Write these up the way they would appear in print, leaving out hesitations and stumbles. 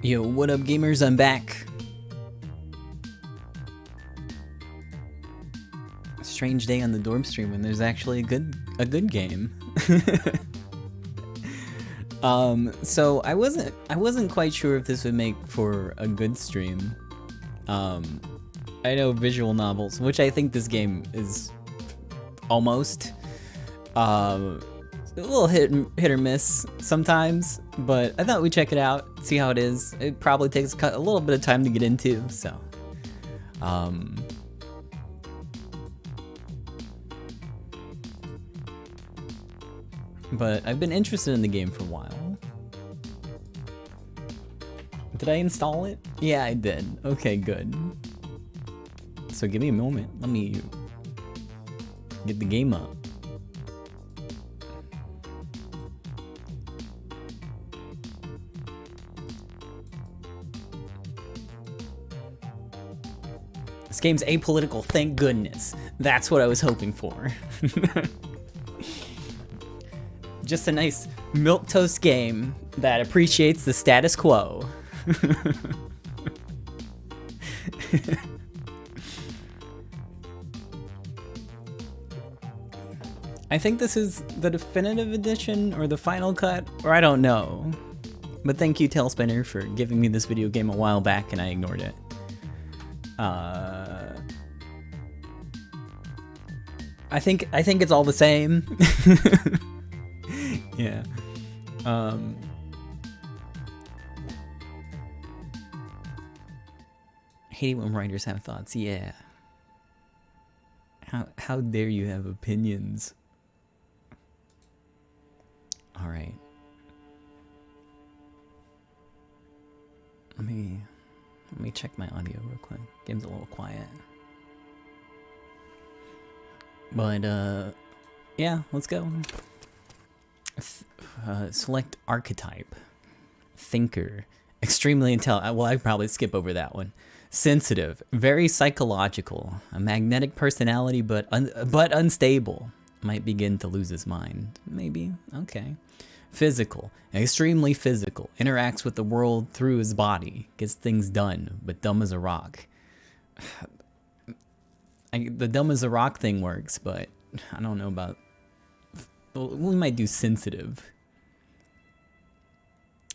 Yo, what up gamers, I'm back. Strange day on the Dorb stream when there's actually a good game. So I wasn't quite sure if this would make for a good stream. I know visual novels, which I think this game is almost. A little hit or miss sometimes, but I thought we'd check it out, see how it is. It probably takes a little bit of time to get into, so. But I've been interested in the game for a while. Did I install it? Yeah, I did. Okay, good. So give me a moment. Let me get the game up. This game's apolitical, thank goodness. That's what I was hoping for. Just a nice milquetoast game that appreciates the status quo. I think this is the definitive edition or the final cut, or I don't know. But thank you, Tailspinner, for giving me this video game a while back and I ignored it. I think it's all the same. Yeah. Hate it when writers have thoughts. Yeah. How dare you have opinions? All right. Let me check my audio real quick. Game's a little quiet. But yeah, let's go. Select archetype. Thinker. Extremely intelligent. Well, I'd probably skip over that one. Sensitive. Very psychological. A magnetic personality, but unstable. Might begin to lose his mind. Maybe. Okay. Physical. Extremely physical. Interacts with the world through his body. Gets things done, but dumb as a rock. The dumb as a rock thing works, but I don't know about... We might do sensitive.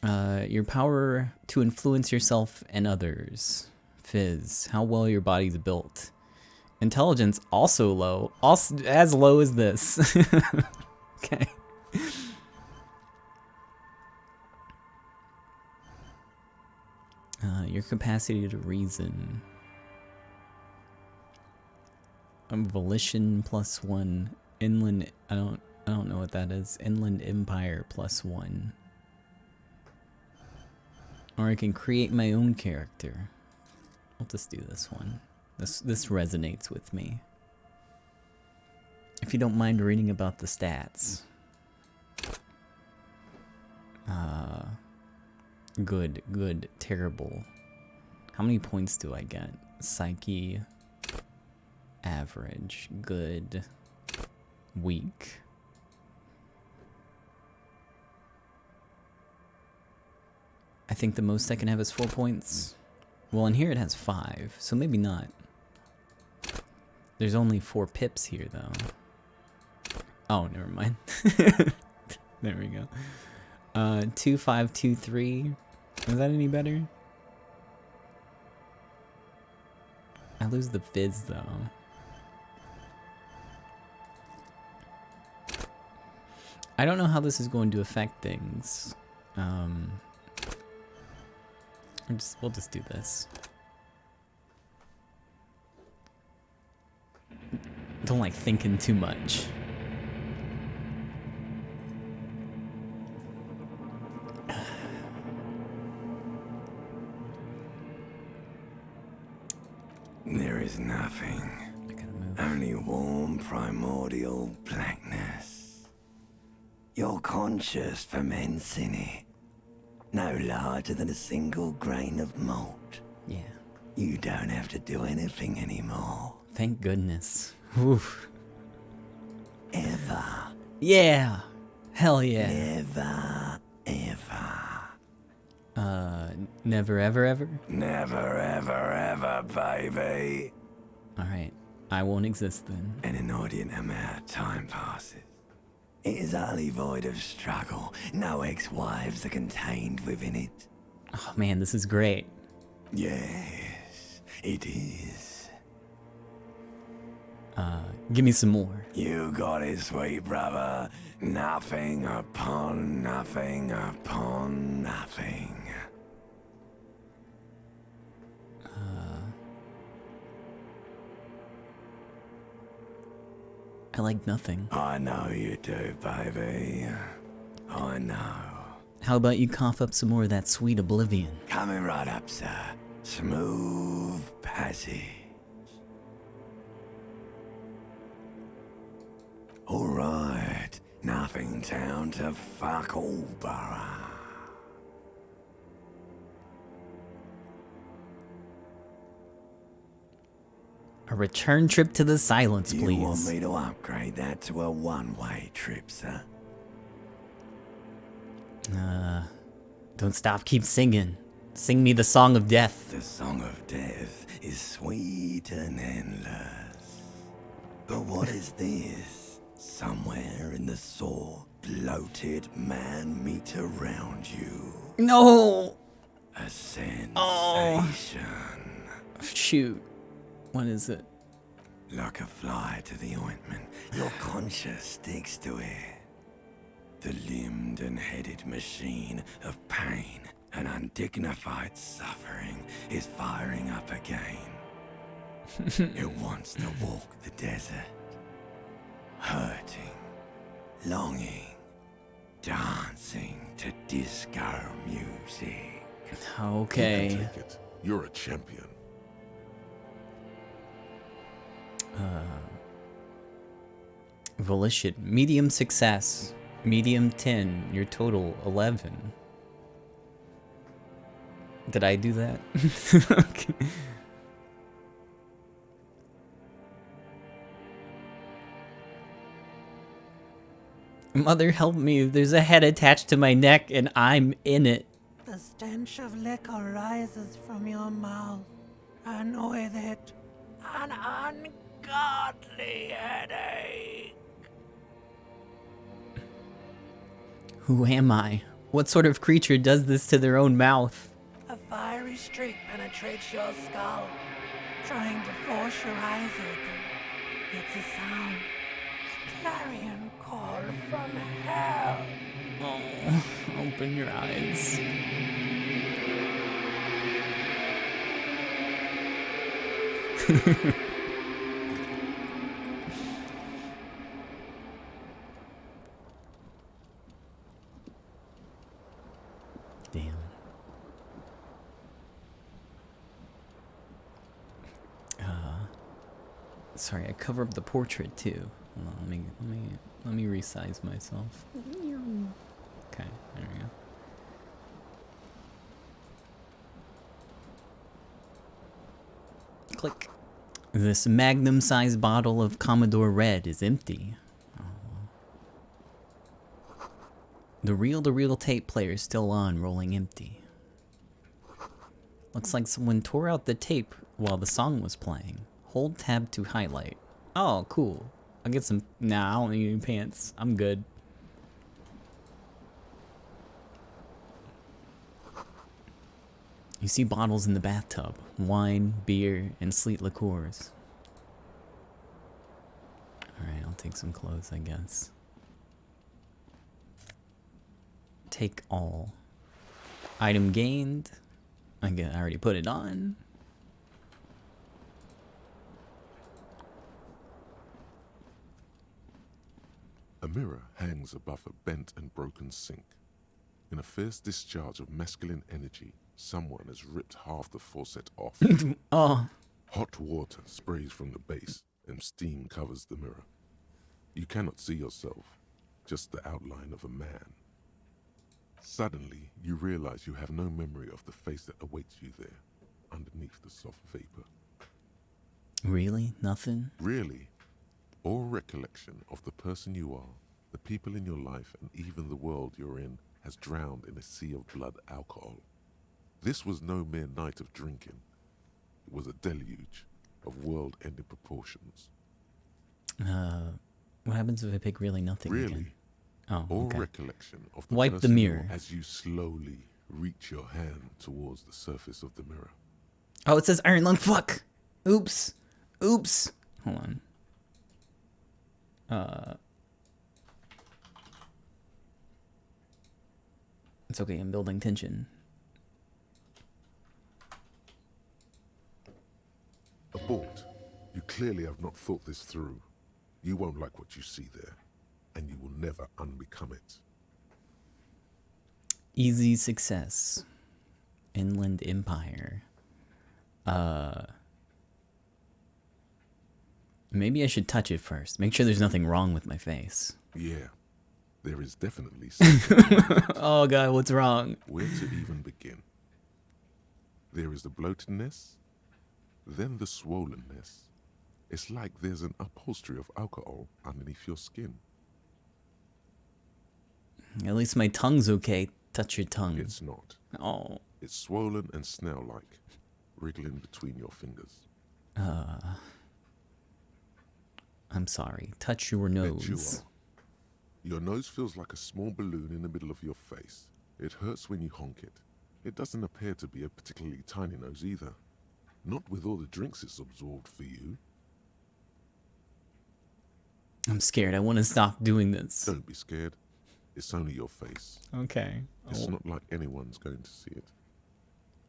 Your power to influence yourself and others. Phys. How well your body's built. Intelligence, also low. Also as low as this. Okay. Your capacity to reason. Volition +1. Inland, I don't know what that is. Inland Empire +1. Or I can create my own character. I'll just do this one. This resonates with me. If you don't mind reading about the stats. Good, terrible. How many points do I get? Psyche, average, good, weak. I think the most I can have is 4 points. Well, in here it has 5, so maybe not. There's only 4 pips here, though. Oh, never mind. There we go. 2, 5, 2, 3. Is that any better? I lose the fizz, though. I don't know how this is going to affect things. We'll just do this. Don't like thinking too much. There is nothing. Only warm primordial blackness. Your conscious ferments in it. No larger than a single grain of malt. Yeah. You don't have to do anything anymore. Thank goodness. Oof. Ever. Yeah. Hell yeah. Never, ever. Never, ever, ever? Never, ever, ever, baby. Alright, I won't exist then. An inordinate amount of time passes. It is utterly void of struggle. No ex-wives are contained within it. Oh man, this is great. Yes, it is. Give me some more. You got it, sweet brother. Nothing upon nothing upon nothing. I like nothing. I know you do, baby. I know. How about you cough up some more of that sweet oblivion? Coming right up, sir. Smooth passage. Alright. Nothing down to fuck all, borough. A return trip to the silence, please. You want me to upgrade that to a one-way trip, sir? Don't stop, keep singing. Sing me the song of death. The song of death is sweet and endless. But what is this? Somewhere in the sore, bloated man meet around you. No! A sensation. Oh. Shoot. What is it? Like a fly to the ointment, your conscience sticks to it. The limbed and headed machine of pain and undignified suffering is firing up again. It wants to walk the desert, hurting, longing, dancing to disco music. Okay. You can take it. You're a champion. Volition. Medium success. Medium 10. Your total 11. Did I do that? Okay. Mother, help me. There's a head attached to my neck and I'm in it. The stench of liquor rises from your mouth, and with it, an ungodly headache. Who am I? What sort of creature does this to their own mouth? A fiery streak penetrates your skull, trying to force your eyes open. It's a sound, a clarion call from hell. Oh, open your eyes. Damn. Sorry, I cover up the portrait too. Hold on, let me resize myself. Okay, there we go. Click. This magnum-sized bottle of Commodore Red is empty. Oh. The reel-to-reel tape player is still on, rolling empty. Looks like someone tore out the tape while the song was playing. Hold tab to highlight. Oh, cool. I'll get some... Nah, I don't need any pants. I'm good. You see bottles in the bathtub. Wine, beer, and sleet liqueurs. Alright, I'll take some clothes, I guess. Take all. Item gained. I already put it on. A mirror hangs above a bent and broken sink. In a fierce discharge of masculine energy, someone has ripped half the faucet off. Oh. Hot water sprays from the base, and steam covers the mirror. You cannot see yourself, just the outline of a man. Suddenly, you realize you have no memory of the face that awaits you there, underneath the soft vapor. Really? Nothing? Really, all recollection of the person you are, the people in your life, and even the world you're in has drowned in a sea of blood alcohol. This was no mere night of drinking. It was a deluge of world-ending proportions. What happens if I pick really nothing again? Really, Oh, all okay. recollection of the Wipe the person mirror. as you slowly reach your hand towards the surface of the mirror. Oh, it says Iron Lung. Fuck. Oops. Oops. Hold on. It's okay. I'm building tension. Abort. You clearly have not thought this through. You won't like what you see there, and you will never unbecome it. Easy success. Inland Empire. Maybe I should touch it first. Make sure there's nothing wrong with my face. Yeah, there is definitely something. Oh god, what's wrong? Where to even begin? There is the bloatedness, then the swollenness. It's like there's an upholstery of alcohol underneath your skin. At least my tongue's okay. Touch your tongue. It's not. Oh. It's swollen and snail-like, wriggling between your fingers. I'm sorry. Touch your Bet you nose. are. Your nose feels like a small balloon in the middle of your face. It hurts when you honk it. It doesn't appear to be a particularly tiny nose either. Not with all the drinks it's absorbed for you. I'm scared. I want to stop doing this. Don't be scared. It's only your face. Okay. It's I'll not like anyone's going to see it.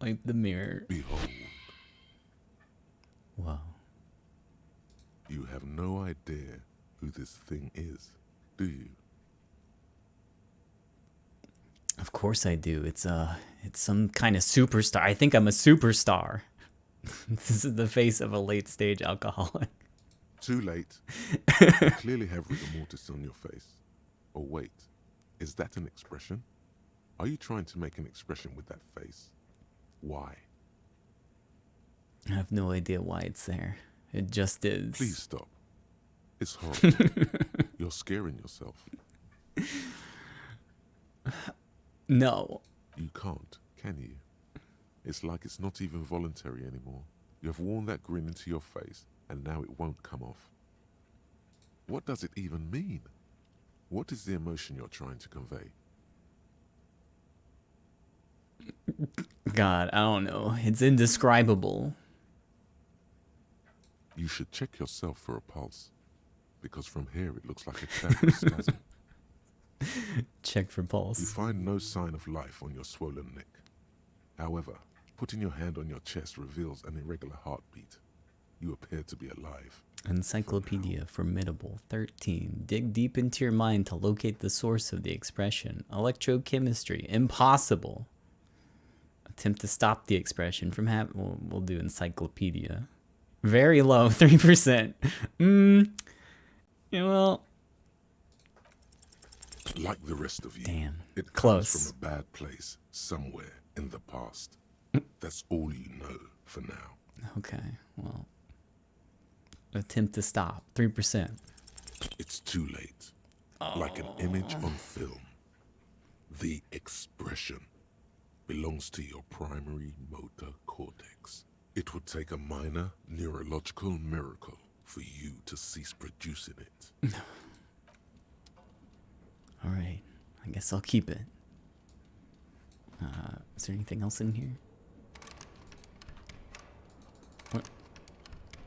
wipe the mirror. Behold, Whoa. you have no idea who this thing is, do you? Of course I do. It's some kind of superstar. I think I'm a superstar. This is the face of a late stage alcoholic. Too late. You clearly have rigor mortis on your face. Oh wait, is that an expression? Are you trying to make an expression with that face? Why? I have no idea why it's there. It just is. Please stop. It's horrible. You're scaring yourself. No. You can't, can you? It's like it's not even voluntary anymore. You have worn that grin into your face, and now it won't come off. What does it even mean? What is the emotion you're trying to convey? God, I don't know. It's indescribable. You should check yourself for a pulse, because from here it looks like a terrible spasm. Check for You pulse. find no sign of life on your swollen neck. However, putting your hand on your chest reveals an irregular heartbeat. You appear to be alive. Encyclopedia Formidable 13. Dig deep into your mind to locate the source of the expression. Electrochemistry. Impossible. Attempt to stop the expression from happening. We'll do encyclopedia. Very low, 3%. Yeah, well, Like the rest of you, damn. it Close. comes from a bad place somewhere in the past. That's all you know for now. Okay, well. Attempt to stop, 3%. It's too late. Like an image on film. The expression belongs to your primary motor cortex. It would take a minor neurological miracle for you to cease producing it. All right, I guess I'll keep it. Is there anything else in here?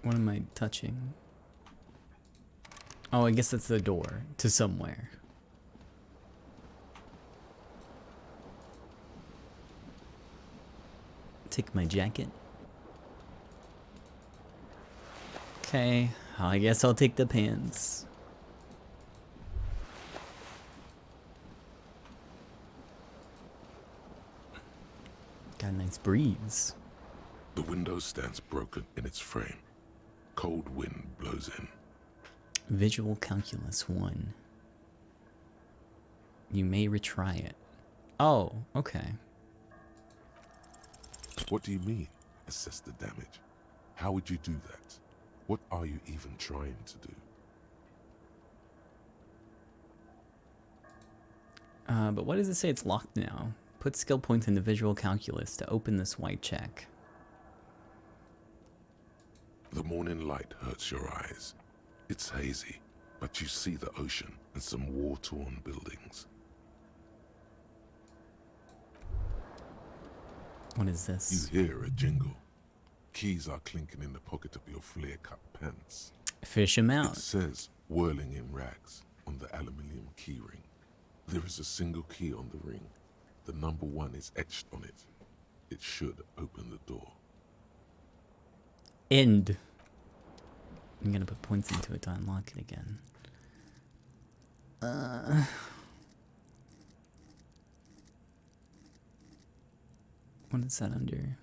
What am I touching? Oh, I guess that's the door to somewhere. Take my jacket. Okay, I guess I'll take the pants. Got a nice breeze. The window stands broken in its frame. Cold wind blows in. Visual Calculus 1. You may retry it. Oh, okay. What do you mean, assess the damage? How would you do that? What are you even trying to do? But what does it say it's locked now? Put skill points into visual calculus to open this white check. The morning light hurts your eyes. It's hazy, but you see the ocean and some war-torn buildings. What is this? You hear a jingle. Keys are clinking in the pocket of your flare-cut pants. Fish him out. It says, whirling in rags, on the aluminium key ring. There is a single key on the ring. The number 1 is etched on it. It should open the door. End. I'm gonna put points into it to unlock it again. What is that under?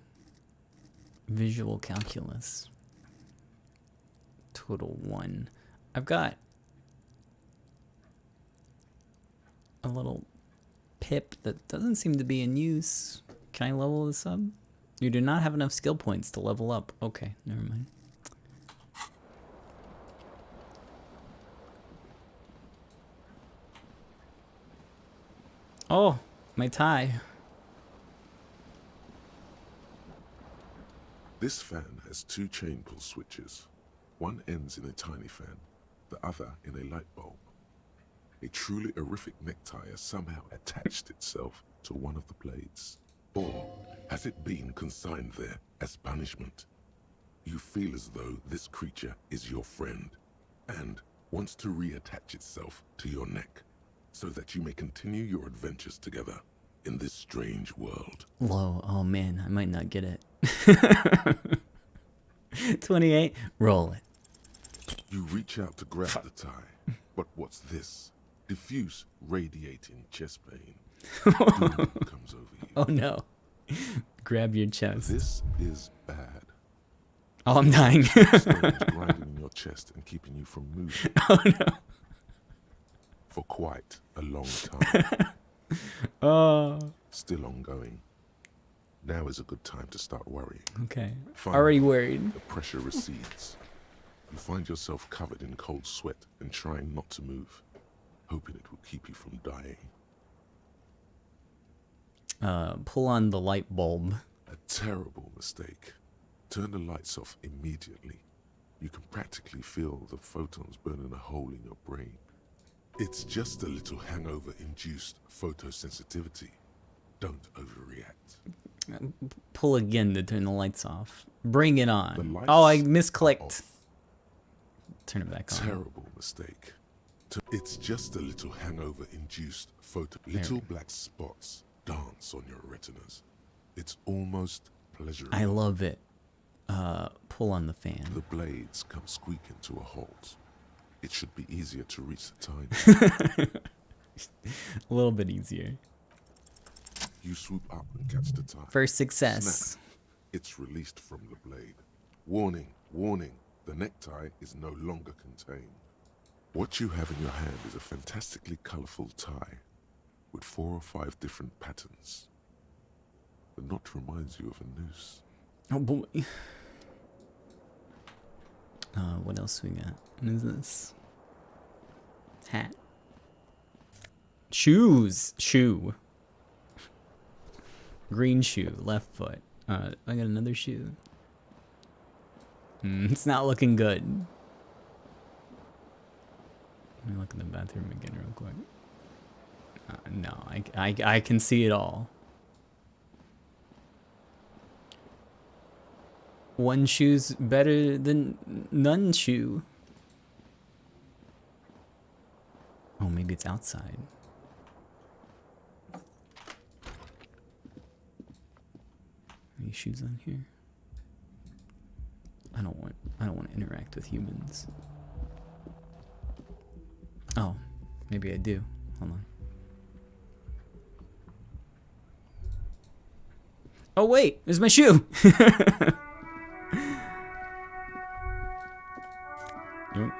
Visual calculus. Total 1. I've got a little pip that doesn't seem to be in use. Can I level this up? You do not have enough skill points to level up. Okay, never mind. Oh, my tie. This fan has 2 chain pull switches. One ends in a tiny fan, the other in a light bulb. A truly horrific necktie has somehow attached itself to one of the blades. Or has it been consigned there as punishment? You feel as though this creature is your friend and wants to reattach itself to your neck so that you may continue your adventures together in this strange world. Whoa, oh man, I might not get it. 28, roll it. You reach out to grab the tie, but what's this? Diffuse, radiating chest pain. Doom comes over you. Oh no. Grab your chest. This is bad. Oh, I'm dying. Stones grinding in your chest and keeping you from moving. Oh no. For quite a long time. Oh. Still ongoing. Now is a good time to start worrying. Okay. Finally, Already worried. the pressure recedes. You find yourself covered in cold sweat and trying not to move, hoping it will keep you from dying. Pull on the light bulb. A terrible mistake. Turn the lights off immediately. You can practically feel the photons burning a hole in your brain. It's just a little hangover-induced photosensitivity. Don't overreact. Pull again to turn the lights off. Bring it The on. lights Oh, I misclicked. off. Turn it back on. Terrible mistake. It's just a little hangover-induced photo. Little black spots dance on your retinas. It's almost pleasurable. I love it. Pull on the fan. The blades come squeaking to a halt. It should be easier to reach the time. A little bit easier. You swoop up and catch the tie. First success. Snap. It's released from the blade. Warning, warning, the necktie is no longer contained. What you have in your hand is a fantastically colorful tie with 4 or 5 different patterns. The knot reminds you of a noose. Oh boy. What else we got? What is this? Hat. Shoes. Shoe. Green shoe. Left foot. I got another shoe. It's not looking good. Let me look in the bathroom again real quick. No, I can see it all. One shoe's better than none shoe. Oh, maybe it's outside. Any shoes on here? I don't want to interact with humans. Oh, maybe I do. Hold on. Oh wait, there's my shoe. Yoink.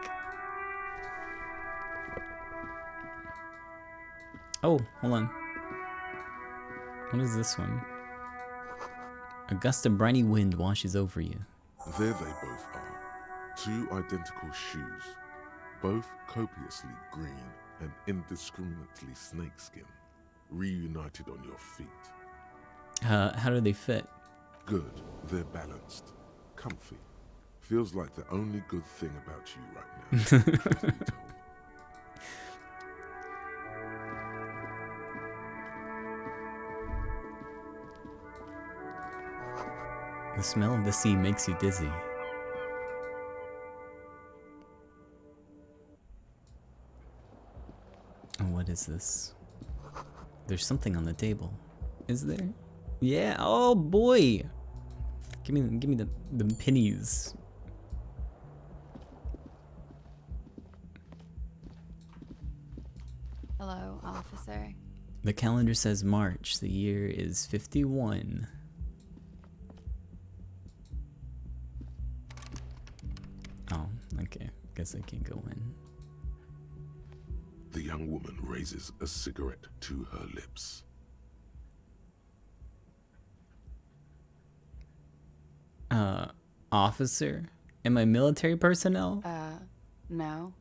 Oh, hold on. What is this one? A gust of briny wind washes over you. There they both are. 2 identical shoes, both copiously green and indiscriminately snakeskin. reunited on your feet. How do they fit? Good. They're balanced. Comfy. Feels like the only good thing about you right now. truth be told. The smell of the sea makes you dizzy. Oh, what is this? There's something on the table. Is there? Yeah. Oh boy. Give me the pennies. Hello, officer. The calendar says March. The year is 51. Oh, okay. Guess I can't go in. The young woman raises a cigarette to her lips. Officer? Am I military personnel? No.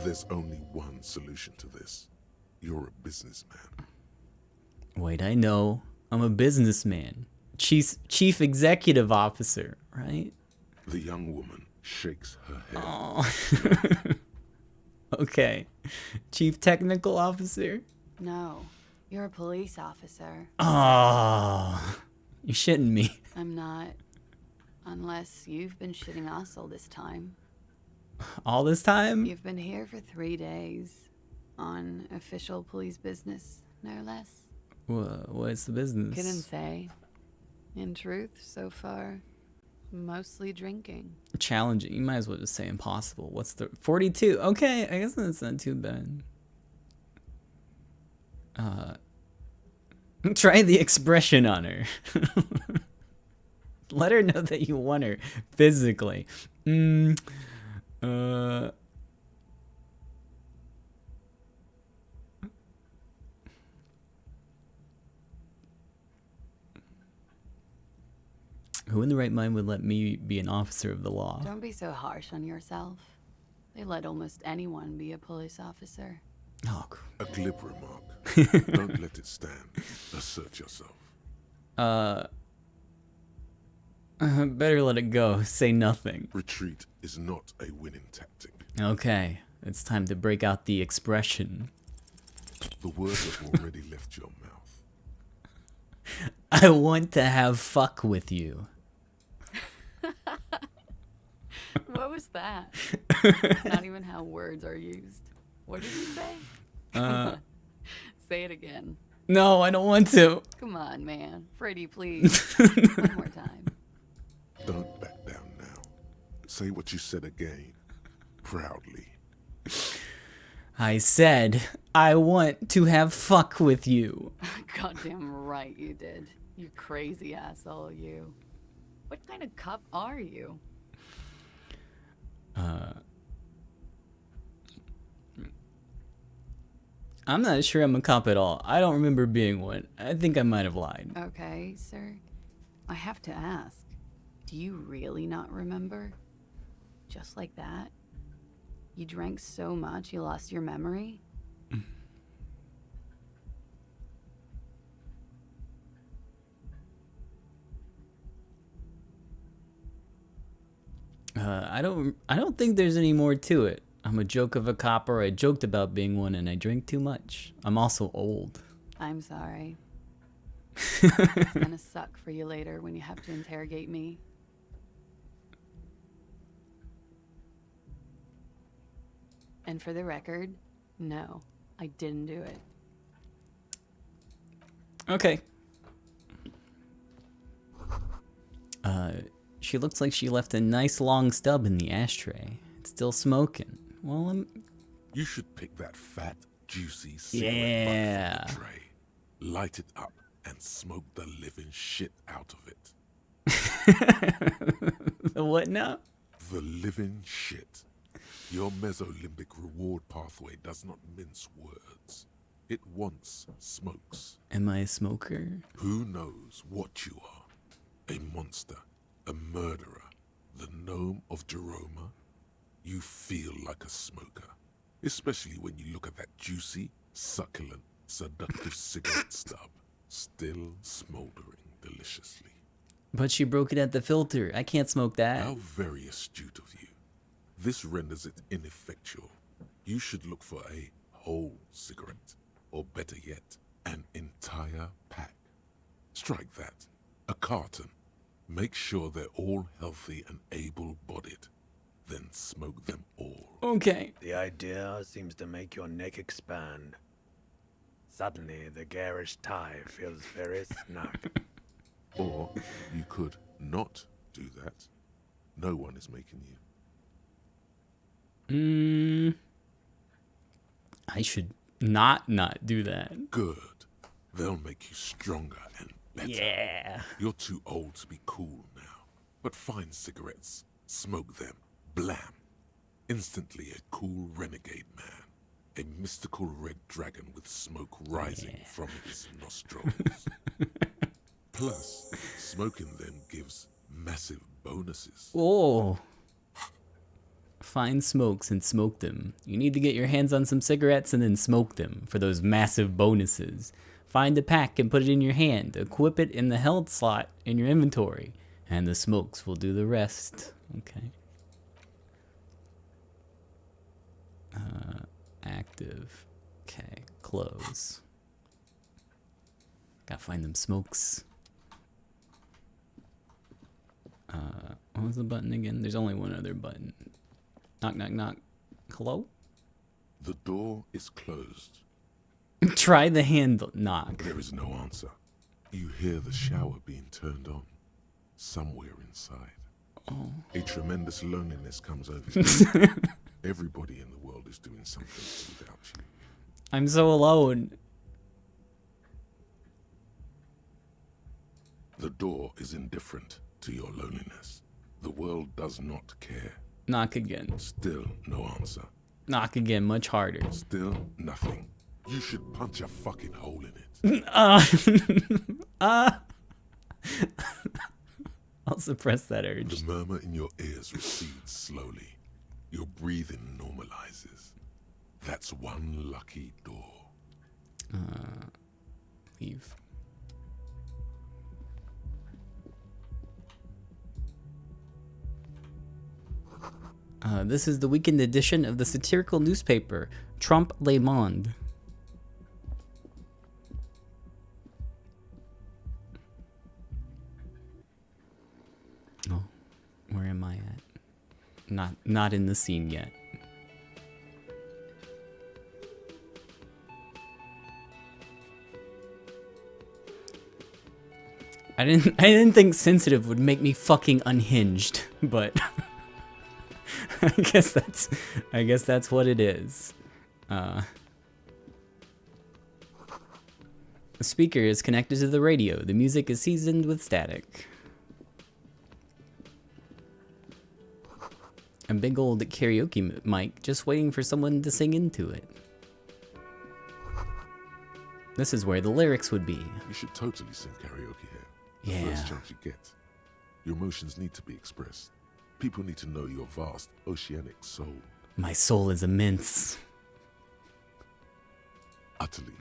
There's only one solution to this. You're a businessman. Wait, I know. I'm a businessman. Chief executive officer, right? The young woman shakes her head. Oh. Okay. Chief technical officer? No. You're a police officer. Oh. You're shitting me. I'm not. Unless you've been shitting us all this time. All this time? You've been here for 3 days. On official police business, no less. What's the business? Couldn't say. In truth, so far, mostly drinking. Challenging. You might as well just say impossible. What's the 42? Okay, I guess that's not too bad. Try the expression on her. Let her know that you want her physically. Who in the right mind would let me be an officer of the law? Don't be so harsh on yourself. They let almost anyone be a police officer. Oh, A glib remark. Don't let it stand. Assert yourself. better let it go. Say nothing. Retreat is not a winning tactic. Okay, it's time to break out the expression. The words have already left your mouth. I want to have fuck with you. What was that? Not even how words are used. What did you say? Say it again. No, I don't want to. Come on, man. Pretty, please. One more time. Don't back down now. Say what you said again. Proudly. I said, I want to have fuck with you. Goddamn right you did. You crazy asshole, you. What kind of cop are you? I'm not sure I'm a cop at all. I don't remember being one. I think I might have lied. Okay, sir. I have to ask. Do you really not remember? Just like that? You drank so much you lost your memory? I don't think there's any more to it. I'm a joke of a cop, or I joked about being one and I drink too much. I'm also old. I'm sorry. It's gonna suck for you later when you have to interrogate me. And for the record, no, I didn't do it. Okay. She looks like she left a nice long stub in the ashtray. It's still smoking. Well, You should pick that fat, juicy cigarette Yeah. butt from the tray, light it up, and smoke the living shit out of it. what now? The living shit. Your mesolimbic reward pathway does not mince words. It once smokes. Am I a smoker? Who knows what you are? A monster, a murderer, the gnome of Jeroma? You feel like a smoker, especially when you look at that juicy, succulent, seductive cigarette stub, still smoldering deliciously. But she broke it at the filter. I can't smoke that. How very astute of you. This renders it ineffectual. You should look for a whole cigarette, or better yet, an entire pack. Strike that. A carton. Make sure they're all healthy and able-bodied. Then smoke them all. Okay. The idea seems to make your neck expand. Suddenly, the garish tie feels very snug. Or you could not do that. No one is making you. I should not do that. Good. They'll make you stronger and better. Yeah. You're too old to be cool now. But find cigarettes, smoke them, blam. Instantly a cool renegade man. A mystical red dragon with smoke rising from his nostrils. Plus, smoking them gives massive bonuses. Oh. Find smokes and smoke them. You need to get your hands on some cigarettes and then smoke them for those massive bonuses. Find a pack and put it in your hand. Equip it in the held slot in your inventory. And the smokes will do the rest. Okay. Active. Okay. Close. Gotta find them smokes. What was the button again? There's only one other button. Knock, knock, knock. Hello? The door is closed. Try the handle. Knock. There is no answer. You hear the shower being turned on. Somewhere inside. Oh. A tremendous loneliness comes over you. Everybody in the world is doing something without you. I'm so alone. The door is indifferent to your loneliness. The world does not care. Knock again. Still no answer. Knock again, much harder. Still nothing. You should punch a fucking hole in it. I'll suppress that urge. The murmur in your ears recedes slowly. Your breathing normalizes. That's one lucky door. Leave. This is the weekend edition of the satirical newspaper, Trump Le Monde. Oh, where am I at? Not in the scene yet. I didn't think sensitive would make me fucking unhinged, but I guess that's what it is. The speaker is connected to the radio. The music is seasoned with static. A big old karaoke mic just waiting for someone to sing into it. This is where the lyrics would be. You should totally sing karaoke here. Yeah. The first chance you get. Your emotions need to be expressed. People need to know your vast, oceanic soul. My soul is immense. Utterly.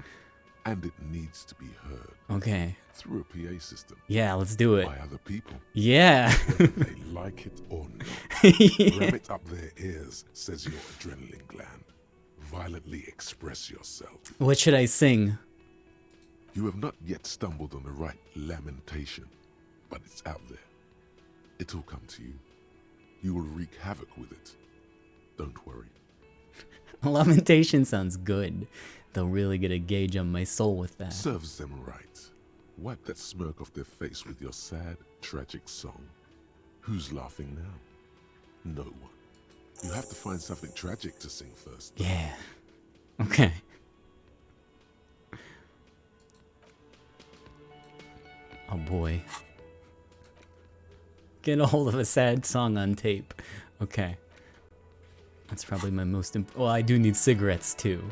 And it needs to be heard. Okay. Through a PA system. Yeah, let's do it. By other people. Yeah. Whether they like it or not. Ram it up their ears, says your adrenaline gland. Violently express yourself. What should I sing? You have not yet stumbled on the right lamentation, but it's out there. It'll come to you. You will wreak havoc with it. Don't worry. Lamentation sounds good. They'll really get a gauge on my soul with that. Serves them right. Wipe that smirk off their face with your sad, tragic song. Who's laughing now? No one. You have to find something tragic to sing first. Yeah. Okay. Oh boy. Get a hold of a sad song on tape. Okay. That's probably my most well, I do need cigarettes too.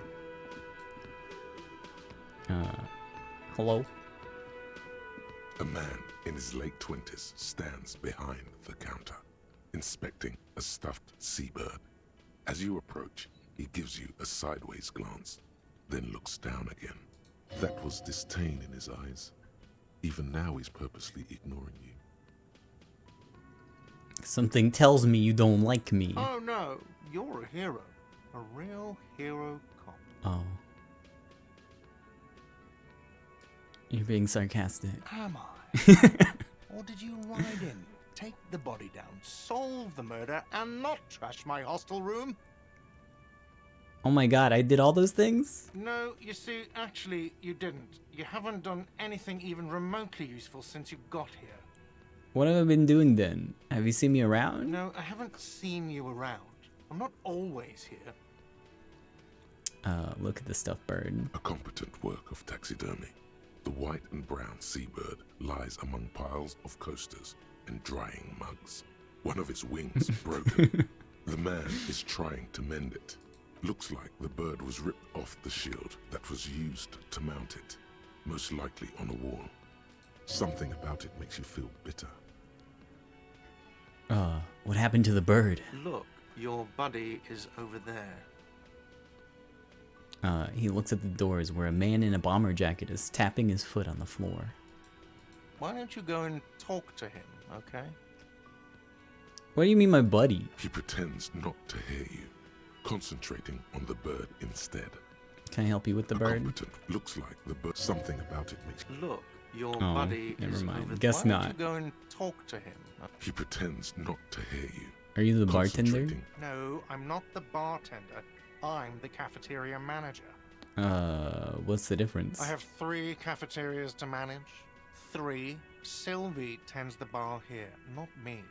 Hello? A man in his late 20s stands behind the counter, inspecting a stuffed seabird. As you approach, he gives you a sideways glance. then looks down again. That was disdain in his eyes. Even now he's purposely ignoring you. Something tells me you don't like me. Oh no, you're a hero. A real hero cop. Oh. You're being sarcastic. Am I? Or did you ride in, take the body down, solve the murder, and not trash my hostel room? Oh my god, I did all those things? No, you see, actually, you didn't. You haven't done anything even remotely useful since you got here. What have I been doing then? Have you seen me around? No, I haven't seen you around. I'm not always here. Look at the stuffed bird. A competent work of taxidermy. The white and brown seabird lies among piles of coasters and drying mugs. One of its wings broken. The man is trying to mend it. Looks like the bird was ripped off the shield that was used to mount it, most likely on a wall. Something about it makes you feel bitter. What happened to the bird? Look, your buddy is over there. He looks at the doors where a man in a bomber jacket is tapping his foot on the floor. Why don't you go and talk to him, okay? What do you mean, my buddy? He pretends not to hear you, concentrating on the bird instead. Can I help you with the A bird? competent looks like the bird. Something about it makes you. Look, your Oh, buddy never is mind. over there. Guess Why not. don't you go and talk to him? He pretends not to hear you. Are you the bartender? Concentrating. No, I'm not the bartender. I'm the cafeteria manager. What's the difference? I have 3 cafeterias to manage. 3. Sylvie tends the bar here, not me.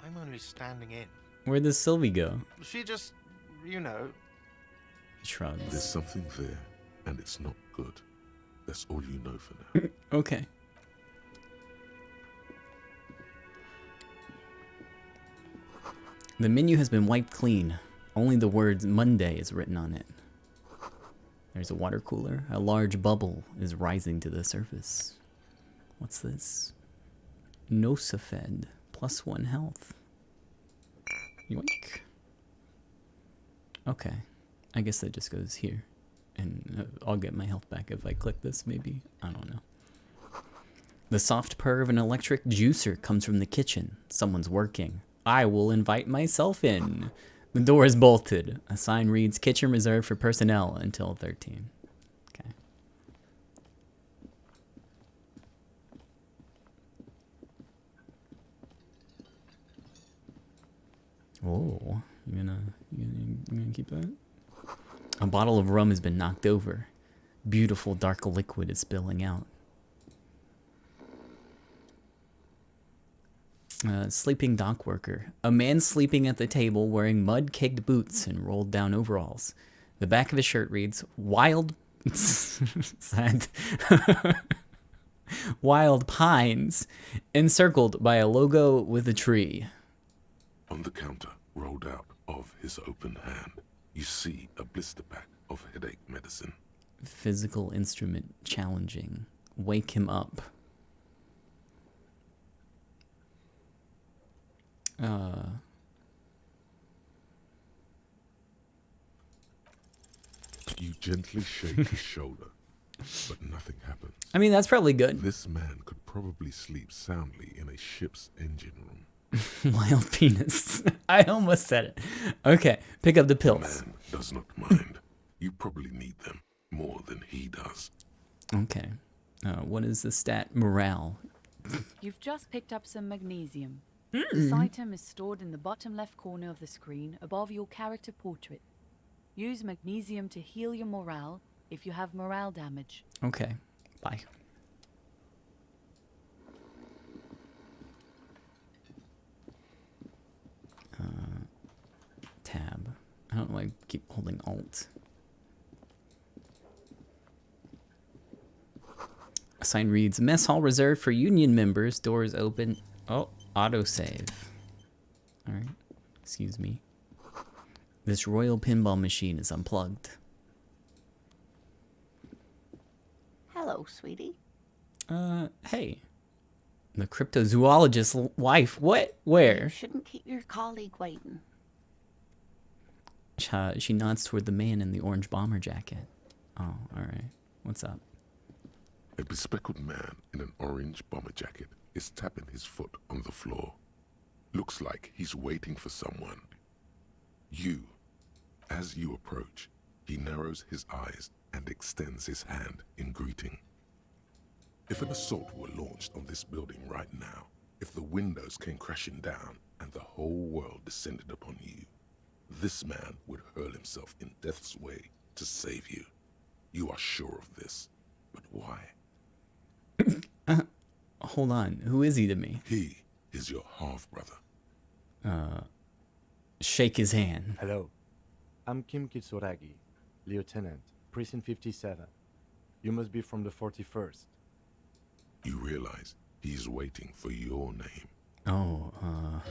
I'm only standing in. Where does Sylvie go? She just, you know. He shrugs. There's something there, and it's not good. That's all you know for now. Okay. The menu has been wiped clean. Only the words Monday is written on it. There's a water cooler. A large bubble is rising to the surface. What's this? Nosafed. +1 health. Yoink. Okay. I guess that just goes here. And I'll get my health back if I click this, maybe. I don't know. The soft purr of an electric juicer comes from the kitchen. Someone's working. I will invite myself in. The door is bolted. A sign reads, kitchen reserved for personnel until 13. Okay. Oh, you gonna keep that? A bottle of rum has been knocked over. Beautiful dark liquid is spilling out. Sleeping dock worker. A man sleeping at the table wearing mud-caked boots and rolled down overalls. The back of his shirt reads, Wild... Sad. Wild Pines, encircled by a logo with a tree. On the counter, rolled out of his open hand, you see a blister pack of headache medicine. Physical instrument challenging. Wake him up. You gently shake his shoulder, but nothing happens. I mean, that's probably good. This man could probably sleep soundly in a ship's engine room. Wild penis. I almost said it. Okay, pick up the The pills. man does not mind. You probably need them more than he does. Okay. What is the stat? Morale. You've just picked up some magnesium. This item is stored in the bottom left corner of the screen above your character portrait. Use magnesium to heal your morale if you have morale damage. Okay. Bye. Tab. I don't know why I keep holding Alt. A sign reads, Mess Hall reserved for Union members. Doors open. Oh, autosave. Alright. Excuse me. This royal pinball machine is unplugged. Hello, sweetie. Hey. The cryptozoologist's wife. What? Where? You shouldn't keep your colleague waiting. She nods toward the man in the orange bomber jacket. Oh, all right. What's up? A bespectacled man in an orange bomber jacket is tapping his foot on the floor. Looks like he's waiting for someone. As you approach, he narrows his eyes and extends his hand in greeting. If an assault were launched on this building right now, if the windows came crashing down and the whole world descended upon you, this man would hurl himself in death's way to save you. You are sure of this, but why? Hold on. Who is he to me? He is your half-brother. Shake his hand. Hello. I'm Kim Kitsuragi, Lieutenant, Precinct 57. You must be from the 41st. You realize he's waiting for your name. Oh,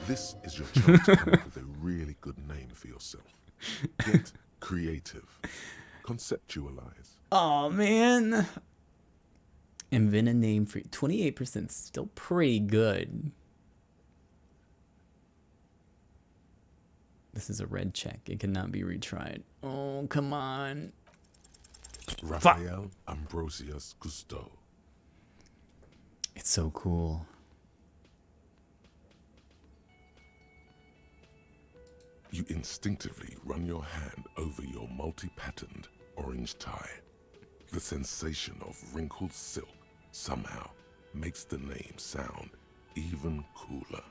This is your chance to come up with a really good name for yourself. Get creative. Conceptualize. oh man. Invent a name for 28%. Still pretty good. This is a red check. It cannot be retried. Oh, come on. Raphael Ambrosius Cousteau. It's so cool. You instinctively run your hand over your multi-patterned orange tie. The sensation of wrinkled silk somehow makes the name sound even cooler.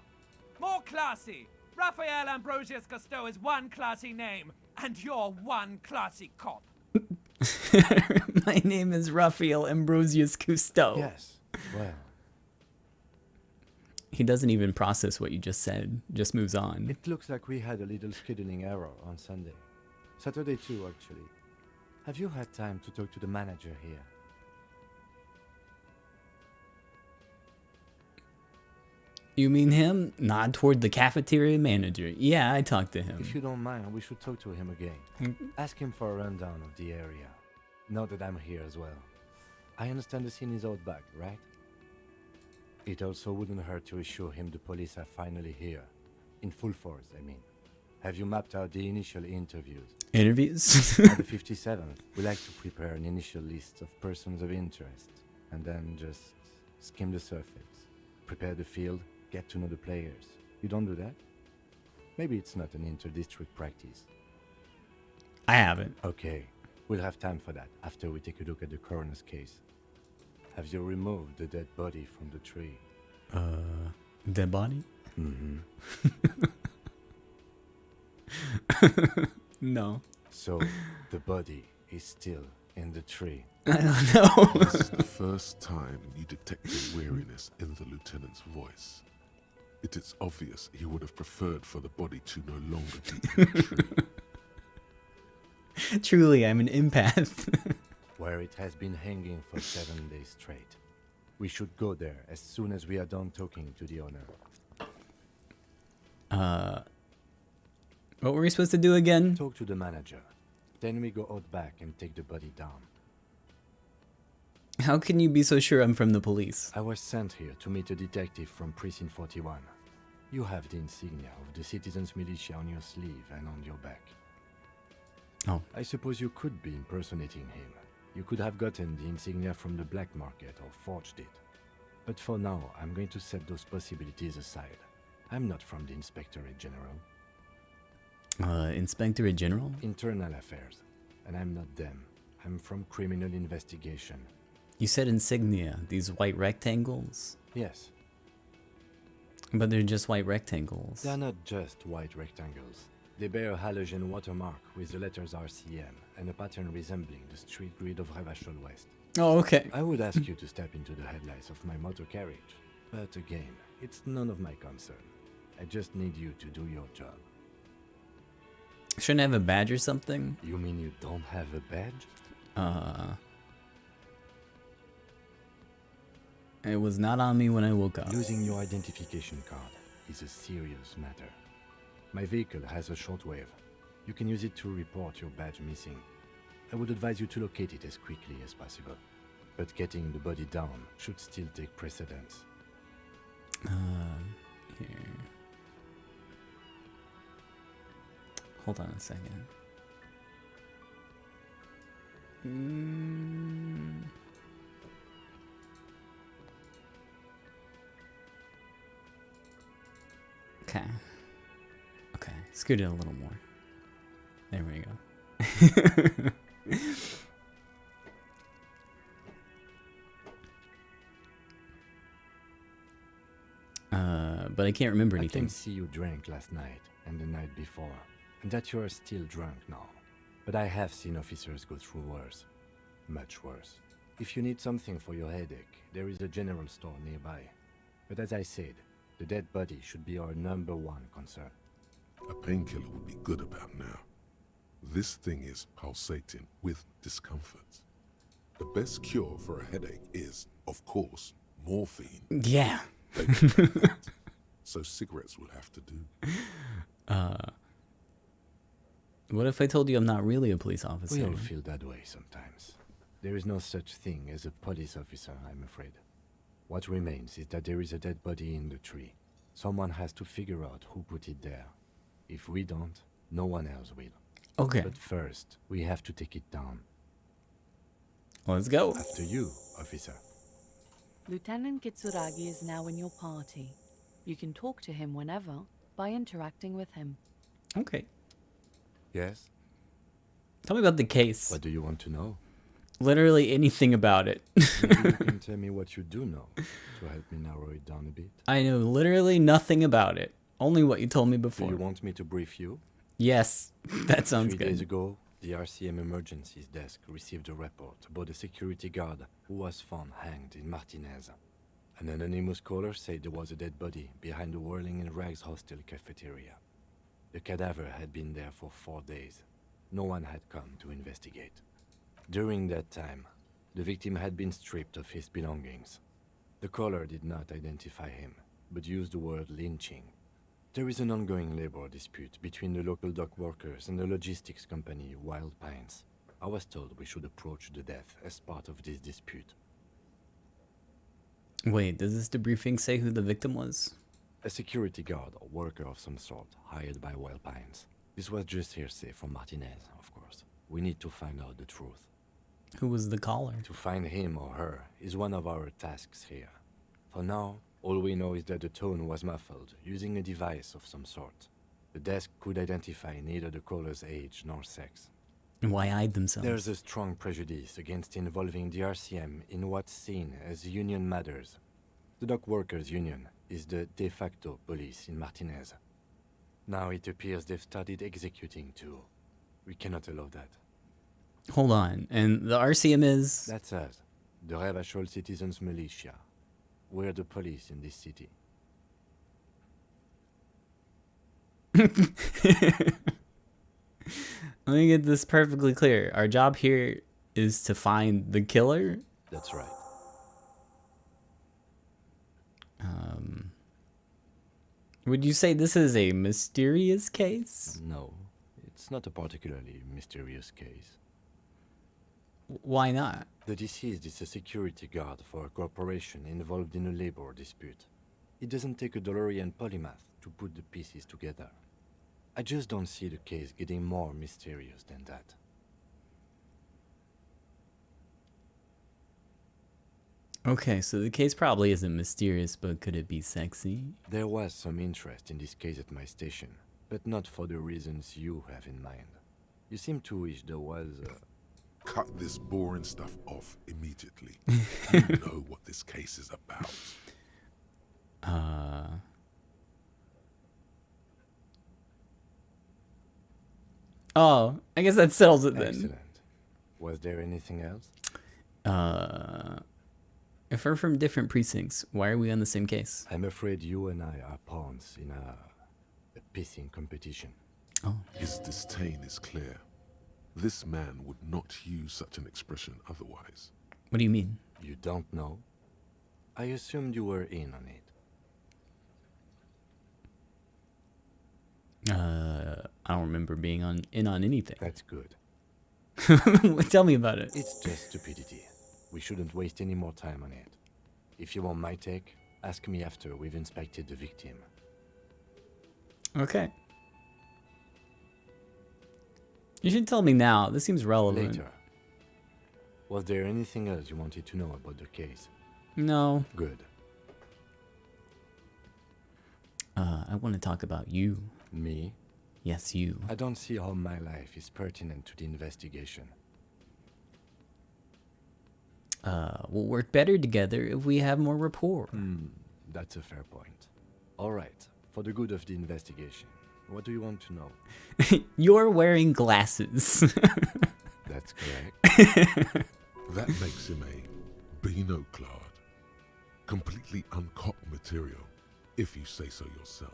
More classy! Raphael Ambrosius Cousteau is one classy name, and you're one classy cop. My name is Raphael Ambrosius Cousteau. Yes, well, He doesn't even process what you just said. Just moves on. it looks like we had a little scheduling error on Sunday. Saturday too, actually. Have you had time to talk to the manager here? You mean him? Nod toward the cafeteria manager. Yeah, I talked to him. If you don't mind, we should talk to him again. Ask him for a rundown of the area. Now that I'm here as well. I understand the scene is out back, right? It also wouldn't hurt to assure him the police are finally here. In full force, I mean. Have you mapped out the initial interviews? Interviews? At the 57th, we like to prepare an initial list of persons of interest, and then just skim the surface. Prepare the field, get to know the players. You don't do that? Maybe it's not an inter-district practice. I haven't. Okay, we'll have time for that after we take a look at the coroner's case. Have you removed the dead body from the tree? Dead body? Mm-hmm. No. So, the body is still in the tree. I don't know. This is the first time you detected weariness in the lieutenant's voice. It is obvious he would have preferred for the body to no longer be in the tree. Truly, I'm an empath. Where it has been hanging for 7 days straight. We should go there as soon as we are done talking to the owner. What were we supposed to do again? Talk to the manager. Then we go out back and take the body down. How can you be so sure I'm from the police? I was sent here to meet a detective from Precinct 41. You have the insignia of the Citizens Militia on your sleeve and on your back. Oh. I suppose you could be impersonating him. You could have gotten the insignia from the black market or forged it. But for now, I'm going to set those possibilities aside. I'm not from the Inspectorate General. Inspectorate General? Internal affairs. And I'm not them. I'm from criminal investigation. You said insignia, these white rectangles? Yes, But they're just white rectangles. they are not just white rectangles. They bear a halogen watermark with the letters RCM and a pattern resembling the street grid of Revachol West. Oh, okay. I would ask you to step into the headlights of my motor carriage. But again, it's none of my concern. I just need you to do your job. Shouldn't I have a badge or something? You mean you don't have a badge? It was not on me when I woke up. Losing your identification card is a serious matter. My vehicle has a shortwave. You can use it to report your badge missing. I would advise you to locate it as quickly as possible. But getting the body down should still take precedence. Here. Hold on a second. Okay. Okay. Scoot it a little more. There we go. But I can't remember I anything. can see you drank last night and the night before, and that you are still drunk now. But I have seen officers go through worse. Much worse. If you need something for your headache, there is a general store nearby. But as I said, the dead body should be our #1 concern. A painkiller would be good about now. This thing is pulsating with discomfort. The best cure for a headache is, of course, morphine. Yeah. They don't do that, so cigarettes will have to do. What if I told you I'm not really a police We officer? all feel that way sometimes. There is no such thing as a police officer, I'm afraid. What remains is that there is a dead body in the tree. Someone has to figure out who put it there. If we don't, no one else will. Okay. But first, we have to take it down. Let's go. After you, officer. Lieutenant Kitsuragi is now in your party. You can talk to him whenever by interacting with him. Okay. Yes? Tell me about the case. What do you want to know? Literally anything about it. Maybe you can tell me what you do know to help me narrow it down a bit. I know literally nothing about it. Only what you told me Do before. you want me to brief you? Yes, that sounds 3 days good. ago, the RCM emergencies desk received a report about a security guard who was found hanged in Martinez. An anonymous caller said there was a dead body behind the Whirling in Rags hostel cafeteria. The cadaver had been there for 4 days. No one had come to investigate. During that time, the victim had been stripped of his belongings. The caller did not identify him, but used the word lynching. There is an ongoing labor dispute between the local dock workers and the logistics company Wild Pines. I was told we should approach the death as part of this dispute. Wait, does this debriefing say who the victim was? A security guard or worker of some sort hired by Wild Pines. This was just hearsay from Martinez, of course. We need to find out the truth. Who was the caller? To find him or her is one of our tasks here. For now, all we know is that the tone was muffled, using a device of some sort. The desk could identify neither the caller's age nor sex. And why hide themselves? There's a strong prejudice against involving the RCM in what's seen as union matters. The dock workers' union is the de facto police in Martinez. Now it appears they've started executing too. We cannot allow that. Hold on. And the RCM is? That's us, the Revachol Citizens Militia. We're the police in this city. Let me get this perfectly clear. Our job here is to find the killer? That's right. Would you say this is a mysterious case? No, it's not a particularly mysterious case. Why not? The deceased is a security guard for a corporation involved in a labor dispute. It doesn't take a DeLorean polymath to put the pieces together. I just don't see the case getting more mysterious than that. Okay, so the case probably isn't mysterious, but could it be sexy? There was some interest in this case at my station, but not for the reasons you have in mind. You seem to wish there was Cut this boring stuff off immediately. You know what this case is about. Oh, I guess that settles it then. Excellent. Was there anything else? If we're from different precincts, why are we on the same case? I'm afraid you and I are pawns in a pissing competition. Oh. His disdain is clear. This man would not use such an expression otherwise. What do you mean? You don't know? I assumed you were in on it. I don't remember being in on anything. That's good. Tell me about it. It's just stupidity. We shouldn't waste any more time on it. If you want my take, ask me after we've inspected the victim. Okay. You should tell me now. This seems relevant. Later. Was there anything else you wanted to know about the case? No. Good. I want to talk about you. Me? Yes, you. I don't see how my life is pertinent to the investigation. We'll work better together if we have more rapport. That's a fair point. All right, for the good of the investigation, what do you want to know? You're wearing glasses. That's correct. That makes him a binoclad. Completely uncocked material, if you say so yourself.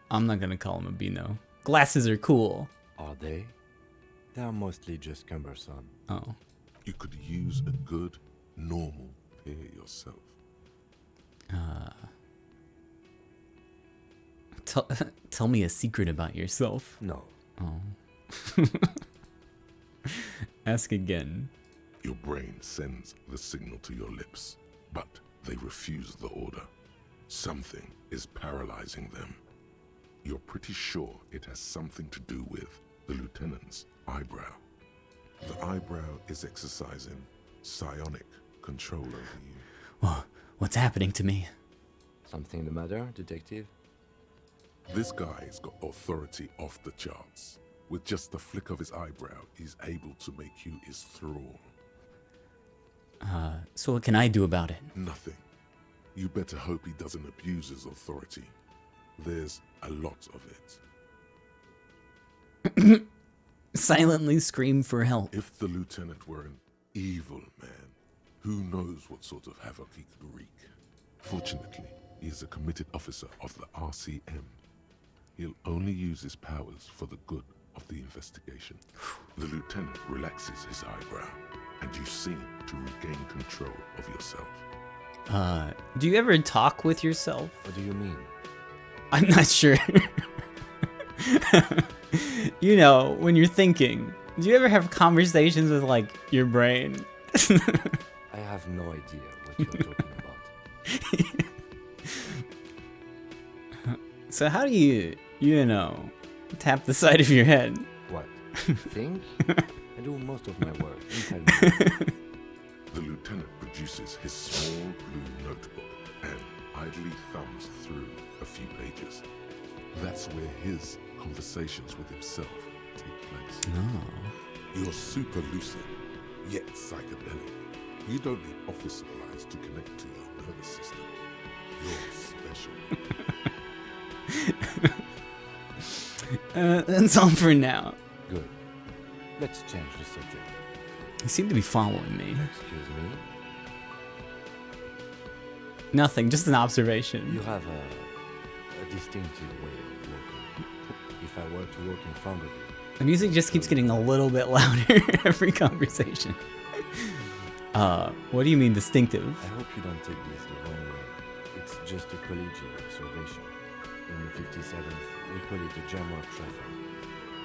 I'm not gonna call him a Beano. Glasses are cool. Are they? They are mostly just cumbersome. Oh. You could use a good, normal pair yourself. Tell me a secret about yourself. No. Oh. Ask again. Your brain sends the signal to your lips, but they refuse the order. Something is paralyzing them. You're pretty sure it has something to do with the lieutenant's eyebrow. The eyebrow is exercising psionic control over you. Well, what's happening to me? Something the matter, detective? This guy's got authority off the charts. With just the flick of his eyebrow, he's able to make you his thrall. So what can I do about it? Nothing. You better hope he doesn't abuse his authority. There's a lot of it. Silently scream for help. If the lieutenant were an evil man, who knows what sort of havoc he could wreak. Fortunately, he is a committed officer of the RCM. He'll only use his powers for the good of the investigation. The lieutenant relaxes his eyebrow, and you seem to regain control of yourself. Do you ever talk with yourself? What do you mean? I'm not sure. You know, when you're thinking, do you ever have conversations with, like, your brain? I have no idea what you're talking about. So how do you know, tap the side of your head? What? Think? I do most of my work inside my head. The lieutenant produces his small blue notebook and idly thumbs through a few pages. That's where his conversations with himself take place. Oh. You're super lucid, yet psychedelic. You don't need office supplies to connect to your nervous system. You're special. That's all for now. Good. Let's change the subject. You seem to be following me. Excuse me? Nothing, just an observation. You have a distinctive way of walking. If I were to walk in front of you... The music just keeps getting a little bit louder every conversation. What do you mean distinctive? I hope you don't take this the wrong way. It's just a collegiate observation. In the 57th, we call it the Jamrock Shuffle.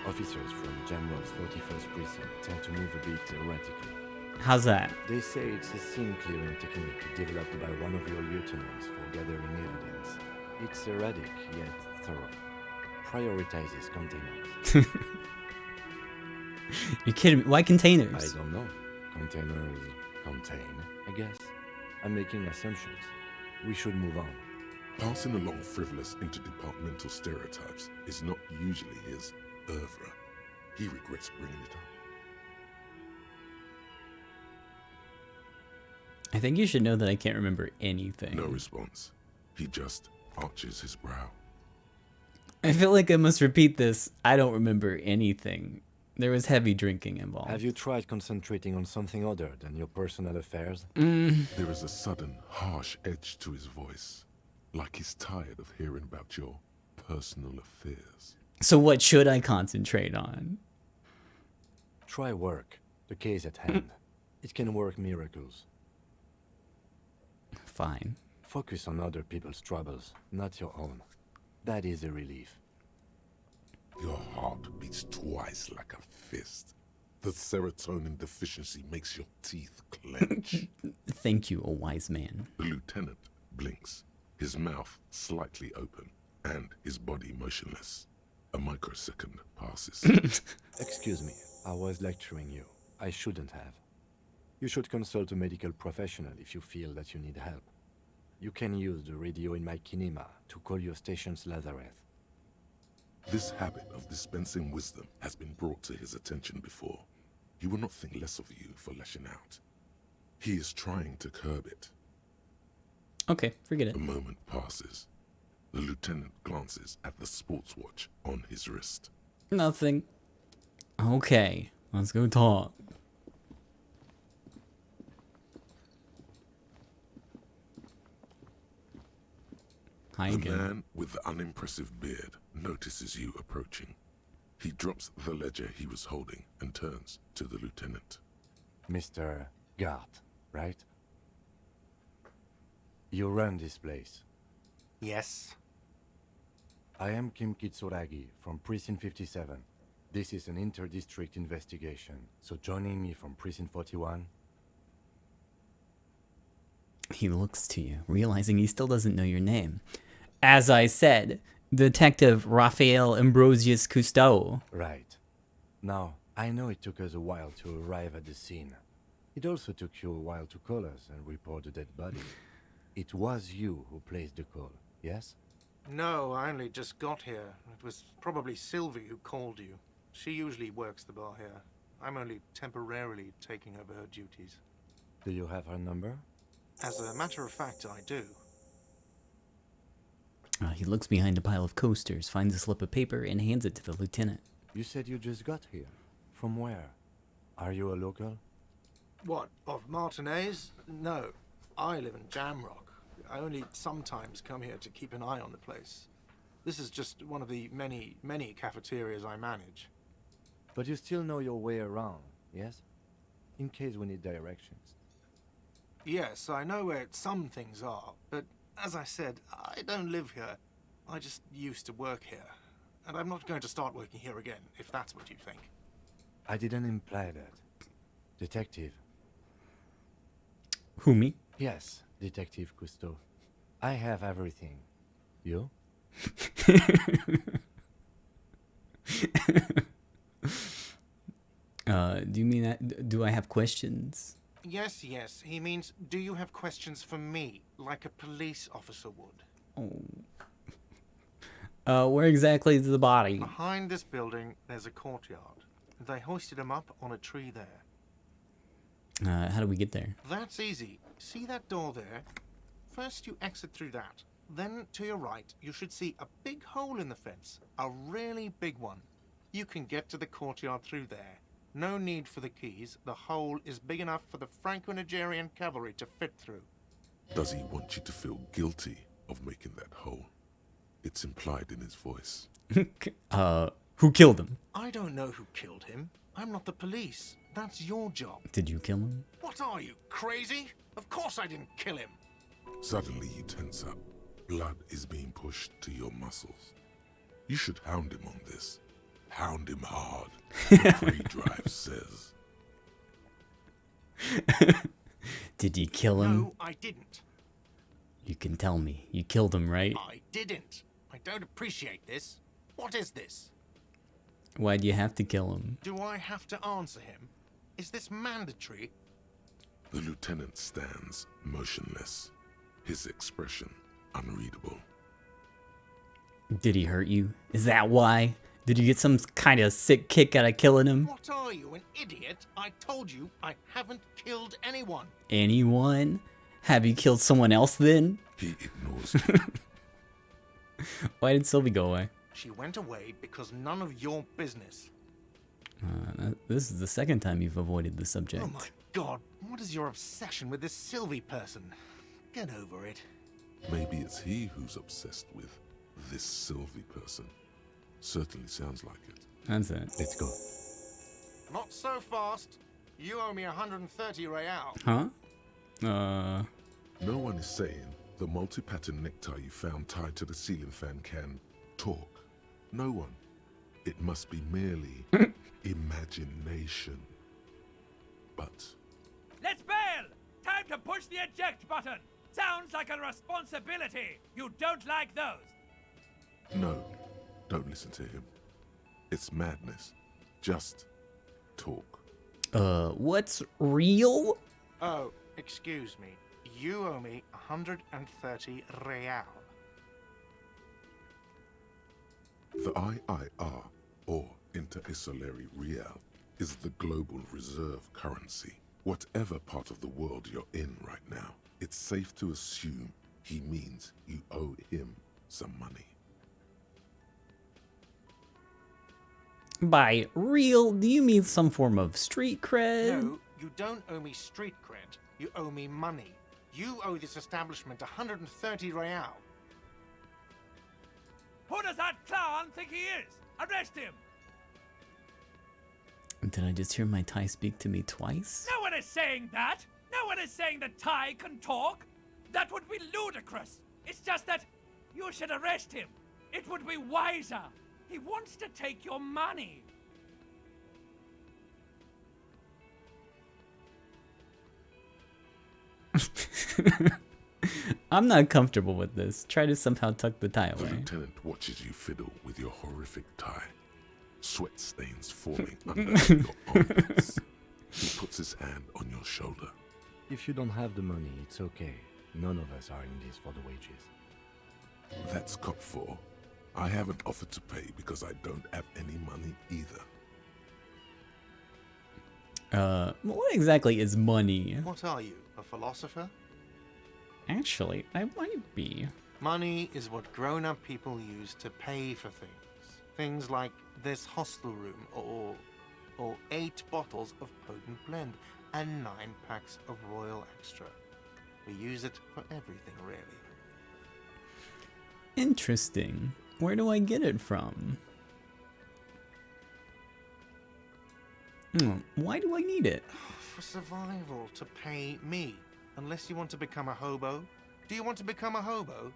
Officers from Jamrock's 41st Precinct tend to move a bit erratically. How's that? They say it's a scene-clearing technique developed by one of your lieutenants for gathering evidence. It's erratic, yet thorough. Prioritizes containers. You're kidding me. Why containers? I don't know. Containers contain, I guess. I'm making assumptions. We should move on. Passing along frivolous interdepartmental stereotypes is not usually his oeuvre. He regrets bringing it up. I think you should know that I can't remember anything. No response. He just arches his brow. I feel like I must repeat this. I don't remember anything. There was heavy drinking involved. Have you tried concentrating on something other than your personal affairs? There is a sudden, harsh edge to his voice, like he's tired of hearing about your personal affairs. So what should I concentrate on? Try work. The case at hand. It can work miracles. Fine. Focus on other people's troubles, not your own. That is a relief. Your heart beats twice like a fist. The serotonin deficiency makes your teeth clench. Thank you, a wise man. The lieutenant blinks, his mouth slightly open, and his body motionless. A microsecond passes. Excuse me, I was lecturing you. I shouldn't have. You should consult a medical professional if you feel that you need help. You can use the radio in my kinema to call your station's Lazareth. This habit of dispensing wisdom has been brought to his attention before. He will not think less of you for lashing out. He is trying to curb it. Okay, forget it. A moment passes. The lieutenant glances at the sports watch on his wrist. Nothing. Okay, let's go talk. Hi The again. man with the unimpressive beard notices you approaching. He drops the ledger he was holding and turns to the lieutenant. Mr. Gart, right? You run this place. Yes. I am Kim Kitsuragi from Precinct 57. This is an inter-district investigation, so joining me from Precinct 41... He looks to you, realizing he still doesn't know your name. As I said, Detective Raphael Ambrosius Cousteau. Right. Now, I know it took us a while to arrive at the scene. It also took you a while to call us and report the dead body. It was you who placed the call, yes? No, I only just got here. It was probably Sylvie who called you. She usually works the bar here. I'm only temporarily taking over her duties. Do you have her number? As a matter of fact, I do. He looks behind a pile of coasters, finds a slip of paper, and hands it to the lieutenant. You said you just got here. From where? Are you a local? What, of Martinez? No, I live in Jamrock. I only sometimes come here to keep an eye on the place. This is just one of the many, many cafeterias I manage. But you still know your way around, yes? In case we need directions. Yes, I know where some things are, but as I said, I don't live here. I just used to work here. And I'm not going to start working here again, if that's what you think. I didn't imply that. Detective. Who, me? Yes, Detective Cousteau. I have everything. You? Do you mean that? Do I have questions? Yes, yes. He means, do you have questions for me, like a police officer would? Oh. Where exactly is the body? Behind this building, there's a courtyard. They hoisted him up on a tree there. How do we get there? That's easy. See that door there? First you exit through that. Then to your right, you should see a big hole in the fence. A really big one. You can get to the courtyard through there. No need for the keys. The hole is big enough for the Franco-Nigerian cavalry to fit through. Does he want you to feel guilty of making that hole? It's implied in his voice. Who killed him? I don't know who killed him. I'm not the police. That's your job. Did you kill him? What are you, crazy? Of course I didn't kill him. Suddenly you tense up. Blood is being pushed to your muscles. You should hound him on this. Hound him hard, the pre-drive says. Did you kill him? No, I didn't. You can tell me. You killed him, right? I didn't. I don't appreciate this. What is this? Why'd you have to kill him? Do I have to answer him? Is this mandatory? The lieutenant stands motionless, his expression unreadable. Did he hurt you? Is that why? Did you get some kind of sick kick out of killing him? What are you, an idiot? I told you I haven't killed anyone. Anyone? Have you killed someone else then? He ignores you. Why did Sylvie go away? She went away because none of your business. This is the second time you've avoided the subject. Oh my god, what is your obsession with this Sylvie person? Get over it. Maybe it's he who's obsessed with this Sylvie person. Certainly sounds like it. That's it. Let's go. Not so fast. You owe me 130 real. Huh? No one is saying the multi-pattern necktie you found tied to the ceiling fan can talk. No one. It must be merely imagination. But Let's bail! Time to push the eject button! Sounds like a responsibility! You don't like those! no, don't listen to him. It's madness. Just talk. What's real? Oh, excuse me. You owe me 130 real. The IIR, or Interisolary Real, is the global reserve currency. Whatever part of the world you're in right now, it's safe to assume he means you owe him some money. By real, do you mean some form of street cred? No, you don't owe me street cred. You owe me money. You owe this establishment 130 real. Who does that clown think he is? Arrest him! Did I just hear my Thai speak to me twice? No one is saying that! No one is saying that Ty can talk! That would be ludicrous! It's just that you should arrest him! It would be wiser! He wants to take your money! I'm not comfortable with this. Try to somehow tuck the tie The away. lieutenant watches you fiddle with your horrific tie. Sweat stains forming under your armpits. He puts his hand on your shoulder. If you don't have the money, it's okay. None of us are in this for the wages. That's Cop 4. I haven't offered to pay because I don't have any money either. What exactly is money? What are you, a philosopher? Actually, I might be. Money is what grown-up people use to pay for things. Things like this hostel room, or 8 bottles of potent blend, and 9 packs of Royal Extra. We use it for everything, really. Interesting. Where do I get it from? Why do I need it? For survival, to pay me. Unless you want to become a hobo. Do you want to become a hobo?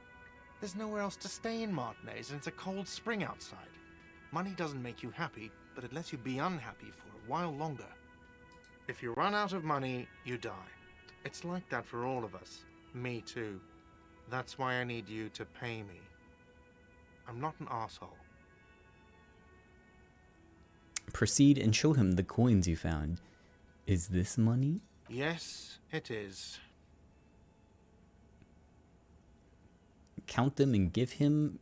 There's nowhere else to stay in Martinez, and it's a cold spring outside. Money doesn't make you happy, but it lets you be unhappy for a while longer. If you run out of money, you die. It's like that for all of us. Me too. That's why I need you to pay me. I'm not an asshole. Proceed and show him the coins you found. Is this money? Yes, it is. Count them and give them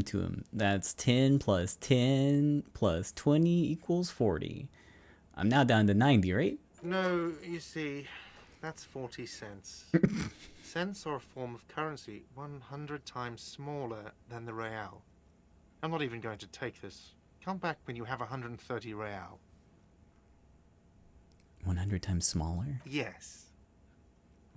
to him. That's 10 plus 10 plus 20 equals 40. I'm now down to 90, right? No, you see, that's 40 cents. Cents are a form of currency 100 times smaller than the real. I'm not even going to take this. Come back when you have 130 real. 100 times smaller? Yes.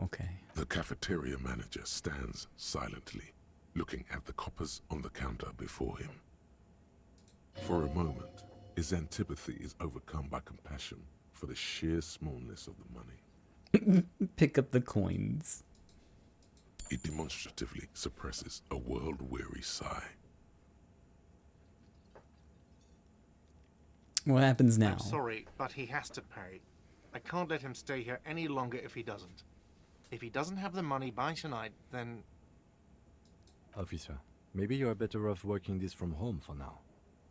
Okay. The cafeteria manager stands silently, looking at the coppers on the counter before him. For a moment, his antipathy is overcome by compassion for the sheer smallness of the money. Pick up the coins. He demonstratively suppresses a world-weary sigh. What happens now? I'm sorry, but he has to pay. I can't let him stay here any longer if he doesn't. If he doesn't have the money by tonight, then... Officer, maybe you are better off working this from home for now.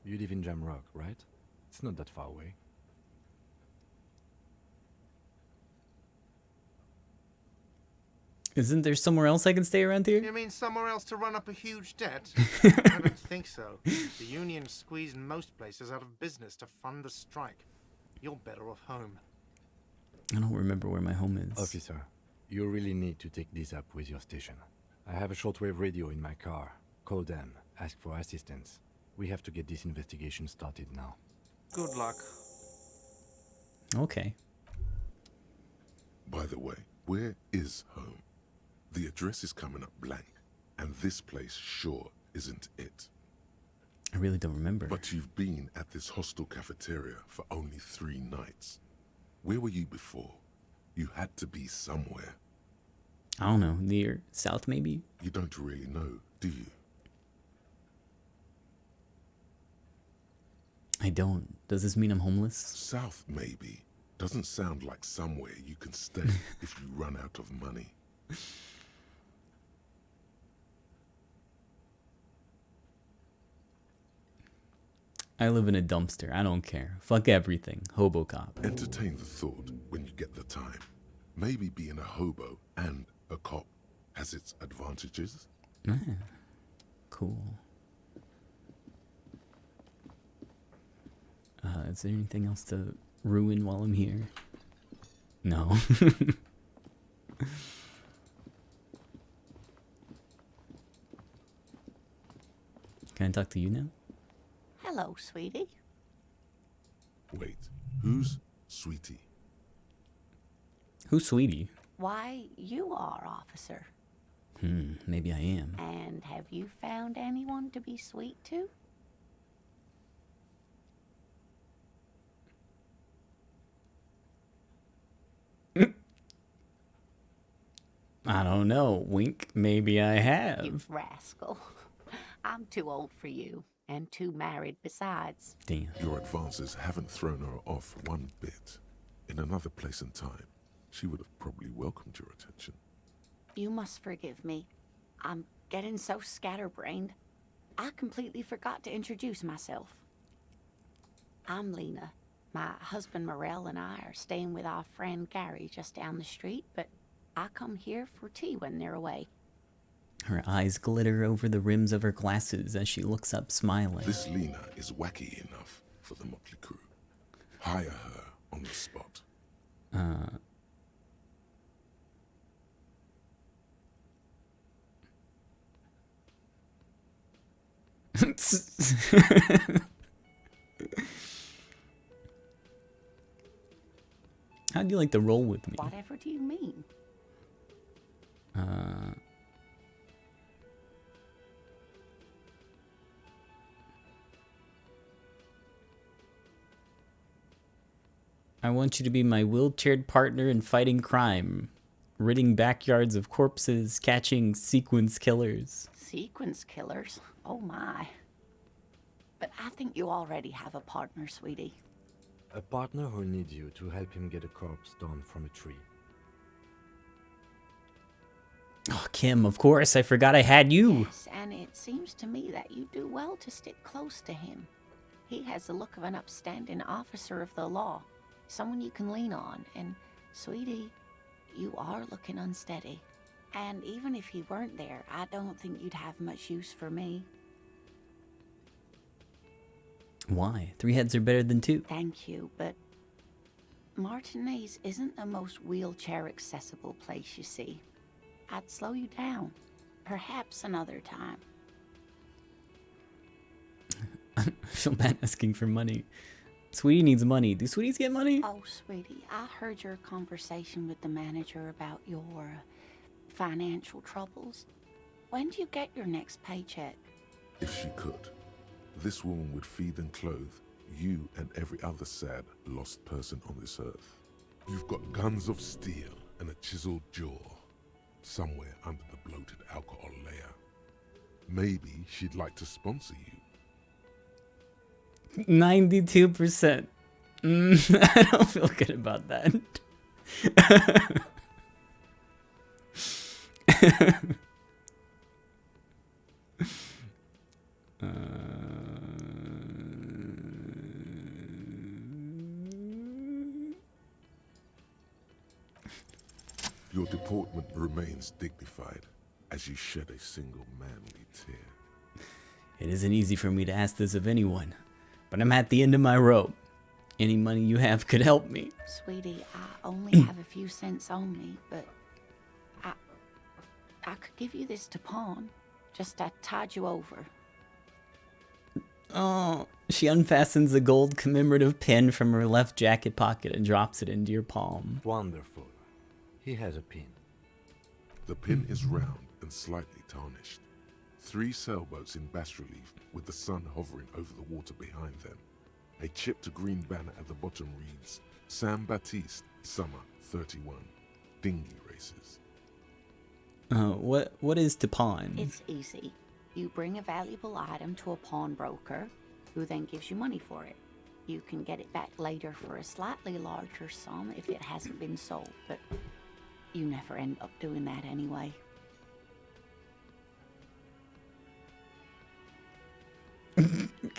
You live in Jamrock, right? It's not that far away. Isn't there somewhere else I can stay around here? You mean somewhere else to run up a huge debt? I don't think so. The union squeezed most places out of business to fund the strike. You're better off home. I don't remember where my home is. Officer, you really need to take this up with your station. I have a shortwave radio in my car. Call them. Ask for assistance. We have to get this investigation started now. Good luck. Okay. By the way, where is home? The address is coming up blank, and this place sure isn't it. I really don't remember. But you've been at this hostel cafeteria for only 3 nights. Where were you before? You had to be somewhere. I don't know. Near south, maybe? You don't really know, do you? I don't. Does this mean I'm homeless? South, maybe. Doesn't sound like somewhere you can stay if you run out of money. I live in a dumpster. I don't care. Fuck everything. Hobo cop. Entertain the thought when you get the time. Maybe being a hobo and a cop has its advantages. Ah, cool. Is there anything else to ruin while I'm here? No. Can I talk to you now? Hello, sweetie. Wait, who's Sweetie? Who's Sweetie? Why, you are, officer. Maybe I am. And have you found anyone to be sweet to? I don't know. Wink. Maybe I have. You rascal. I'm too old for you, and too married besides. Damn. Your advances haven't thrown her off one bit. In another place and time, she would have probably welcomed your attention. You must forgive me. I'm getting so scatterbrained. I completely forgot to introduce myself. I'm Lena. My husband Morel and I are staying with our friend Gary just down the street, but I come here for tea when they're away. Her eyes glitter over the rims of her glasses as she looks up, smiling. This Lena is wacky enough for the Motley Crew. Hire her on the spot. How'd you like to roll with me? Whatever do you mean? I want you to be my wheelchaired partner in fighting crime, ridding backyards of corpses, catching sequence killers. Sequence killers? Oh my. But I think you already have a partner, sweetie. A partner who needs you to help him get a corpse down from a tree. Oh, Kim, of course, I forgot I had you. Yes, and it seems to me that you do well to stick close to him. He has the look of an upstanding officer of the law, someone you can lean on, and, sweetie, you are looking unsteady. And even if he weren't there, I don't think you'd have much use for me. Why? 3 heads are better than 2. Thank you, but Martinez isn't the most wheelchair-accessible place, you see. I'd slow you down. Perhaps another time. I feel bad asking for money. Sweetie needs money. Do sweeties get money? Oh, sweetie, I heard your conversation with the manager about your financial troubles. When do you get your next paycheck? If she could, this woman would feed and clothe you and every other sad, lost person on this earth. You've got guns of steel and a chiseled jaw, somewhere under the bloated alcohol layer. Maybe she'd like to sponsor you. 92%. I don't feel good about that. Your deportment remains dignified as you shed a single manly tear. It isn't easy for me to ask this of anyone, but I'm at the end of my rope. Any money you have could help me. Sweetie, I only have a few cents on me, but I could give you this to pawn. Just I tide you over. Oh, she unfastens a gold commemorative pin from her left jacket pocket and drops it into your palm. Wonderful. He has a pin. The pin is round and slightly tarnished. 3 sailboats in bas-relief with the sun hovering over the water behind them. A chipped green banner at the bottom reads, San Baptiste, Summer 31, Dinghy Races. What is to pawn? It's easy. You bring a valuable item to a pawnbroker, who then gives you money for it. You can get it back later for a slightly larger sum if it hasn't been sold, but you never end up doing that anyway.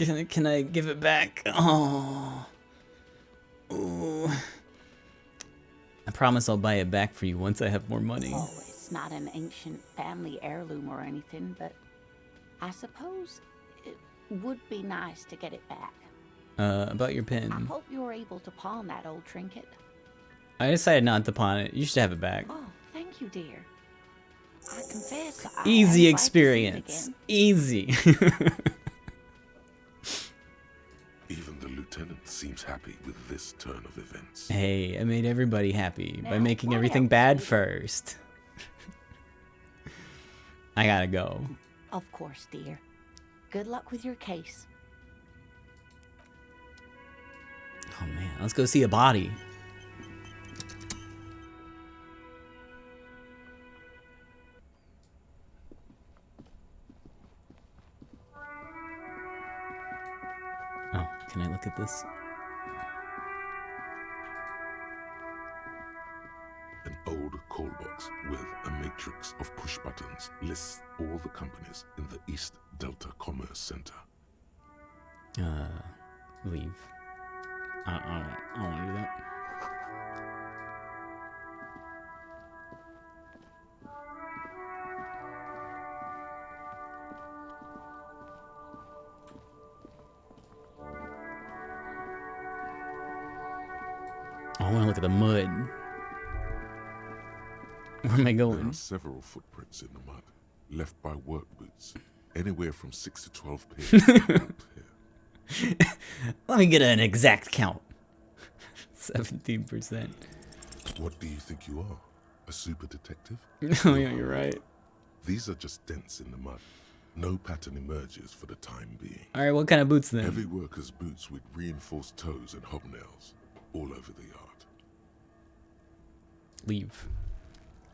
Can I give it back? Oh. Ooh. I promise I'll buy it back for you once I have more money. Oh, it's not an ancient family heirloom or anything, but I suppose it would be nice to get it back. About your I pin. hope you were able to pawn that old trinket. I decided not to pawn it. You should have it back. Oh, thank you, dear. I confess, I Easy would like to see it experience. again. Easy. Even the lieutenant seems happy with this turn of events. Hey, I made everybody happy by Now, making what everything else, bad sweetie? first. I gotta go. Of course, dear. Good luck with your case. Oh man, let's go see a body. Oh, can I look at this? An old call box with a matrix of push buttons lists all the companies in the East Delta Commerce Center. Leave. I don't want to do that. I want to look at the mud. Where am I There going? are several footprints in the mud, left by work boots, anywhere from 6 to 12 pairs. Old here. Let me get an exact count. 17%. What do you think you are? A super detective? Oh yeah, you're right. These are just dents in the mud. No pattern emerges for the time being. All right, what kind of boots then? Heavy workers' boots with reinforced toes and hobnails all over the yard. Leave.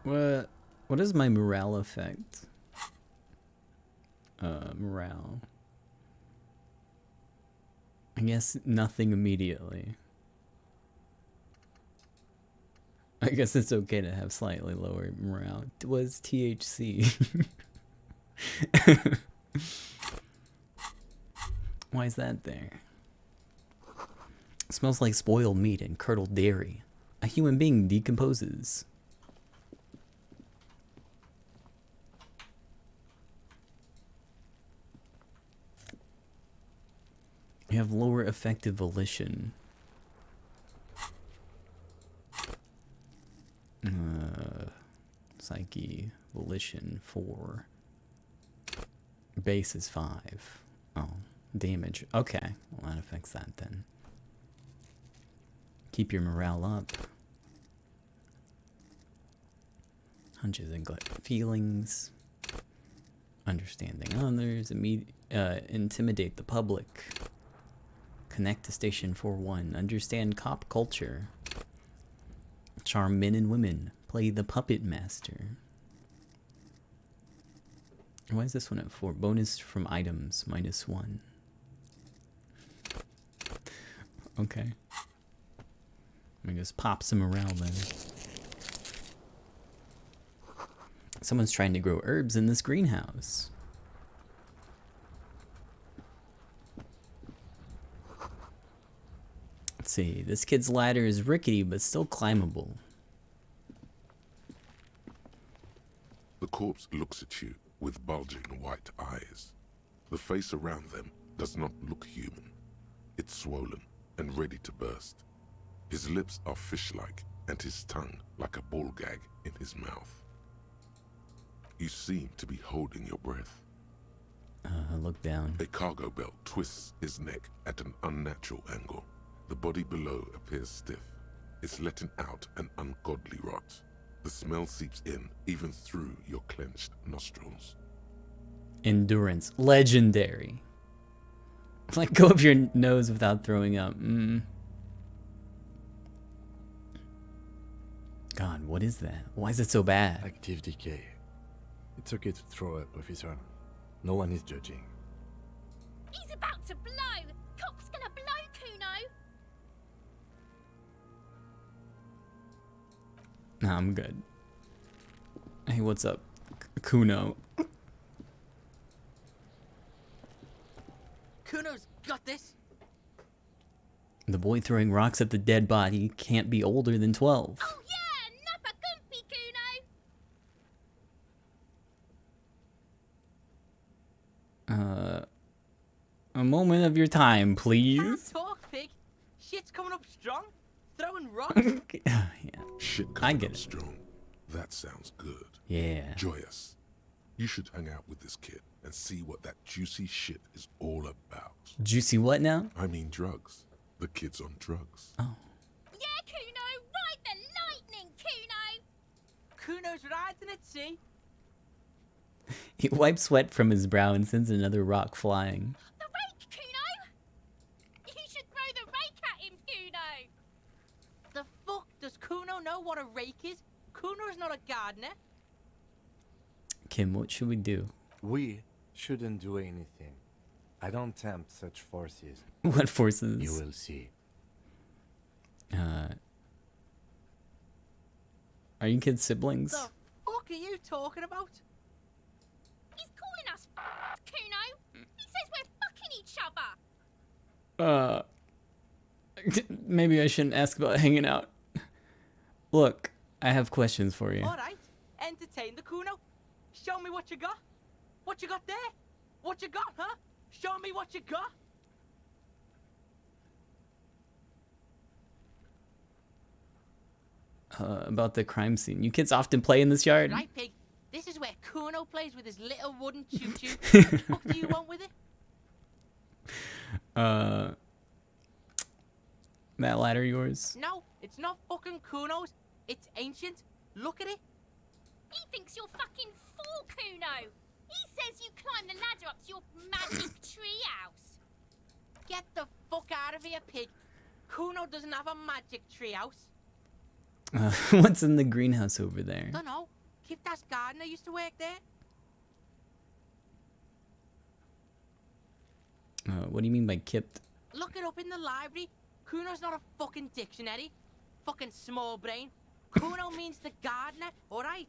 What is my morale effect? Morale. I guess nothing immediately. I guess it's okay to have slightly lower morale. It was THC. Why is that there? It smells like spoiled meat and curdled dairy. A human being decomposes. You have lower effective volition. Psyche, volition 4. Base is 5. Oh, damage. Okay, well that affects that then. Keep your morale up. Hunches and gut feelings. Understanding others. Intimidate the public. Connect to Station 4-1. Understand cop culture. Charm men and women. Play the puppet master. Why is this one at 4? Bonus from items, -1. Okay. Let me just pop some morale then. Someone's trying to grow herbs in this greenhouse. Let's see. This kid's ladder is rickety but still climbable. The corpse looks at you with bulging white eyes. The face around them does not look human. It's swollen and ready to burst. His lips are fish-like and his tongue like a ball gag in his mouth. You seem to be holding your breath. Look down. A cargo belt twists his neck at an unnatural angle. The body below appears stiff. It's letting out an ungodly rot. The smell seeps in, even through your clenched nostrils. Endurance. Legendary. Let go of your nose without throwing up. God, what is that? Why is it so bad? Active decay. It's okay to throw up, officer. No one is judging. He's about to blow! Cock's gonna blow, Kuno! Nah, I'm good. Hey, what's up, Kuno? Kuno's got this. The boy throwing rocks at the dead body can't be older than 12. Oh yeah, Nappa Gumpy, Kuno! A moment of your time, Can't please. talk, pig. Shit's coming up strong. Throwing rocks. Yeah. Shit I coming get up it. strong. That sounds good. Yeah. Joyous, you should hang out with this kid and see what that juicy shit is all about. Juicy what now? I mean drugs. The kid's on drugs. Oh. Yeah, Kuno! Ride the lightning, Kuno! Kuno's riding it, see? He wipes sweat from his brow and sends another rock flying. The rake, Kuno! You should throw the rake at him, Kuno! The fuck does Kuno know what a rake is? Kuno's not a gardener. Kim, what should we do? We shouldn't do anything. I don't tempt such forces. What forces? You will see. Are you kids siblings? The fuck are you talking about? He's calling us Kuno! He says we're fucking each other! Maybe I shouldn't ask about hanging out. Look, I have questions for you. Alright, entertain the Kuno. Show me what you got. What you got there? What you got, huh? Show me what you got. About the crime scene. You kids often play in this yard? Right, pig. This is where Kuno plays with his little wooden choo-choo. What do you want with it? That ladder yours? No, it's not fucking Kuno's. It's ancient. Look at it. He thinks you're fucking fool, Kuno! He says you climb the ladder up to your magic tree house. Get the fuck out of here, pig. Kuno doesn't have a magic tree house. What's in the greenhouse over there? Don't know. Kipta's gardener used to work there. What do you mean by kipped? Look it up in the library. Kuno's not a fucking dictionary. Fucking small brain. Kuno means the gardener, alright?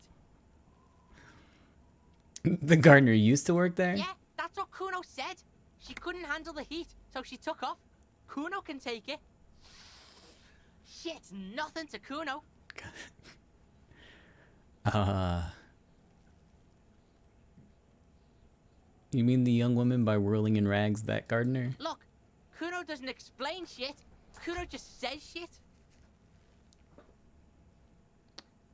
The gardener used to work there? Yeah, that's what Kuno said. She couldn't handle the heat, so she took off. Kuno can take it. Shit's nothing to Kuno. You mean the young woman by whirling in rags, that gardener? Look, Kuno doesn't explain shit. Kuno just says shit.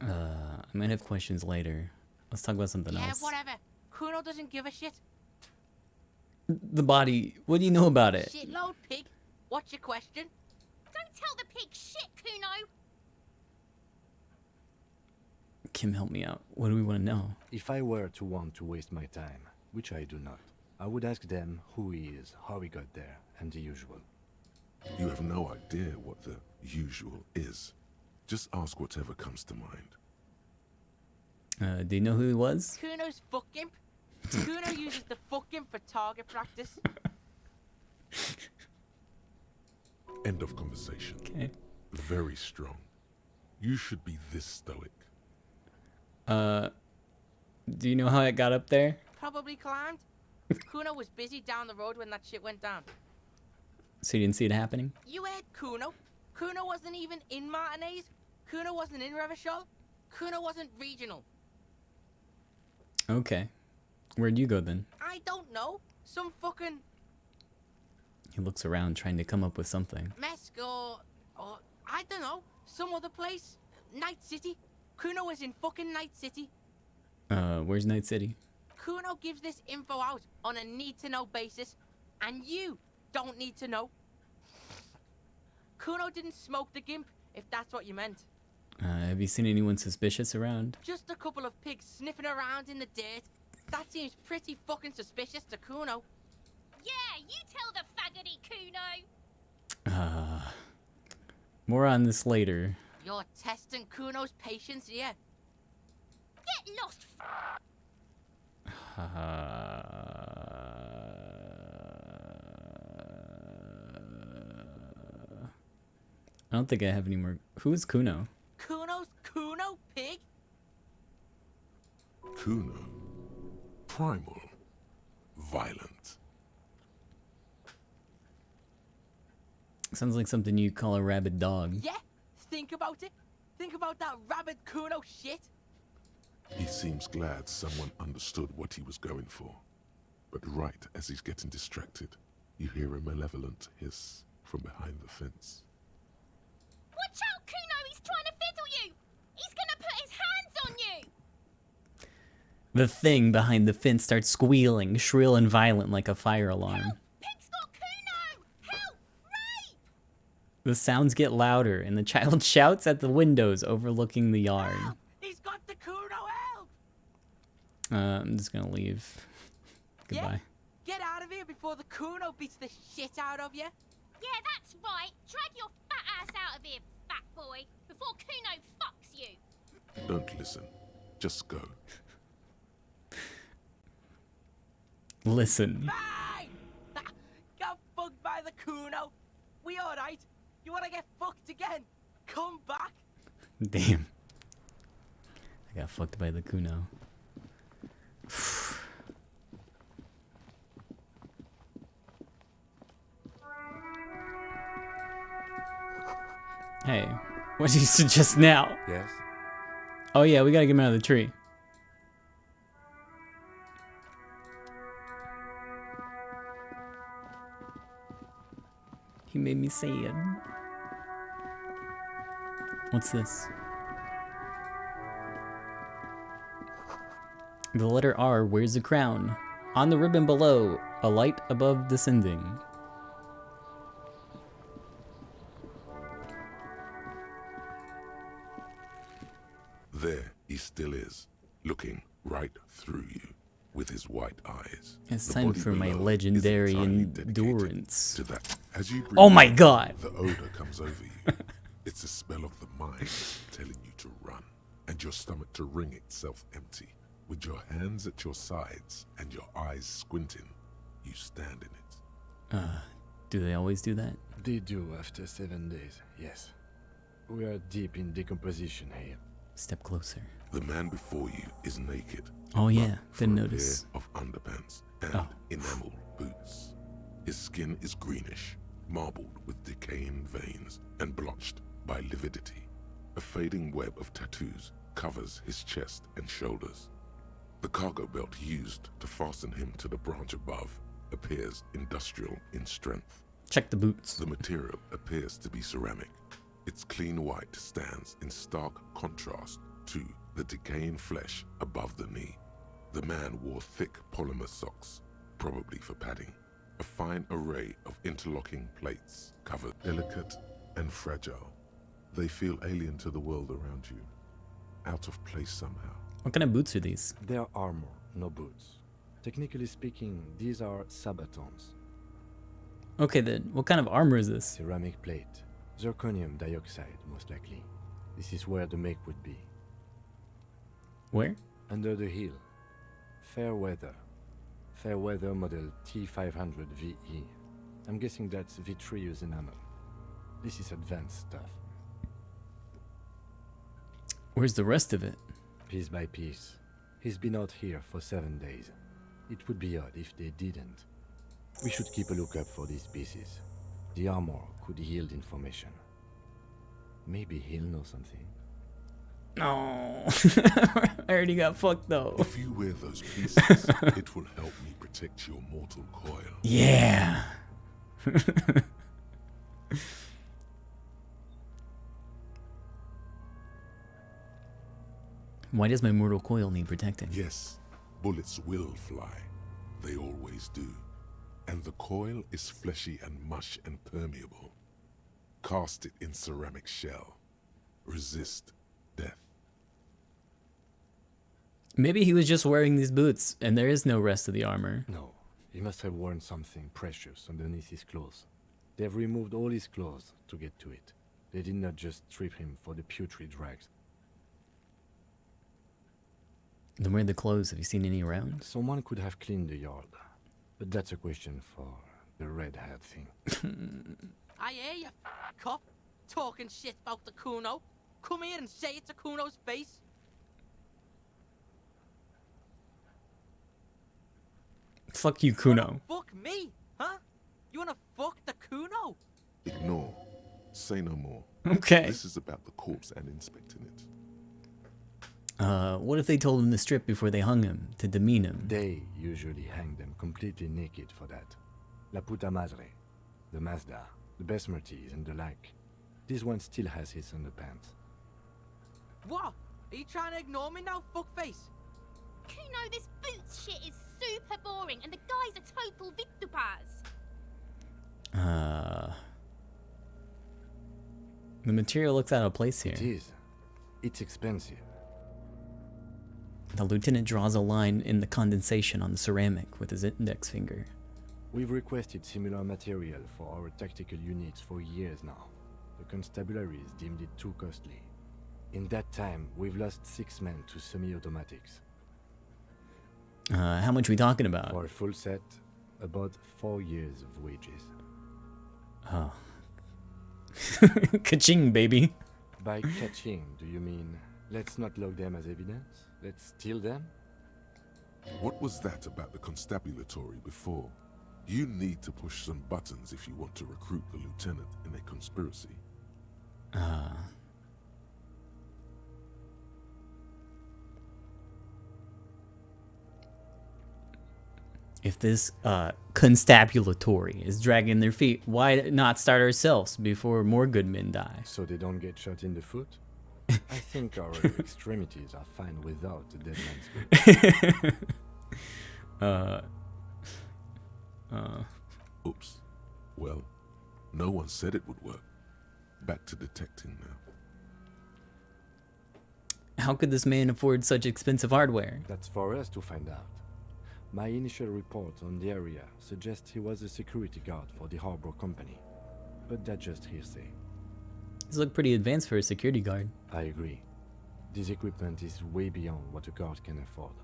I might have questions later. Let's talk about something Yeah, else. whatever. Kuno doesn't give a shit. The body. What do you know about it? Shitload, pig. What's your question? Don't tell the pig shit, Kuno! Kim, help me out. What do we want to know? If I were to want to waste my time, which I do not, I would ask them who he is, how he got there, and the usual. You have no idea what the usual is. Just ask whatever comes to mind. Do you know who he was? Kuno's fuck imp. Kuno uses the fuck imp for target practice. End of conversation. Okay. Very strong. You should be this stoic. Do you know how it got up there? Probably climbed. Kuno was busy down the road when that shit went down. So you didn't see it happening? You heard Kuno. Kuno wasn't even in Martinez. Kuno wasn't in Revachol. Kuno wasn't regional. Okay. Where'd you go then? I don't know. Some fucking He looks around trying to come up with something. Mesk or I don't know. Some other place. Night City. Kuno was in fucking Night City. Where's Night City? Kuno gives this info out on a need-to-know basis, and you don't need to know. Kuno didn't smoke the gimp, if that's what you meant. Have you seen anyone suspicious around? Just a couple of pigs sniffing around in the dirt. That seems pretty fucking suspicious to Kuno. Yeah, you tell the faggoty, Kuno! More on this later. You're testing Kuno's patience here. Get lost, I don't think I have any more. Who is Kuno? Kuno's Kuno, pig? Kuno. Primal. Violent. Sounds like something you call a rabid dog. Yeah, think about it. Think about that rabid Kuno shit. He seems glad someone understood what he was going for. But right as he's getting distracted, you hear a malevolent hiss from behind the fence. Watch out, Kuno! He's trying to fiddle you! He's gonna put his hands on you! The thing behind the fence starts squealing, shrill and violent like a fire alarm. Help! Pig's got Kuno! Help! Rape! The sounds get louder, and the child shouts at the windows overlooking the yard. Help! He's got the Kuno, help! I'm just gonna leave. Goodbye. Yeah? Get out of here before the Kuno beats the shit out of you. Yeah, that's right. Drag your fat ass out of here, fat boy, before Kuno fucks you. Don't listen. Just go. Listen. Bang! Got fucked by the Kuno. We alright? You wanna get fucked again? Come back. Damn. I got fucked by the Kuno. Hey, what did you suggest now? Yes? Oh yeah, we gotta get him out of the tree. He made me sad. What's this? The letter R wears a crown. On the ribbon below, a light above descending. There he still is, looking right through you with his white eyes. It's The time body for my below is legendary entirely dedicated endurance. to that. As you breathe Oh my in, god! The odor comes over you. It's a spell of the mind telling you to run, and your stomach to wring itself empty. With your hands at your sides and your eyes squinting, you stand in it. Do they always do that? They do after 7 days, yes. We are deep in decomposition here. Step closer. The man before you is naked. Oh yeah, but didn't for a notice. pair of underpants and Oh. enamel boots. His skin is greenish, marbled with decaying veins and blotched by lividity. A fading web of tattoos covers his chest and shoulders. The cargo belt used to fasten him to the branch above appears industrial in strength. Check the boots. The material appears to be ceramic. Its clean white stands in stark contrast to the decaying flesh above the knee. The man wore thick polymer socks, probably for padding. A fine array of interlocking plates covered, delicate and fragile. They feel alien to the world around you, out of place somehow. What kind of boots are these? They are armor, no boots. Technically speaking, these are sabatons. Okay then, what kind of armor is this? Ceramic plate. Zirconium dioxide, most likely. This is where the make would be. Where? Under the hill. Fair weather. Fair weather model T500 VE. I'm guessing that's vitreous enamel. This is advanced stuff. Where's the rest of it? Piece by piece. He's been out here for 7 days. It would be odd if they didn't. We should keep a lookout for these pieces. The armor could yield information. Maybe he'll know something. No. I already got fucked though. If you wear those pieces, it will help me protect your mortal coil. Yeah. Why does my mortal coil need protecting? Yes, bullets will fly. They always do. And the coil is fleshy and mush and permeable. Cast it in ceramic shell. Resist death. Maybe he was just wearing these boots and there is no rest of the armor. No, he must have worn something precious underneath his clothes. They've removed all his clothes to get to it. They did not just strip him for the putrid rags. Then where are the clothes? Have you seen any around? Someone could have cleaned the yard. But that's a question for the red hat thing. I hear you, cop. Talking shit about the Kuno. Come here and say it to Kuno's face. Fuck you, Kuno. Fuck me, huh? You wanna fuck the Kuno? Ignore Say no more. Okay. This is about the corpse and inspecting it. What if they told him to strip before they hung him, to demean him? They usually hang them completely naked for that. La puta madre, the Mazda, the Besmerties, and the like. This one still has his underpants. What? Are you trying to ignore me now, fuckface? Kuno, this boots shit is super boring, and the guy's a total vitupaz. The material looks out of place here. It is. It's expensive. The lieutenant draws a line in the condensation on the ceramic with his index finger. We've requested similar material for our tactical units for years now. The constabularies deemed it too costly. In that time, we've lost 6 men to semi-automatics. How much we talking about? For a full set, about 4 years of wages. Oh. Ka-ching, baby. By catching, do you mean let's not log them as evidence? Let's steal them? What was that about the constabulatory before? You need to push some buttons if you want to recruit the lieutenant in a conspiracy. If this constabulatory is dragging their feet, why not start ourselves before more good men die? So they don't get shot in the foot? I think our extremities are fine without the dead man's boot. Oops. Well, no one said it would work. Back to detecting now. How could this man afford such expensive hardware? That's for us to find out. My initial report on the area suggests he was a security guard for the harbor company. But that's just hearsay. He's look pretty advanced for a security guard. I agree. This equipment is way beyond what a guard can afford.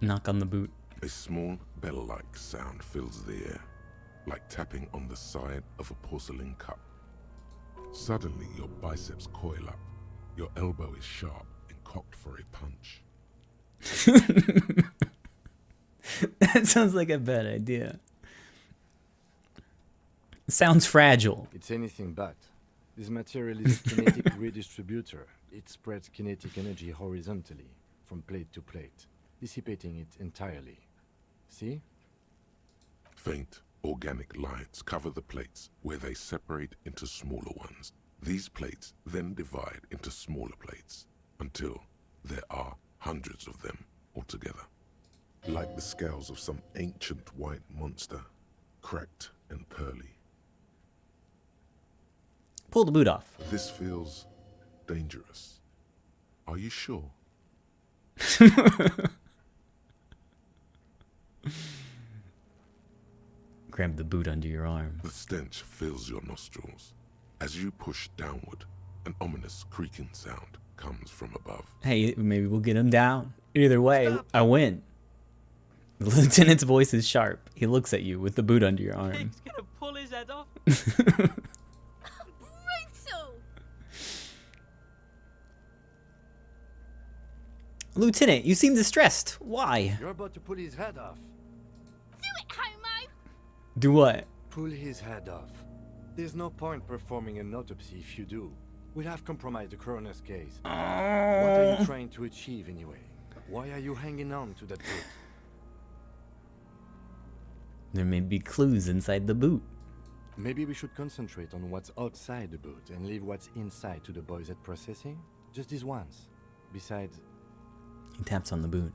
Knock on the boot. A small bell-like sound fills the air, like tapping on the side of a porcelain cup. Suddenly, your biceps coil up. Your elbow is sharp and cocked for a punch. That sounds like a bad idea. Sounds fragile. It's anything but. This material is a kinetic redistributor. It spreads kinetic energy horizontally, from plate to plate, dissipating it entirely. See? Faint, organic lines cover the plates where they separate into smaller ones. These plates then divide into smaller plates until there are hundreds of them altogether. Like the scales of some ancient white monster, cracked and pearly. Pull the boot off. This feels dangerous. Are you sure? Grab the boot under your arm. The stench fills your nostrils. As you push downward, an ominous creaking sound comes from above. Hey, maybe we'll get him down. Either way, I win. The lieutenant's voice is sharp. He looks at you with the boot under your arm. He's gonna pull his head off. Brutal! Lieutenant, you seem distressed. Why? You're about to pull his head off. Do it, homo! Do what? Pull his head off. There's no point performing an autopsy if you do. We'll have compromised the coroner's case. What are you trying to achieve anyway? Why are you hanging on to that boot? There may be clues inside the boot. Maybe we should concentrate on what's outside the boot and leave what's inside to the boys at processing? Just this once. Besides, He taps on the boot.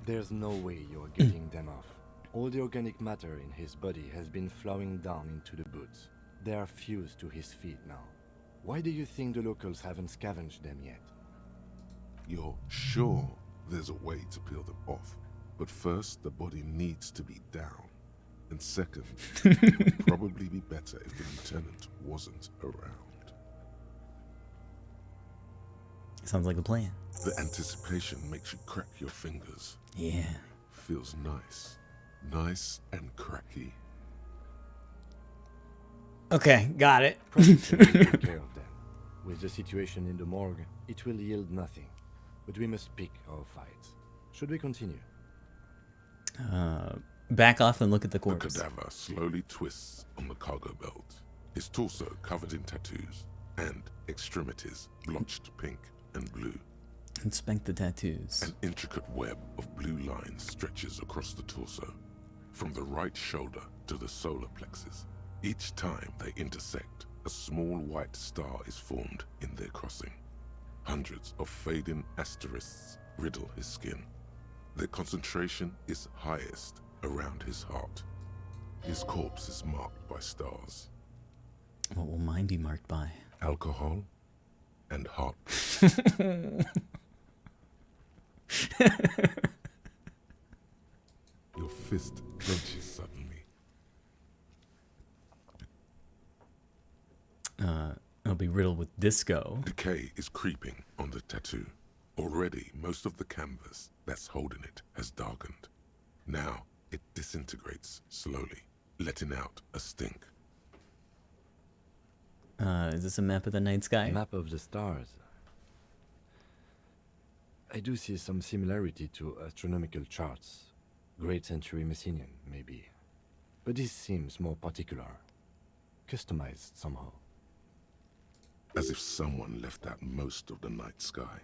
there's no way you're getting them off. All the organic matter in his body has been flowing down into the boots. They are fused to his feet now. Why do you think the locals haven't scavenged them yet? You're sure there's a way to peel them off. But first, the body needs to be down. And second, it would probably be better if the lieutenant wasn't around. Sounds like a plan. The anticipation makes you crack your fingers. Yeah. Feels nice. Nice and cracky. Okay, got it. Prostitute will take care of them. With the situation in the morgue, it will yield nothing. But we must pick our fights. Should we continue? Back off and look at the The corpse. cadaver slowly twists on the cargo belt. His torso covered in tattoos, and extremities blotched pink and blue. Inspect the tattoos. An intricate web of blue lines stretches across the torso, from the right shoulder to the solar plexus. Each time they intersect, a small white star is formed in their crossing. Hundreds of fading asterisks riddle his skin. Their concentration is highest around his heart. His corpse is marked by stars. What will mine be marked by? Alcohol and heart. Your fist clenches suddenly. It'll be riddled with disco. Decay is creeping on the tattoo. Already, most of the canvas that's holding it has darkened. Now, it disintegrates slowly, letting out a stink. Is this a map of the night sky? Map of the stars. I do see some similarity to astronomical charts. Great century Messinian, maybe. But this seems more particular. Customized somehow. As if someone left out most of the night sky,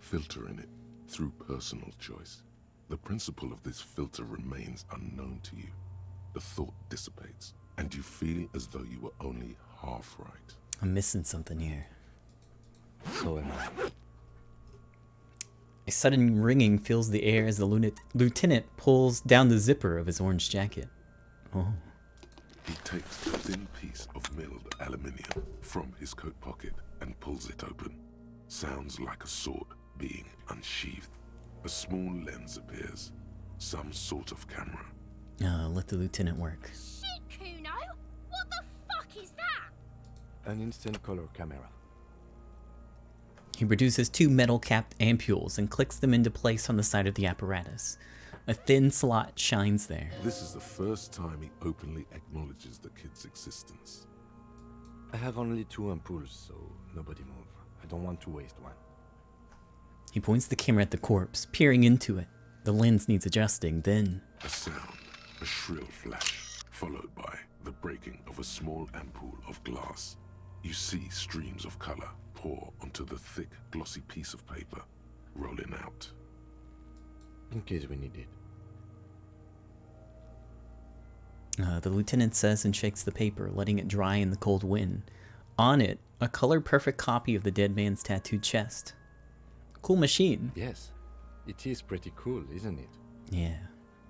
filtering it through personal choice. The principle of this filter remains unknown to you. The thought dissipates, and you feel as though you were only half right. I'm missing something here. So am I. A sudden ringing fills the air as the lieutenant pulls down the zipper of his orange jacket. Oh. He takes a thin piece of milled aluminium from his coat pocket and pulls it open. Sounds like a sword being unsheathed. A small lens appears. Some sort of camera. Let the lieutenant work. Shit, Kuno! What the fuck is that? An instant color camera. He produces 2 metal-capped ampules and clicks them into place on the side of the apparatus. A thin slot shines there. This is the first time he openly acknowledges the kid's existence. I have only 2 ampoules, so nobody move. I don't want to waste one. He points the camera at the corpse, peering into it. The lens needs adjusting, then... A sound, a shrill flash, followed by the breaking of a small ampoule of glass. You see streams of color pour onto the thick, glossy piece of paper, rolling out. In case we need it. The lieutenant says and shakes the paper, letting it dry in the cold wind. On it, a color-perfect copy of the dead man's tattooed chest. Cool machine. Yes. It is pretty cool, isn't it? Yeah.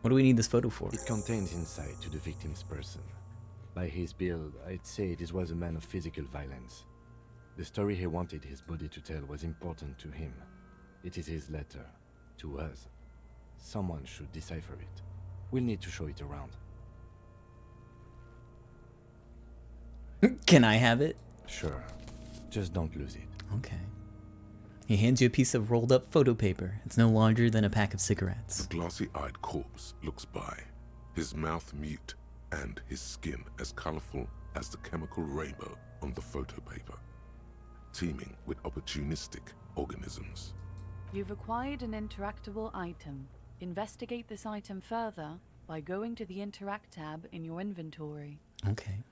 What do we need this photo for? It contains insight to the victim's person. By his build, I'd say this was a man of physical violence. The story he wanted his body to tell was important to him. It is his letter. To us. Someone should decipher it. We'll need to show it around. Can I have it? Sure. Just don't lose it. Okay. He hands you a piece of rolled up photo paper. It's no larger than a pack of cigarettes. The glossy-eyed corpse looks by, his mouth mute and his skin as colorful as the chemical rainbow on the photo paper, teeming with opportunistic organisms. You've acquired an interactable item. Investigate this item further by going to the Interact tab in your inventory. Okay.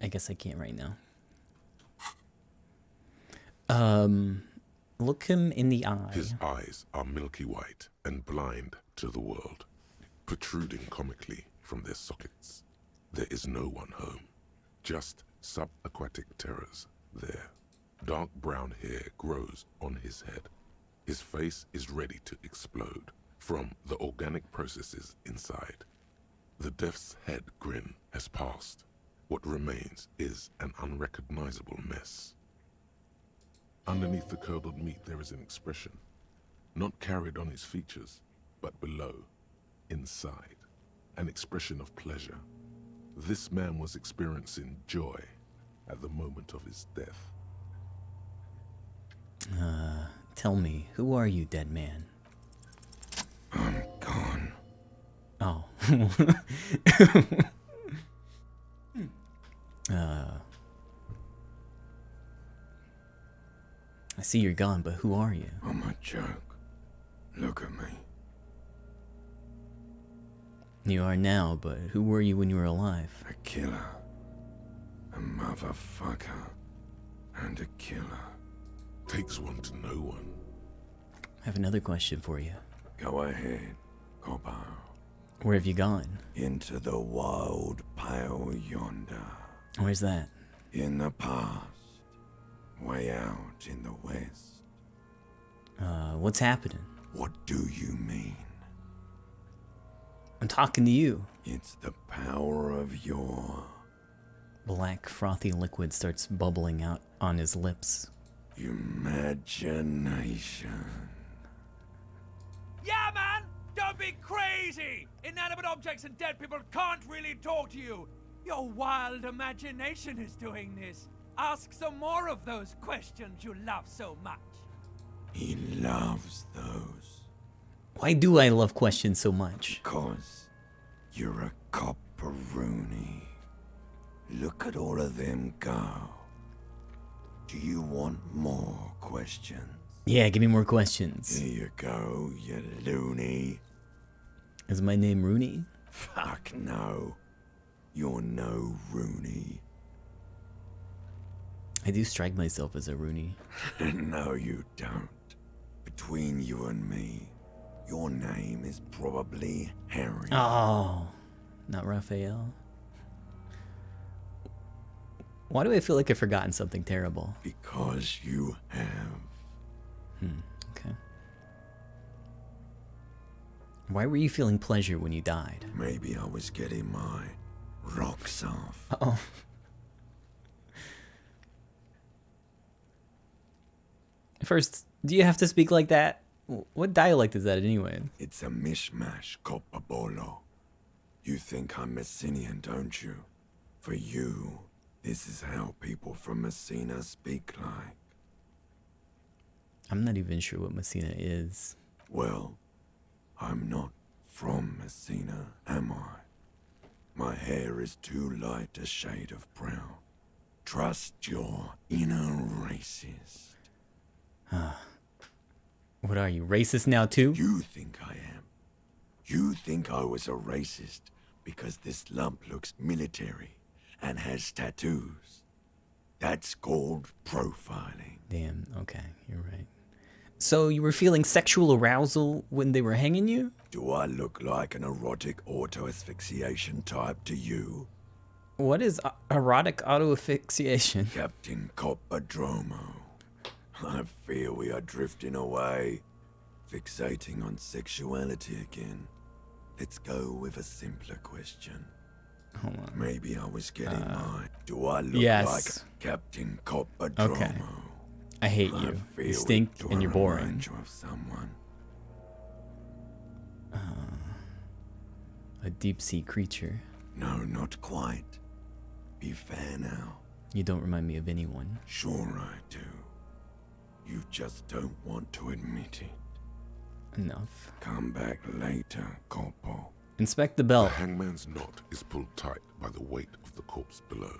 I guess I can't right now. Look him in the eye. His eyes are milky white and blind to the world, protruding comically from their sockets. There is no one home, just subaquatic terrors there. Dark brown hair grows on his head. His face is ready to explode from the organic processes inside. The death's head grin has passed. What remains is an unrecognizable mess. Underneath the curdled meat there is an expression, not carried on his features, but below, inside, an expression of pleasure. This man was experiencing joy at the moment of his death. Tell me, who are you, dead man? I'm gone. Oh. I see you're gone, but who are you? I'm a joke. Look at me. You are now, but who were you when you were alive? A killer. A motherfucker. And a killer. Takes one to know one. I have another question for you. Go ahead, Copper. Where have you gone? Into the wild pale yonder. Where's that? In the past. Way out in the west. What's happening? What do you mean? I'm talking to you. It's the power of your... Black, frothy liquid starts bubbling out on his lips. Imagination. Yeah, man! Don't be crazy! Inanimate objects and dead people can't really talk to you. Your wild imagination is doing this. Ask some more of those questions you love so much. He loves those. Why do I love questions so much? Because you're a copperoonie. Look at all of them go. Do you want more questions? Yeah, give me more questions. Here you go, you loony. Is my name Rooney? Fuck no. You're no Rooney. I do strike myself as a Rooney. No, you don't. Between you and me, your name is probably Harry. Oh, not Raphael. Why do I feel like I've forgotten something terrible? Because you have. Okay. Why were you feeling pleasure when you died? Maybe I was getting my rocks off. Uh-oh. First, do you have to speak like that? What dialect is that anyway? It's a mishmash, Copperbolo. You think I'm Messinian, don't you? For you, this is how people from Messina speak like. I'm not even sure what Messina is. Well, I'm not from Messina, am I? My hair is too light a shade of brown. Trust your inner racist. What are you, racist now too? You think I am. You think I was a racist because this lump looks military and has tattoos. That's called profiling. Damn, okay, you're right. So you were feeling sexual arousal when they were hanging you? Do I look like an erotic auto-asphyxiation type to you? What is erotic auto-asphyxiation? Captain Copperdromo. I fear we are drifting away, fixating on sexuality again. Let's go with a simpler question. Hold on. Maybe I was getting mine. Do I look like Captain Copperdromo? Okay. I hate you. You stink and you're boring. Of someone. A deep sea creature. No, not quite. Be fair now. You don't remind me of anyone. Sure I do. You just don't want to admit it. Enough. Come back later, Corpo. Inspect the belt. The hangman's knot is pulled tight by the weight of the corpse below.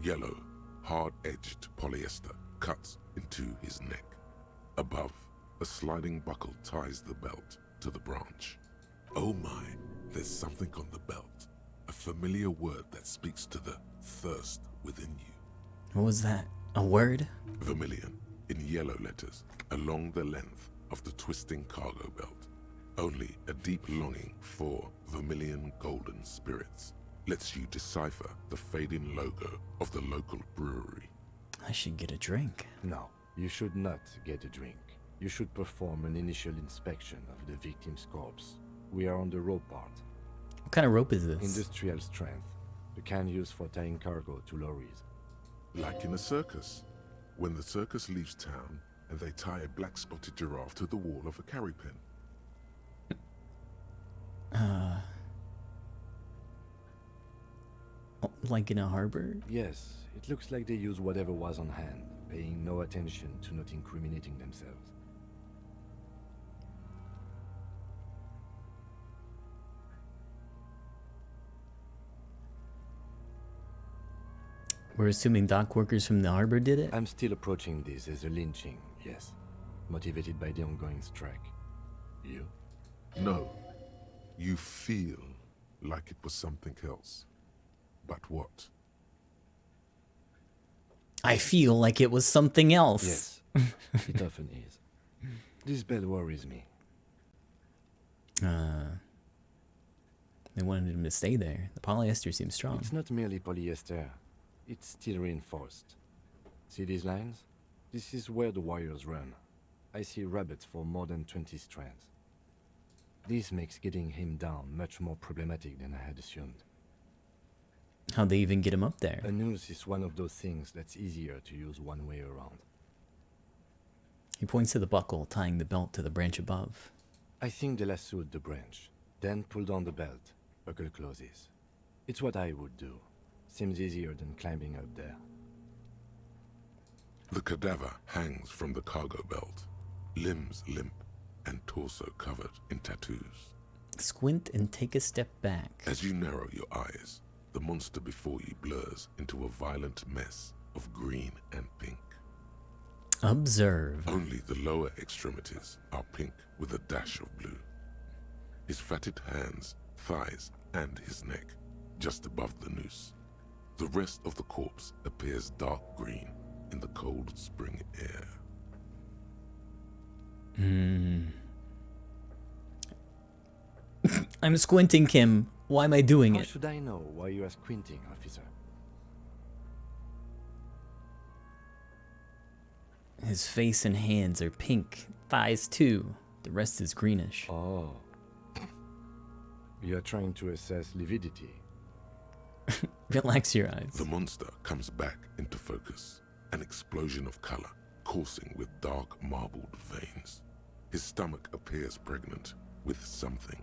Yellow, hard-edged polyester cuts into his neck. Above, a sliding buckle ties the belt to the branch. Oh my, there's something on the belt. A familiar word that speaks to the thirst within you. What was that? A word? Vermilion, in yellow letters, along the length of the twisting cargo belt. Only a deep longing for vermilion golden spirits lets you decipher the fading logo of the local brewery. I should get a drink. No, you should not get a drink. You should perform an initial inspection of the victim's corpse. We are on the rope part. What kind of rope is this? Industrial strength. The kind used for tying cargo to lorries. Like in a circus. When the circus leaves town and they tie a black-spotted giraffe to the wall of a carry pin. Like in a harbor? Yes, it looks like they use whatever was on hand, paying no attention to not incriminating themselves. We're assuming dock workers from the harbor did it? I'm still approaching this as a lynching, yes. Motivated by the ongoing strike. You? No, you feel like it was something else. But what? I feel like it was something else. Yes, it often is. This belt worries me. They wanted him to stay there. The polyester seems strong. It's not merely polyester. It's steel reinforced. See these lines? This is where the wires run. I see rabbits for more than 20 strands. This makes getting him down much more problematic than I had assumed. How'd they even get him up there? A noose is one of those things that's easier to use one way around. He points to the buckle, tying the belt to the branch above. I think they lassoed the branch, then pulled on the belt. Buckle closes. It's what I would do. Seems easier than climbing up there. The cadaver hangs from the cargo belt, limbs limp and torso covered in tattoos. Squint and take a step back. As you narrow your eyes, the monster before you blurs into a violent mess of green and pink. Observe. Only the lower extremities are pink with a dash of blue. His fatted hands, thighs, and his neck, just above the noose. The rest of the corpse appears dark green in the cold spring air. I'm squinting, Kim. Why am I doing How it? should I know why you are squinting, officer? His face and hands are pink. Thighs too. The rest is greenish. Oh. You are trying to assess lividity. Relax your eyes. The monster comes back into focus, an explosion of color, coursing with dark marbled veins. His stomach appears pregnant with something.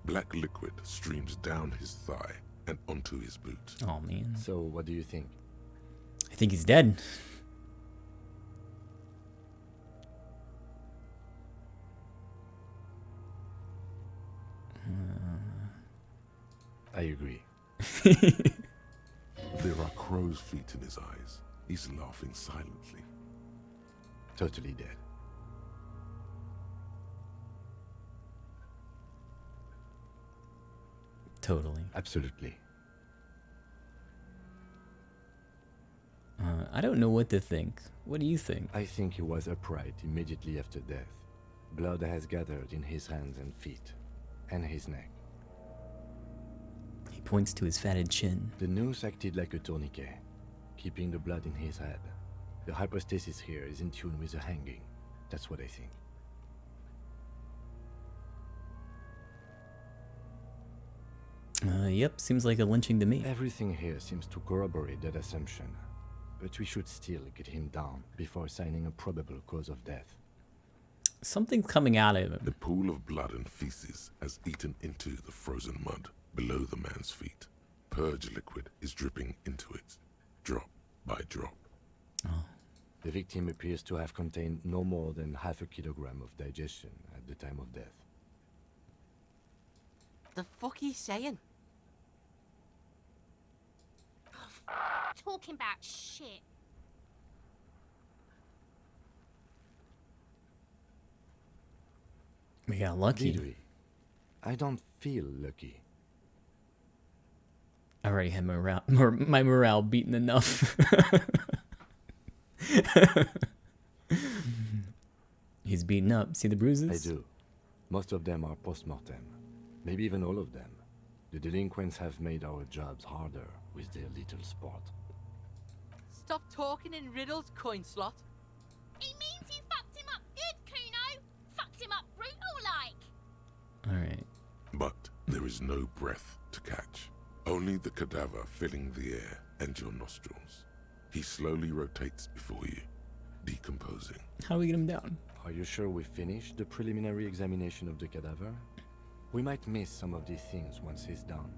Black liquid streams down his thigh and onto his boot. Oh man. So what do you think? I think he's dead. I agree. There are crow's feet in his eyes. He's laughing silently. Totally dead. Totally. Absolutely. I don't know what to think. What do you think? I think he was upright immediately after death. Blood has gathered in his hands and feet, and his neck. He points to his fatted chin. The noose acted like a tourniquet, keeping the blood in his head. The hypostasis here is in tune with the hanging. That's what I think. Yep, seems like a lynching to me. Everything here seems to corroborate that assumption, but we should still get him down before assigning a probable cause of death. Something's coming out of him. The pool of blood and feces has eaten into the frozen mud below the man's feet. Purge liquid is dripping into it, drop by drop. Oh. The victim appears to have contained no more than half a kilogram of digestion at the time of death. The fuck he's saying? Talking about shit. We got lucky. Did we? I don't feel lucky. I already had my morale beaten enough. He's beaten up. See the bruises? I do. Most of them are post-mortem. Maybe even all of them. The delinquents have made our jobs harder with their little sport. Stop talking in riddles, coin slot. It means you fucked him up good, Kuno. Fucked him up brutal like. Alright. But there is no breath to catch. Only the cadaver filling the air and your nostrils. He slowly rotates before you, decomposing. How do we get him down? Are you sure we finished the preliminary examination of the cadaver? We might miss some of these things once he's down.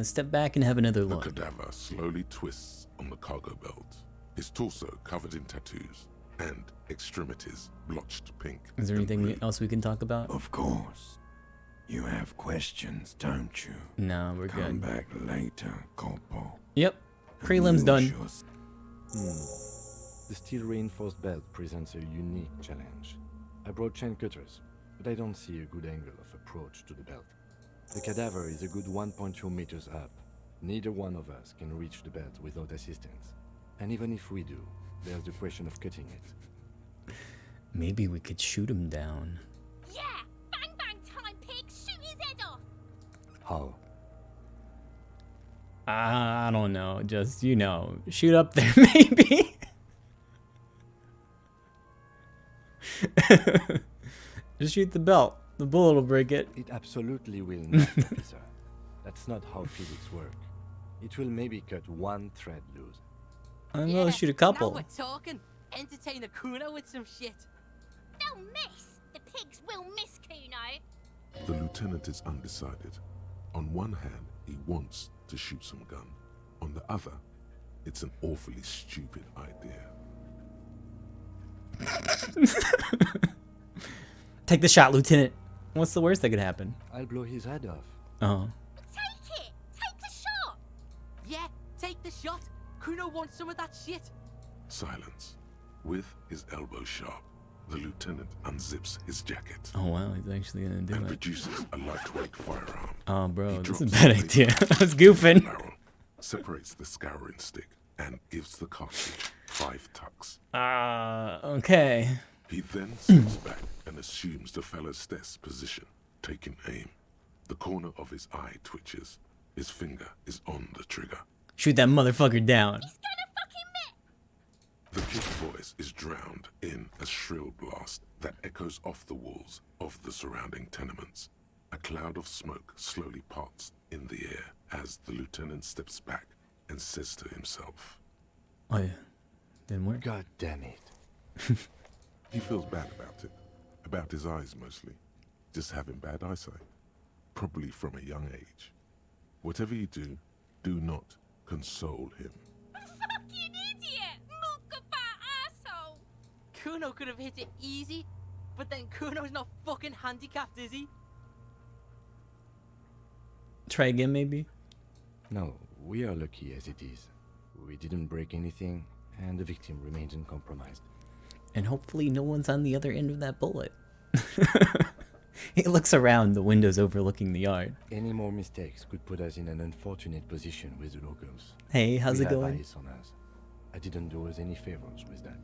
Step back and have another The look. cadaver slowly twists on the cargo belt, his torso covered in tattoos and extremities blotched pink. Is there and anything blue. else we can talk about? Of course. You have questions, don't you? No, we're Come good. back later, Corpo. Yep. Prelim's done. The steel reinforced belt presents a unique challenge. I brought chain cutters. but I don't see a good angle of approach to the belt. The cadaver is a good 1.2 meters up. Neither one of us can reach the belt without assistance. And even if we do, there's the question of cutting it. Maybe we could shoot him down. Yeah! Bang bang time, pig! Shoot his head off! How? I don't know. Just, you know, shoot up there, maybe. Just shoot the belt. The bullet will break it. It absolutely will not, officer. That's not how physics work. It will maybe cut one thread loose. I'm gonna shoot a couple. Now we're talking. Entertain a Kuno with some shit. They'll miss! The pigs will miss Kuno! The lieutenant is undecided. On one hand, he wants to shoot some gun. On the other, it's an awfully stupid idea. Take the shot, Lieutenant. What's the worst that could happen? I'll blow his head off. Oh. Take it! Take the shot! Yeah, take the shot. Kuno wants some of that shit. Silence. With his elbow sharp, the lieutenant unzips his jacket Oh wow, he's actually gonna do and it. produces a lightweight firearm. Oh bro, He this is a drops bad the idea. paper I was goofing. barrel, separates the scouring stick, and gives the cartridge 5 tucks. Okay. He then steps back and assumes the fellow's desk position, taking aim. The corner of his eye twitches. His finger is on the trigger. Shoot that motherfucker down. He's gonna fucking miss! The kid's voice is drowned in a shrill blast that echoes off the walls of the surrounding tenements. A cloud of smoke slowly parts in the air as the lieutenant steps back and says to himself, Oh yeah. Didn't work. God damn it. he feels bad about it. About his eyes mostly. Just having bad eyesight. Probably from a young age. Whatever you do, do not console him. Fucking idiot! Mookabat asshole! Kuno could have hit it easy, but then Kuno's not fucking handicapped, is he? Try again, maybe. No, we are lucky as it is. We didn't break anything, and the victim remains uncompromised. And hopefully no one's on the other end of that bullet. He looks around, the windows overlooking the yard. Any more mistakes could put us in an unfortunate position with the locals. Hey, how's We it have going? eyes on us. I didn't do us any favors with that.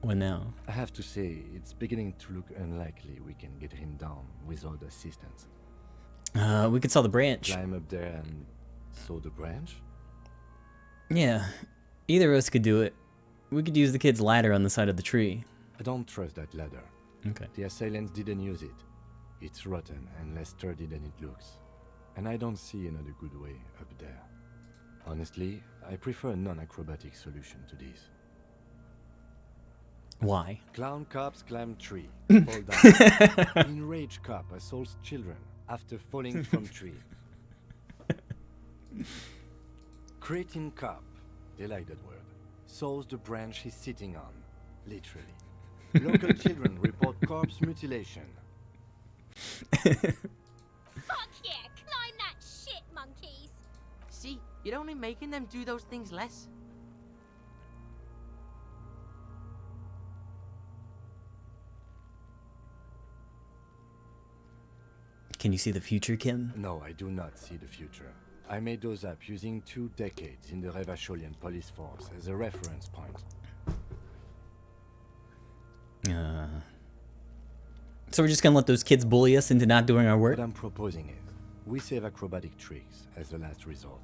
What now? I have to say, it's beginning to look unlikely we can get him down without assistance. We could saw the branch. Climb up there and saw the branch? Yeah, either of us could do it. We could use the kid's ladder on the side of the tree. I don't trust that ladder. Okay. The assailants didn't use it. It's rotten and less sturdy than it looks. And I don't see another good way up there. Honestly, I prefer a non-acrobatic solution to this. Why? Clown cops climb tree, fall down. Enraged cop assaults children after falling from tree. Cretin cop, they like that word, saws the branch he's sitting on, literally. Local children report corpse mutilation. Fuck yeah! Climb that shit, monkeys! See, you're only making them do those things less. Can you see the future, Kim? No, I do not see the future. I made those up using 2 decades in the Revacholian police force as a reference point. So we're just gonna let those kids bully us into not doing our work? What I'm proposing is, we save acrobatic tricks as the last resort,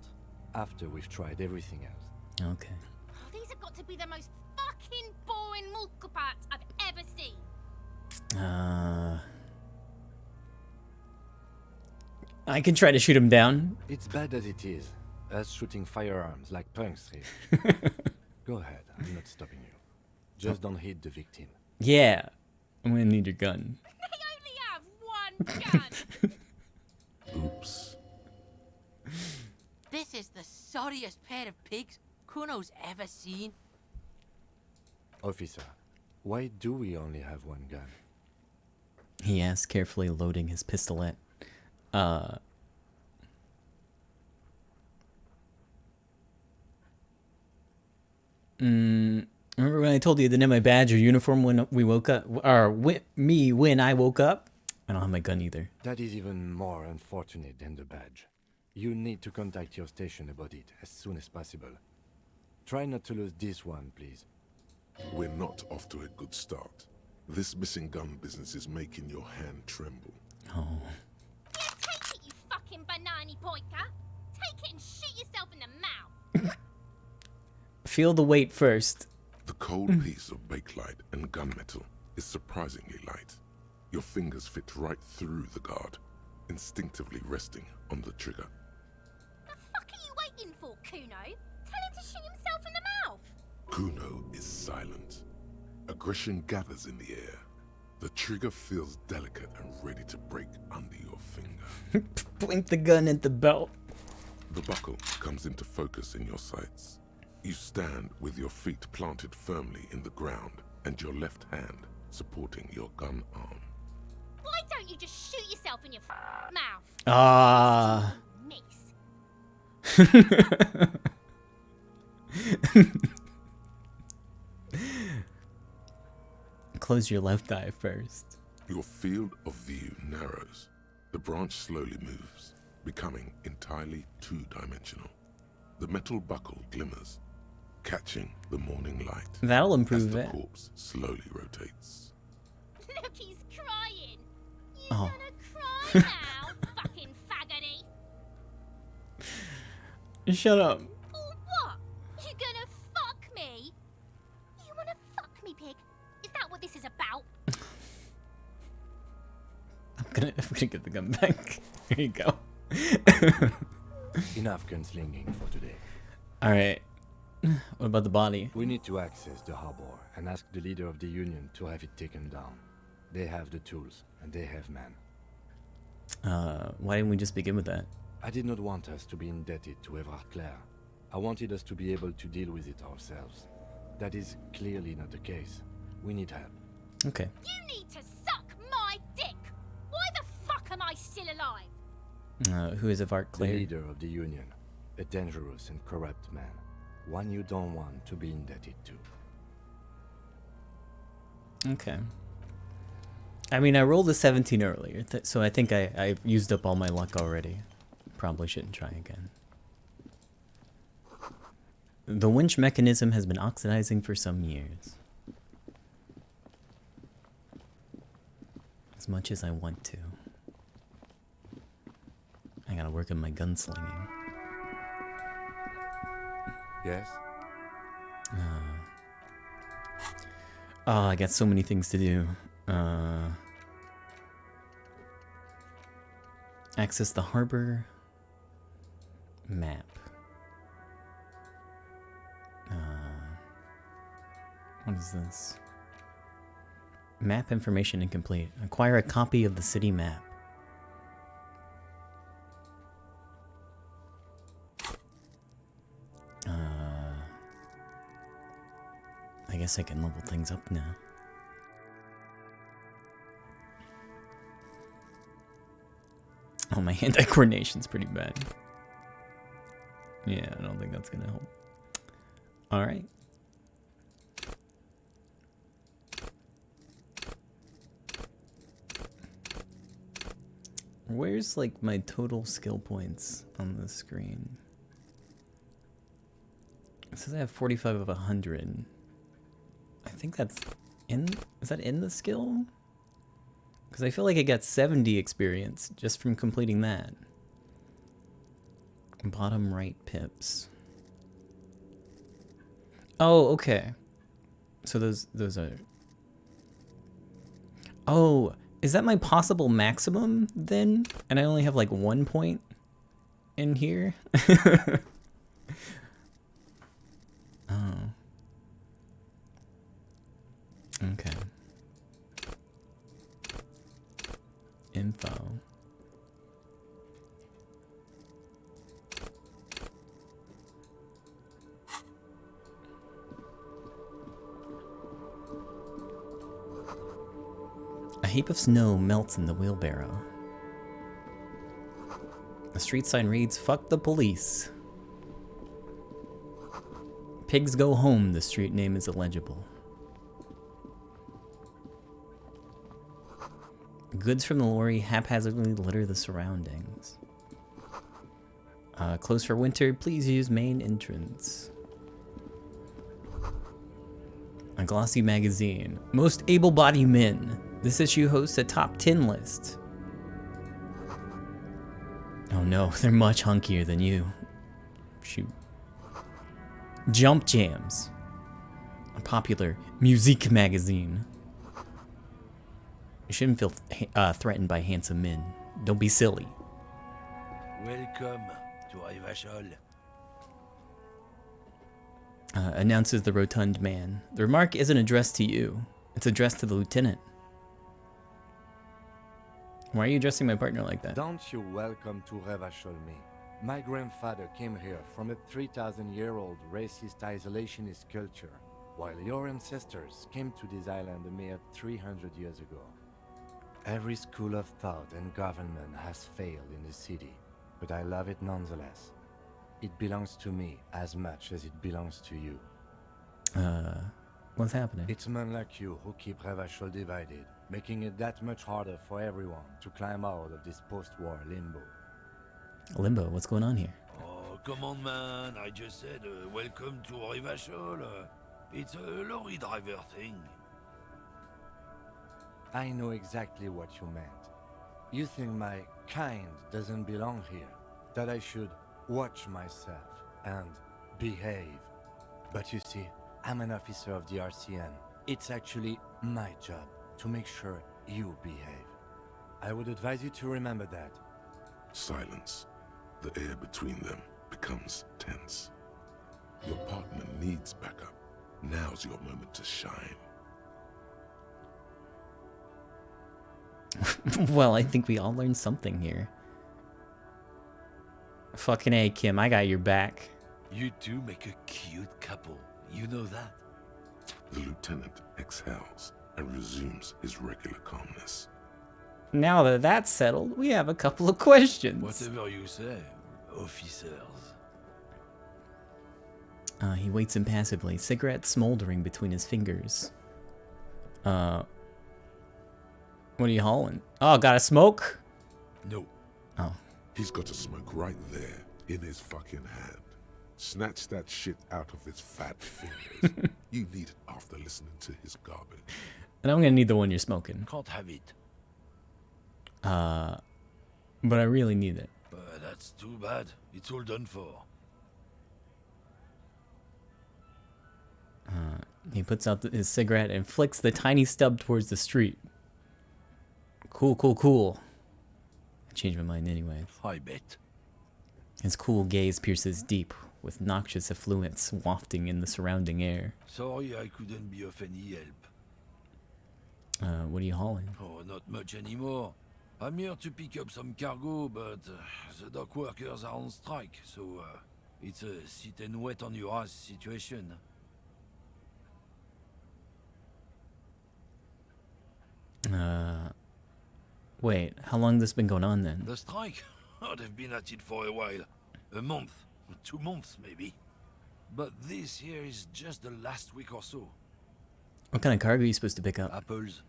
after we've tried everything else. Okay. Oh, these have got to be the most fucking boring mulkapats I've ever seen. I can try to shoot him down. It's bad as it is, us shooting firearms like punks here. Go ahead, I'm not stopping you. Just don't hit the victim. Yeah, I'm gonna need your gun. They only have one gun. Oops. This is the sorriest pair of pigs Kuno's ever seen. Officer, why do we only have one gun? He asked, carefully loading his pistolet. Remember when I told you I didn't have my badge or uniform when we woke up? Or when I woke up? I don't have my gun either. That is even more unfortunate than the badge. You need to contact your station about it as soon as possible. Try not to lose this one, please. We're not off to a good start. This missing gun business is making your hand tremble. Oh. Yeah, take it, you fucking banana pointer. Take it and shoot yourself in the mouth. Feel the weight first. The cold piece of bakelite and gunmetal is surprisingly light. Your fingers fit right through the guard, instinctively resting on the trigger. The fuck are you waiting for, Kuno? Tell him to shoot himself in the mouth. Kuno is silent. Aggression gathers in the air. The trigger feels delicate and ready to break under your finger. Point the gun at the belt. The buckle comes into focus in your sights. You stand with your feet planted firmly in the ground and your left hand supporting your gun arm. Why don't you just shoot yourself in your mouth? Ah. Miss. Close your left eye first. Your field of view narrows. The branch slowly moves, becoming entirely two-dimensional. The metal buckle glimmers, catching the morning light. That'll improve as the it. corpse slowly rotates. Look, he's crying. You Oh. gonna cry now, fucking faggoty? Shut up. Or what? You gonna fuck me? You wanna fuck me, pig? Is that what this is about? I'm gonna get the gun back. Here you go. Enough gunslinging for today. Alright. What about the body? We need to access the harbor and ask the leader of the Union to have it taken down. They have the tools, and they have men. Why didn't we just begin with that? I did not want us to be indebted to Everard Clare. I wanted us to be able to deal with it ourselves. That is clearly not the case. We need help. Okay. You need to suck my dick. Why the fuck am I still alive? Who is Evart The Clare? leader of the Union. A dangerous and corrupt man. One you don't want to be indebted to. Okay. I mean, I rolled a 17 earlier, so I think I've used up all my luck already. Probably shouldn't try again. The winch mechanism has been oxidizing for some years. As much as I want to. I gotta work on my gunslinging. Yes? Oh, I got so many things to do. Access the harbor map. What is this? Map information incomplete. Acquire a copy of the city map. I guess I can level things up now. Oh, my hand-eye coordination's pretty bad. Yeah, I don't think that's gonna help. Alright. Where's, like, my total skill points on the screen? It says I have 45 of 100. I think that's in... Is that in the skill? Because I feel like I got 70 experience just from completing that. Bottom right pips. Oh, okay. So those are... Oh, is that my possible maximum then? And I only have like 1 point in here? Oh. Okay. Info. A heap of snow melts in the wheelbarrow. The street sign reads, "Fuck the police." Pigs go home, the street name is illegible. Goods from the lorry haphazardly litter the surroundings. Closed for winter, please use main entrance. A glossy magazine. Most able-bodied men. This issue hosts a top 10 list. Oh no, they're much hunkier than you. Shoot. Jump Jams. A popular music magazine. You shouldn't feel threatened by handsome men. Don't be silly. Welcome to Rivachol. Announces the rotund man. The remark isn't addressed to you. It's addressed to the lieutenant. Why are you addressing my partner like that? Don't you welcome to Revachol me. My grandfather came here from a 3,000-year-old racist isolationist culture, while your ancestors came to this island a mere 300 years ago. Every school of thought and government has failed in the city, but I love it nonetheless. It belongs to me as much as it belongs to you. What's happening? It's men like you who keep Revachol divided, making it that much harder for everyone to climb out of this post-war limbo. Limbo, what's going on here? Oh, come on, man. I just said, welcome to Rivachol. It's a lorry driver thing. I know exactly what you meant. You think my kind doesn't belong here, that I should watch myself and behave. But you see, I'm an officer of the RCN. It's actually my job to make sure you behave. I would advise you to remember that. Silence. The air between them becomes tense. Your partner needs backup. Now's your moment to shine. Well, I think we all learned something here. Fucking A, Kim, I got your back. You two make a cute couple. You know that? The lieutenant exhales and resumes his regular calmness. Now that that's settled, we have a couple of questions. Whatever you say, officers. He waits impassively, cigarette smoldering between his fingers. What are you hauling? Oh, got a smoke? No. Oh. He's got a smoke right there in his fucking hand. Snatch that shit out of his fat fingers. You need it after listening to his garbage. And I'm gonna need the one you're smoking. Can't have it. But I really need it. That's too bad. It's all done for. He puts out his cigarette and flicks the tiny stub towards the street. Cool, cool, cool. I changed my mind anyway. I bet. His cool gaze pierces deep, with noxious effluence wafting in the surrounding air. Sorry I couldn't be of any help. What are you hauling? Oh, not much anymore. I'm here to pick up some cargo, but the dock workers are on strike, so it's a sit and wait on your ass situation. Wait, how long has this been going on then? The strike? Oh, they've been at it for a while. A month, 2 months maybe. But this here is just the last week or so. What kind of cargo are you supposed to pick up? Apples.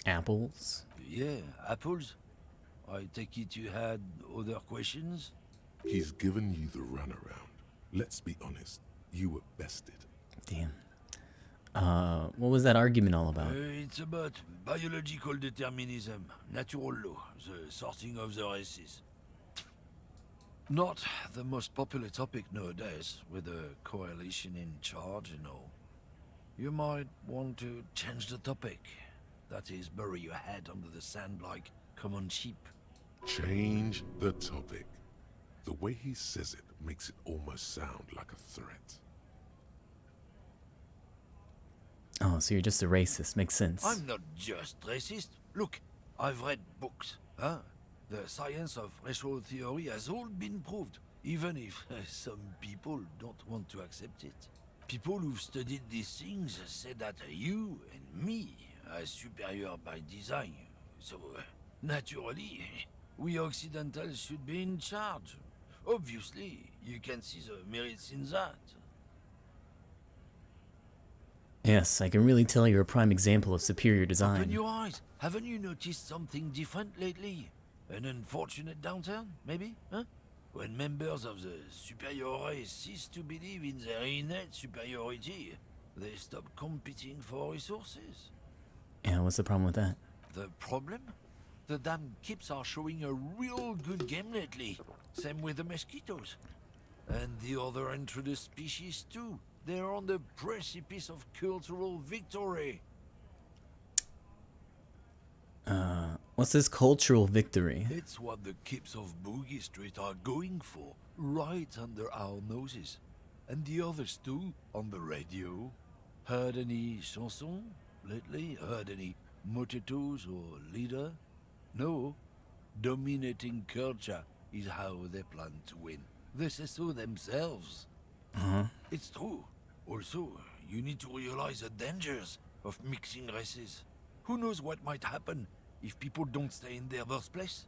Apples? Yeah, apples. I take it you had other questions? He's given you the runaround. Let's be honest, you were bested. Damn. What was that argument all about? It's about biological determinism, natural law, the sorting of the races. Not the most popular topic nowadays, with the coalition in charge and all. You might want to change the topic. That is, bury your head under the sand like common sheep. Change the topic. The way he says it makes it almost sound like a threat. Oh, so you're just a racist. Makes sense. I'm not just racist. Look, I've read books. Huh? The science of racial theory has all been proved, even if some people don't want to accept it. People who've studied these things say that you and me are superior by design. So, naturally, we Occidentals should be in charge. Obviously, you can see the merits in that. Yes, I can really tell you're a prime example of superior Open design. your eyes. Haven't you noticed something different lately? An unfortunate downturn, maybe? Huh? When members of the superior race cease to believe in their innate superiority, they stop competing for resources. Yeah, what's the problem with that? The problem? The damn kips are showing a real good game lately. Same with the mosquitoes. And the other introduced species too. They're on the precipice of cultural victory. What's this cultural victory? It's what the kips of Boogie Street are going for, right under our noses. And the others too, on the radio. Heard any chansons lately? Heard any motetos or leader? No. Dominating culture is how they plan to win. They say so themselves. It's true. Also, you need to realize the dangers of mixing races. Who knows what might happen if people don't stay in their birthplace?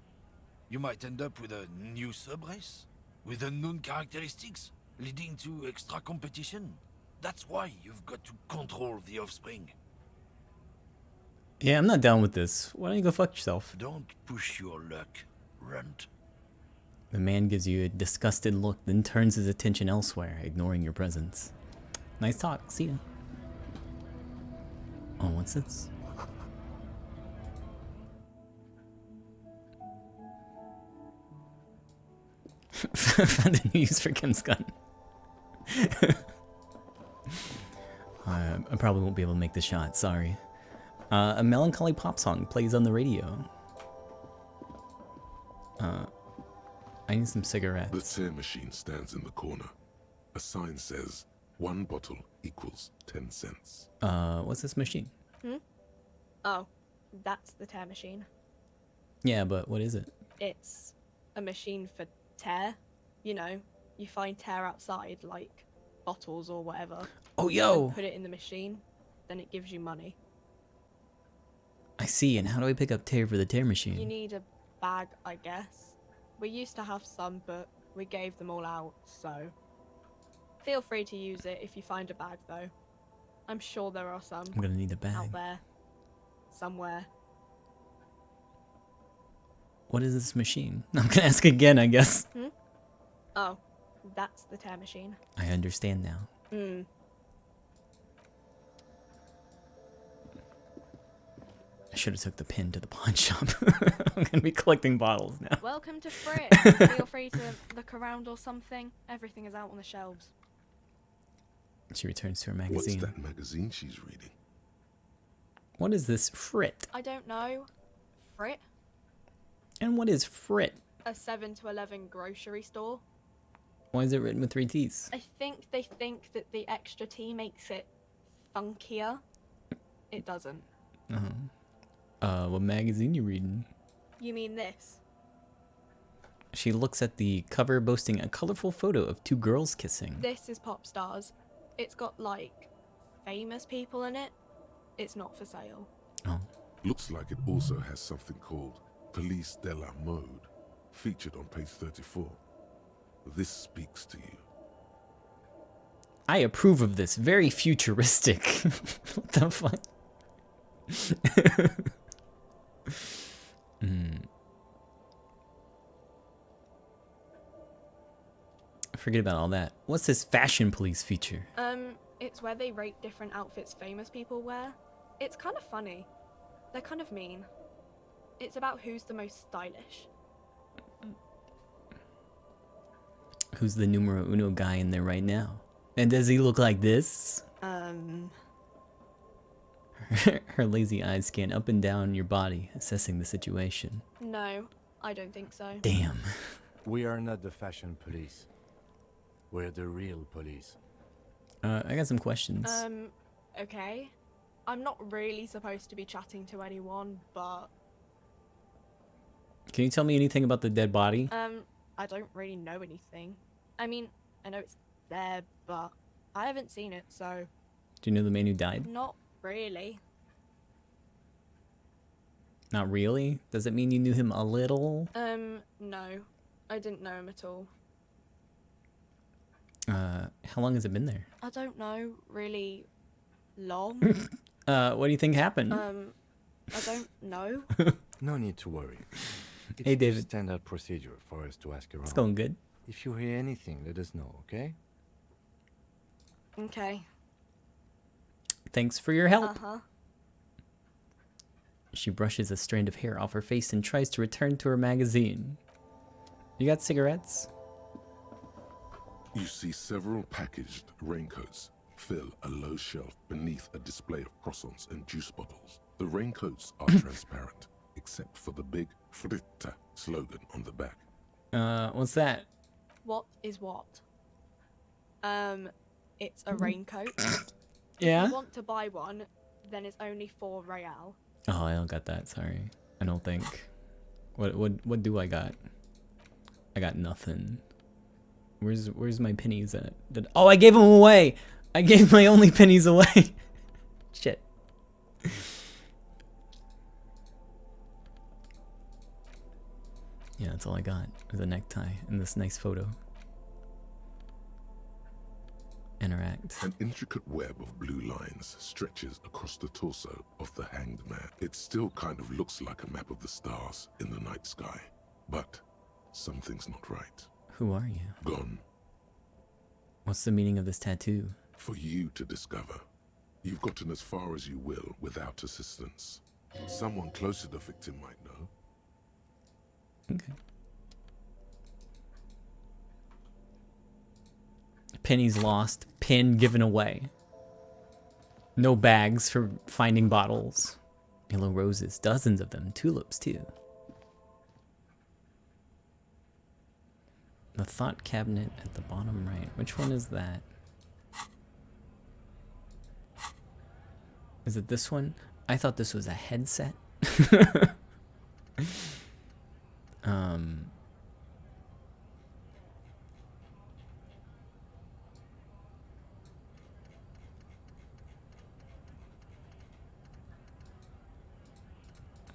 You might end up with a new sub-race, with unknown characteristics, leading to extra competition. That's why you've got to control the offspring. Yeah, I'm not down with this. Why don't you go fuck yourself? Don't push your luck, runt. The man gives you a disgusted look, then turns his attention elsewhere, ignoring your presence. Nice talk. See ya. Oh, what's this? Found a new use for Kim's gun. I probably won't be able to make the shot, sorry. A melancholy pop song plays on the radio. I need some cigarettes. The tear machine stands in the corner. A sign says, 1 bottle equals 10 cents. What's this machine? Oh, that's the tear machine. Yeah, but what is it? It's a machine for tear. You know, you find tear outside, like bottles or whatever. Oh, yo! And put it in the machine, then it gives you money. I see, and how do I pick up tear for the tear machine? You need a bag, I guess. We used to have some, but we gave them all out, so... Feel free to use it if you find a bag, though. I'm sure there are some. I'm gonna need a bag. Out there. Somewhere. What is this machine? I'm gonna ask again, I guess. Oh, that's the tear machine. I understand now. I should have took the pin to the pawn shop. I'm gonna be collecting bottles now. Welcome to Frick. Feel free to look around or something. Everything is out on the shelves. She returns to her magazine. What's that magazine she's reading? What is this frit? I don't know. Frit? And what is frit? A 7 to 11 grocery store. Why is it written with 3 T's? I think they think that the extra T makes it funkier. It doesn't. What magazine you reading? You mean this? She looks at the cover boasting a colorful photo of 2 girls kissing. This is Pop Stars. It's got, like, famous people in it. It's not for sale. Oh. Looks like it also has something called Police de la Mode, featured on page 34. This speaks to you. I approve of this. Very futuristic. What the fuck? Forget about all that. What's this fashion police feature? It's where they rate different outfits famous people wear. It's kind of funny. They're kind of mean. It's about who's the most stylish. Who's the numero uno guy in there right now? And does he look like this? Her lazy eyes scan up and down your body, assessing the situation. No, I don't think so. Damn. We are not the fashion police. We're the real police. I got some questions. Okay. I'm not really supposed to be chatting to anyone, but... Can you tell me anything about the dead body? I don't really know anything. I mean, I know it's there, but I haven't seen it, so... Do you know the man who died? Not really. Not really? Does it mean you knew him a little? No. I didn't know him at all. How long has it been there? I don't know, really. long. What do you think happened? I don't know. No need to worry. It's Hey, David. standard procedure for us to ask around. It's going good. If you hear anything, let us know, okay? Okay. Thanks for your help. Uh-huh. She brushes a strand of hair off her face and tries to return to her magazine. You got cigarettes? You see several packaged raincoats fill a low shelf beneath a display of croissants and juice bottles. The raincoats are transparent, except for the big Fritta slogan on the back. What's that? What is what? It's a raincoat. Yeah? If you want to buy one, then it's only 4 real. Oh, I don't got that. Sorry, I don't think. What do I got? I got nothing. Where's my pennies at? Oh, I gave them away. I gave my only pennies away. Shit. Yeah, that's all I got. Is a necktie and this nice photo. Interact. An intricate web of blue lines stretches across the torso of the hanged man. It still kind of looks like a map of the stars in the night sky. But something's not right. Who are you? Gone. What's the meaning of this tattoo? For you to discover. You've gotten as far as you will without assistance. Someone close to the victim might know. Okay. Pennies lost, pin given away. No bags for finding bottles. Yellow roses, dozens of them. Tulips too. The thought cabinet at the bottom right. Which one is that? Is it this one? I thought this was a headset.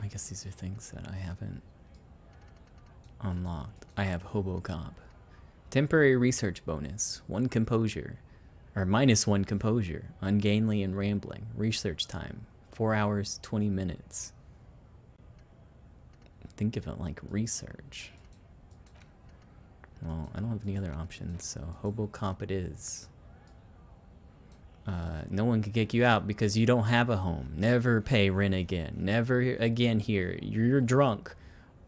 I guess these are things that I haven't unlocked. I have Hobo Cop. Temporary research bonus. 1 composure. Or -1 composure. Ungainly and rambling. Research time. 4 hours, 20 minutes. Think of it like research. Well, I don't have any other options, so Hobo Cop it is. No one can kick you out because you don't have a home. Never pay rent again. Never again here. You're drunk.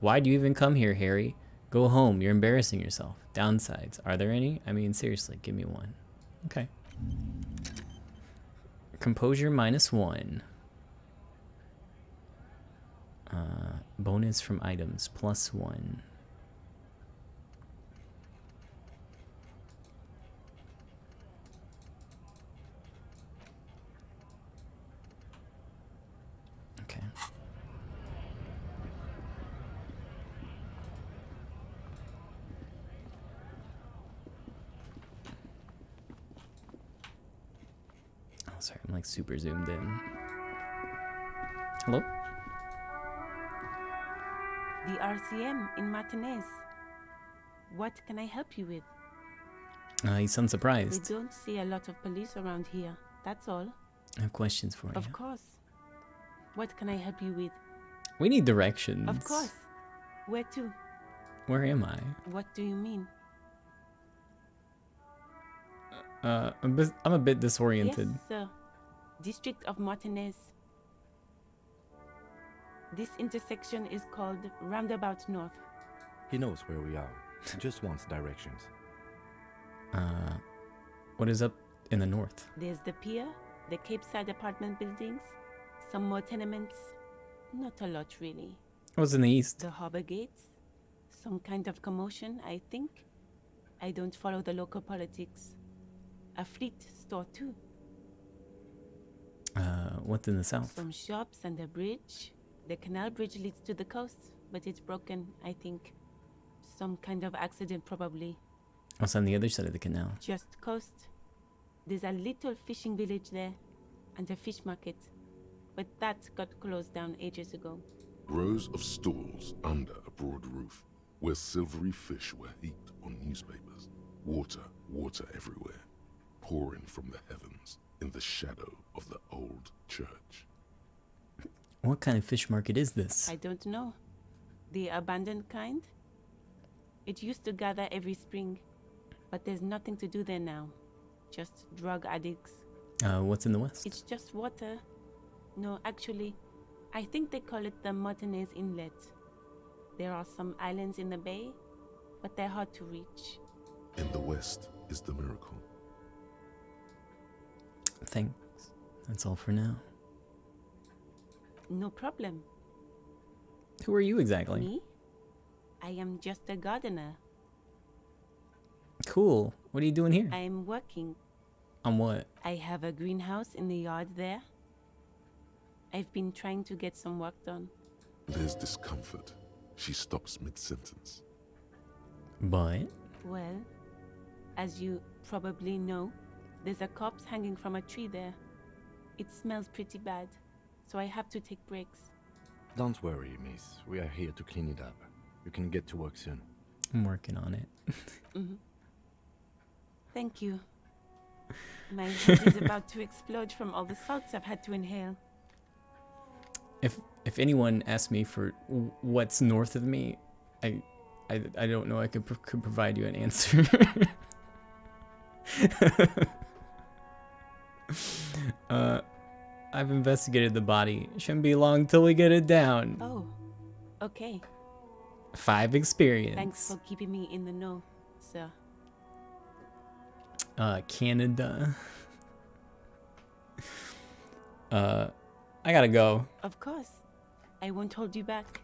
Why do you even come here, Harry? Go home. You're embarrassing yourself. Downsides. Are there any? I mean, seriously, give me one. Okay. Composure -1. Bonus from items +1. Okay. Oh, sorry, I'm like super zoomed in. Hello? The RCM in Martinez. What can I help you with? You sound We surprised. don't see a lot of police around here. That's all. I have questions for you. Of course. What can I help you with? We need directions. Of course. Where to? Where am I? What do you mean? I'm a bit disoriented. Yes, sir. District of Martinez. This intersection is called Roundabout North. He knows where we are. He just wants directions. What is up in the north? There's the pier, the Cape Side apartment buildings, some more tenements. Not a lot, really. What's in the east? The harbor gates. Some kind of commotion, I think. I don't follow the local politics. A fleet store, too. What's in the south? Some shops and a bridge. The canal bridge leads to the coast, but it's broken, I think. Some kind of accident, probably. What's on the other side of the canal? Just coast. There's a little fishing village there, and a fish market. But that got closed down ages ago. Rows of stalls under a broad roof, where silvery fish were heaped on newspapers. Water everywhere, pouring from the heavens. in the shadow of the old church. What kind of fish market is this? I don't know. The abandoned kind? It used to gather every spring, but there's nothing to do there now. Just drug addicts. What's in the west? It's just water. No, actually, I think they call it the Martinez Inlet. There are some islands in the bay, but they're hard to reach. In the west is the miracle. Thanks. That's all for now. No problem. Who are you exactly? Me? I am just a gardener. Cool. What are you doing here? I am working. On what? I have a greenhouse in the yard there. I've been trying to get some work done. There's discomfort. She stops mid-sentence. But? Well, as you probably know, there's a corpse hanging from a tree there. It smells pretty bad, so I have to take breaks. Don't worry, miss. We are here to clean it up. You can get to work soon. I'm working on it. Mm-hmm. Thank you. My head is about to explode from all the salts I've had to inhale. If anyone asks me for what's north of me, I don't know. I could provide you an answer. I've investigated the body. Shouldn't be long till we get it down. Oh, okay. 5 experience. Thanks for keeping me in the know, sir. Canada. I gotta go. Of course. I won't hold you back.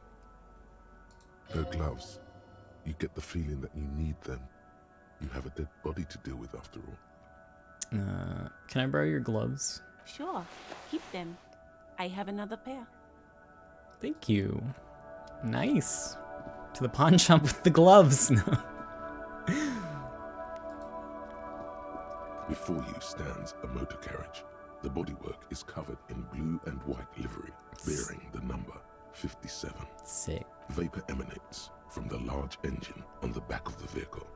Her gloves. You get the feeling that you need them. You have a dead body to deal with after all. Can I borrow your gloves? Sure. Keep them. I have another pair. Thank you. Nice. To the pawn shop with the gloves. Before you stands a motor carriage. The bodywork is covered in blue and white livery, bearing the number 57. Sick. Vapor emanates from the large engine on the back of the vehicle.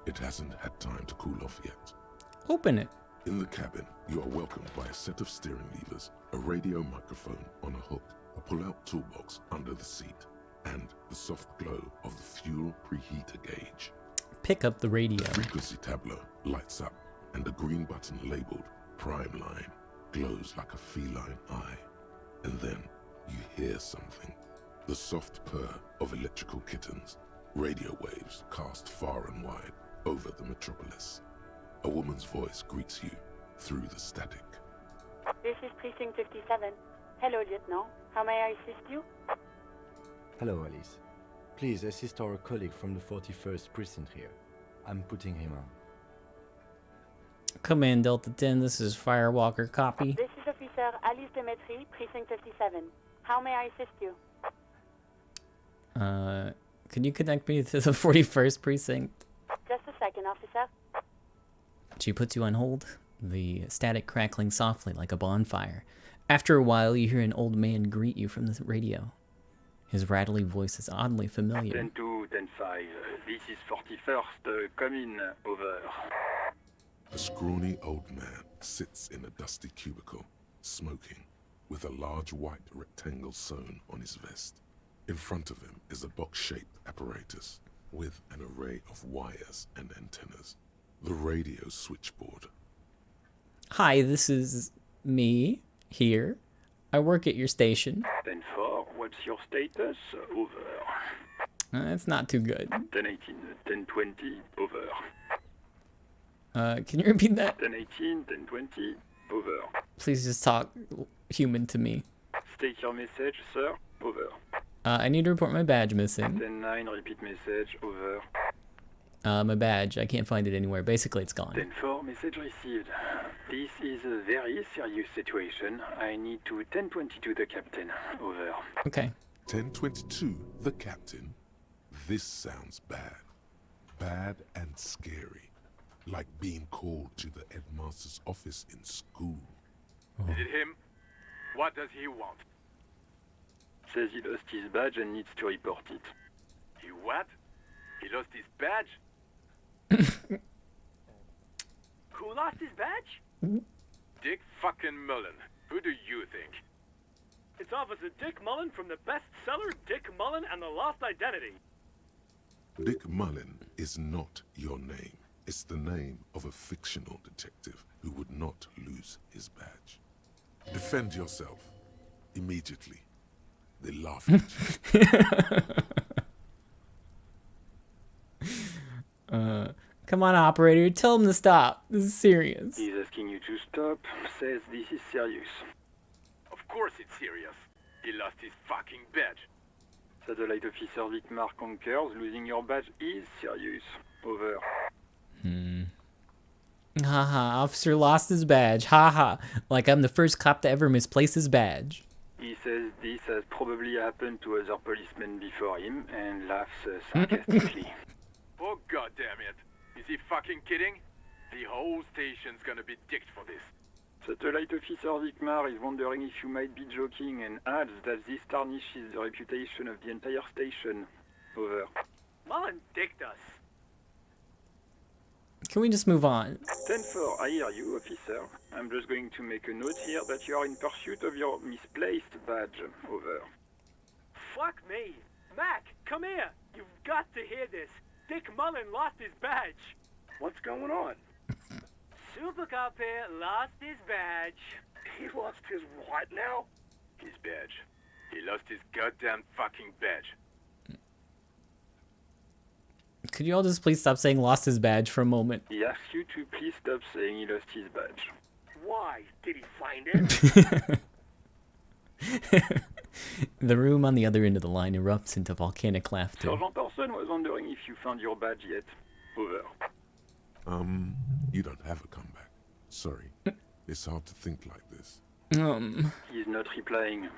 It hasn't had time to cool off yet. Open it. In the cabin, you are welcomed by a set of steering levers, a radio microphone on a hook, a pull-out toolbox under the seat, and the soft glow of the fuel preheater gauge. Pick up the radio. The frequency tableau lights up, and the green button labeled Prime Line glows like a feline eye. And then you hear something. The soft purr of electrical kittens. Radio waves cast far and wide over the metropolis. A woman's voice greets you through the static. This is Precinct 57. Hello, Lieutenant. How may I assist you? Hello, Alice. Please assist our colleague from the 41st Precinct here. I'm putting him on. Come in, Delta 10. This is Firewalker. Copy. This is Officer Alice Demetri, Precinct 57. How may I assist you? Can you connect me to the 41st Precinct? Just a second, officer. She puts you on hold, the static crackling softly like a bonfire. After a while, you hear an old man greet you from the radio. His rattly voice is oddly familiar. 10-2, 10-5. This is 41st. Come in. Over. A scrawny old man sits in a dusty cubicle, smoking, with a large white rectangle sewn on his vest. In front of him is a box-shaped apparatus with an array of wires and antennas. The radio switchboard. Hi, this is me, here. I work at your station. 10-4, what's your status? Over. It's not too good. 10-18, 10-20, over. Can you repeat that? 10-18, 10-20, over. Please just talk human to me. State your message, sir. Over. I need to report my badge missing. 10-9, repeat message. Over. My badge, I can't find it anywhere. Basically, it's gone. 10-4, message received. This is a very serious situation. I need to 10-22 the captain. Over. Okay. 10-22, the captain. This sounds bad. Bad and scary. Like being called to the headmaster's office in school. Oh. Is it him? What does he want? Says he lost his badge and needs to report it. He what? He lost his badge? Who lost his badge? Dick fucking Mullen. Who do you think? It's Officer Dick Mullen from the bestseller Dick Mullen and the Lost Identity. Dick Mullen is not your name. It's the name of a fictional detective who would not lose his badge. Defend yourself. Immediately. They laugh at you. Come on, operator. Tell him to stop. This is serious. He's asking you to stop. Says this is serious. Of course it's serious. He lost his fucking badge. Satellite Officer Vicmar concurs. Losing your badge is serious. Over. Haha, officer lost his badge. Haha. Like I'm the first cop to ever misplace his badge. He says this has probably happened to other policemen before him and laughs sarcastically. Oh goddamn it. Is he fucking kidding? The whole station's gonna be dicked for this. Satellite Officer Vicmar is wondering if you might be joking and adds that this tarnishes the reputation of the entire station. Over. Mullen dicked us. Can we just move on? 10-4, I hear you, officer. I'm just going to make a note here that you are in pursuit of your misplaced badge. Over. Fuck me. Mac, come here. You've got to hear this. Dick Mullen lost his badge. What's going on? Super Cop here lost his badge. He lost his what now? His badge. He lost his goddamn fucking badge. Could you all just please stop saying lost his badge for a moment? He asks you to please stop saying he lost his badge. Why? Did he find it? The room on the other end of the line erupts into volcanic laughter. Sergeant Orson was wondering if you found your badge yet. Over. You don't have a comeback. Sorry. It's hard to think like this. He's not replying.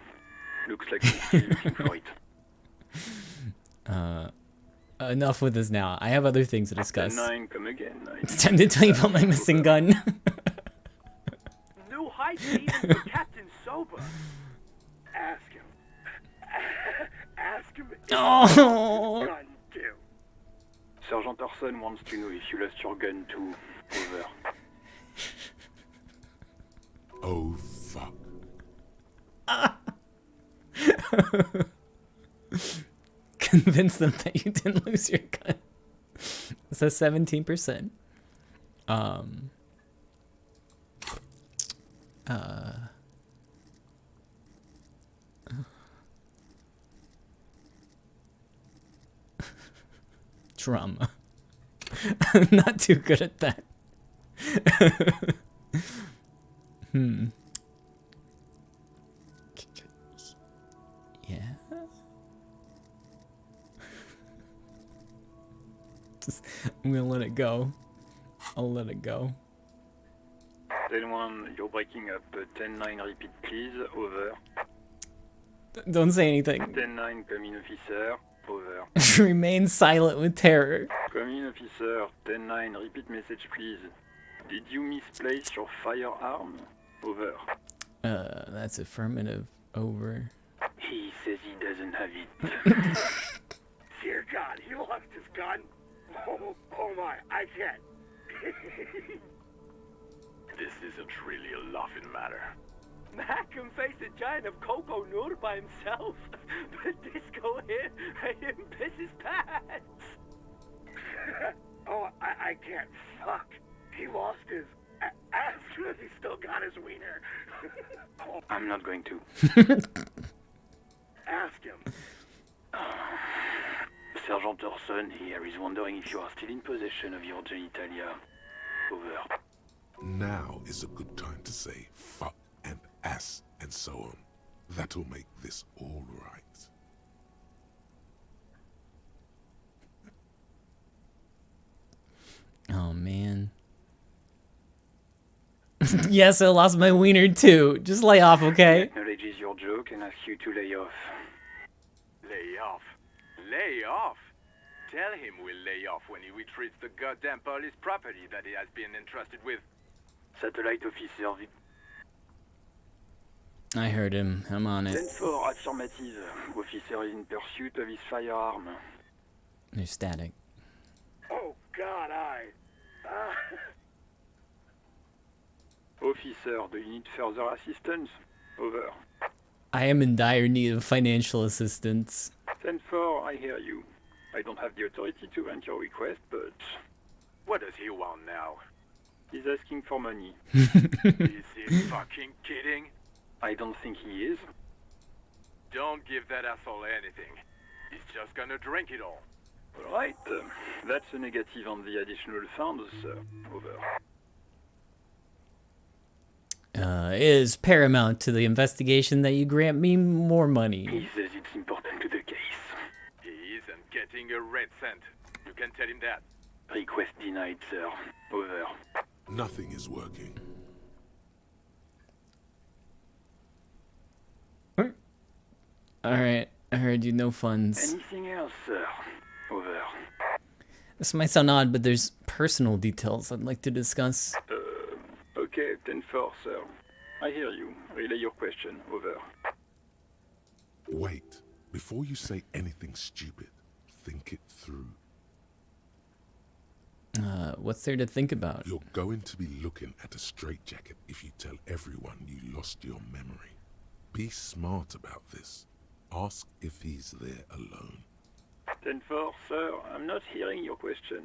Looks like he's still looking for it. Enough with this now. I have other things to discuss. 9, come again. 9. It's time to tell you about my missing gun. New heights even for Captain Sober. Ask him. Ask him if Oh. gun do. Sergeant Orson wants to know if you lost your gun too. Over. Oh, fuck. Convince them that you didn't lose your gun. It says 17%. Drama. I'm not too good at that. Yeah. I'm gonna let it go. I'll let it go. 10-1, you're breaking up. 10-9, repeat please. Over. Don't say anything. 10-9, come in, officer. Over. Remain silent with terror. Come in, officer. 10-9, repeat message please. Did you misplace your firearm? Over. That's affirmative. Over. He says he doesn't have it. Dear God, he lost his gun. Oh my, I can't. This isn't really a laughing matter. Mac can face a giant of Coco Nur by himself, but Disco here made him piss his pants. Oh, I can't. Fuck. He lost his... Ask him if he still got his wiener. I'm not going to. Ask him. Sergeant Orson here is wondering if you are still in possession of your genitalia. Over. Now is a good time to say fuck and ass and so on. That'll make this all right. Oh, man. Yes, I lost my wiener too. Just lay off, okay? Acknowledges your joke and asks you to lay off. Lay off? Lay off? Tell him we'll lay off when he retrieves the goddamn police property that he has been entrusted with. Satellite Officer I heard him. I'm on it. 10-4, affirmative. Officer is in pursuit of his firearm. There's static. Oh God, Officer, do you need further assistance? Over. I am in dire need of financial assistance. 10-4, I hear you. I don't have the authority to grant your request, but... What does he want now? He's asking for money. Is he fucking kidding? I don't think he is. Don't give that asshole anything. He's just gonna drink it all. Alright, that's a negative on the additional funds, sir. Over. It is paramount to the investigation that you grant me more money. He says it's important to the case. He isn't getting a red cent. You can tell him that. Request denied, sir. Over. Nothing is working. Alright, I heard you, no funds. Anything else, sir? Over. This might sound odd, but there's personal details I'd like to discuss. Okay, 10-4, sir. I hear you. Relay your question. Over. Wait. Before you say anything stupid, think it through. What's there to think about? You're going to be looking at a straitjacket if you tell everyone you lost your memory. Be smart about this. Ask if he's there alone. 10-4, sir. I'm not hearing your question.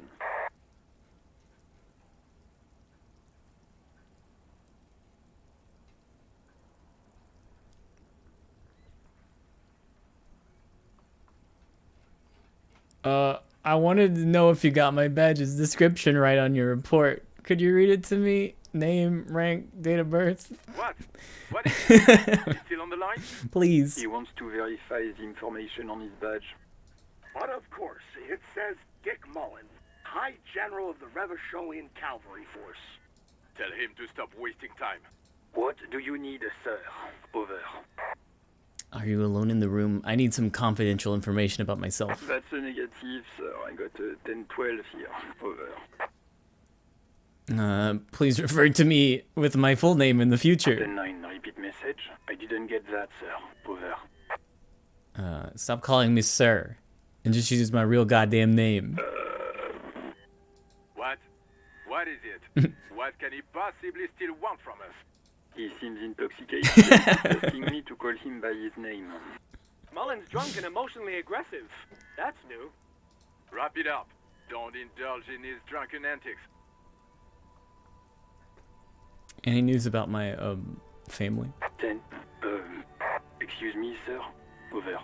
I wanted to know if you got my badge's description right on your report. Could you read it to me? Name, rank, date of birth? What? What is it? He's still on the line? Please. He wants to verify the information on his badge. But of course, it says Dick Mullen, High General of the Revacholian Cavalry Force. Tell him to stop wasting time. What do you need, sir? Over. Are you alone in the room? I need some confidential information about myself. That's a negative, sir. I got a 10-12 here. Over. Please refer to me with my full name in the future. 10-9, repeat message. I didn't get that, sir. Over. Stop calling me sir, and just use my real goddamn name. What? What is it? What can he possibly still want from us? He seems intoxicated, asking me to call him by his name. Mullen's drunk and emotionally aggressive. That's new. Wrap it up. Don't indulge in his drunken antics. Any news about my, family? 10. Excuse me, sir. Over.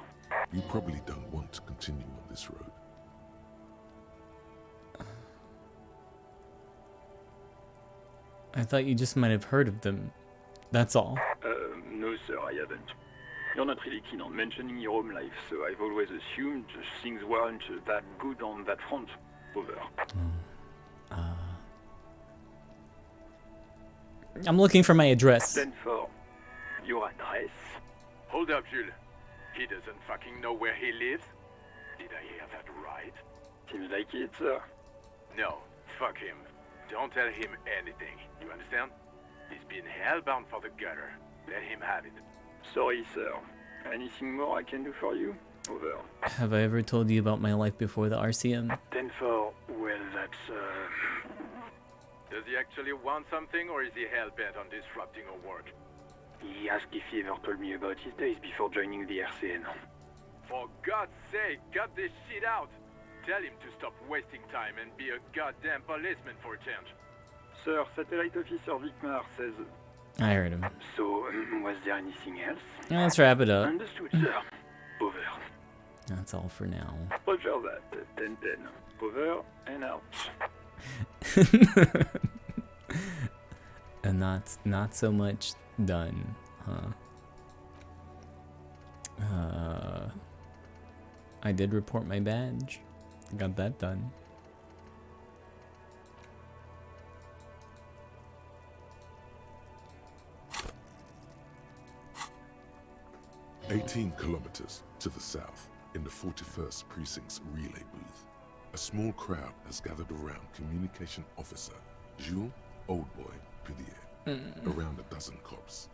You probably don't want to continue on this road. I thought you just might have heard of them. That's all. No, sir, I haven't. You're not really keen on mentioning your home life, so I've always assumed things weren't that good on that front. Over. I'm looking for my address. 10-4. Your address? Hold up, Jules. He doesn't fucking know where he lives? Did I hear that right? Seems like it, sir. No, fuck him. Don't tell him anything. You understand? He's been hellbound for the gutter. Let him have it. Sorry, sir. Anything more I can do for you? Over. Have I ever told you about my life before the RCM? 10-4. Well, that's, Does he actually want something, or is he hell-bent on disrupting our work? He asked if he ever told me about his days before joining the RCN. For God's sake, cut this shit out! Tell him to stop wasting time and be a goddamn policeman for a change. Sir, Satellite Officer Vicmar says... I heard him. So, was there anything else? Let's wrap it up. Understood, sir. Over. That's all for now. Roger that. 10-10. Over and out. And not so much done, huh? I did report my badge. Got that done. "18 kilometers to the south, in the 41st Precinct's relay booth, a small crowd has gathered around Communication Officer Jules Oldboy Pidier, around a dozen cops.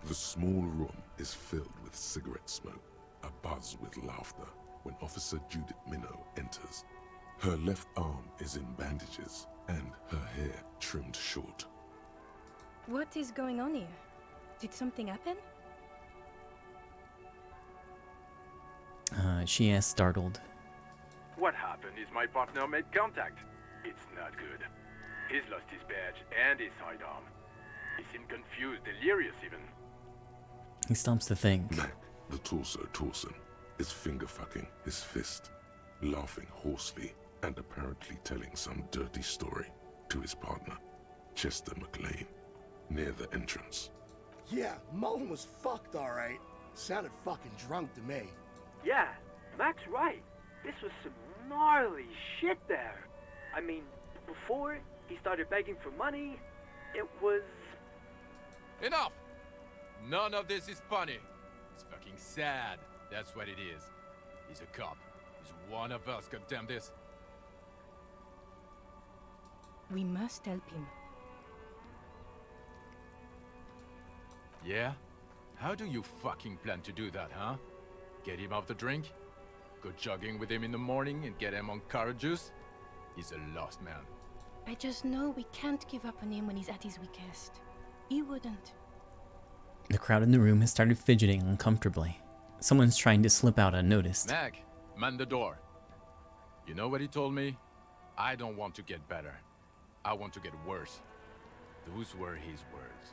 The small room is filled with cigarette smoke, abuzz with laughter, when Officer Judith Minnow enters. Her left arm is in bandages and her hair trimmed short. What is going on here? Did something happen? She asked, startled. What happened is my partner made contact. It's not good. He's lost his badge and his sidearm. He seemed confused, delirious even. He stomps the thing. Mac, the torso Torsen, is finger-fucking his fist, laughing hoarsely and apparently telling some dirty story to his partner, Chester McLean, near the entrance. Yeah, Mullen was fucked, alright. Sounded fucking drunk to me. Yeah, Mac's right. This was some gnarly shit there. I mean, before he started begging for money, it was... Enough! None of this is funny. It's fucking sad. That's what it is. He's a cop. He's one of us, goddamn this. We must help him. Yeah? How do you fucking plan to do that, huh? Get him off the drink? Go jogging with him in the morning and get him on carrot juice? He's a lost man. I just know we can't give up on him when he's at his weakest. He wouldn't. The crowd in the room has started fidgeting uncomfortably. Someone's trying to slip out unnoticed. Mac, man the door. You know what he told me? I don't want to get better. I want to get worse. Those were his words.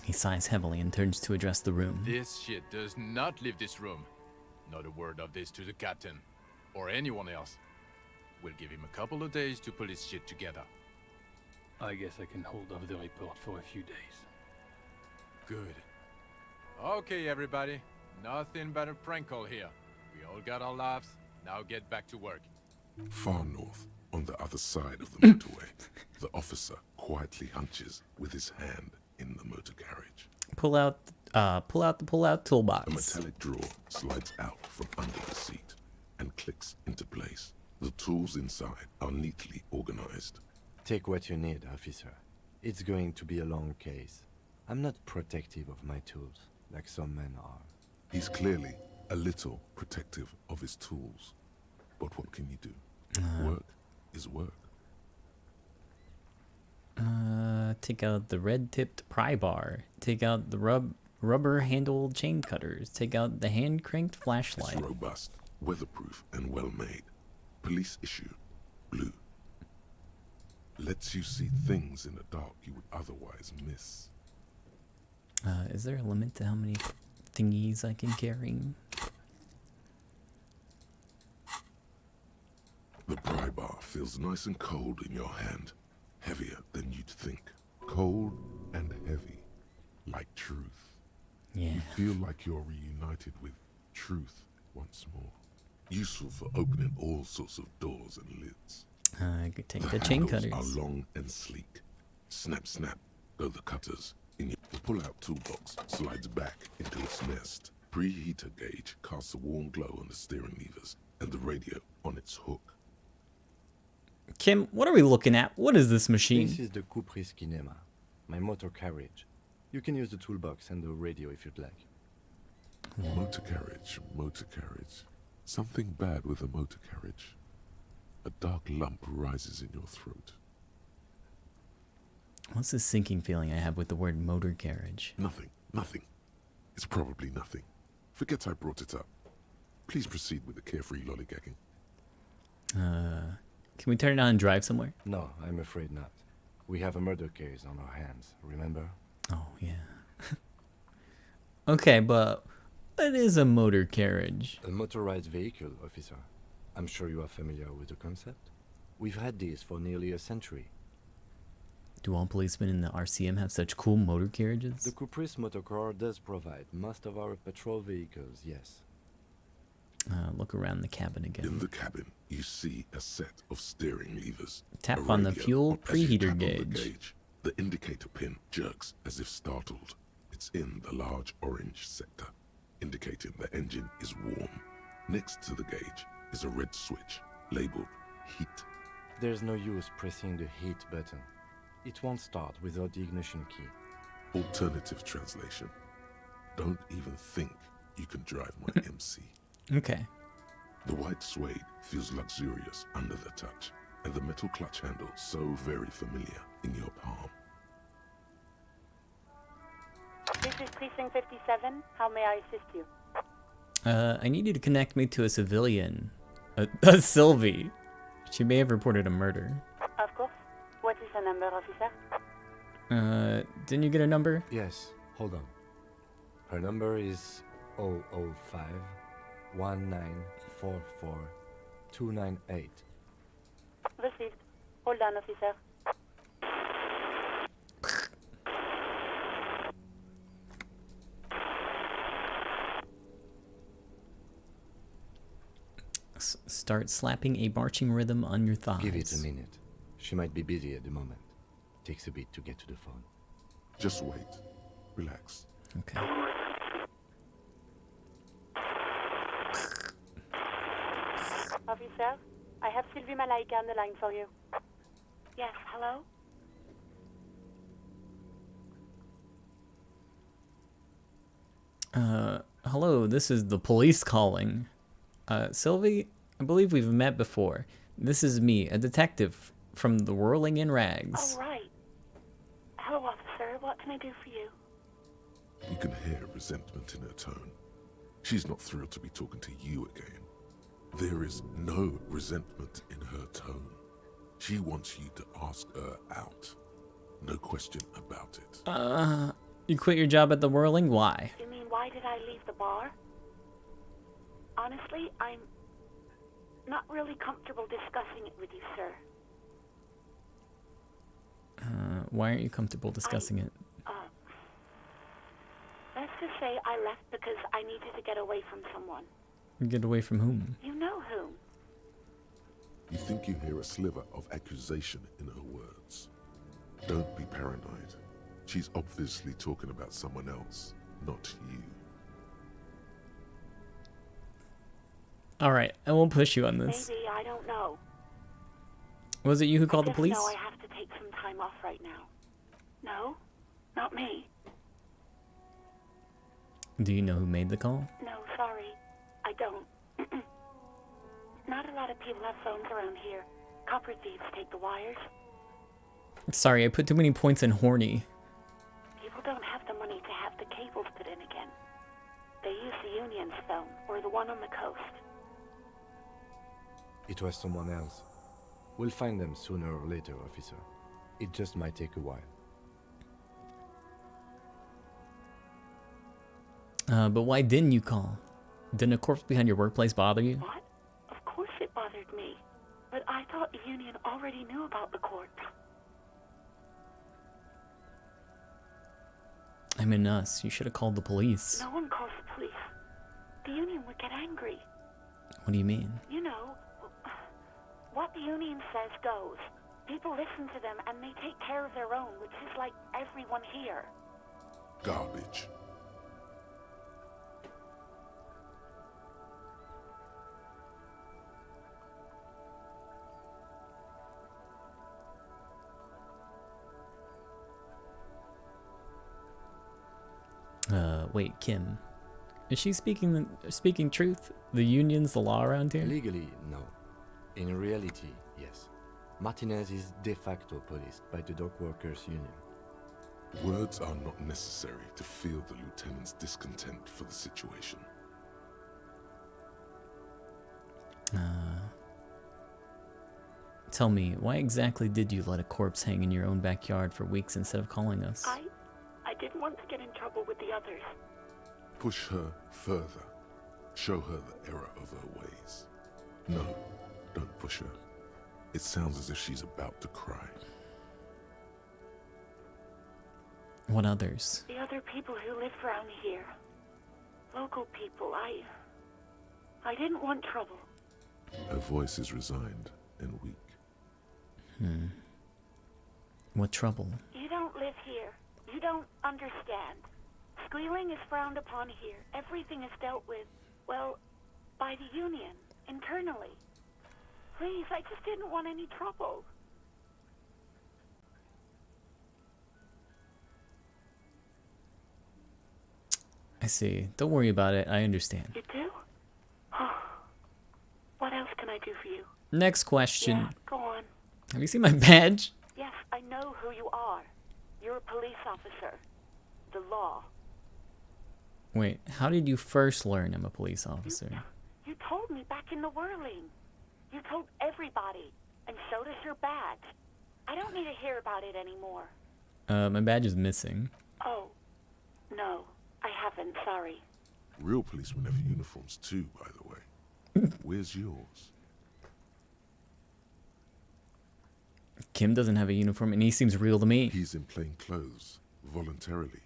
He sighs heavily and turns to address the room. This shit does not leave this room. Not a word of this to the captain. Or anyone else. We'll give him a couple of days to pull his shit together. I guess I can hold off the report for a few days. Good. Okay, everybody. Nothing but a prank call here. We all got our laughs. Now get back to work. Far north, on the other side of the motorway, the officer quietly hunches with his hand in the motor carriage. Pull out the toolbox. A metallic drawer slides out from under the seat and clicks into place. The tools inside are neatly organized. Take what you need, officer. It's going to be a long case. I'm not protective of my tools, like some men are. He's clearly a little protective of his tools. But what can you do? Work is work. Take out the red-tipped pry bar. Take out the rubber-handled chain cutters. Take out the hand-cranked flashlight. It's robust, weatherproof, and well-made. Police issue, blue. Lets you see things in the dark you would otherwise miss. Is there a limit to how many thingies I can carry? The pry bar feels nice and cold in your hand. Heavier than you'd think. Cold and heavy. Like truth. Yeah. You feel like you're reunited with truth once more. Useful for opening all sorts of doors and lids. I could take the chain cutters. Are long and sleek. Snap, snap, go the cutters. The pull-out toolbox slides back into its nest. Preheater gauge casts a warm glow on the steering levers and the radio on its hook. Kim, what are we looking at? What is this machine? This is the Kupris Kinema, my motor carriage. You can use the toolbox and the radio if you'd like. Motor carriage, motor carriage. Something bad with a motor carriage. A dark lump rises in your throat. What's this sinking feeling I have with the word motor carriage? Nothing, nothing. It's probably nothing. Forget I brought it up. Please proceed with the carefree lollygagging. Can we turn it on and drive somewhere? No, I'm afraid not. We have a murder case on our hands, remember? Oh, yeah. Okay, but what is a motor carriage? A motorized vehicle, officer. I'm sure you are familiar with the concept. We've had these for nearly a century. Do all policemen in the RCM have such cool motor carriages? The Kupris Motorcar does provide most of our patrol vehicles, yes. Look around the cabin again. In the cabin, you see a set of steering levers. Tap on the fuel preheater gauge. The indicator pin jerks as if startled. It's in the large orange sector, indicating the engine is warm. Next to the gauge is a red switch labeled heat. There's no use pressing the heat button. It won't start without the ignition key. Alternative translation. Don't even think you can drive my MC. Okay. The white suede feels luxurious under the touch, and the metal clutch handle so very familiar in your palm. This is Precinct 57. How may I assist you? I need you to connect me to a civilian. A Sylvie. She may have reported a murder. Of course. What is the number, officer? Didn't you get a number? Yes, hold on. Her number is 005 1944 298. Received. Hold on, officer. Start slapping a marching rhythm on your thighs. Give it a minute. She might be busy at the moment. Takes a bit to get to the phone. Just wait. Relax. Okay. Officer, I have Sylvie Malaika on the line for you. Yes, hello? Hello, this is the police calling. Sylvie, I believe we've met before. This is me, a detective from the Whirling in Rags. Oh, right. Hello, officer. What can I do for you? You can hear resentment in her tone. She's not thrilled to be talking to you again. There is no resentment in her tone. She wants you to ask her out. No question about it. You quit your job at the Whirling? Why? You mean, why did I leave the bar? Honestly, I'm not really comfortable discussing it with you, sir. Why aren't you comfortable discussing it? Let's just say I left because I needed to get away from someone. Get away from whom? You know whom. You think you hear a sliver of accusation in her words. Don't be paranoid. She's obviously talking about someone else, not you. Alright, I won't push you on this. Maybe, I don't know. Was it you who called the police? No, I have to take some time off right now. No, not me. Do you know who made the call? No, sorry. I don't. Not a lot of people have phones around here. Copper thieves take the wires. Sorry, I put too many points in horny. People don't have the money to have the cables put in again. They use the Union's phone, or the one on the coast. It was someone else. We'll find them sooner or later, officer. It just might take a while. But why didn't you call? Didn't a corpse behind your workplace bother you? What? Of course it bothered me. But I thought the Union already knew about the corpse. I mean us. You should have called the police. No one calls the police. The Union would get angry. What do you mean? You know, what the Union says goes. People listen to them and they take care of their own, which is like everyone here. Garbage. Wait, Kim. Is she speaking truth? The Union's the law around here? Legally, no. In reality, yes. Martinez is de facto policed by the Dock Workers Union. Words are not necessary to feel the lieutenant's discontent for the situation. Tell me, why exactly did you let a corpse hang in your own backyard for weeks instead of calling us? I didn't want to get in trouble with the others. Push her further. Show her the error of her ways. No, don't push her. It sounds as if she's about to cry. What others? The other people who live around here. Local people. I didn't want trouble. Her voice is resigned and weak. What trouble? You don't live here. You don't understand. Squealing is frowned upon here. Everything is dealt with, well, by the Union, internally. Please, I just didn't want any trouble. I see. Don't worry about it. I understand. You do? What else can I do for you? Next question. Yeah, go on. Have you seen my badge? Yes, I know who you are. You're a police officer. The law. Wait, how did you first learn I'm a police officer? You told me back in the whirling. You told everybody, and so does your badge. I don't need to hear about it anymore. My badge is missing. Oh, no, I haven't, sorry. Real policemen have uniforms too, by the way. Where's yours? Kim doesn't have a uniform, and he seems real to me. He's in plain clothes, voluntarily.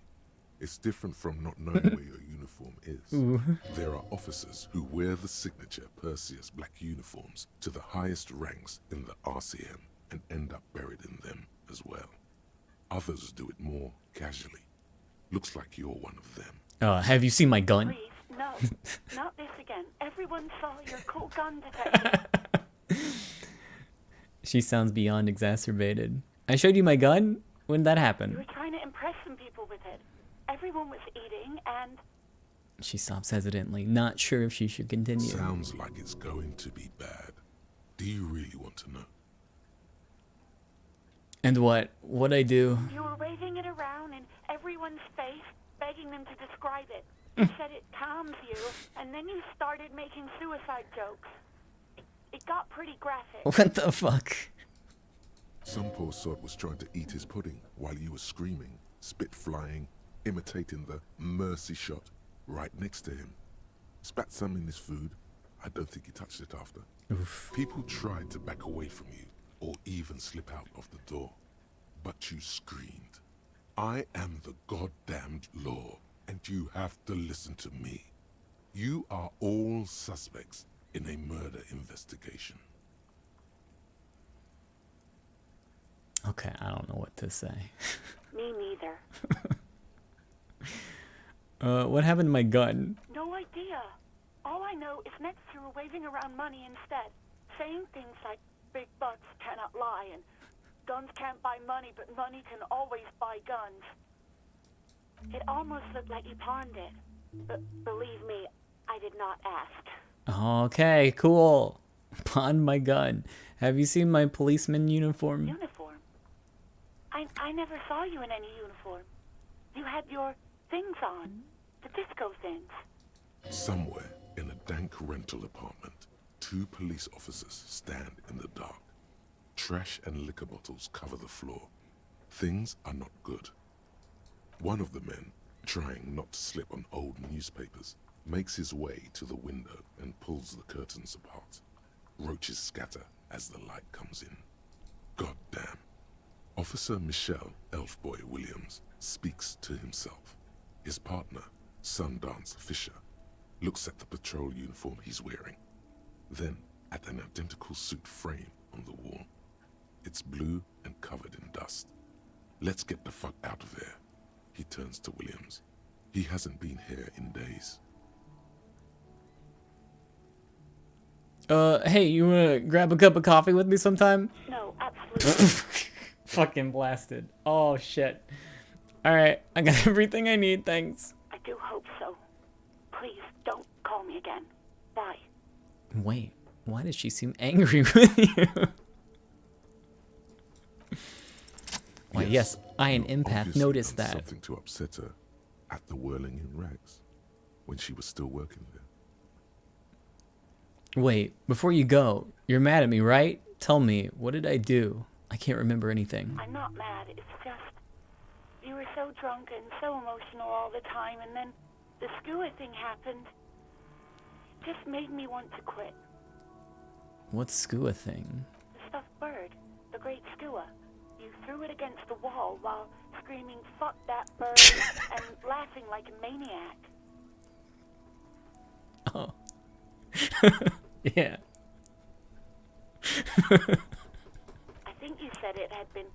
It's different from not knowing where your uniform is. Ooh. There are officers who wear the signature Perseus black uniforms to the highest ranks in the RCM and end up buried in them as well. Others do it more casually. Looks like you're one of them. Have you seen my gun? Please, no, not this again. Everyone saw your cool gun detector. She sounds beyond exacerbated. I showed you my gun? When did that happen? You were trying to impress some people with it. Everyone was eating, and She stops hesitantly, not sure if she should continue. Sounds like it's going to be bad. Do you really want to know? And what'd I do? you were waving it around in everyone's face, begging them to describe it. You said it calms you, and then you started making suicide jokes. It got pretty graphic. What the fuck? Some poor sod was trying to eat his pudding while you were screaming, spit flying, imitating the mercy shot right next to him. Spat some in his food. I don't think he touched it after. Oof. People tried to back away from you or even slip out of the door, but you screamed, "I am the goddamned law, and you have to listen to me. You are all suspects in a murder investigation." Okay, I don't know what to say. Me neither. What happened to my gun? No idea. All I know is next you were waving around money instead, saying things like big bucks cannot lie and guns can't buy money, but money can always buy guns. It almost looked like you pawned it, but believe me, I did not ask. Okay, cool. Pawn my gun. Have you seen my policeman uniform? Uniform? I never saw you in any uniform. You had your things on, the disco things. Somewhere in a dank rental apartment, 2 police officers stand in the dark. Trash and liquor bottles cover the floor. Things are not good. One of the men, trying not to slip on old newspapers, makes his way to the window and pulls the curtains apart. Roaches scatter as the light comes in. God damn. Officer Michelle Elfboy Williams speaks to himself. His partner, Sundance Fisher, looks at the patrol uniform he's wearing, then at an identical suit frame on the wall. It's blue and covered in dust. "Let's get the fuck out of there." He turns to Williams. He hasn't been here in days. Hey, you wanna grab a cup of coffee with me sometime? No, absolutely. Fucking blasted. Oh, shit. Alright, I got everything I need, thanks. I do hope so. Please don't call me again. Bye. Wait, why does she seem angry with you? Why, yes, I, an empath, Obviously noticed done that. Something to upset her at the Whirling in Rags when she was still working there. Wait, before you go, you're mad at me, right? Tell me, what did I do? I can't remember anything. I'm not mad. It's just you were so drunk and so emotional all the time, and then the skua thing happened. It just made me want to quit. What skua thing? The stuffed bird, the great skua. You threw it against the wall while screaming, "Fuck that bird," and laughing like a maniac. Oh. Yeah. I think you said it had been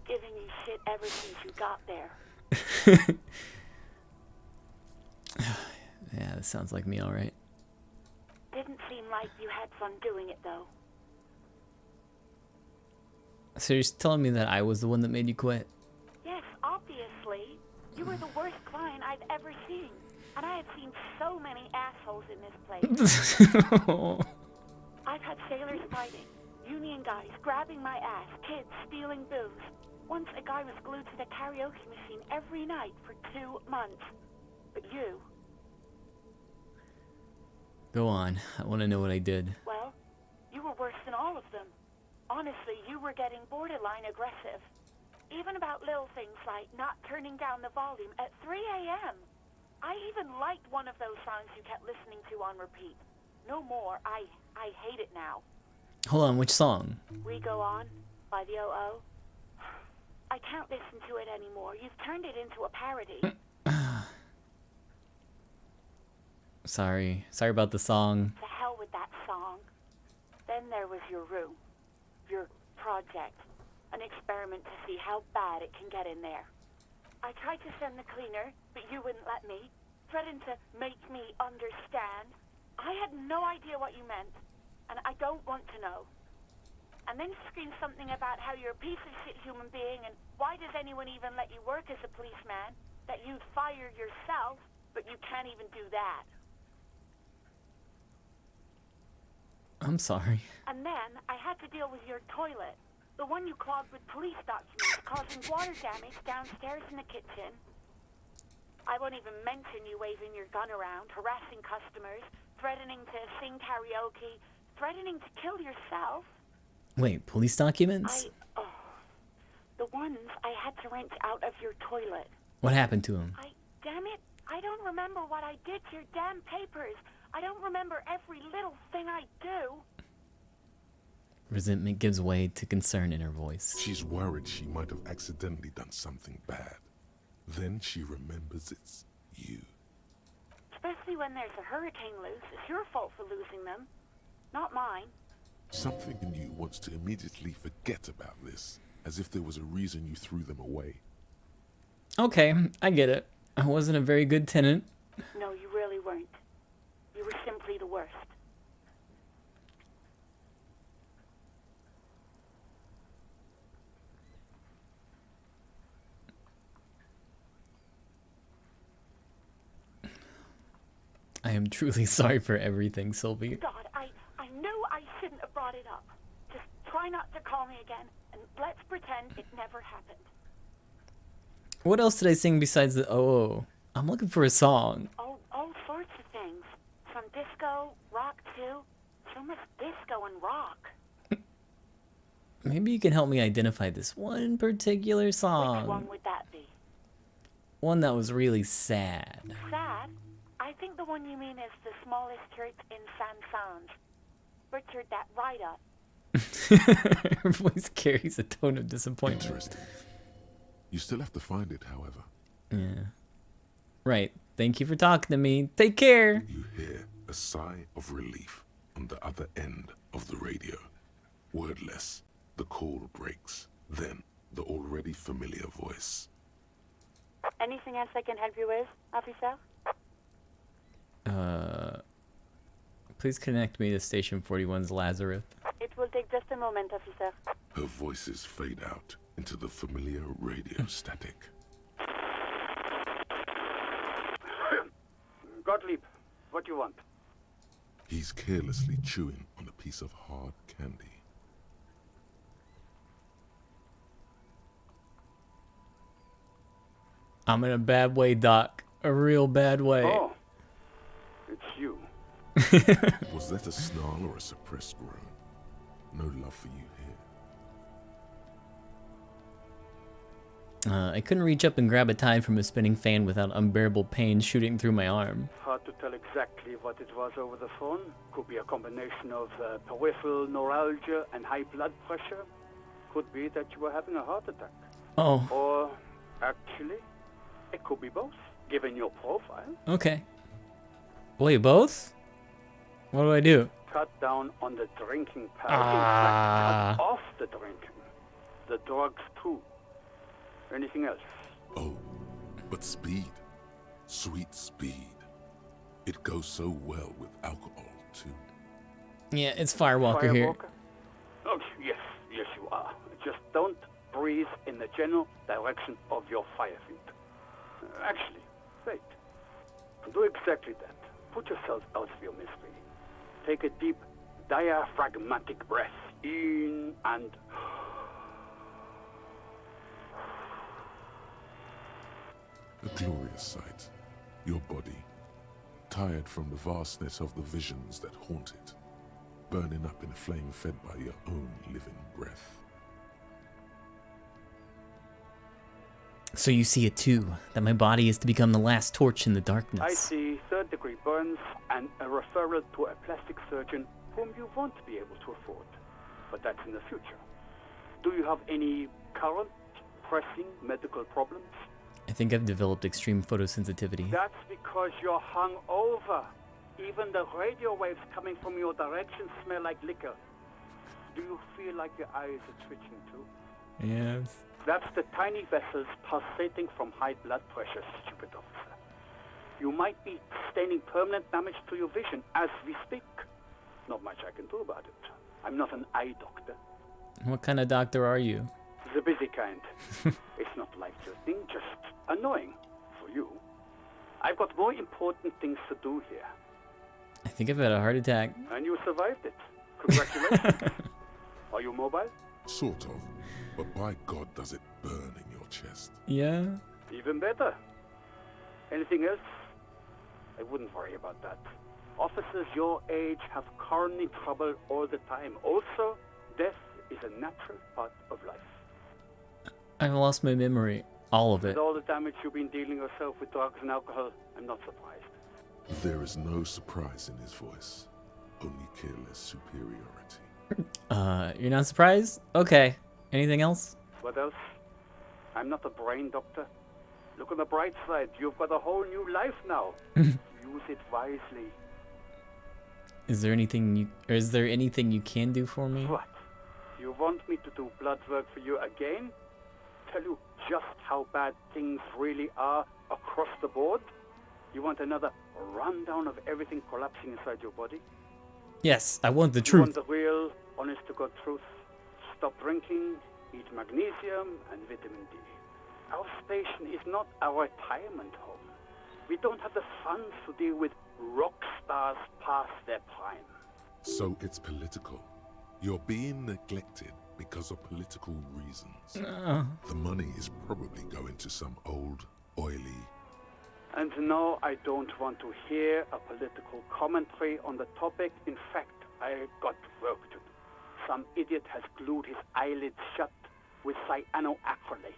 giving you shit ever since you got there. Yeah, that sounds like me, alright. Didn't seem like you had fun doing it, though. So you're telling me that I was the one that made you quit? Yes, obviously. You were the worst client I've ever seen. And I have seen so many assholes in this place. I've had sailors fighting, union guys grabbing my ass, kids stealing booze. Once a guy was glued to the karaoke machine every night for 2 months. But Go on. I want to know what I did. Well, you were worse than all of them. Honestly, you were getting borderline aggressive. Even about little things like not turning down the volume at 3 a.m. I even liked one of those songs you kept listening to on repeat. No more. I hate it now. Hold on, which song? We Go On by the O.O. I can't listen to it anymore. You've turned it into a parody. Sorry about the song. To hell with that song. Then there was your room. Your project. An experiment to see how bad it can get in there. I tried to send the cleaner, but you wouldn't let me. Threatened to make me understand. I had no idea what you meant, and I don't want to know. And then you screamed something about how you're a piece of shit human being, and why does anyone even let you work as a policeman? That you'd fire yourself, but you can't even do that. I'm sorry. And then I had to deal with your toilet. The one you clogged with police documents, causing water damage downstairs in the kitchen. I won't even mention you waving your gun around, harassing customers, threatening to sing karaoke, threatening to kill yourself. Wait, police documents? The ones I had to wrench out of your toilet. What happened to him? Damn it, I don't remember what I did to your damn papers. I don't remember every little thing I do. Resentment gives way to concern in her voice. She's worried she might have accidentally done something bad. Then she remembers it's you. Especially when there's a hurricane loose. It's your fault for losing them, not mine. Something in you wants to immediately forget about this, as if there was a reason you threw them away. Okay, I get it. I wasn't a very good tenant. No, you really weren't. You were simply the worst. I am truly sorry for everything, Sylvie. God, I knew I shouldn't have brought it up. Just try not to call me again, and let's pretend it never happened. What else did I sing besides the oh? I'm looking for a song. Oh, all sorts of things. From disco, rock too. So much disco and rock. Maybe you can help me identify this one particular song. Which one would that be? One that was really sad. Sad? I think the one you mean is the smallest church in Saint-Saëns. Butchered that right up. Her voice carries a tone of disappointment. Interesting. You still have to find it, however. Yeah. Right. Thank you for talking to me. Take care. You hear a sigh of relief on the other end of the radio. Wordless, the call breaks. Then, the already familiar voice. Anything else I can help you with, officer? Please connect me to Station 41's Lazarus. It will take just a moment, officer. Her voices fade out into the familiar radio static. Gottlieb, what do you want? He's carelessly chewing on a piece of hard candy. I'm in a bad way, Doc. A real bad way. Oh, it's you. Was that a snarl or a suppressed groan? No love for you here. I couldn't reach up and grab a tide from a spinning fan without unbearable pain shooting through my arm. Hard to tell exactly what it was over the phone. Could be a combination of peripheral neuralgia and high blood pressure. Could be that you were having a heart attack. Oh. Or, actually, it could be both, given your profile. Okay. Wait, both? What do I do? Cut down on the drinking part. In fact, cut off the drinking. The drugs, too. Anything else? Oh, but speed. Sweet speed. It goes so well with alcohol, too. Yeah, it's Firewalker here. Oh, yes, you are. Just don't breathe in the general direction of your fire feet. Actually, wait. Do exactly that. Put yourself out of your misery. Take a deep, diaphragmatic breath in and... A glorious sight. Your body, tired from the vastness of the visions that haunt it, burning up in a flame fed by your own living breath. So you see it too, that my body is to become the last torch in the darkness. I see third-degree burns and a referral to a plastic surgeon whom you won't be able to afford. But that's in the future. Do you have any current, pressing medical problems? I think I've developed extreme photosensitivity. That's because you're hungover. Even the radio waves coming from your direction smell like liquor. Do you feel like your eyes are twitching too? Yes. That's the tiny vessels pulsating from high blood pressure, stupid officer. You might be sustaining permanent damage to your vision as we speak. Not much I can do about it. I'm not an eye doctor. What kind of doctor are you? The busy kind. It's not life-threatening, just annoying for you. I've got more important things to do here. I think I've had a heart attack. And you survived it. Congratulations. Are you mobile? Sort of, but by God does it burn in your chest. Yeah? Even better. Anything else? I wouldn't worry about that. Officers your age have coronary trouble all the time. Also, death is a natural part of life. I've lost my memory. All of it. With all the damage you've been dealing yourself with drugs and alcohol, I'm not surprised. There is no surprise in his voice, only careless superiority. You're not surprised? Okay. Anything else? What else? I'm not a brain doctor. Look on the bright side. You've got a whole new life now. Use it wisely. Is there anything you can do for me? What? You want me to do blood work for you again? Tell you just how bad things really are across the board? You want another rundown of everything collapsing inside your body? Yes, I want the You truth. want the real, honest-to-God truth? Stop drinking, eat magnesium and vitamin D. Our station is not a retirement home. We don't have the funds to deal with rock stars past their prime. So it's political. You're being neglected because of political reasons. The money is probably going to some old, oily... And no, I don't want to hear a political commentary on the topic. In fact, I got work to do. Some idiot has glued his eyelids shut with cyanoacrylate.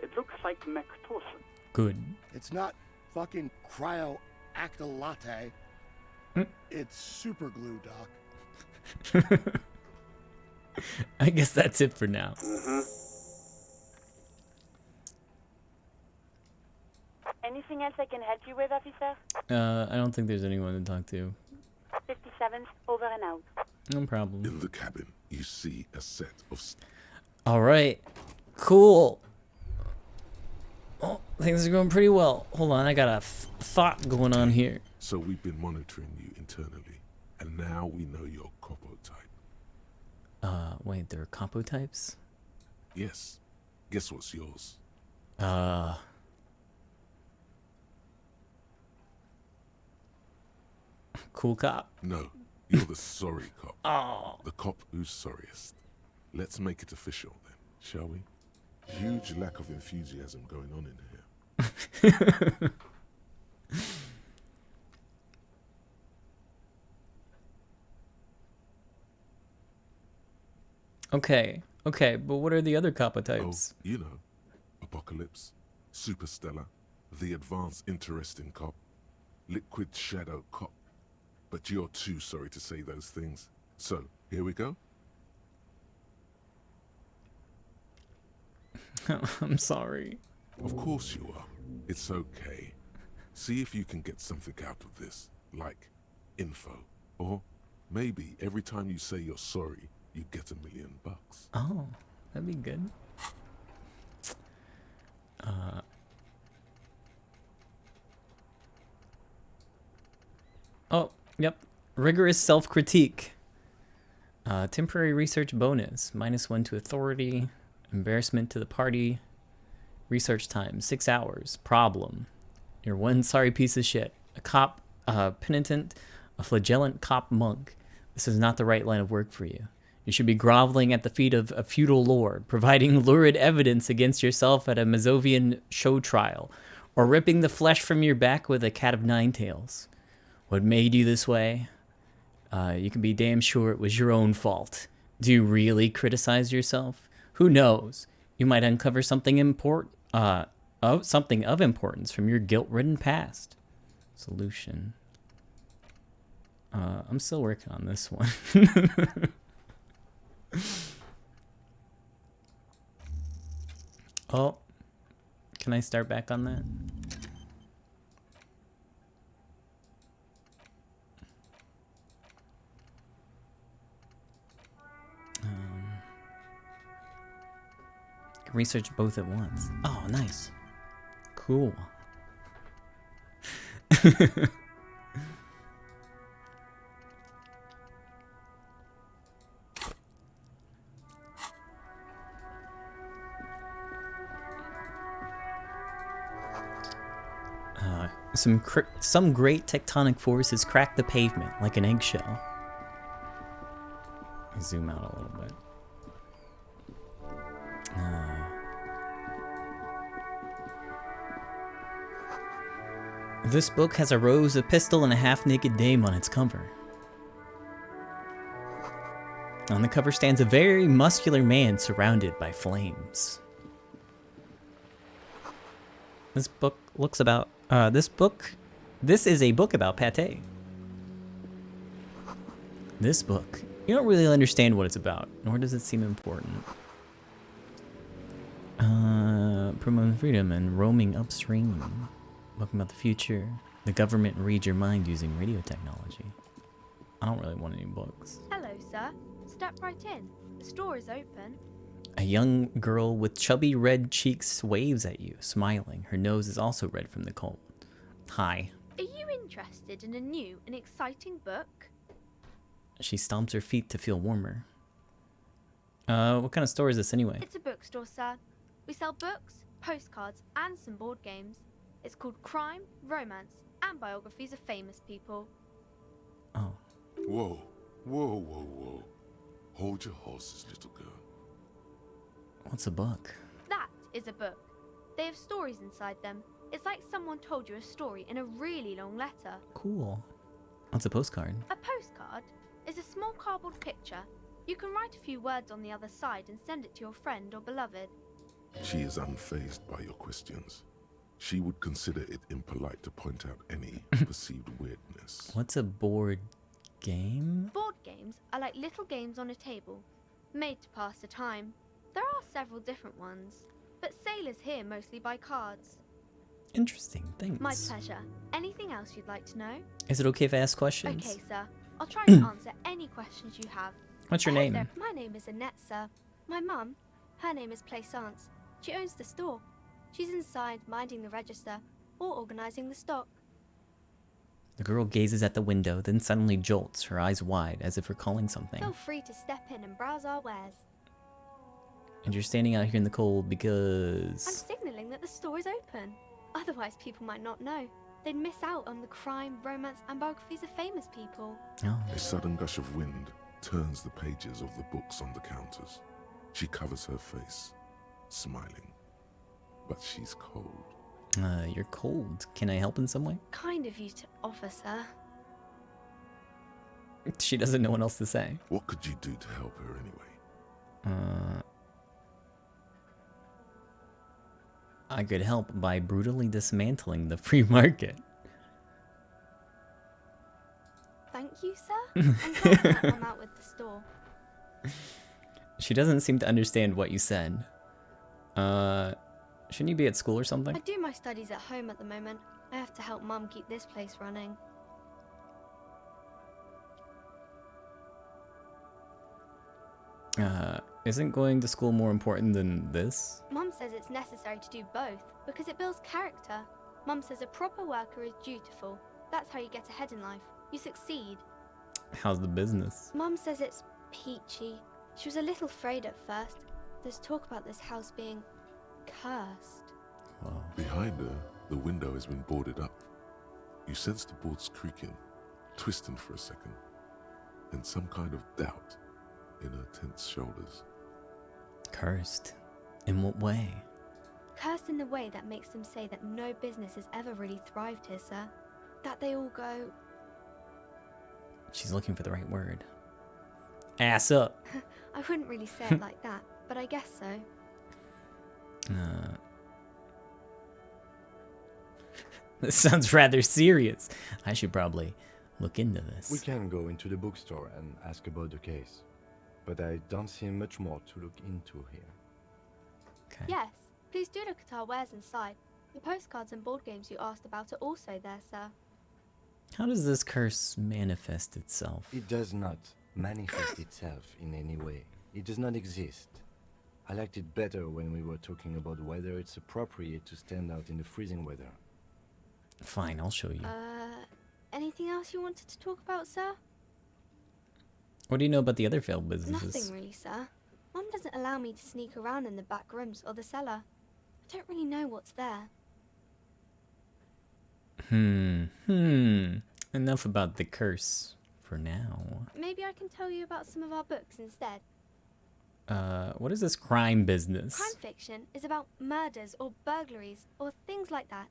It looks like Mactorson. Good. It's not fucking cryoactylate. It's super glue, Doc. I guess that's it for now. Anything else I can help you with, officer? I don't think there's anyone to talk to. 57th, over and out. No problem. In the cabin, you see a set of... All right. Cool. Oh, things are going pretty well. Hold on, I got a thought going on here. So we've been monitoring you internally, and now we know your copo type. Wait, there are compo types? Yes. Guess what's yours? Cool cop? No, you're the sorry cop. Oh. The cop who's sorriest. Let's make it official then, shall we? Huge lack of enthusiasm going on in here. Okay, but what are the other compo types? Oh, you know, Apocalypse, Superstellar, the Advanced Interesting Cop, Liquid Shadow Cop. But you're too sorry to say those things. So, here we go. I'm sorry. Of course you are. It's okay. See if you can get something out of this, like info. Or maybe every time you say you're sorry, you get $1 million. Oh, that'd be good. Oh, yep. Rigorous self-critique. Temporary research bonus. -1 to authority. Embarrassment to the party. Research time, 6 hours. Problem. You're one sorry piece of shit. A cop, penitent, a flagellant cop monk. This is not the right line of work for you. You should be groveling at the feet of a feudal lord, providing lurid evidence against yourself at a Mazovian show trial, or ripping the flesh from your back with a cat of nine tails. What made you this way? You can be damn sure it was your own fault. Do you really criticize yourself? Who knows? You might uncover something something of importance from your guilt-ridden past. Solution. I'm still working on this one. Oh, can I start back on that? Can research both at once. Oh, nice. Cool. Some great tectonic forces crack the pavement like an eggshell. Zoom out a little bit. This book has a rose, a pistol, and a half-naked dame on its cover. On the cover stands a very muscular man surrounded by flames. This book looks about... This is a book about pate. This book, you don't really understand what it's about, nor does it seem important. Promoting freedom and roaming upstream. Book about the future. The government reads your mind using radio technology. I don't really want any books. Hello, sir. Step right in. The store is open. A young girl with chubby red cheeks waves at you, smiling. Her nose is also red from the cold. Hi. Are you interested in a new and exciting book? She stomps her feet to feel warmer. What kind of store is this anyway? It's a bookstore, sir. We sell books, postcards, and some board games. It's called Crime, Romance, and Biographies of Famous People. Oh. Whoa, whoa, whoa, whoa. Hold your horses, little girl. What's a book? That is a book. They have stories inside them. It's like someone told you a story in a really long letter. Cool. What's a postcard? A postcard is a small cardboard picture. You can write a few words on the other side and send it to your friend or beloved. She is unfazed by your questions. She would consider it impolite to point out any perceived weirdness. What's a board game? Board games are like little games on a table, made to pass the time. There are several different ones, but sailors here mostly buy cards. Interesting, thanks. My pleasure. Anything else you'd like to know? Is it okay if I ask questions? Okay, sir. I'll try to answer any questions you have. What's your name? My name is Annette, sir. My mum, her name is Plaisance. She owns the store. She's inside minding the register or organizing the stock. The girl gazes at the window, then suddenly jolts, her eyes wide, as if recalling something. Feel free to step in and browse our wares. And you're standing out here in the cold I'm because... signaling that the store is open. Otherwise, people might not know. They'd miss out on the crime, romance, and biographies of famous people. Oh. A sudden gush of wind turns the pages of the books on the counters. She covers her face, smiling. But she's cold. You're cold. Can I help in some way? Kind of you to offer, sir. She doesn't know what else to say. What could you do to help her anyway? I could help by brutally dismantling the free market. Thank you, sir. I'm glad to help them out with the store. She doesn't seem to understand what you said. Shouldn't you be at school or something? I do my studies at home at the moment. I have to help Mum keep this place running. Isn't going to school more important than this? Mum says it's necessary to do both because it builds character. Mum says a proper worker is dutiful. That's how you get ahead in life. You succeed. How's the business? Mum says it's peachy. She was a little afraid at first. There's talk about this house being cursed. Whoa. Behind her, the window has been boarded up. You sense the boards creaking, twisting for a second, and some kind of doubt in her tense shoulders. Cursed? In what way? Cursed in the way that makes them say that no business has ever really thrived here, sir. That they all go She's looking for the right word. Ass up. I wouldn't really say it like that, but I guess so. This sounds rather serious. I should probably look into this. We can go into the bookstore and ask about the case, but I don't see much more to look into here. Okay. Yes, please do look at our wares inside. The postcards and board games you asked about are also there, sir. How does this curse manifest itself? It does not manifest itself in any way. It does not exist. I liked it better when we were talking about whether it's appropriate to stand out in the freezing weather. Fine, I'll show you. Anything else you wanted to talk about, sir? What do you know about the other failed businesses? Nothing really, sir. Mum doesn't allow me to sneak around in the back rooms or the cellar. I don't really know what's there. Enough about the curse for now. Maybe I can tell you about some of our books instead. What is this crime business? Crime fiction is about murders or burglaries or things like that,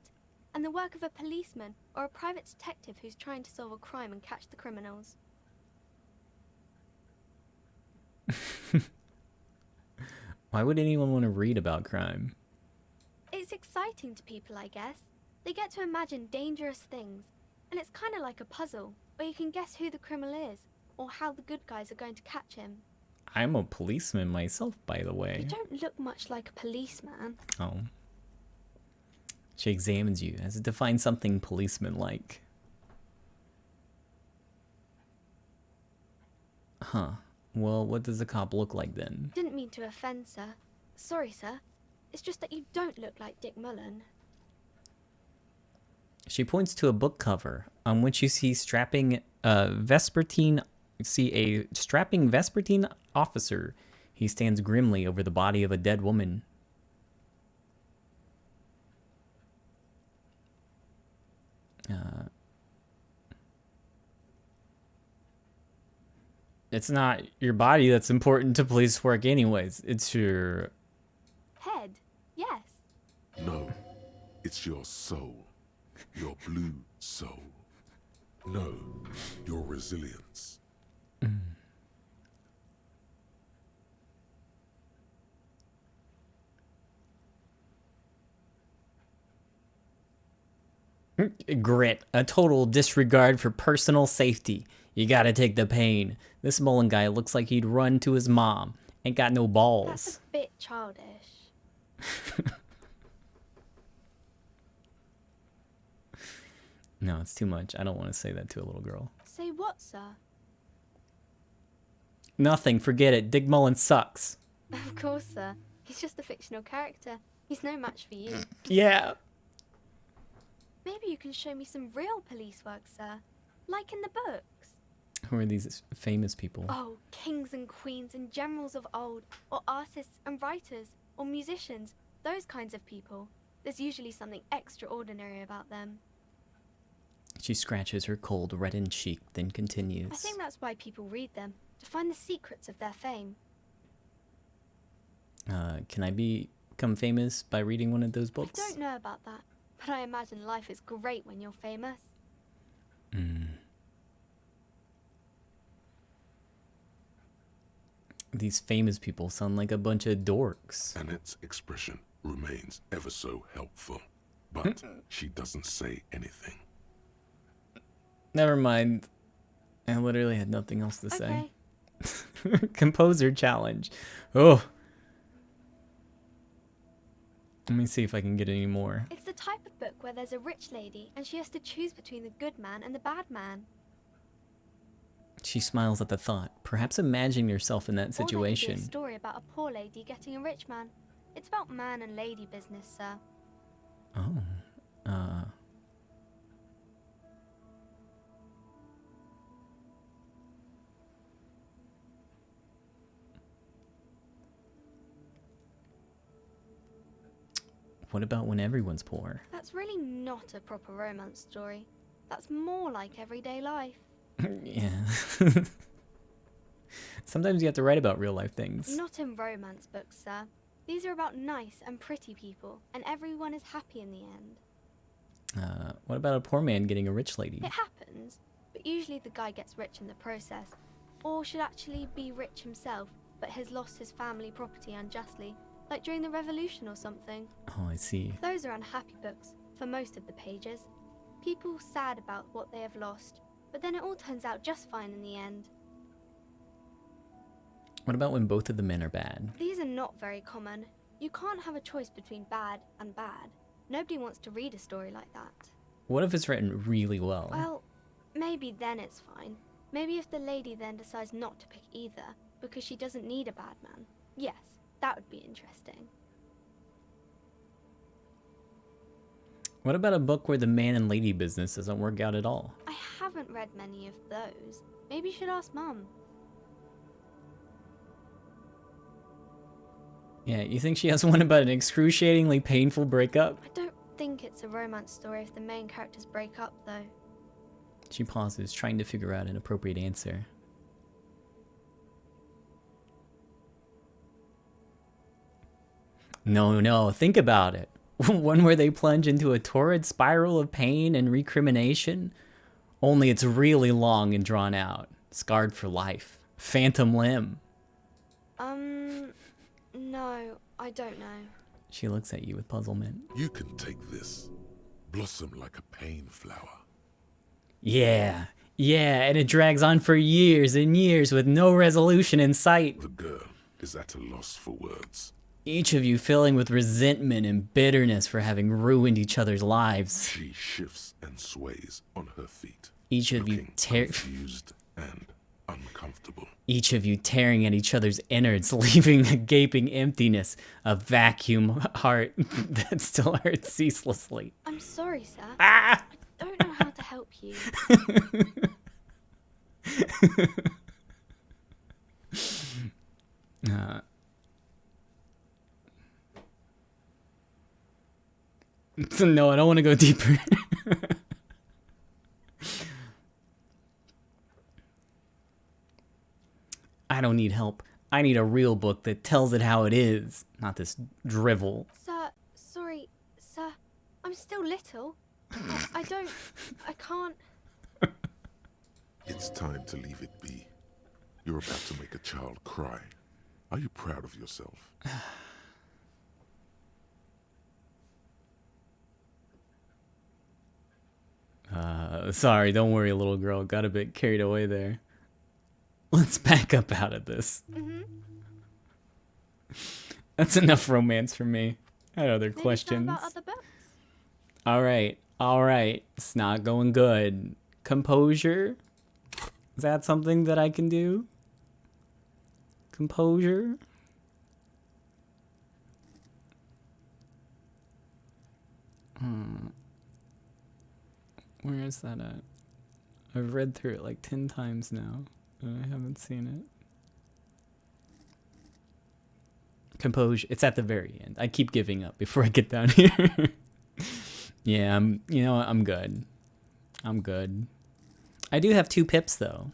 and the work of a policeman or a private detective who's trying to solve a crime and catch the criminals. Why would anyone want to read about crime? It's exciting to people, I guess. They get to imagine dangerous things, and it's kind of like a puzzle, where you can guess who the criminal is, or how the good guys are going to catch him. I'm a policeman myself, by the way. You don't look much like a policeman. Oh. She examines you as it defines something policeman-like. Huh. Well, what does a cop look like then? Didn't mean to offend, sir. Sorry, sir. It's just that you don't look like Dick Mullen. She points to a book cover on which you see strapping Vespertine. See a strapping Vespertine officer. He stands grimly over the body of a dead woman. It's not your body that's important to police work anyways. It's your... Head, yes. No, it's your soul. Your blue soul. No, your resilience. Grit, a total disregard for personal safety. You gotta take the pain. This Mullen guy looks like he'd run to his mom. Ain't got no balls. That's a bit childish. No, it's too much. I don't want to say that to a little girl. Say what, sir? Nothing, forget it. Dick Mullen sucks. Of course, sir. He's just a fictional character. He's no match for you. Yeah. Maybe you can show me some real police work, sir. Like in the books. Who are these famous people? Oh, kings and queens and generals of old, or artists and writers, or musicians, those kinds of people. There's usually something extraordinary about them. She scratches her cold, reddened cheek, then continues. I think that's why people read them, to find the secrets of their fame. Can I become famous by reading one of those books? I don't know about that, but I imagine life is great when you're famous. These famous people sound like a bunch of dorks. Annette's expression remains ever so helpful, but she doesn't say anything. Never mind. I literally had nothing else to say. Okay. Composer challenge. Oh. Let me see if I can get any more. It's the type of book where there's a rich lady and she has to choose between the good man and the bad man. She smiles at the thought, perhaps imagining herself in that Or there could be situation. a story about a poor lady getting a rich man. It's about man and lady business, sir. Oh. What about when everyone's poor? That's really not a proper romance story. That's more like everyday life. Yeah. Sometimes you have to write about real life things. Not in romance books, sir. These are about nice and pretty people, and everyone is happy in the end. What about a poor man getting a rich lady? It happens, but but usually the guy gets rich in the process, or should actually be rich himself, but has lost his family property unjustly, like during the revolution or something. Oh, I see. Those are unhappy books, for most of the pages. People sad about what they have lost, but then it all turns out just fine in the end. What about when both of the men are bad? These are not very common. You can't have a choice between bad and bad. Nobody wants to read a story like that. What if it's written really well? Well, maybe then it's fine. Maybe if the lady then decides not to pick either, because she doesn't need a bad man. Yes, that would be interesting. What about a book where the man and lady business doesn't work out at all? I haven't read many of those. Maybe you should ask Mum. Yeah, you think she has one about an excruciatingly painful breakup? I don't think it's a romance story if the main characters break up, though. She pauses, trying to figure out an appropriate answer. No, think about it. One where they plunge into a torrid spiral of pain and recrimination. Only it's really long and drawn out. Scarred for life. Phantom limb. No, I don't know. She looks at you with puzzlement. You can take this. Blossom like a pain flower. Yeah, and it drags on for years and years with no resolution in sight. The girl is at a loss for words. Each of you filling with resentment and bitterness for having ruined each other's lives. She shifts and sways on her feet. Each of you confused and uncomfortable. Each of you tearing at each other's innards, leaving a gaping emptiness, a vacuum heart that still hurts ceaselessly. I'm sorry, sir. Ah! I don't know how to help you. No, I don't want to go deeper. I don't need help. I need a real book that tells it how it is, not this drivel. Sir, sorry, sir. I'm still little. I can't. It's time to leave it be. You're about to make a child cry. Are you proud of yourself? Sorry, don't worry, little girl. Got a bit carried away there. Let's back up out of this. That's enough romance for me. I had other questions. About other books? All right. It's not going good. Composure? Is that something that I can do? Composure? Where is that at? I've read through it like 10 times now, and I haven't seen it. Composure. It's at the very end. I keep giving up before I get down here. Yeah, you know what? I'm good. I do have 2 pips, though.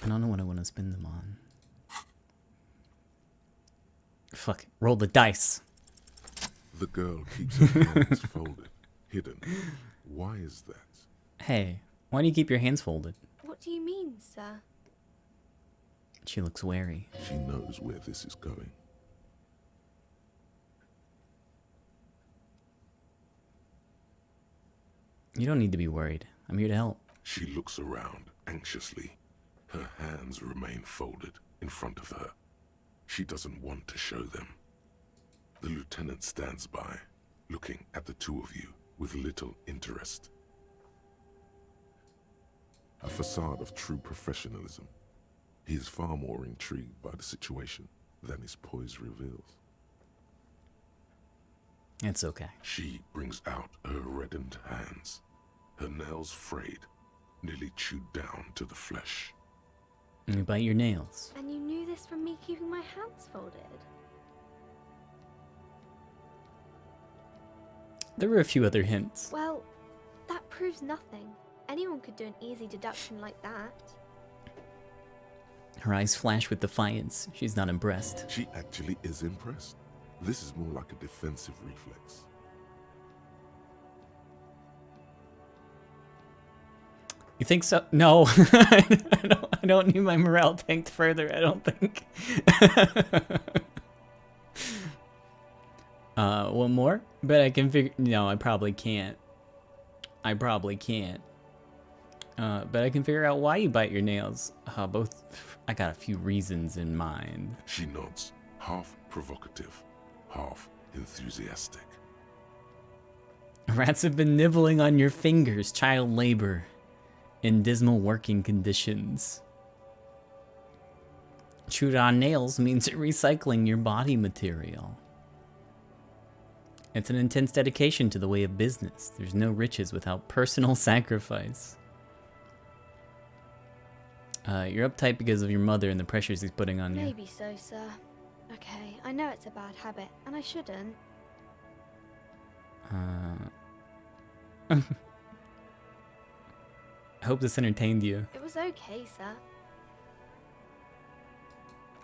I don't know what I want to spend them on. Fuck it. Roll the dice. The girl keeps her hands folded, hidden. Why is that? Hey, why do you keep your hands folded? What do you mean, sir? She looks wary. She knows where this is going. You don't need to be worried. I'm here to help. She looks around anxiously. Her hands remain folded in front of her. She doesn't want to show them. The lieutenant stands by, looking at the 2 of you with little interest. A facade of true professionalism. He is far more intrigued by the situation than his poise reveals. It's okay. She brings out her reddened hands, her nails frayed, nearly chewed down to the flesh. And you bite your nails. And you knew this from me keeping my hands folded? There were a few other hints. Well, that proves nothing. Anyone could do an easy deduction like that. Her eyes flash with defiance. She's not impressed. She actually is impressed. This is more like a defensive reflex. You think so? No. I don't need my morale tanked further, I don't think. One more? But I can figure... No, I probably can't. I probably can't. But I can figure out why you bite your nails. Both... I got a few reasons in mind. She nods, half provocative, half enthusiastic. Rats have been nibbling on your fingers, child labor, in dismal working conditions. Chewed on nails means recycling your body material. It's an intense dedication to the way of business. There's no riches without personal sacrifice. You're uptight because of your mother and the pressures he's putting on you. Maybe so, sir. Okay, I know it's a bad habit, and I shouldn't. I hope this entertained you. It was okay, sir.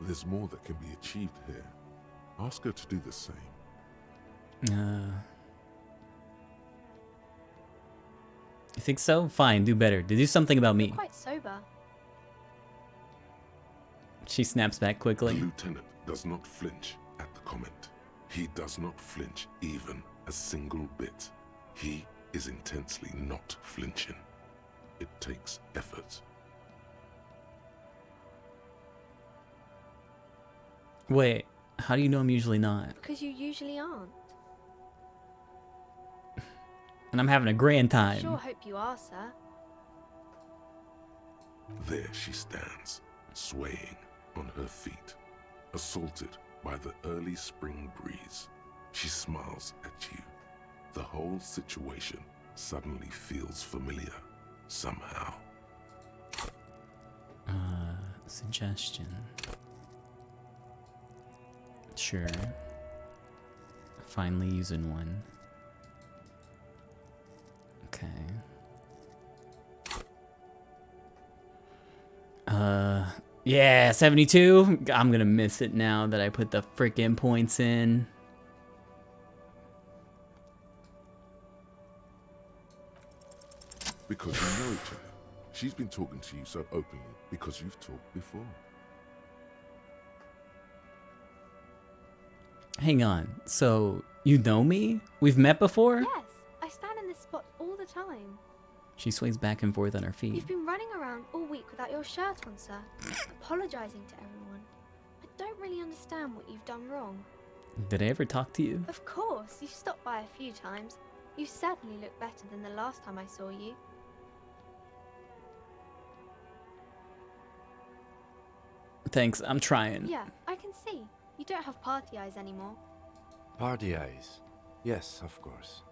There's more that can be achieved here. Ask her to do the same. You think so? Fine, do better. Do something about me. You're quite sober. She snaps back quickly. The lieutenant does not flinch at the comment. He does not flinch even a single bit. He is intensely not flinching. It takes effort. Wait, how do you know I'm usually not? Because you usually aren't. And I'm having a grand time. Sure hope you are, sir. There she stands, swaying on her feet, assaulted by the early spring breeze. She smiles at you. The whole situation suddenly feels familiar, somehow. Suggestion. Sure. Finally using one. Okay. Yeah, 72. I'm gonna miss it now that I put the frickin' points in. Because you know each other. She's been talking to you so openly because you've talked before. Hang on. So, you know me? We've met before? Yes, I stand in this spot all the time. She sways back and forth on her feet. You've been running around all week without your shirt on, sir. Apologizing to everyone. I don't really understand what you've done wrong. Did I ever talk to you? Of course, you've stopped by a few times. You certainly look better than the last time I saw you. Thanks, I'm trying. Yeah, I can see. You don't have party eyes anymore. Party eyes? Yes, of course.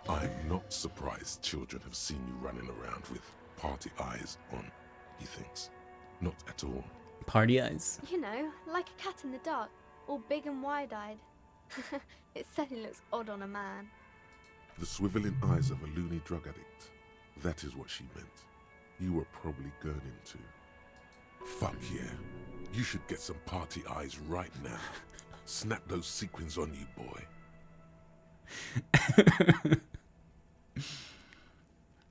I'm not surprised children have seen you running around with party eyes on, he thinks. Not at all. Party eyes? You know, like a cat in the dark, all big and wide-eyed. It certainly looks odd on a man. The swiveling eyes of a loony drug addict. That is what she meant. You were probably gurning too. Fuck yeah. You should get some party eyes right now. Snap those sequins on you, boy.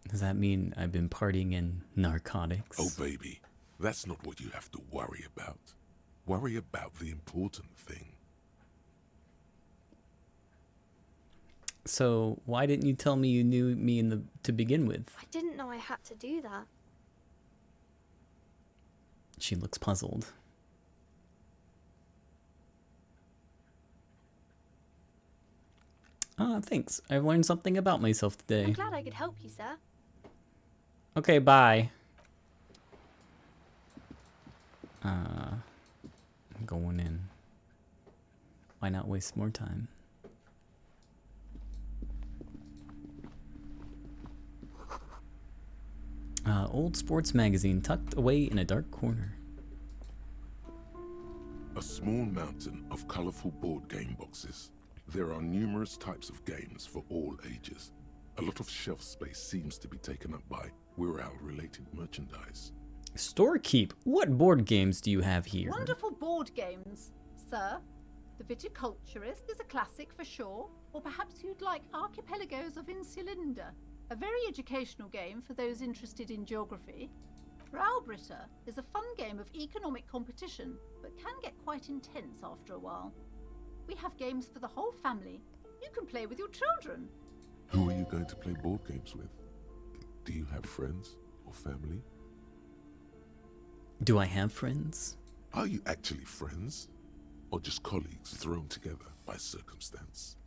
Does that mean I've been partying in narcotics? Oh, baby. That's not what you have to worry about. Worry about the important thing. So, why didn't you tell me you knew me to begin with? I didn't know I had to do that. She looks puzzled. Thanks. I've learned something about myself today. I'm glad I could help you, sir. Okay, bye. Going in. Why not waste more time? Old sports magazine tucked away in a dark corner. A small mountain of colorful board game boxes. There are numerous types of games for all ages. A lot of shelf space seems to be taken up by Wirral-related merchandise. Storekeep, what board games do you have here? Wonderful board games, sir. The Viticulturist is a classic for sure, or perhaps you'd like Archipelagos of Insulinda, a very educational game for those interested in geography. Raubritter is a fun game of economic competition, but can get quite intense after a while. We have games for the whole family. You can play with your children. Who are you going to play board games with? Do you have friends or family? Do I have friends? Are you actually friends? Or just colleagues thrown together by circumstance?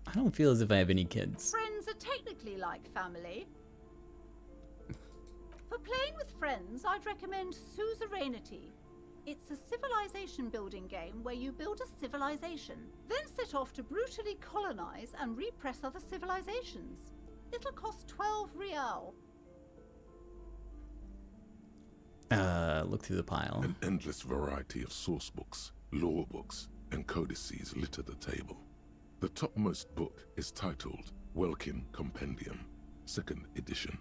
I don't feel as if I have any kids. Friends are technically like family. For playing with friends, I'd recommend Suzerainty. It's a civilization building game where you build a civilization, then set off to brutally colonize and repress other civilizations. It'll cost 12 real. Look through the pile. An endless variety of source books, lore books, and codices litter the table. The topmost book is titled Welkin Compendium, 2nd edition.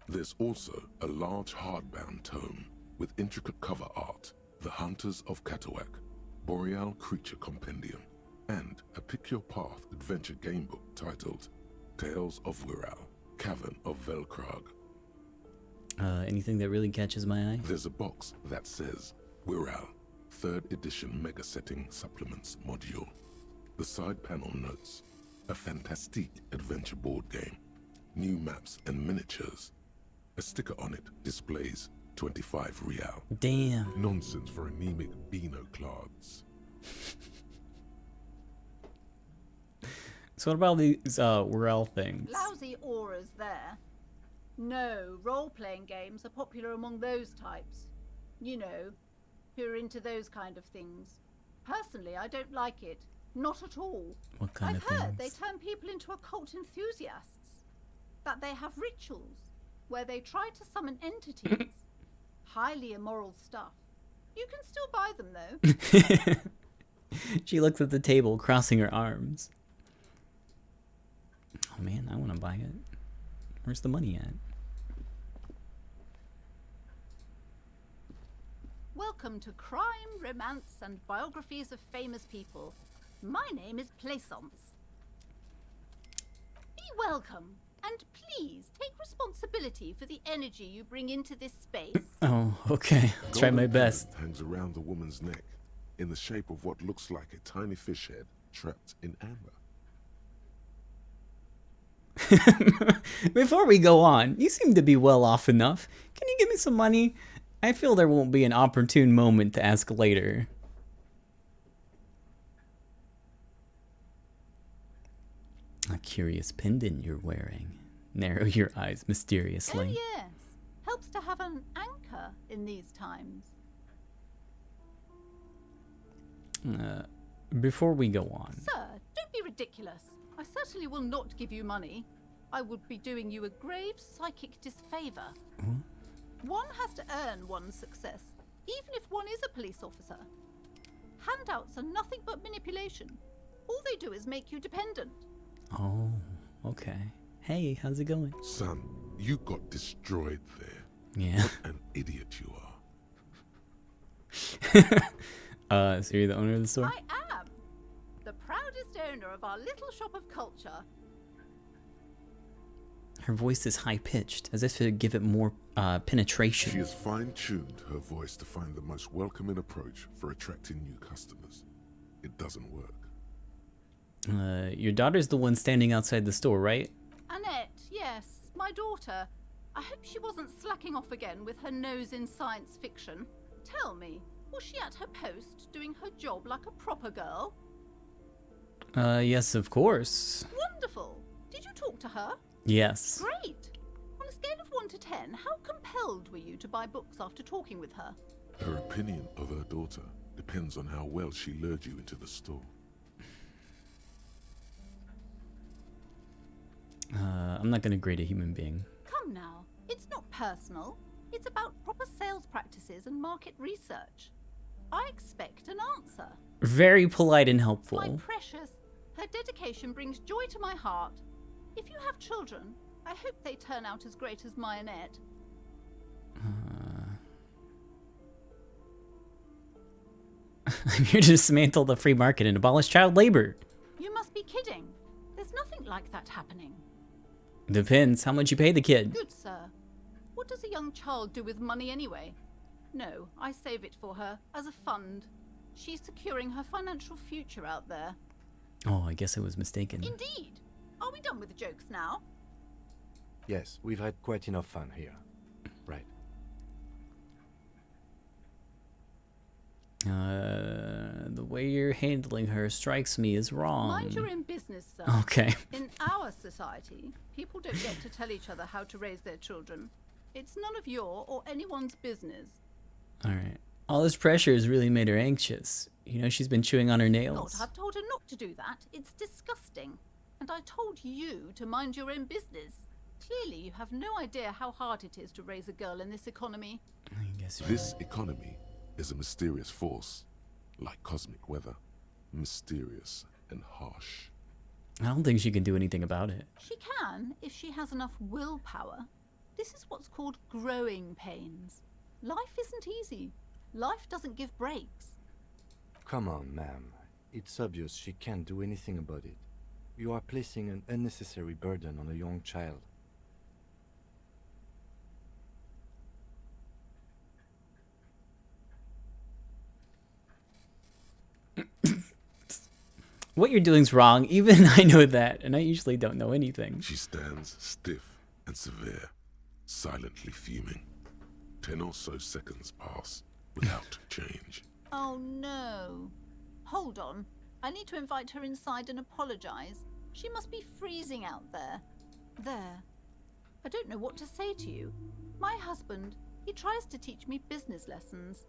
There's also a large hardbound tome with intricate cover art, The Hunters of Katawak, Boreal Creature Compendium, and a Pick Your Path adventure game book titled Tales of Wirral, Cavern of Velkrag. Anything that really catches my eye? There's a box that says Wirral, 3rd edition Mega Setting Supplements Module. The side panel notes, a fantastic adventure board game, new maps and miniatures. A sticker on it displays 25 real. Damn. Nonsense for anemic Beano-clads. So what about these Wirral things? Lousy auras there. No, role-playing games are popular among those types. You know, who are into those kind of things. Personally, I don't like it. Not at all. What kind I've of heard things? they turn people into occult enthusiasts. That they have rituals where they try to summon entities. Highly immoral stuff. You can still buy them though. She looks at the table, crossing her arms. Oh man, I want to buy it. Where's the money at? Welcome to Crime, Romance, and Biographies of Famous People. My name is Plaisance. Be welcome, and please take responsibility for the energy you bring into this space. Oh, okay. I'll try my best. Hangs around the woman's neck in the shape of what looks like a tiny fish head trapped in amber. Before we go on, you seem to be well off enough. Can you give me some money? I feel there won't be an opportune moment to ask later. A curious pendant you're wearing. Narrow your eyes mysteriously. Oh yes, helps to have an anchor in these times. Before we go on. Sir, don't be ridiculous. I certainly will not give you money. I would be doing you a grave psychic disfavor. One has to earn one's success, even if one is a police officer. Handouts are nothing but manipulation. All they do is make you dependent. Oh, okay. Hey, how's it going? Son, you got destroyed there. Yeah. What an idiot you are. So you're the owner of the store? I am the proudest owner of our little shop of culture. Her voice is high-pitched, as if to give it more penetration. She has fine-tuned her voice to find the most welcoming approach for attracting new customers. It doesn't work. Your daughter's the one standing outside the store, right? Annette, yes, my daughter. I hope she wasn't slacking off again with her nose in science fiction. Tell me, was she at her post doing her job like a proper girl? Yes, of course. Wonderful. Did you talk to her? Yes. Great. On a scale of 1 to 10, how compelled were you to buy books after talking with her? Her opinion of her daughter depends on how well she lured you into the store. I'm not gonna grade a human being. Come now, it's not personal. It's about proper sales practices and market research. I expect an answer. Very polite and My helpful. precious, her dedication brings joy to my heart. If you have children, I hope they turn out as great as my Annette. I'm here to dismantle the free market and abolish child labor. You must be kidding. There's nothing like that happening. Depends how much you pay the kid. Good sir. What does a young child do with money anyway? No, I save it for her as a fund. She's securing her financial future out there. Oh, I guess I was mistaken. Indeed. Are we done with the jokes now? Yes, we've had quite enough fun here. Right. The way you're handling her strikes me as wrong. Mind your own business, sir. Okay. In our society, people don't get to tell each other how to raise their children. It's none of your or anyone's business. Alright. All this pressure has really made her anxious. You know, she's been chewing on her God, nails. I've told her not to do that. It's disgusting. And I told you to mind your own business. Clearly, you have no idea how hard it is to raise a girl in this economy. I guess This economy is a mysterious force, like cosmic weather, mysterious and harsh. I don't think she can do anything about it. She can, if she has enough willpower. This is what's called growing pains. Life isn't easy. Life doesn't give breaks. Come on, ma'am. It's obvious she can't do anything about it. You are placing an unnecessary burden on a young child. What you're doing's wrong. Even I know that, and I usually don't know anything. She stands stiff and severe, silently fuming. 10 or so seconds pass without change. Oh no. Hold on. I need to invite her inside and apologize. She must be freezing out there. There. I don't know what to say to you. My husband, he tries to teach me business lessons.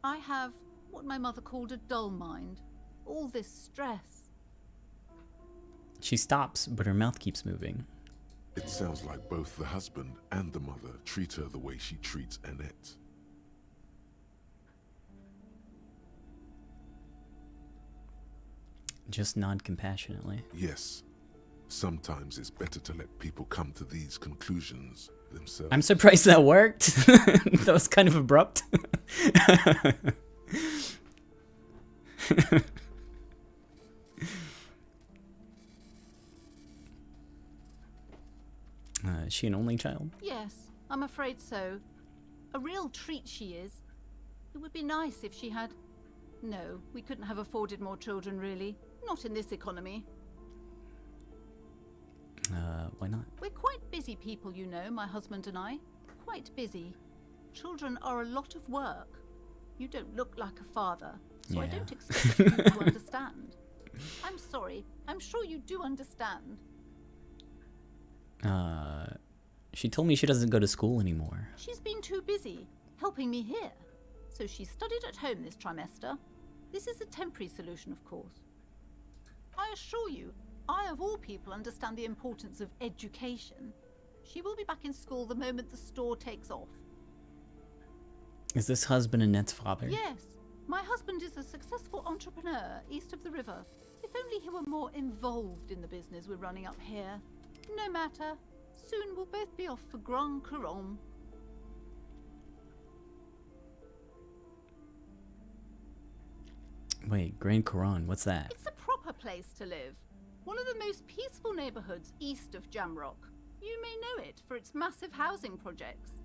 I have what my mother called a dull mind. All this stress. She stops, but her mouth keeps moving. It sounds like both the husband and the mother treat her the way she treats Annette. Just nod compassionately. Yes. Sometimes it's better to let people come to these conclusions themselves. I'm surprised that worked. That was kind of abrupt. Is she an only child? Yes, I'm afraid so. A real treat she is. It would be nice if she had... No, we couldn't have afforded more children, really. Not in this economy. Why not? We're quite busy people, you know, my husband and I. Quite busy. Children are a lot of work. You don't look like a father, so I Yeah. don't expect you to understand. I'm sorry. I'm sure you do understand. She told me she doesn't go to school anymore. She's been too busy helping me here. So she studied at home this trimester. This is a temporary solution, of course. I assure you, I of all people understand the importance of education. She will be back in school the moment the store takes off. Is this husband Annette's father? Yes, my husband is a successful entrepreneur east of the river. If only he were more involved in the business we're running up here. No matter. Soon we'll both be off for Grand Couronne. Wait, Grand Couronne, what's that? It's a proper place to live. One of the most peaceful neighborhoods east of Jamrock. You may know it for its massive housing projects.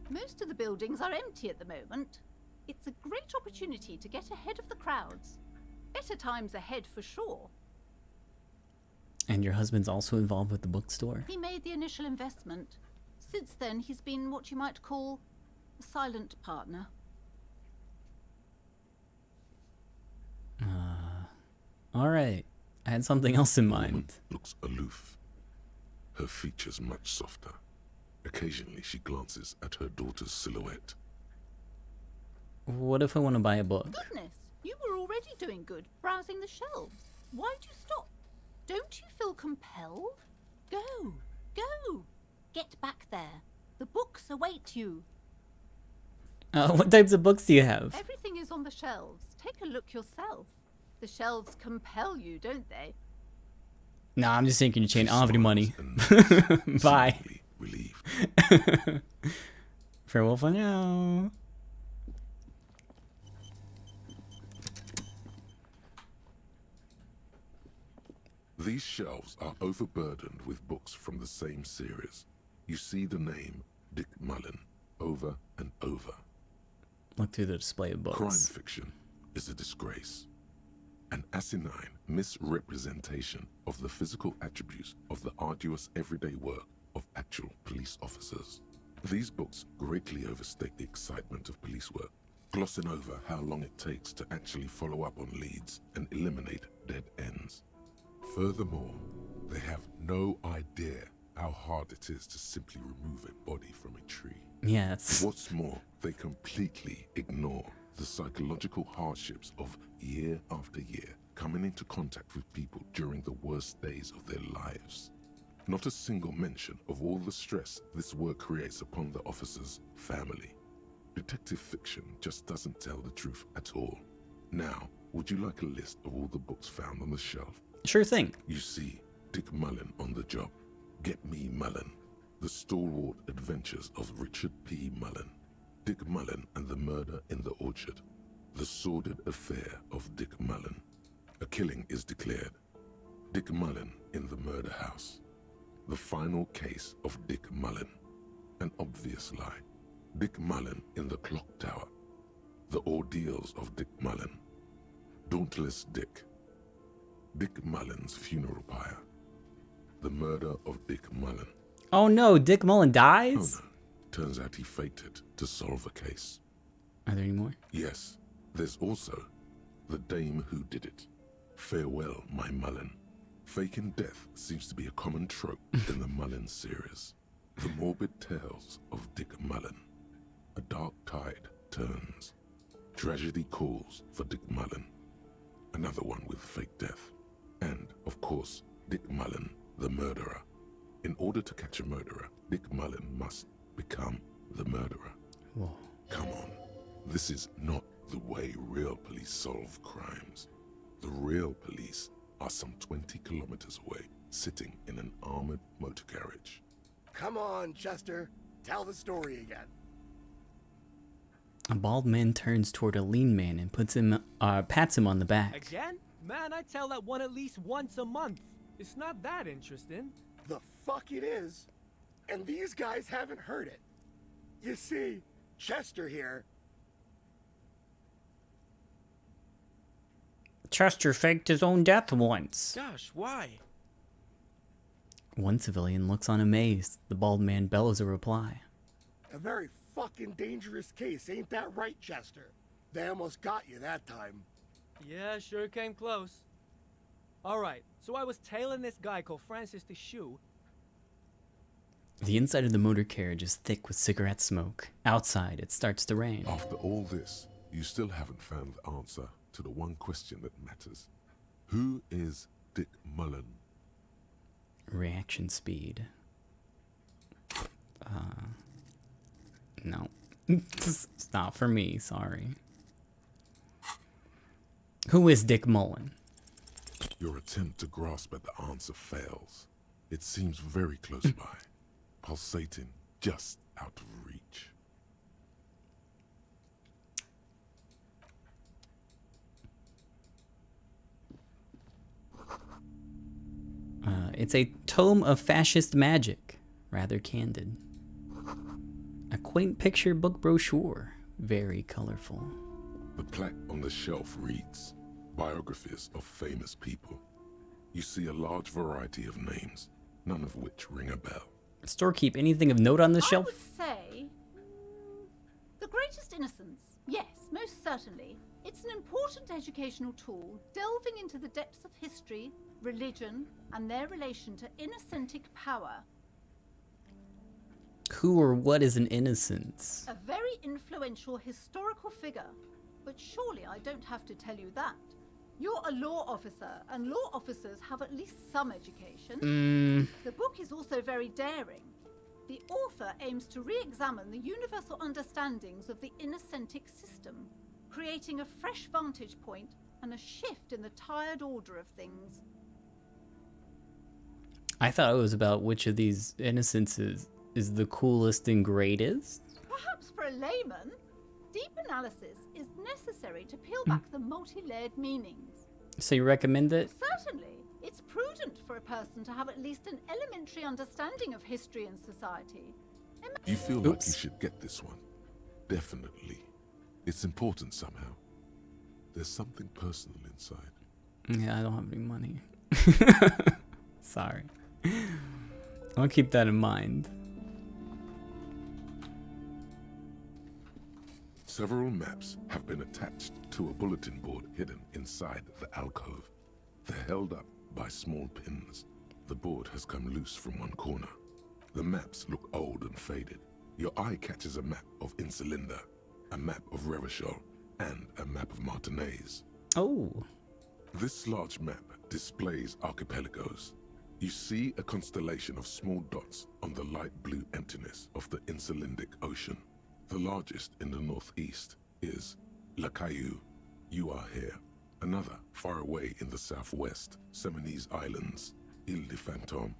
Most of the buildings are empty at the moment. It's a great opportunity to get ahead of the crowds. Better times ahead for sure. And your husband's also involved with the bookstore? He made the initial investment. Since then, he's been what you might call a silent partner. Alright. I had something else in mind. Looks aloof. Her features much softer. Occasionally she glances at her daughter's silhouette. What if I want to buy a book? Goodness, you were already doing good, browsing the shelves. Why'd you stop? Don't you feel compelled? Go, go. Get back there. The books await you. What types of books do you have? Everything is on the shelves. Take a look yourself. The shelves compel you, don't they? Nah, I'm just thinking you chain. I don't have any money. Bye. Farewell for now. These shelves are overburdened with books from the same series. You see the name Dick Mullen over and over. Look through the display of books. Crime fiction is a disgrace. An asinine misrepresentation of the physical attributes of the arduous everyday work of actual police officers. These books greatly overstate the excitement of police work, glossing over how long it takes to actually follow up on leads and eliminate dead ends. Furthermore, they have no idea how hard it is to simply remove a body from a tree. Yes. What's more, they completely ignore the psychological hardships of year after year coming into contact with people during the worst days of their lives. Not a single mention of all the stress this work creates upon the officer's family. Detective fiction just doesn't tell the truth at all. Now, would you like a list of all the books found on the shelf? Sure thing. You see Dick Mullen on the job. Get Me Mullen. The Stalwart Adventures of Richard P. Mullen. Dick Mullen and the Murder in the Orchard. The Sordid Affair of Dick Mullen. A killing is declared. Dick Mullen in the Murder House. The Final Case of Dick Mullen. An Obvious Lie. Dick Mullen in the Clock Tower. The Ordeals of Dick Mullen. Dauntless Dick. Dick Mullen's Funeral Pyre. The Murder of Dick Mullen. Oh no, Dick Mullen dies? Oh no. Turns out he faked it to solve a case. Are there any more? Yes. There's also The Dame Who Did It. Farewell, My Mullen. Faking death seems to be a common trope in the Mullen series. The morbid tales of Dick Mullen. A dark tide turns. Tragedy calls for Dick Mullen. Another one with fake death. And, of course, Dick Mullen, the murderer. In order to catch a murderer, Dick Mullen must become the murderer. Whoa. Come on. This is not the way real police solve crimes. The real police are some 20 kilometers away, sitting in an armored motor carriage. Come on, Chester. Tell the story again. A bald man turns toward a lean man and pats him on the back. Again? Man, I tell that one at least once a month. It's not that interesting. The fuck it is. And these guys haven't heard it. You see, Chester here. Chester faked his own death once. Gosh, why? One civilian looks on amazed. The bald man bellows a reply. A very fucking dangerous case, ain't that right, Chester? They almost got you that time. Yeah, sure came close. Alright, so I was tailing this guy called Francis the Shoe. The inside of the motor carriage is thick with cigarette smoke. Outside, it starts to rain. After all this, you still haven't found the answer to the one question that matters. Who is Dick Mullen? Reaction speed. No. It's not for me, sorry. Who is Dick Mullen? Your attempt to grasp at the answer fails. It seems very close by, pulsating just out of reach. It's a tome of fascist magic, rather candid. A quaint picture book brochure, very colorful. The plaque on the shelf reads, Biographies of Famous People. You see a large variety of names, none of which ring a bell. Storekeep, anything of note on the shelf? I would say The Greatest Innocence. Yes, most certainly. It's an important educational tool, delving into the depths of history, religion, and their relation to innocentic power. Who or what is an innocence? A very influential historical figure. But surely I don't have to tell you that. You're a law officer, and law officers have at least some education. The book is also very daring. The author aims to re-examine the universal understandings of the innocentic system, creating a fresh vantage point and a shift in the tired order of things. I thought it was about which of these innocences is the coolest and greatest. Perhaps for a layman, deep analysis is necessary to peel back the multi-layered meanings. So you recommend it? Certainly, it's prudent for a person to have at least an elementary understanding of history and society. You feel like you should get this one. Definitely. It's important somehow. There's something personal inside. Yeah, I don't have any money. Sorry. I'll keep that in mind. Several maps have been attached to a bulletin board hidden inside the alcove. They're held up by small pins. The board has come loose from one corner. The maps look old and faded. Your eye catches a map of Insulinda, a map of Revachol, and a map of Martinez. Oh. This large map displays archipelagos. You see a constellation of small dots on the light blue emptiness of the Insulindic Ocean. The largest in the northeast is La Caillou. You are here. Another far away in the southwest, Seminese Islands, Ile de Fantôme.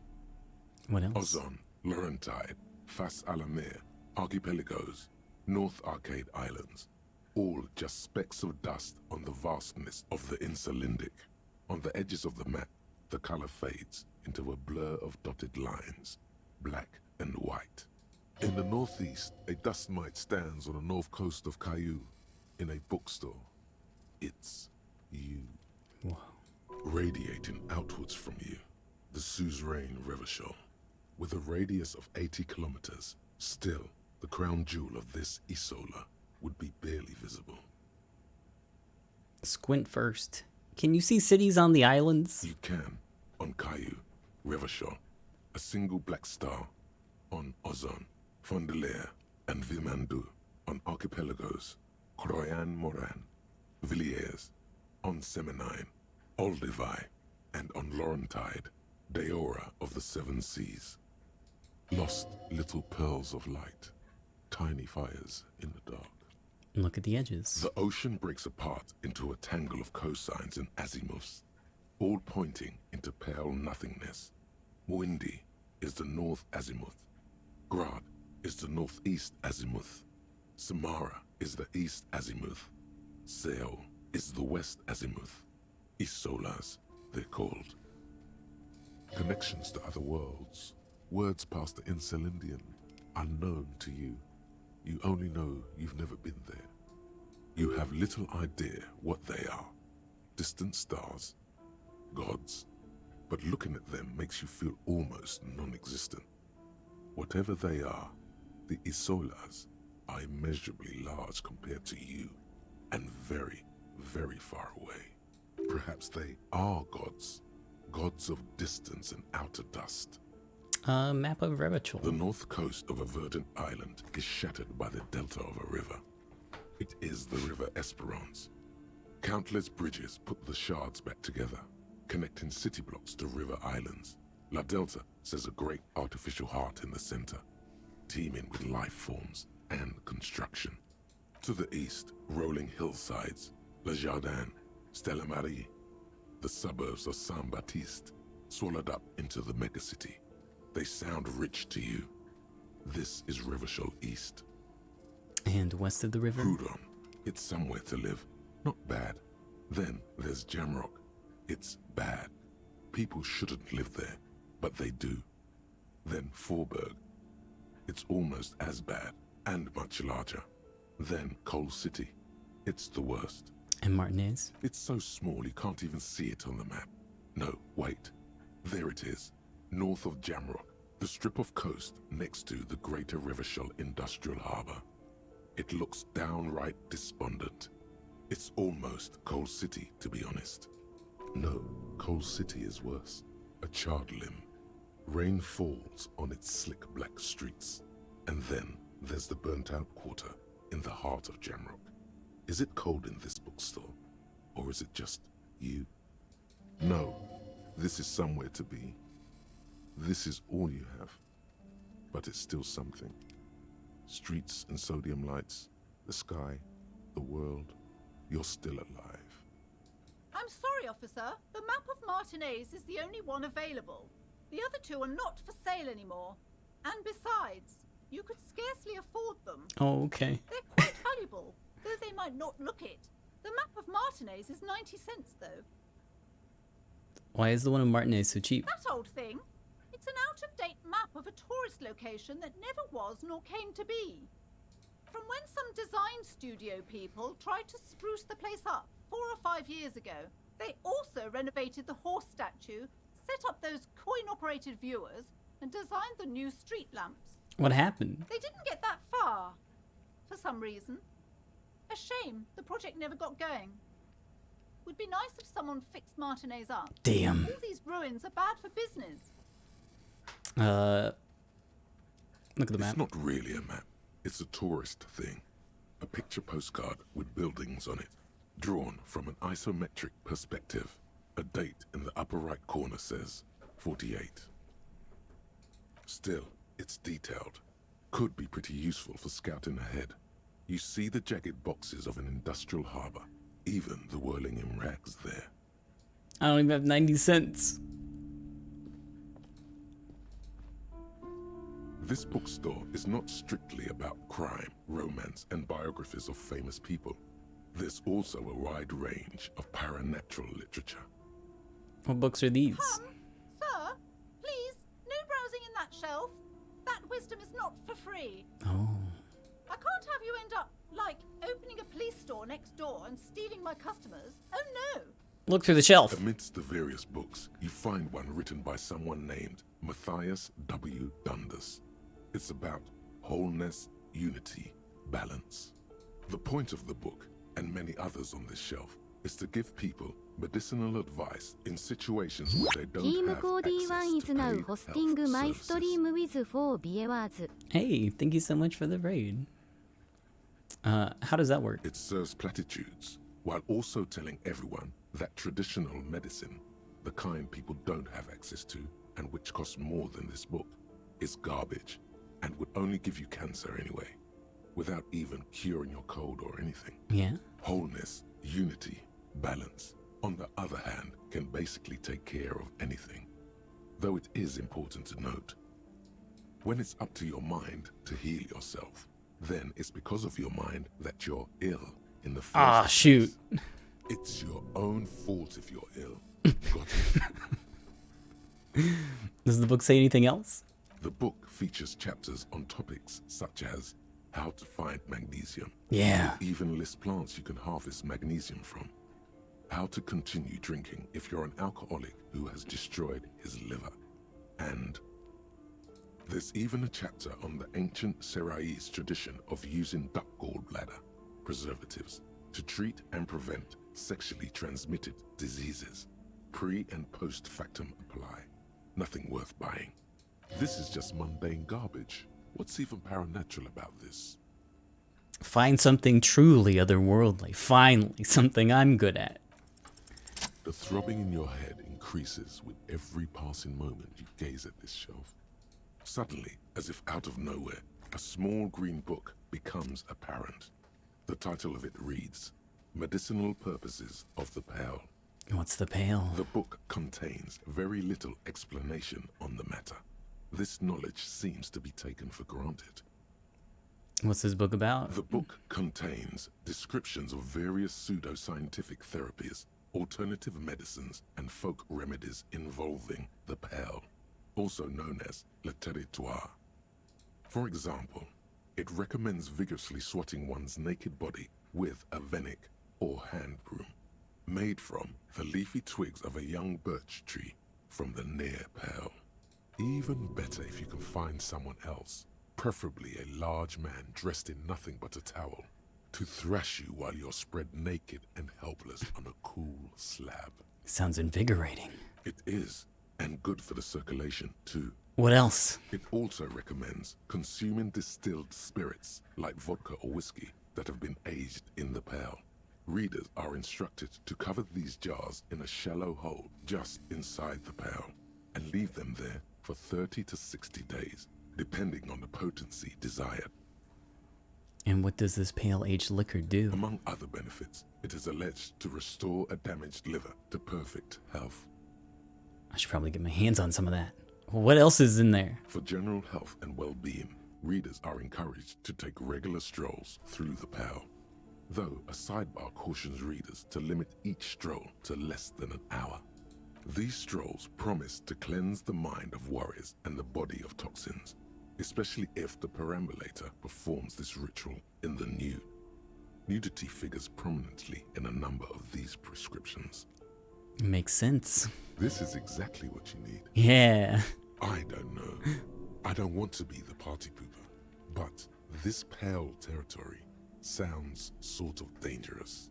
What else? Ozon, Laurentide, Fas a la Mer, Archipelagos, North Arcade Islands. All just specks of dust on the vastness of the Insulindic. On the edges of the map, the color fades into a blur of dotted lines, black and white. In the northeast, a dust mite stands on the north coast of Caillou in a bookstore. It's you. Wow. Radiating outwards from you, the suzerain Revachol. With a radius of 80 kilometers, still, the crown jewel of this Isola would be barely visible. Squint first. Can you see cities on the islands? You can. On Caillou, Revachol, a single black star. On Ozon, Fondelier, and Vilmandu. On archipelagos, Croyan Moran, Villiers. On Seminine, Olduvai, and on Laurentide, Deora of the Seven Seas. Lost little pearls of light, tiny fires in the dark. Look at the edges. The ocean breaks apart into a tangle of cosines and azimuths, all pointing into pale nothingness. Muindi is the north azimuth. Grad is the northeast azimuth. Samara is the east azimuth. Seo is the west azimuth. Isolas, they're called. Connections to other worlds. Words past the Insulindian, unknown to you. You only know you've never been there. You have little idea what they are. Distant stars, gods. But looking at them makes you feel almost non-existent. Whatever they are, the Isolas are immeasurably large compared to you, and very, very far away. Perhaps they are gods. Gods of distance and outer dust. Map of Revachol. The north coast of a verdant island is shattered by the delta of a river. It is the River Esperance. Countless bridges put the shards back together, connecting city blocks to river islands. La Delta says a great artificial heart in the center, teeming with life forms and construction. To the east, rolling hillsides, Le Jardin, Stella Marie, the suburbs of Saint-Baptiste, swallowed up into the megacity. They sound rich to you. This is Revachol East. And west of the river? Houdon. It's somewhere to live. Not bad. Then there's Jamrock. It's bad. People shouldn't live there, but they do. Then Forberg. It's almost as bad, and much larger. Then Coal City. It's the worst. And Martinez? It's so small you can't even see it on the map. No, wait. There it is. North of Jamrock, the strip of coast next to the Greater Revachol Industrial Harbor. It looks downright despondent. It's almost Coal City, to be honest. No, Coal City is worse. A charred limb. Rain falls on its slick black streets. And then there's the burnt-out quarter in the heart of Jamrock. Is it cold in this bookstore? Or is it just you? No, this is somewhere to be. This is all you have. but it's still something. Streets and sodium lights, the sky, the world, you're still alive. I'm sorry, officer. The map of Martinez is the only one available. The other two are not for sale anymore. And besides, you could scarcely afford them. Oh, okay. They're quite valuable, though they might not look it. The map of Martinez is 90 cents, though. Why is the one in Martinez so cheap? That old thing. It's an out-of-date map of a tourist location that never was nor came to be. From when some design studio people tried to spruce the place up 4 or 5 years ago. They also renovated the horse statue, set up those coin-operated viewers, and designed the new street lamps. What happened? They didn't get that far, for some reason. A shame the project never got going. Would be nice if someone fixed Martinez up. Damn. All these ruins are bad for business. Look at the map. It's not really a map. It's a tourist thing. A picture postcard with buildings on it, drawn from an isometric perspective. A date in the upper right corner says 48. Still, it's detailed. Could be pretty useful for scouting ahead. You see the jagged boxes of an industrial harbor, even the whirling in rags there. I don't even have 90 cents. This bookstore is not strictly about crime, romance, and biographies of famous people. There's also a wide range of paranatural literature. What books are these? Sir, please, no browsing in that shelf. That wisdom is not for free. Oh. I can't have you end up, like, opening a police store next door and stealing my customers. Oh no! Look through the shelf. Amidst the various books, you find one written by someone named Matthias W. Dundas. It's about wholeness, unity, balance. The point of the book, and many others on this shelf, is to give people medicinal advice in situations where they don't have access to paid health services. Hey, thank you so much for the raid. How does that work? It serves platitudes, while also telling everyone that traditional medicine, the kind people don't have access to, and which costs more than this book, is garbage, and would only give you cancer anyway, without even curing your cold or anything. Yeah. Wholeness, unity, balance, on the other hand, can basically take care of anything. Though it is important to note, when it's up to your mind to heal yourself, then it's because of your mind that you're ill in the first place. Shoot. It's your own fault if you're ill. Got it? Does the book say anything else? The book features chapters on topics such as how to find magnesium. Yeah. It even lists plants you can harvest magnesium from. How to continue drinking if you're an alcoholic who has destroyed his liver. And there's even a chapter on the ancient Seraïs tradition of using duck gallbladder preservatives to treat and prevent sexually transmitted diseases. Pre and post factum apply. Nothing worth buying. This is just mundane garbage. What's even paranatural about this? Find something truly otherworldly. Finally, something I'm good at. The throbbing in your head increases with every passing moment you gaze at this shelf. Suddenly, as if out of nowhere, a small green book becomes apparent. The title of it reads, Medicinal Purposes of the Pale. What's the pale? The book contains very little explanation on the matter. This knowledge seems to be taken for granted. What's this book about? The book contains descriptions of various pseudoscientific therapies, alternative medicines, and folk remedies involving the pale, also known as le territoire. For example, it recommends vigorously swatting one's naked body with a venik or hand broom, made from the leafy twigs of a young birch tree from the near pale. Even better if you can find someone else, preferably a large man dressed in nothing but a towel, to thrash you while you're spread naked and helpless on a cool slab. Sounds invigorating. It is, and good for the circulation too. What else? It also recommends consuming distilled spirits like vodka or whiskey that have been aged in the pale. Readers are instructed to cover these jars in a shallow hole just inside the pale and leave them there for 30 to 60 days depending on the potency desired. And what does this pale aged liquor do? Among other benefits, it is alleged to restore a damaged liver to perfect health. I should probably get my hands on some of that. What else is in there? For general health and well-being, readers are encouraged to take regular strolls through the pale. Though a sidebar cautions readers to limit each stroll to less than an hour. These strolls promise to cleanse the mind of worries and the body of toxins, especially if the perambulator performs this ritual in the nude. Nudity figures prominently in a number of these prescriptions. Makes sense. This is exactly what you need. Yeah. I don't know. I don't want to be the party pooper, but this pale territory sounds sort of dangerous.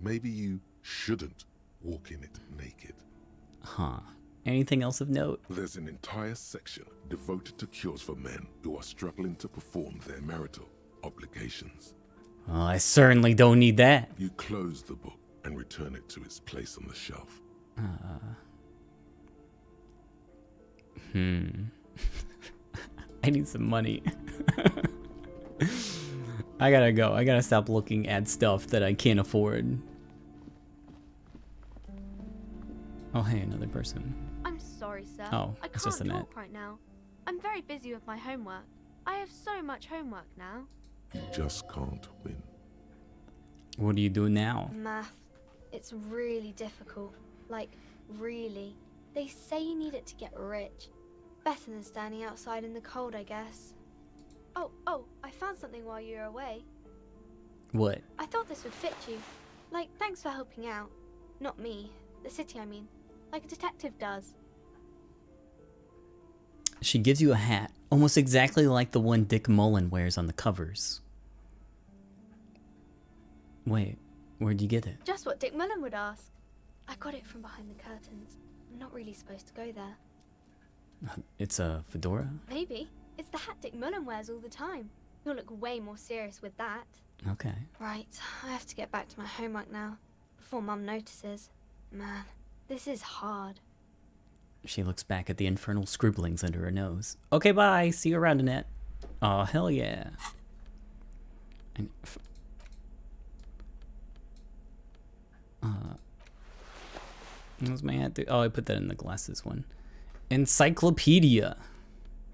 Maybe you shouldn't walk in it naked. Huh. Anything else of note? There's an entire section devoted to cures for men who are struggling to perform their marital obligations. Oh, I certainly don't need that. You close the book and return it to its place on the shelf. I need some money. I gotta go. I gotta stop looking at stuff that I can't afford. Oh, hey, another person. I'm sorry, sir. Oh, I it's can't just a net. talk right now. I'm very busy with my homework. I have so much homework now. You just can't win. What do you do now? Math. It's really difficult. Like, really. They say you need it to get rich. Better than standing outside in the cold, I guess. Oh, I found something while you were away. What? I thought this would fit you. Like, thanks for helping out. Not me. The city, I mean. Like a detective does. She gives you a hat, almost exactly like the one Dick Mullen wears on the covers. Wait, where'd you get it? Just what Dick Mullen would ask. I got it from behind the curtains. I'm not really supposed to go there. It's a fedora? Maybe. It's the hat Dick Mullen wears all the time. You'll look way more serious with that. Okay. Right, I have to get back to my homework now, before Mum notices. Man, this is hard. She looks back at the infernal scribblings under her nose. Okay, bye. See you around, Annette. Oh, hell yeah. And what was my hat do? Oh, I put that in the glasses one. Encyclopedia.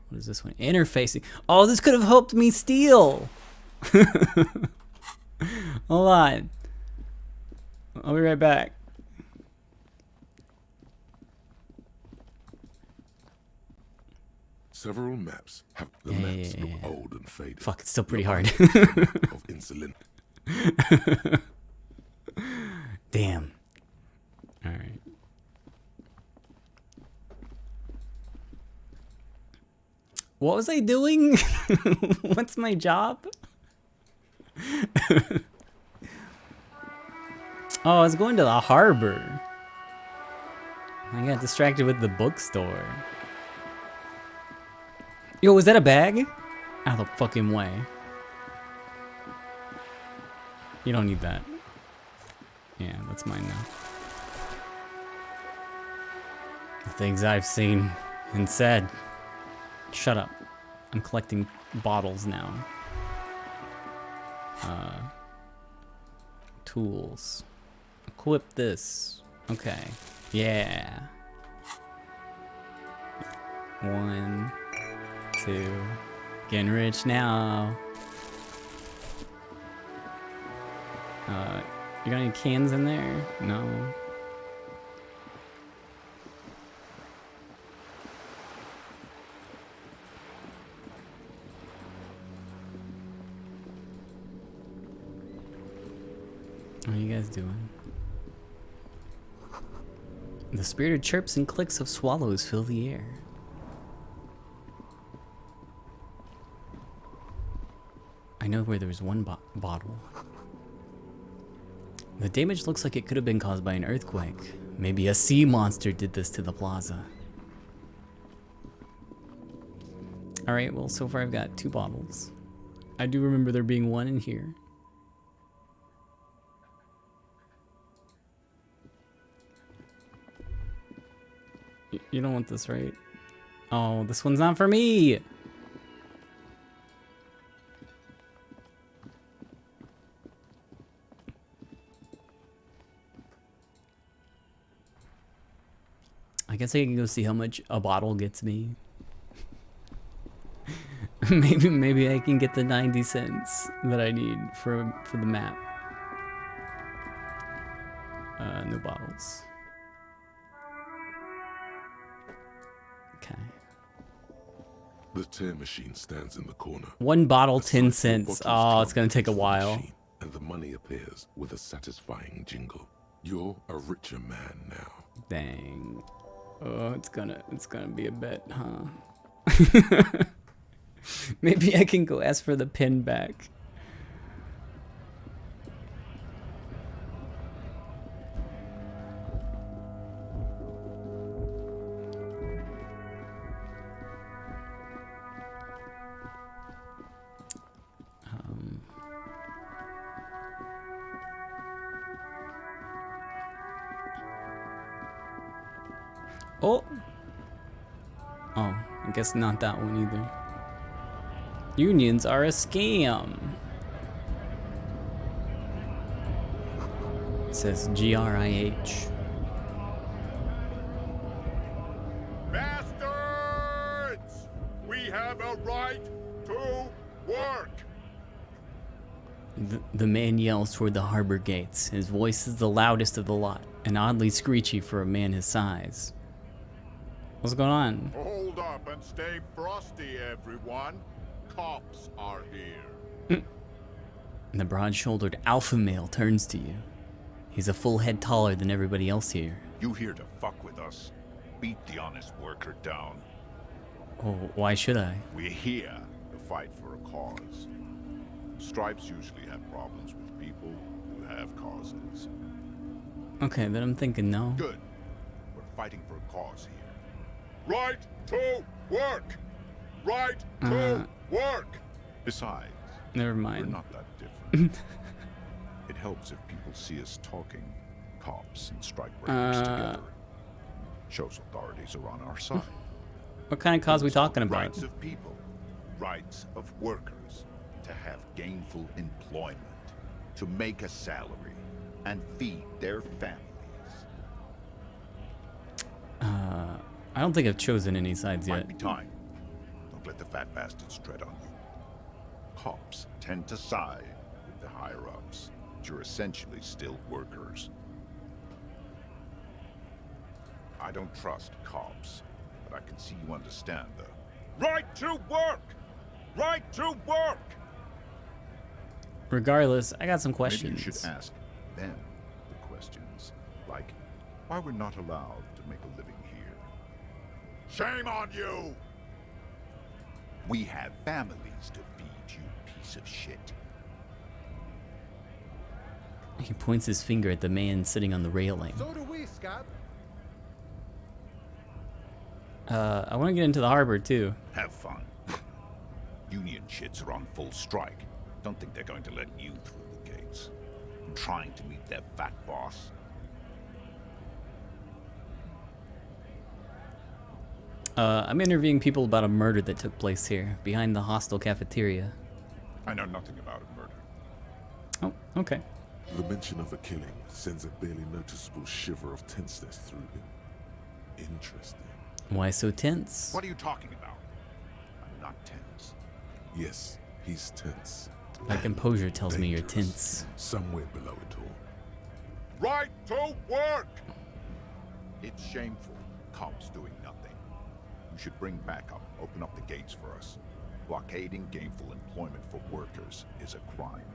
What is this one? Interfacing. Oh, this could have helped me steal. Hold on. I'll be right back. Several maps have the maps look old and faded. Fuck, it's still pretty hard. Of insulin. Damn. All right. What was I doing? What's my job? Oh, I was going to the harbor. I got distracted with the bookstore. Yo, was that a bag? Out of the fucking way. You don't need that. Yeah, that's mine now. The things I've seen and said. Shut up. I'm collecting bottles now. Tools. Equip this. Okay. Yeah. 1, 2. Getting rich now. You got any cans in there? No. What are you guys doing? The spirited chirps and clicks of swallows fill the air. I know where there's one bottle. The damage looks like it could have been caused by an earthquake. Maybe a sea monster did this to the plaza. Alright, well, so far I've got 2 bottles. I do remember there being one in here. You don't want this, right? Oh, this one's not for me! I guess I can go see how much a bottle gets me. maybe I can get the 90 cents that I need for the map. No bottles. Okay. The tear machine stands in the corner. One bottle, 10 cents. Oh, it's gonna take a while. And the money appears with a satisfying jingle. You're a richer man now. Dang. Oh, it's gonna be a bet, huh? Maybe I can go ask for the pin back. Oh, I guess not that one either. Unions are a scam. It says GRIH. Bastards! We have a right to work! The man yells toward the harbor gates. His voice is the loudest of the lot, and oddly screechy for a man his size. What's going on? Hold up and stay frosty, everyone. Cops are here. And the broad-shouldered alpha male turns to you. He's a full head taller than everybody else here. You here to fuck with us? Beat the honest worker down. Oh, why should I? We're here to fight for a cause. Stripes usually have problems with people who have causes. Okay, then I'm thinking no. Good. We're fighting for a cause here. Right to work! Right to work! Besides, never mind. We're not that different. It helps if people see us talking, cops and strikebreakers together. Shows authorities are on our side. What kind of cause are we talking about? Rights of people, rights of workers, to have gainful employment, to make a salary, and feed their families. I don't think I've chosen any sides yet. Might be time. Don't let the fat bastards tread on you. Cops tend to side with the higher-ups, but you're essentially still workers. I don't trust cops, but I can see you understand the right to work! Right to work! Regardless, I got some questions. Maybe you should ask them the questions, like why we're not allowed to make a living here. Shame on you! We have families to feed, you piece of shit. He points his finger at the man sitting on the railing. So do we, Scott. I want to get into the harbor too. Have fun. Union shits are on full strike. Don't think they're going to let you through the gates. I'm trying to meet their fat boss. I'm interviewing people about a murder that took place here, behind the hostel cafeteria. I know nothing about a murder. Oh, okay. The mention of a killing sends a barely noticeable shiver of tenseness through him. Interesting. Why so tense? What are you talking about? I'm not tense. Yes, he's tense. My composure tells me you're tense. Somewhere below it all. Right to work! It's shameful. Cops doing nothing. You should bring backup. Open up the gates for us. Blockading gainful employment for workers is a crime.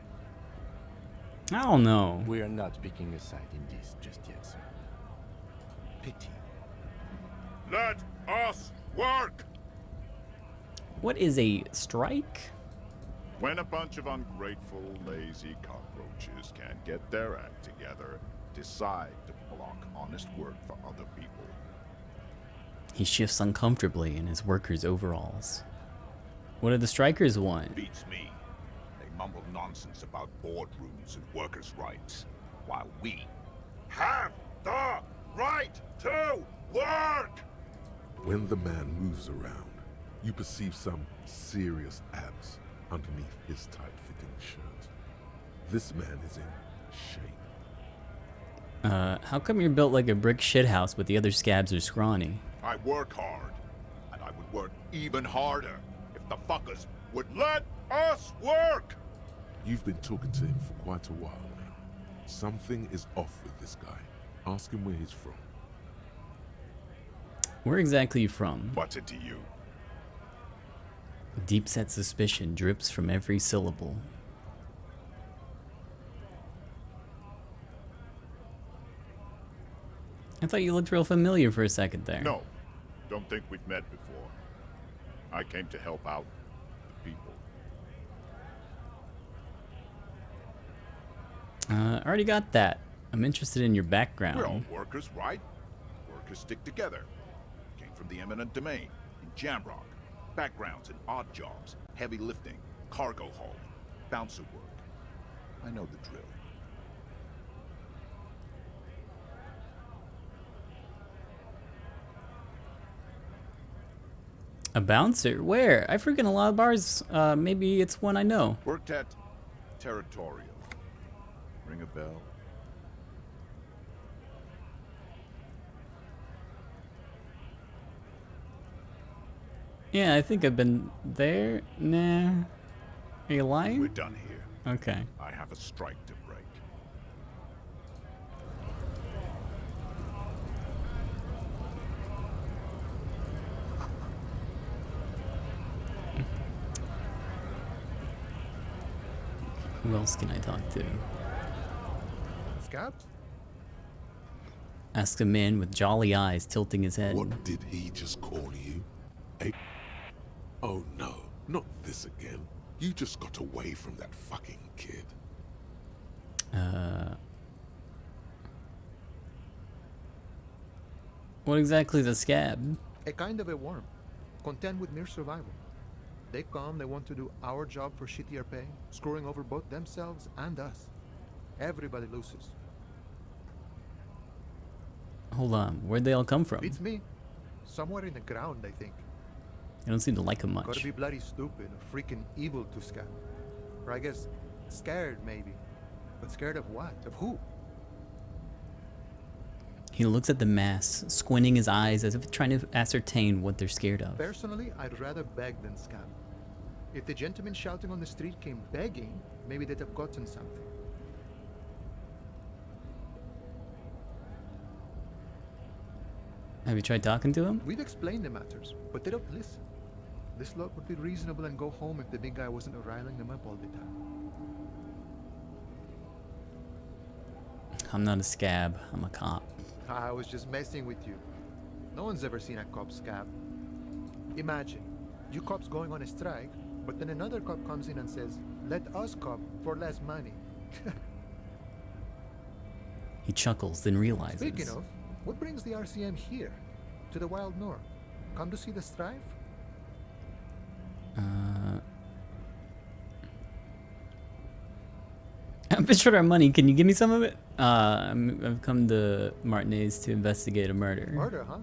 I don't know. We are not picking a side in this just yet, sir. Pity. Let us work! What is a strike? When a bunch of ungrateful, lazy cockroaches can't get their act together, decide to block honest work for other people. He shifts uncomfortably in his workers' overalls. What do the strikers want? Beats me. They mumble nonsense about boardrooms and workers' rights, while we have the right to work! When the man moves around, you perceive some serious abs underneath his tight-fitting shirt. This man is in shape. How come you're built like a brick shithouse but the other scabs are scrawny? I work hard, and I would work even harder if the fuckers would let us work! You've been talking to him for quite a while now. Something is off with this guy. Ask him where he's from. Where exactly are you from? What's it to you? Deep-set suspicion drips from every syllable. I thought you looked real familiar for a second there. No, don't think we've met before. I came to help out the people. I already got that. I'm interested in your background. We're all workers, right? Workers stick together. Came from the eminent domain in Jamrock. Backgrounds in odd jobs, heavy lifting, cargo hauling, bouncer work. I know the drill. A bouncer? Where? I freaking a lot of bars. Maybe it's one I know. Worked at Territorial. Ring a bell? Yeah, I think I've been there. Nah. Are you lying? We're done here. Okay. I have a strike to break. Who else can I talk to? Scabs? Ask a man with jolly eyes tilting his head. What did he just call you? Oh no, not this again. You just got away from that fucking kid. What exactly is a scab? A kind of a worm, content with mere survival. They come, they want to do our job for shittier pay, screwing over both themselves and us. Everybody loses. Hold on, where'd they all come from? Beats me. Somewhere in the ground, I think. I don't seem to like him much. Gotta be bloody stupid or freaking evil to scab. Or I guess scared, maybe. But scared of what? Of who? He looks at the mass, squinting his eyes as if trying to ascertain what they're scared of. Personally, I'd rather beg than scab. If the gentleman shouting on the street came begging, maybe they'd have gotten something. Have you tried talking to him? We've explained the matters, but they don't listen. This lot would be reasonable and go home if the big guy wasn't riling them up all the time. I'm not a scab, I'm a cop. I was just messing with you. No one's ever seen a cop scab. Imagine, you cops going on a strike, but then another cop comes in and says, let us cop for less money. He chuckles, then realizes. Speaking of, what brings the RCM here? To the Wild North? Come to see the strife? I'm a bit short on money. Can you give me some of it? I've come to Martinez to investigate a murder. Murder, huh?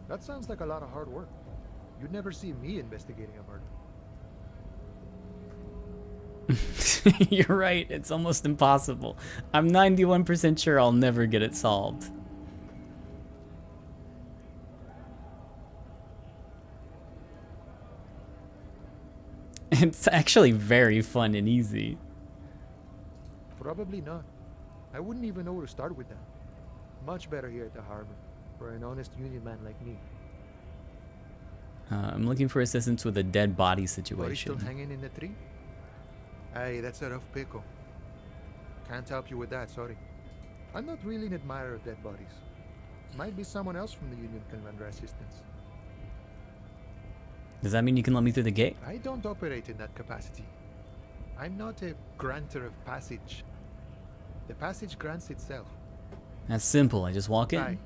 That sounds like a lot of hard work. You'd never see me investigating a murder. You're right. It's almost impossible. I'm 91% sure I'll never get it solved. It's actually very fun and easy. Probably not. I wouldn't even know where to start with that. Much better here at the harbor, for an honest union man like me. I'm looking for assistance with a dead body Body situation. still hanging in the tree? Hey, that's a rough pickle. Can't help you with that, sorry. I'm not really an admirer of dead bodies. Might be someone else from the union can render assistance. Does that mean you can let me through the gate? I don't operate in that capacity. I'm not a granter of passage. The passage grants itself. That's simple. I just walk in. Right.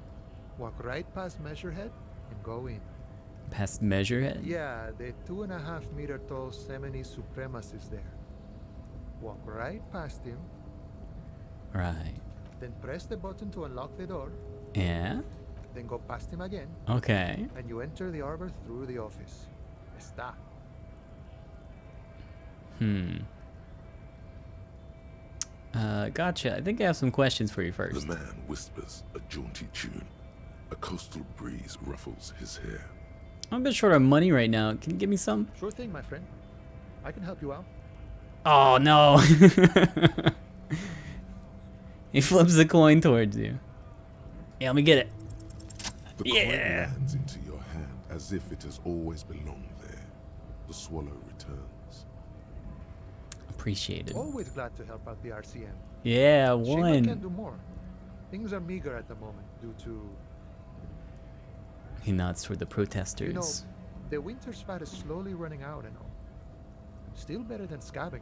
Walk right past Measurehead and go in. Past Measurehead? Yeah, the 2.5 meter tall Semini supremacist there. Walk right past him. Right. Then press the button to unlock the door. Yeah? Then go past him again. Okay. And you enter the arbor through the office. Está. Gotcha. I think I have some questions for you first. The man whispers a jaunty tune. A coastal breeze ruffles his hair. I'm a bit short on money right now. Can you give me some? Sure thing, my friend. I can help you out. Oh, no. He flips the coin towards you. Yeah, let me get it. The coin lands into your hand as if it has always belonged there. The swallow returns. Appreciated. Always glad to help out the RCM. Yeah, Shame I one. can't do more. Things are meager at the moment due to... He nods toward the protesters. You know, the winter's fat is slowly running out and all. Still better than scabbing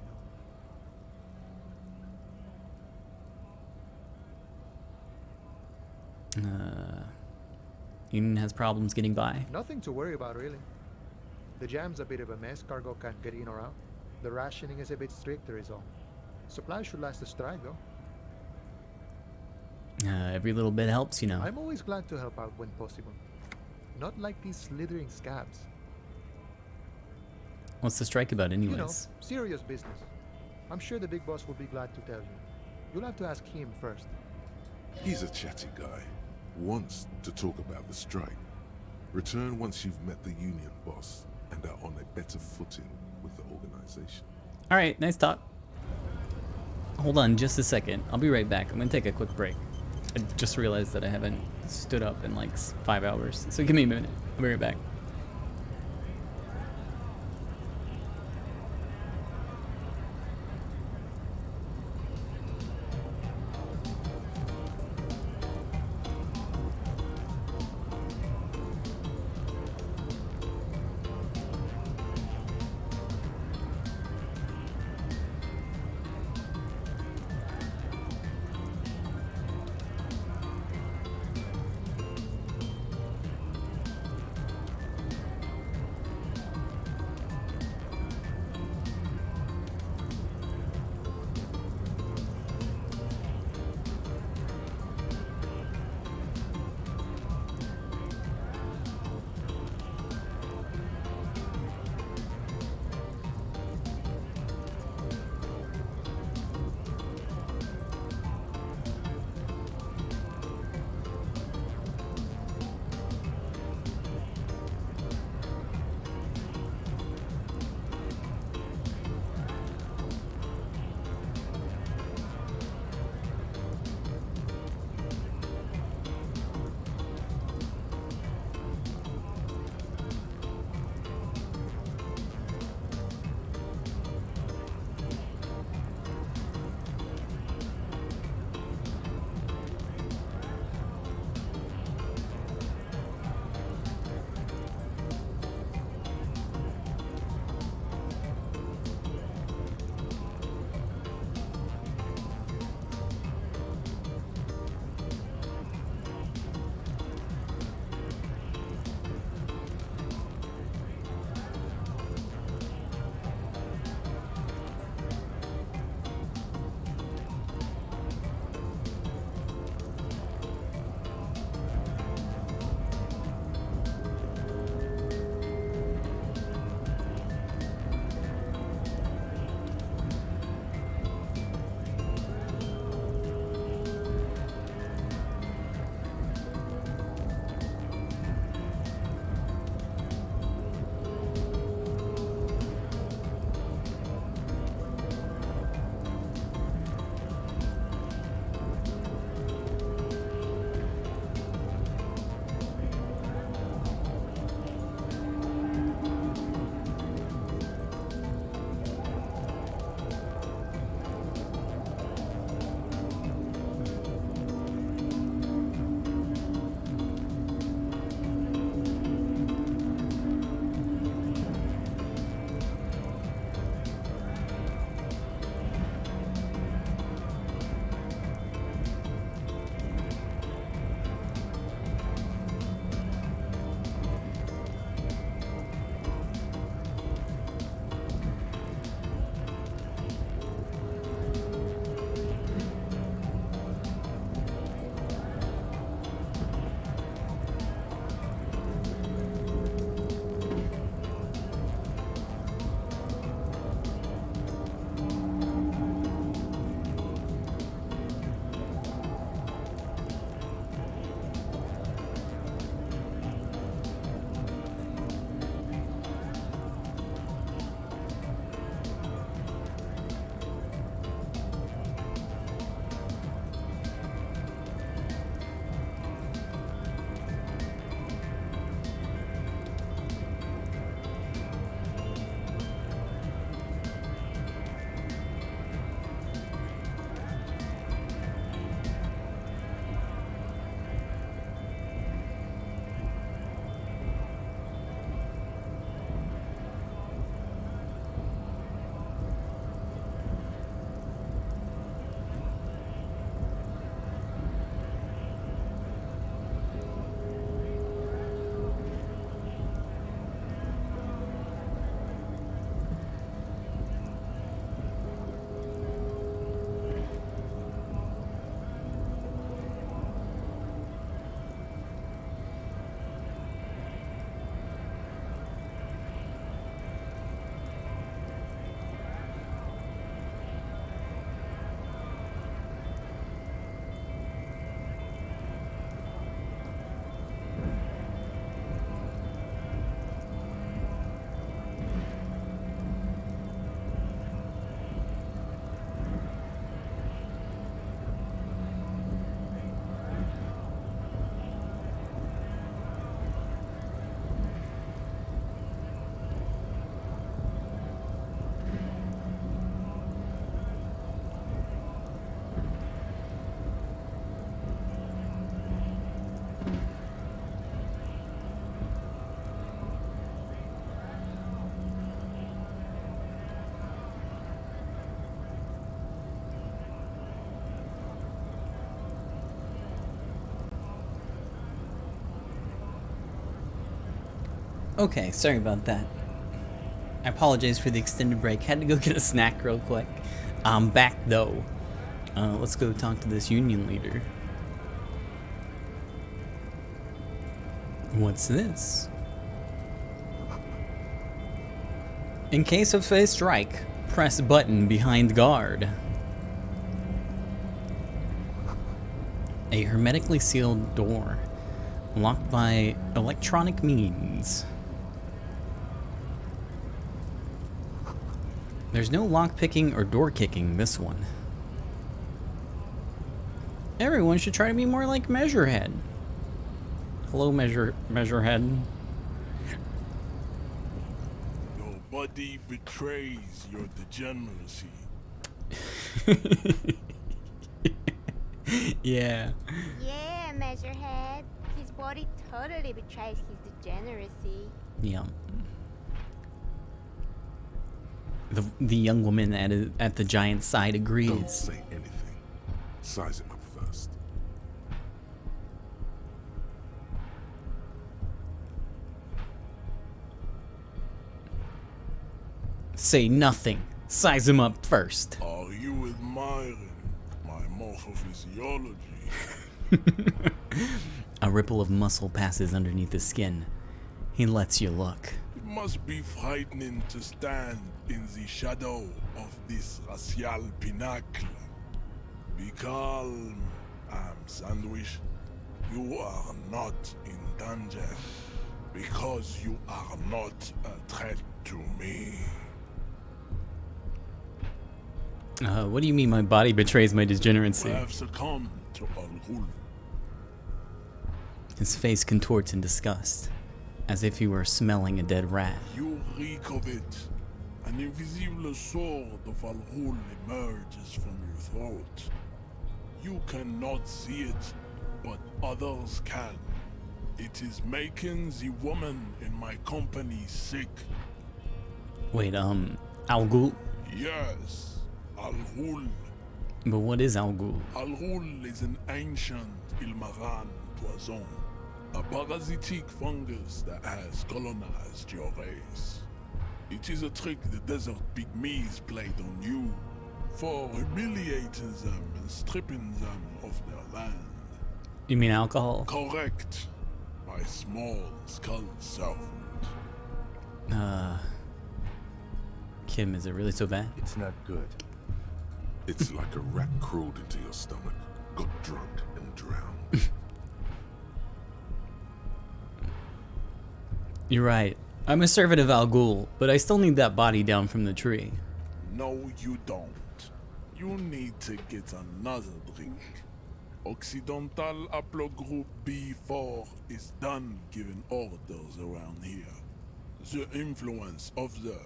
though. Union has problems getting by. Nothing to worry about, really. The jam's a bit of a mess. Cargo can't get in or out. The rationing is a bit stricter is all. Supplies should last the strike, though. Every little bit helps, you know. I'm always glad to help out when possible. Not like these slithering scabs. What's the strike about anyways? You know, serious business. I'm sure the big boss will be glad to tell you. You'll have to ask him first. He's a chatty guy. Wants to talk about the strike. Return once you've met the union boss and are on a better footing with the organization. All right, nice talk. Hold on just a second. I'll be right back. I'm gonna take a quick break. I just realized that I haven't stood up in like 5 hours. So give me a minute. I'll be right back. Okay, sorry about that. I apologize for the extended break. Had to go get a snack real quick. I'm back though. Let's go talk to this union leader. What's this? In case of a strike, press button behind guard. A hermetically sealed door, locked by electronic means. There's no lock picking or door kicking this one. Everyone should try to be more like Measurehead. Hello, Measurehead. Nobody betrays your degeneracy. Yeah. Yeah, Measurehead. His body totally betrays his degeneracy. Yeah. The young woman at the giant's side agrees. Don't say anything. Size him up first. Say nothing. Size him up first. Are you admiring my morphophysiology? A ripple of muscle passes underneath the skin. He lets you look. It must be frightening to stand in the shadow of this racial pinnacle. Be calm, Sandwich. You are not in danger because you are not a threat to me. What do you mean my body betrays my degeneracy? You have succumbed to Al-Ghul. His face contorts in disgust, as if he were smelling a dead rat. You reek of it. An invisible sword of Al-Ghul emerges from your throat. You cannot see it, but others can. It is making the woman in my company sick. Wait, Al-Ghul? Yes, Al-Ghul. But what is Al-Ghul? Al-Ghul is an ancient Ilmaran poison, a parasitic fungus that has colonized your race. It is a trick the desert pygmies played on you for humiliating them and stripping them of their land. You mean alcohol? Correct. My small skull servant. Kim, is it really so bad? It's not good. It's like a rat crawled into your stomach, got drunk, and drowned. You're right. I'm a servant of Al Ghul, but I still need that body down from the tree. No, you don't. You need to get another drink. Occidental Haplogroup B4 is done giving orders around here. The influence of the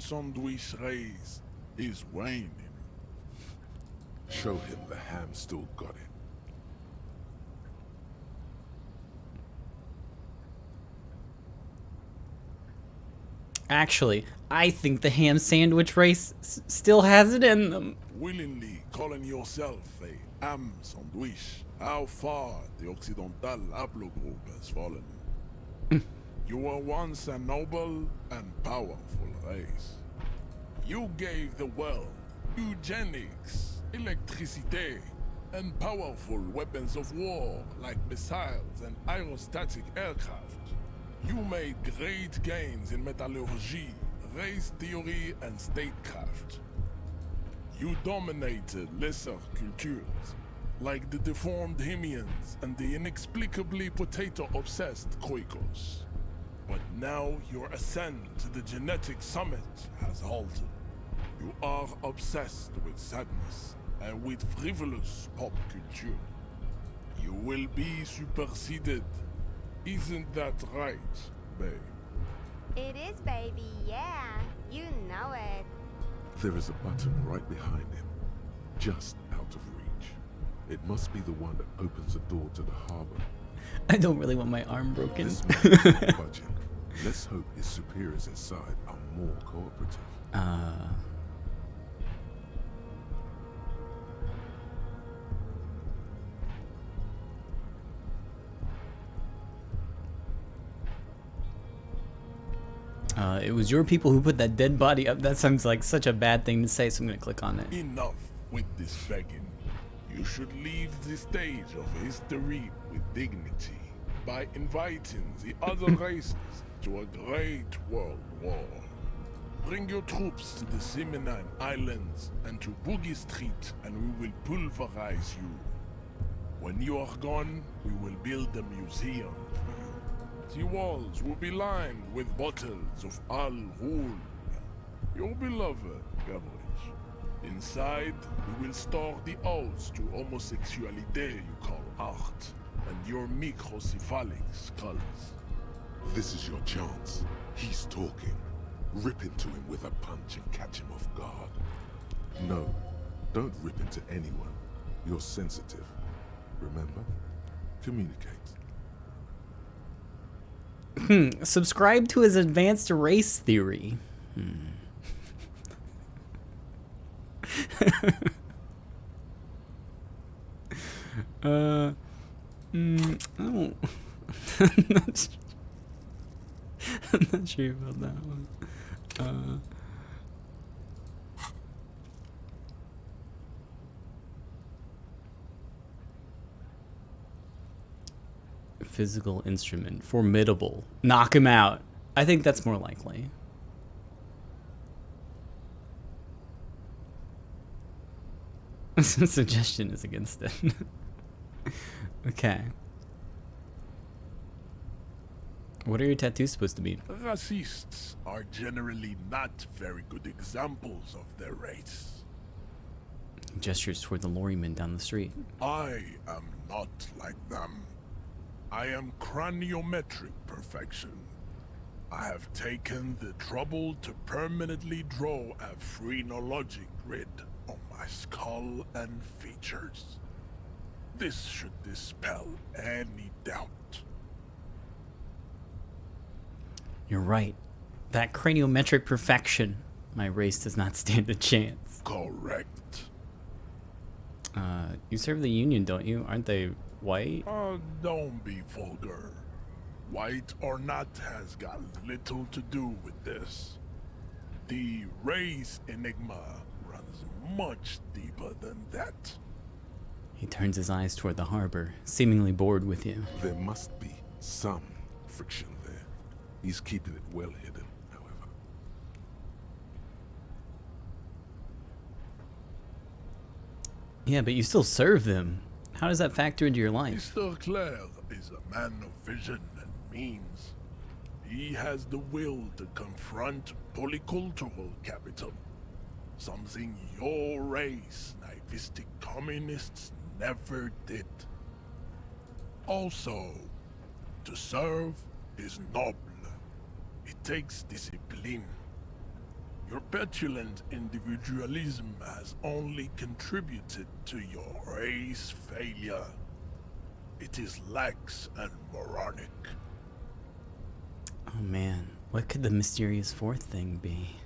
Sandwich race is waning. Show him the ham still got it. Actually, I think the ham sandwich race still has it in them. Willingly calling yourself a ham sandwich, how far the Occidental Haplogroup has fallen. You were once a noble and powerful race. You gave the world eugenics, electricity, and powerful weapons of war like missiles and aerostatic aircraft. You made great gains in metallurgy, race theory, and statecraft. You dominated lesser cultures, like the deformed Hemians and the inexplicably potato-obsessed Quakers. But now your ascent to the genetic summit has halted. You are obsessed with sadness and with frivolous pop culture. You will be superseded. Isn't that right, babe? It is, baby, yeah. You know it. There is a button right behind him, just out of reach. It must be the one that opens the door to the harbor. I don't really want my arm broken. This man is not budging. Let's hope his superiors inside are more cooperative. It was your people who put that dead body up. That sounds like such a bad thing to say, so I'm gonna click on it. Enough with this begging. You should leave the stage of history with dignity by inviting the other races to a great world war. Bring your troops to the Simonine Islands and to Boogie Street, and we will pulverize you. When you are gone, we will build a museum for you. The walls will be lined with bottles of Al Ghul, your beloved beverage. Inside, we will store the odes to homosexuality you call art, and your microcephalic skulls. This is your chance. He's talking. Rip into him with a punch and catch him off guard. No, don't rip into anyone. You're sensitive. Remember? Communicate. Subscribe to his advanced race theory. I don't. I'm not sure about that one. Physical instrument. Formidable. Knock him out. I think that's more likely. Suggestion is against it. Okay. What are your tattoos supposed to be? Racists are generally not very good examples of their race. He gestures toward the lorryman down the street. I am not like them. I am craniometric perfection. I have taken the trouble to permanently draw a phrenologic grid on my skull and features. This should dispel any doubt. You're right. That craniometric perfection. My race does not stand a chance. Correct. You serve the Union, don't you? Aren't they white? Don't be vulgar. White or not has got little to do with this. The race enigma runs much deeper than that. He turns his eyes toward the harbor, seemingly bored with you. There must be some friction there. He's keeping it well hidden, however. Yeah, but you still serve them. How does that factor into your life? Mr. Clare is a man of vision and means. He has the will to confront polycultural capital. Something your race, naivistic communists, never did. Also, to serve is noble. It takes discipline. Your petulant individualism has only contributed to your race failure. It is lax and moronic. Oh man, what could the mysterious fourth thing be?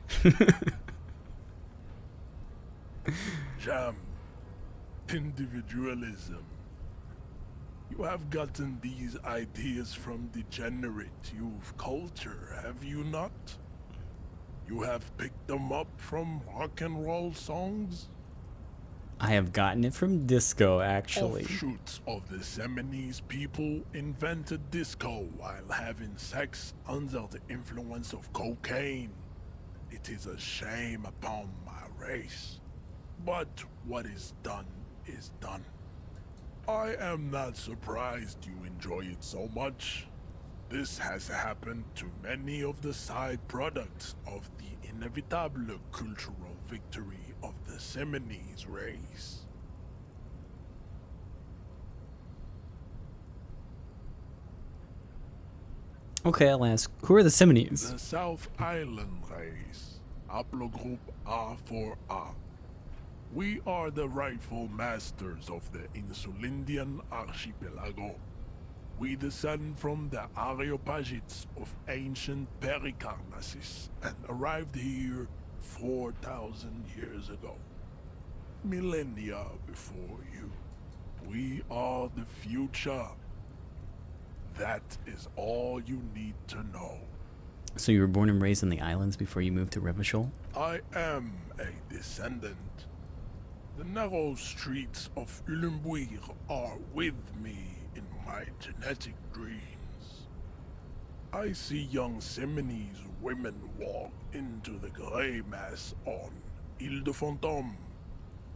Jam. Individualism. You have gotten these ideas from degenerate youth culture, have you not? You have picked them up from rock and roll songs? I have gotten it from disco, actually. Offshoots of the Seminoles people invented disco while having sex under the influence of cocaine. It is a shame upon my race. But what is done is done. I am not surprised you enjoy it so much. This has happened to many of the side products of the inevitable cultural victory of the Seminoles race. Okay, I'll ask. Who are the Seminoles? The South Island race, haplogroup A4A. We are the rightful masters of the Insulindian archipelago. We descend from the Areopagites of ancient Pericarnassus and arrived here 4,000 years ago. Millennia before you. We are the future. That is all you need to know. So you were born and raised in the islands before you moved to Revachol? I am a descendant. The narrow streets of Ulumbuir are with me in my genetic dreams. I see young Seminese women walk into the grey mass on Ile de Fantôme,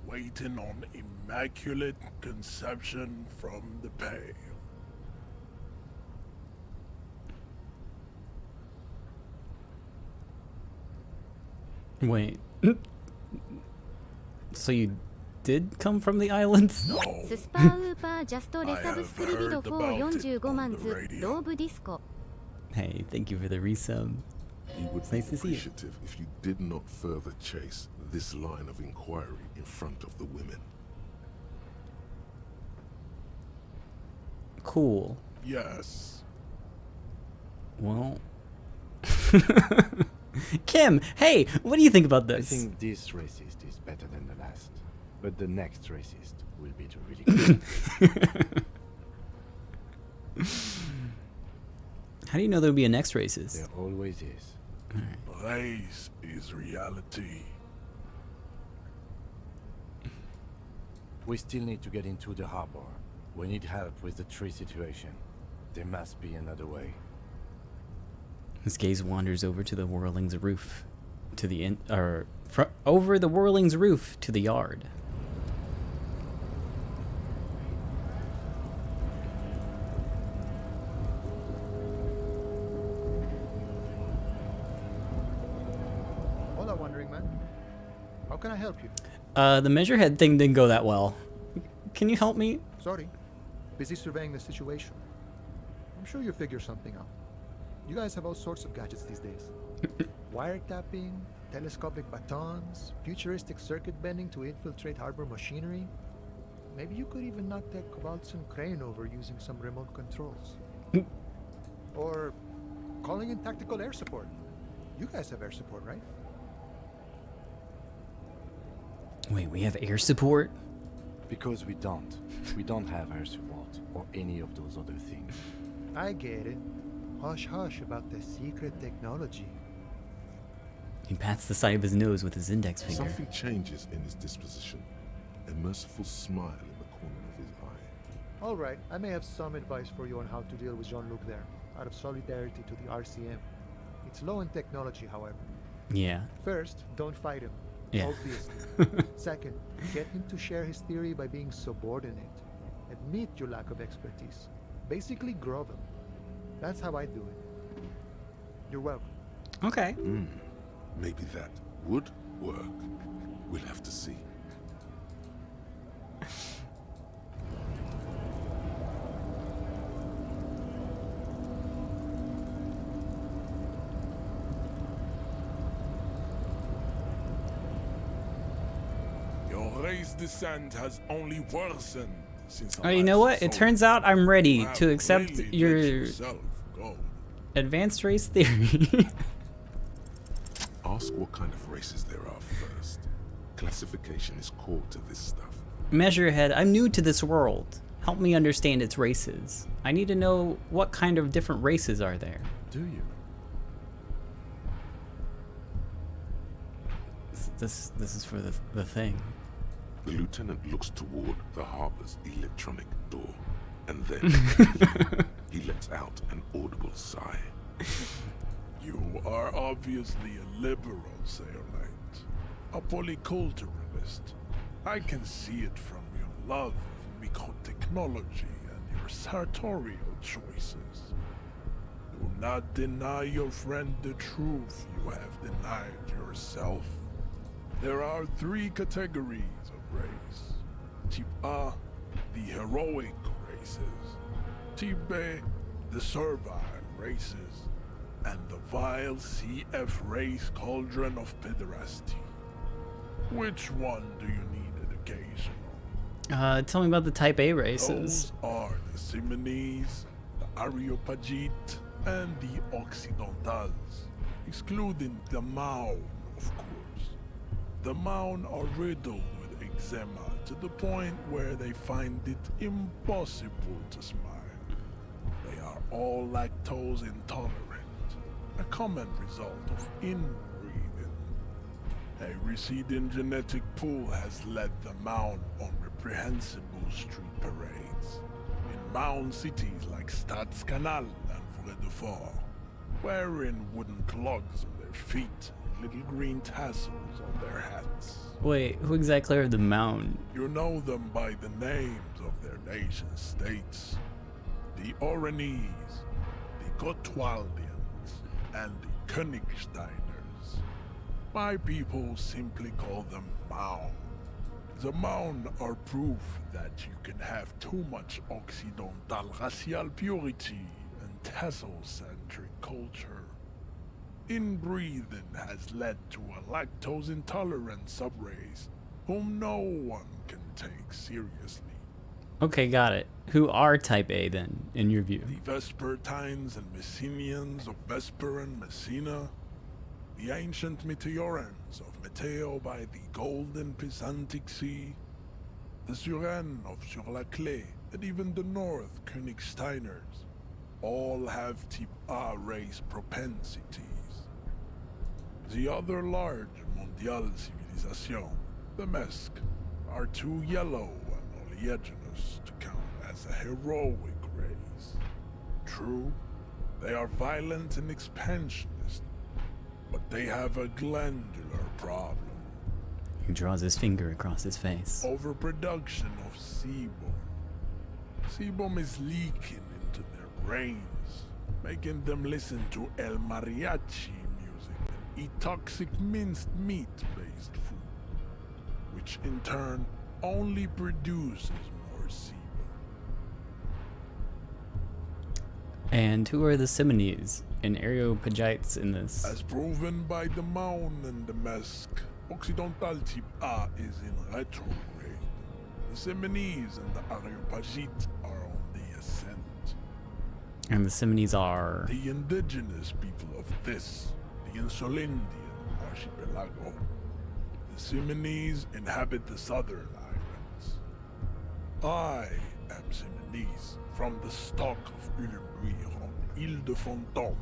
waiting on immaculate conception from the pale. Wait. So you did come from the islands? No. ススパーウーパージャストレサブスクリビド445万ズドーブディスコ Hey, thank you for the resub. He would It's be nice to see you. appreciative if you did not further chase this line of inquiry in front of the women. Cool. Yes. Well... Kim, hey, what do you think about this? I think this racist is better than the last. But the next racist will be too ridiculous. How do you know there'll be a next racist? There always is. Race is reality. We still need to get into the harbor. We need help with the tree situation. There must be another way. His gaze wanders over to the Whirling's roof, to the over the Whirling's roof to the yard. Hola, Wandering Man. How can I help you? The measurehead thing didn't go that well. Can you help me? Sorry. Busy surveying the situation. I'm sure you'll figure something out. You guys have all sorts of gadgets these days. Wiretapping, telescopic batons, futuristic circuit bending to infiltrate harbor machinery. Maybe you could even knock that Kowalson crane over using some remote controls. Or calling in tactical air support. You guys have air support, right? Wait, we have air support? Because we don't. We don't have air support or any of those other things. I get it. Hush hush about the secret technology. He pats the side of his nose with his index finger. Something changes in his disposition. A merciful smile in the corner of his eye. All right, I may have some advice for you on how to deal with Jean-Luc there, out of solidarity to the RCM. It's low in technology, however. Yeah. First, don't fight him. Yeah. Obviously. Second, get him to share his theory by being subordinate. Admit your lack of expertise. Basically, grovel. That's how I do it. You're welcome. Okay. Maybe that would work. We'll have to see. Your race descent has only worsened since Oh, you know what? It turns out I'm ready to accept your advanced race theory. Ask what kind of races there are first. Classification is core to this stuff. Measurehead, I'm new to this world. Help me understand its races. I need to know what kind of different races are there. Do you? This is for the thing. The lieutenant looks toward the harbor's electronic door, and then he lets out an audible sigh. You are obviously a liberal, Sailite. A polyculturalist. I can see it from your love of microtechnology and your sartorial choices. Do not deny your friend the truth you have denied yourself. There are 3 categories of race. Type A, the heroic races. Type B, the servile races. And the vile CF race cauldron of pederasty. Which one do you need education? Tell me about the Type A races. Those are the Simonese, the Areopagite, and the Occidentals, excluding the Maun, of course. The Maun are riddled with eczema to the point where they find it impossible to smile. They are all lactose intolerant. a common result of inbreeding. A receding genetic pool has led the Mound on reprehensible street parades in Mound cities like Stadskanal and Vredefort, wearing wooden clogs on their feet and little green tassels on their hats. Wait, who exactly are the Mound? You know them by the names of their nation states. The Oranese, the Gotwaldians, and the Königsteiners. My people simply call them Mound. The Mound are proof that you can have too much Occidental racial purity and tassel-centric culture. Inbreeding has led to a lactose-intolerant subrace whom no one can take seriously. Okay, got it. Who are Type A then, in your view? The Vespertines and Messenians of Vesper and Messina, the ancient Meteorans of Meteo by the golden Pisantic Sea, the Suren of Sur-la-Clé, and even the North Königsteiners, all have Type A race propensities. The other large Mondial civilization, the Mesk, are too yellow and oleaginous to count as a heroic race. True, they are violent and expansionist, but they have a glandular problem. He draws his finger across his face. Overproduction of sebum. Sebum is leaking into their brains, making them listen to El Mariachi music and eat toxic minced meat-based food, which in turn only produces more sebum. And who are the Simonese and Areopagites in this? As proven by the Mound and the Mesk, Occidental Type A is in retrograde. The Simonese and the Areopagites are on the ascent. And the Simonese are... The indigenous people of this, the Insulindian archipelago. The Simonese inhabit the southern islands. I am Simonese, from the stock of Ulumbuir on Ile de Fantôme.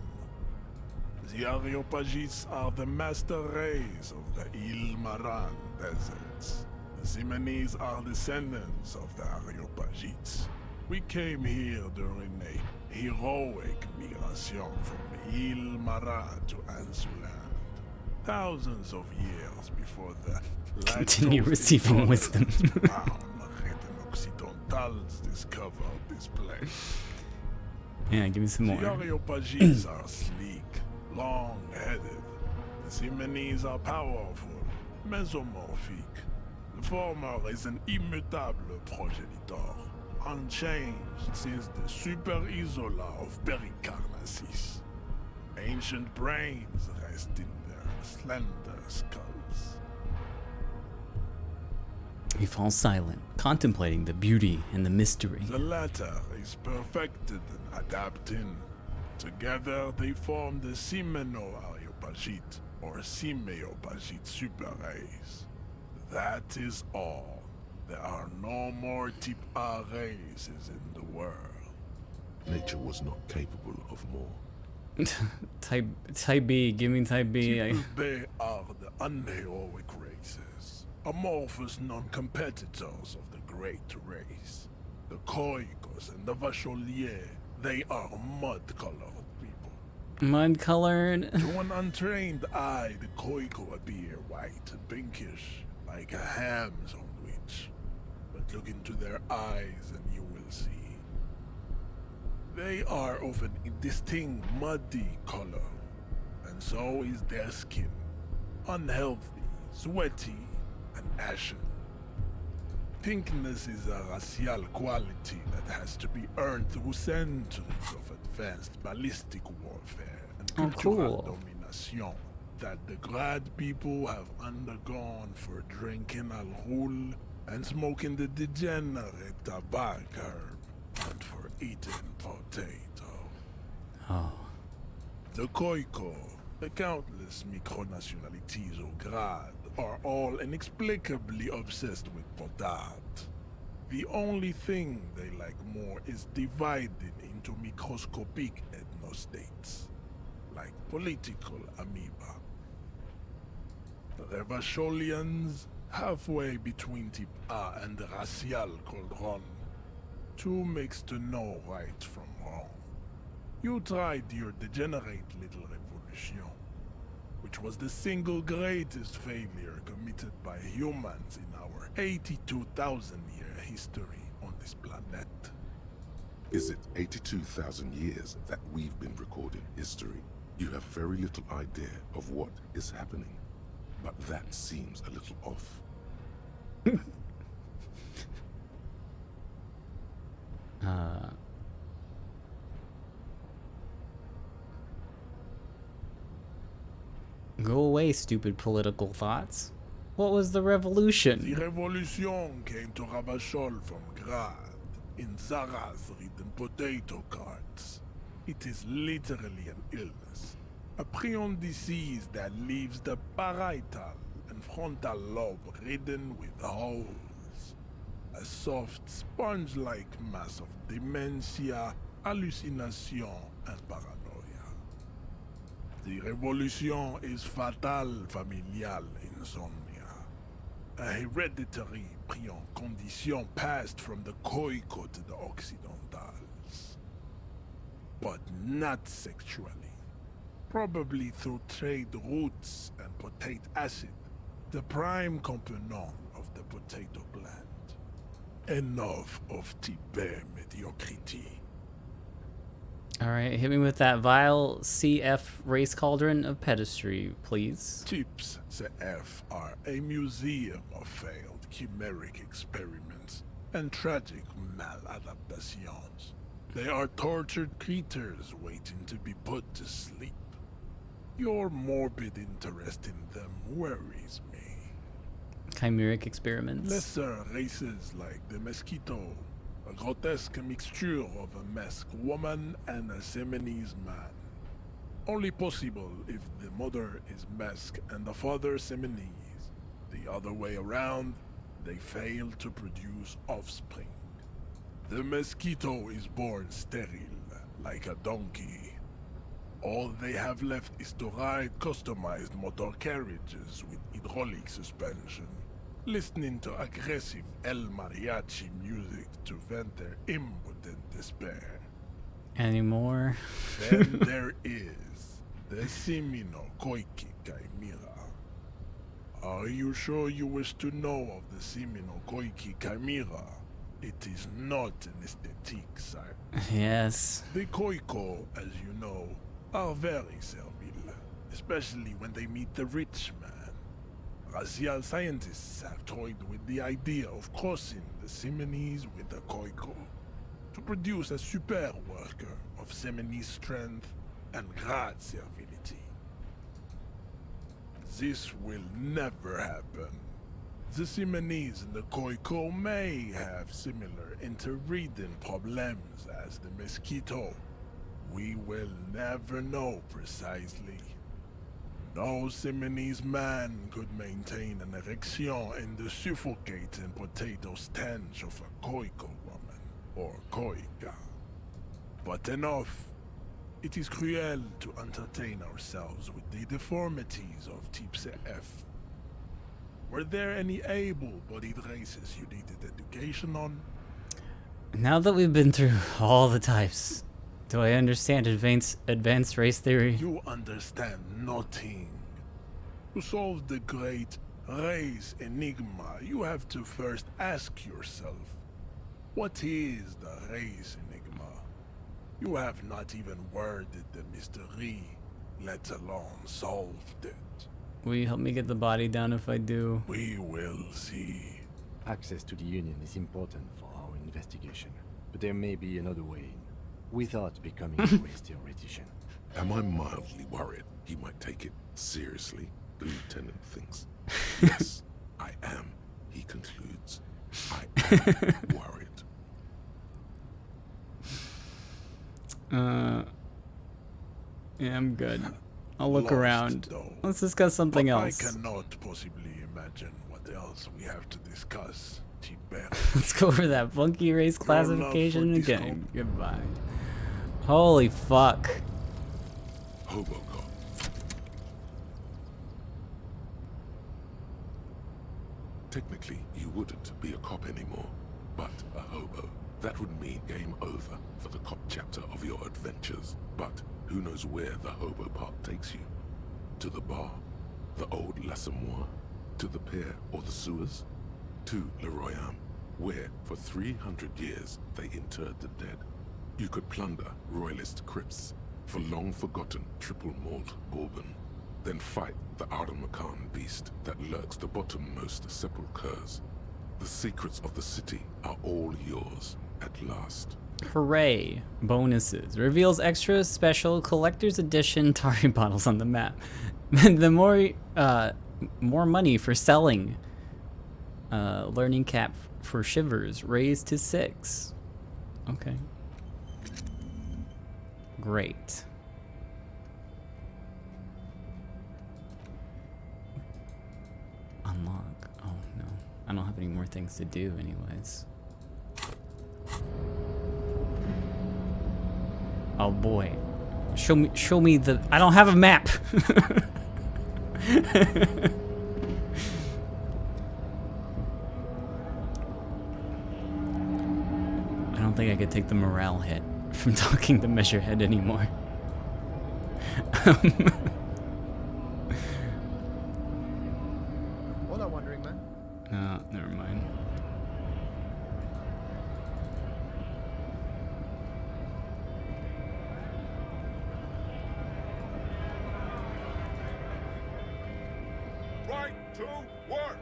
The Areopagites are the master race of the Ile Maran deserts. The Simonese are descendants of the Areopagites. We came here during a heroic migration from Ile Maran to Ansuland, thousands of years before the Continue receiving wisdom. Occidentals discovered this place. Yeah, give me some more. The Areopagites are sleek, long-headed. The Simonese are powerful, mesomorphic. The former is an immutable progenitor, unchanged since the Super Isola of Pericarnassus. Ancient brains rest in their slender skulls. He falls silent, contemplating the beauty and the mystery. The latter is perfected and adapting. Together they form the Simeno-Areopagite, or Simeopagite super race. That is all. There are no more Type A races in the world. Nature was not capable of more. Type B, give me Type B. Type B are the unheroic races, amorphous non-competitors of the great race. The Koikos and the Vacholier, they are mud-colored people. Mud-colored? To an untrained eye, the Koiko appear white and pinkish, like a ham sandwich. But look into their eyes and you will see. They are of an indistinct muddy color, and so is their skin. Unhealthy, sweaty, and ashen. Pinkness is a racial quality that has to be earned through centuries of advanced ballistic warfare and cultural domination that the Grad people have undergone for drinking alcohol and smoking the degenerate tobacco herb and for eating potato. Oh. The Koiko, the countless micronationalities of Grad, are all inexplicably obsessed with potat. The only thing they like more is dividing into microscopic ethnostates. like political amoeba. The Revacholians, halfway between Type A and the racial cauldron. Two makes to know right from wrong. You tried your degenerate little revolution, which was the single greatest failure committed by humans in our 82,000-year history on this planet. Is it 82,000 years that we've been recording history? You have very little idea of what is happening, but that seems a little off. Go away, stupid political thoughts. What was the revolution? The revolution came to Ravachol from Grad, in Zaraz-ridden potato carts. It is literally an illness, a prion disease that leaves the parietal and frontal lobe ridden with holes. A soft, sponge-like mass of dementia, hallucination, and paranoia. The revolution is fatal familial insomnia, a hereditary prion condition passed from the Koiko to the Occidentals. But not sexually. Probably through trade routes and potate acid, the prime component of the potato plant. Enough of Tibet mediocrity. Alright, hit me with that vile CF race cauldron of pedestry, please. Tips CF are a museum of failed chimeric experiments and tragic maladaptations. They are tortured creatures waiting to be put to sleep. Your morbid interest in them worries me. Chimeric experiments. Lesser races like the mosquito, a grotesque mixture of a masked woman and a Seminese man. Only possible if the mother is masked and the father Seminese. The other way around, they fail to produce offspring. The mosquito is born sterile, like a donkey. All they have left is to ride customized motor carriages with hydraulic suspension, listening to aggressive El Mariachi music to vent their impotent despair. Any more? Then there is the Simino Koiki Chimera. Are you sure you wish to know of the Simino Koiki Chimera? It is not an aesthetic site. Yes. The Koiko, as you know, are very servile, especially when they meet the rich man. Racial scientists have toyed with the idea of crossing the Seminese with the Koiko to produce a super worker of Seminese strength and Grad servility. This will never happen. The Seminese and the Koiko may have similar interbreeding problems as the mosquito. We will never know precisely. No Seminese man could maintain an erection in the suffocating potato stench of a Koiko woman, or Koika. But enough. It is cruel to entertain ourselves with the deformities of Type F. Were there any able-bodied races you needed education on? Now that we've been through all the types, do I understand advanced race theory? You understand nothing. To solve the great race enigma, you have to first ask yourself, what is the race enigma? You have not even worded the mystery, let alone solved it. Will you help me get the body down if I do? We will see. Access to the Union is important for our investigation, but there may be another way in, without becoming a race theoretician. Am I mildly worried he might take it seriously? The lieutenant thinks. Yes, I am, he concludes. I am worried. Yeah, I'm good. I'll look Lost, around. though. Let's discuss something But else. I cannot possibly imagine what else we have to discuss, Tibet. Let's go over that funky race classification again. Goodbye. Holy fuck. Hobo cop. Technically, you wouldn't be a cop anymore, but a hobo. That would mean game over for the cop chapter of your adventures. But who knows where the hobo part takes you? To the bar? The old L'Assommoir? To the pier or the sewers? To Le Royaume, where for 300 years they interred the dead. You could plunder royalist crypts for long-forgotten triple malt bourbon, then fight the Arden-Macan beast that lurks the bottommost sepulchres. The secrets of the city are all yours at last. Hooray! Bonuses. Reveals extra special collector's edition Tari bottles on the map. The more money for selling. Learning cap for shivers raised to 6. Okay. Great. Unlock. Oh no. I don't have any more things to do anyways. Oh boy. Show me the I don't have a map. I don't think I could take the morale hit from talking to Measurehead anymore. Hola, wandering man. Oh, never mind. Right to work!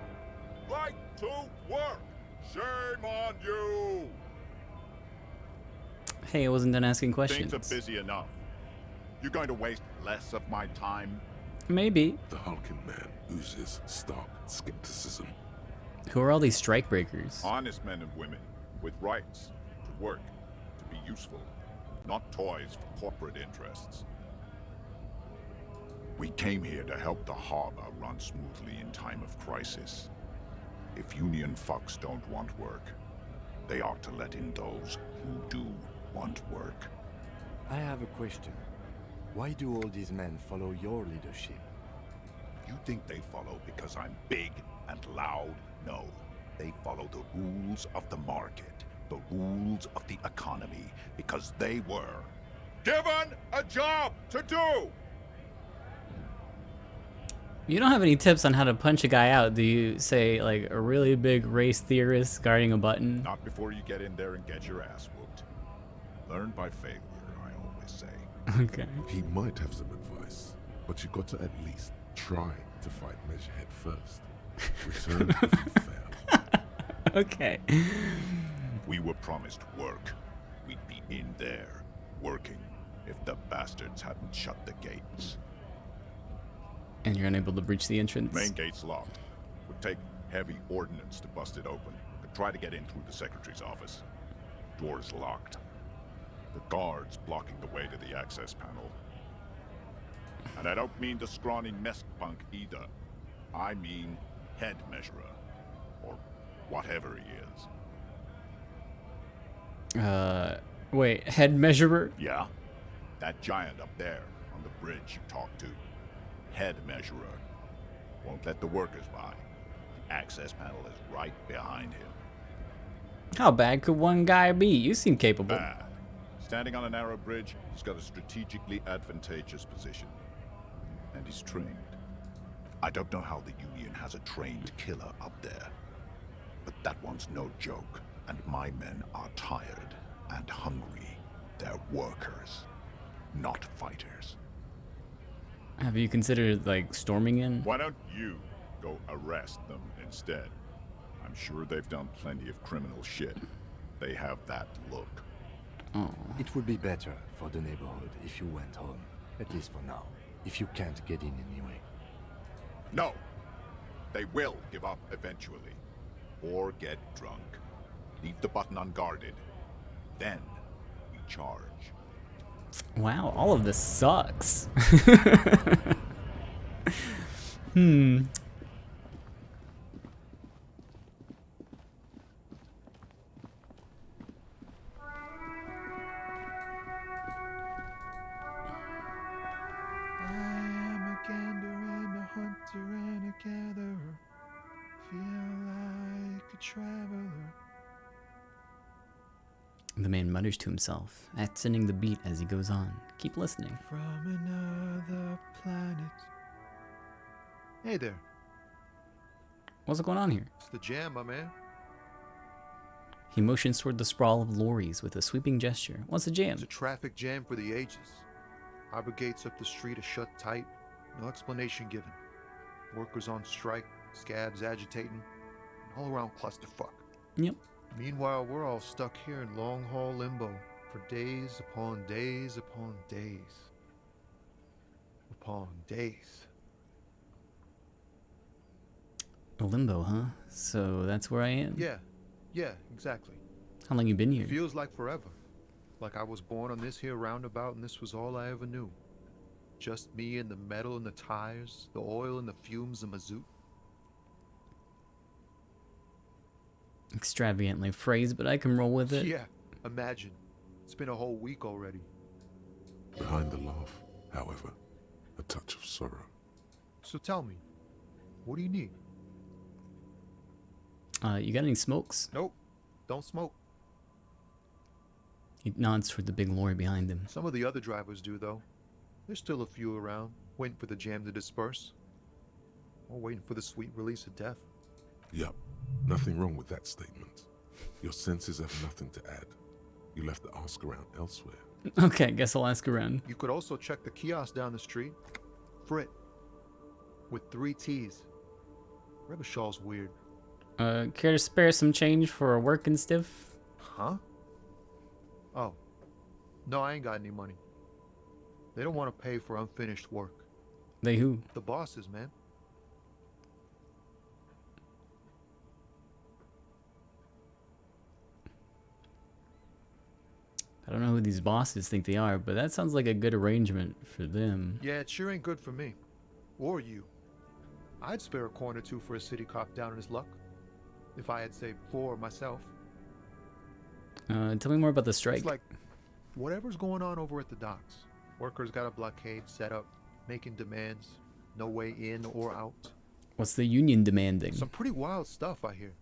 Right to work! Shame on you! Hey, I wasn't done asking questions. Things are busy enough. You're going to waste less of my time? Maybe. The hulking man oozes stark skepticism. Who are all these strike breakers? Honest men and women with rights to work, to be useful, not toys for corporate interests. We came here to help the harbor run smoothly in time of crisis. If union fucks don't want work, they ought to let in those who do want work. I have a question. Why do all these men follow your leadership? You think they follow because I'm big and loud? No. They follow the rules of the market, the rules of the economy, because they were given a job to do! You don't have any tips on how to punch a guy out, do you? Say, like, a really big race theorist guarding a button? Not before you get in there and get your ass whooped. Learn by failure, I always say. Okay. He might have some advice, but you got to at least try to fight Measurehead first. Return if you fail. Okay. We were promised work. We'd be in there, working, if the bastards hadn't shut the gates. And you're unable to breach the entrance? Main gate's locked. Would take heavy ordnance to bust it open. Could try to get in through the secretary's office. Door's locked. The guard's blocking the way to the access panel. And I don't mean the scrawny nest punk either. I mean head measurer. Or whatever he is. Wait, head measurer? Yeah. That giant up there on the bridge you talked to. Head measurer. Won't let the workers by. The access panel is right behind him. How bad could one guy be? You seem capable. Bad. Standing on a narrow bridge, he's got a strategically advantageous position. And he's trained. I don't know how the Union has a trained killer up there. But that one's no joke. And my men are tired and hungry. They're workers, not fighters. Have you considered, like, storming in? Why don't you go arrest them instead? I'm sure they've done plenty of criminal shit. They have that look. Oh. It would be better for the neighborhood if you went home, at least for now, if you can't get in anyway. No! They will give up eventually. Or get drunk. Leave the button unguarded. Then we charge. Wow, all of this sucks. Hmm. a traveler. The man mutters to himself, accenting the beat as he goes on. Keep listening. From another planet. Hey there. What's going on here? It's the jam, my man. He motions toward the sprawl of lorries with a sweeping gesture. What's the jam? It's a traffic jam for the ages. Harbor gates up the street are shut tight. No explanation given. Workers on strike, scabs agitating, all around clusterfuck. Yep. Meanwhile, we're all stuck here in long-haul limbo for days upon days upon days. Upon days. Limbo, huh? So that's where I am? Yeah, exactly. How long you been here? Feels like forever. Like I was born on this here roundabout and this was all I ever knew. Just me and the metal and the tires, the oil and the fumes of mazout. Extravagantly phrased, but I can roll with it. Yeah, imagine. It's been a whole week already. Behind the laugh, however, a touch of sorrow. So tell me, what do you need? You got any smokes? Nope, don't smoke. He nods toward the big lorry behind him. Some of the other drivers do, though. There's still a few around, waiting for the jam to disperse. Or waiting for the sweet release of death. Yup, nothing wrong with that statement. Your senses have nothing to add. You'll have to ask around elsewhere. Okay, guess I'll ask around. You could also check the kiosk down the street. Frit. With 3 T's. Rebishaw's weird. Care to spare some change for a working stiff? Huh? Oh. No, I ain't got any money. They don't want to pay for unfinished work. They who? The bosses, man. I don't know who these bosses think they are, but that sounds like a good arrangement for them. Yeah, it sure ain't good for me. Or you. I'd spare a coin or two for a city cop down in his luck. If I had saved 4 myself. Tell me more about the strike. It's like whatever's going on over at the docks. Workers got a blockade set up, making demands. No way in or out. What's the union demanding? Some pretty wild stuff, I hear.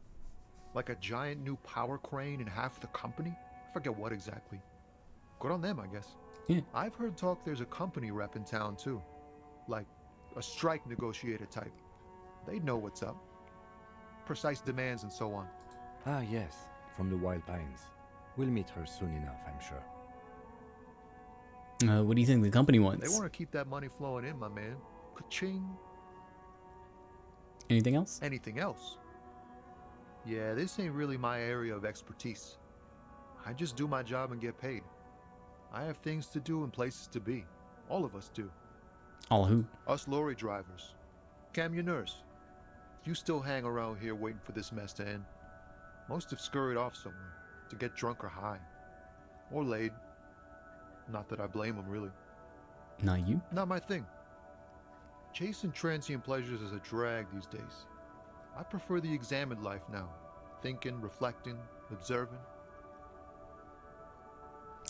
Like a giant new power crane in half the company? I forget what exactly. Good on them, I guess. Yeah. I've heard talk there's a company rep in town, too. Like a strike negotiator type. They'd know what's up. Precise demands and so on. Ah, yes. From the Wild Pines. We'll meet her soon enough, I'm sure. What do you think the company wants? They want to keep that money flowing in, my man. Ka-ching. Anything else? Anything else? Yeah, this ain't really my area of expertise. I just do my job and get paid. I have things to do and places to be. All of us do. All who? Us lorry drivers. Camionneurs. You still hang around here waiting for this mess to end. Most have scurried off somewhere to get drunk or high. Or laid. Not that I blame them, really. Not you? Not my thing. Chasing transient pleasures is a drag these days. I prefer the examined life now. Thinking, reflecting, observing.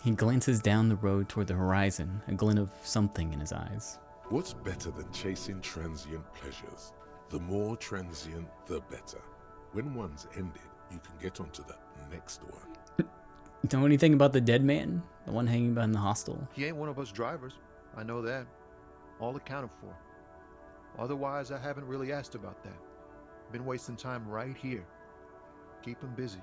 He glances down the road toward the horizon, a glint of something in his eyes. What's better than chasing transient pleasures? The more transient, the better. When one's ended, you can get onto the next one. Know anything about the dead man? The one hanging behind the hostel? He ain't one of us drivers. I know that. All accounted for. Otherwise, I haven't really asked about that. Been wasting time right here. Keep him busy.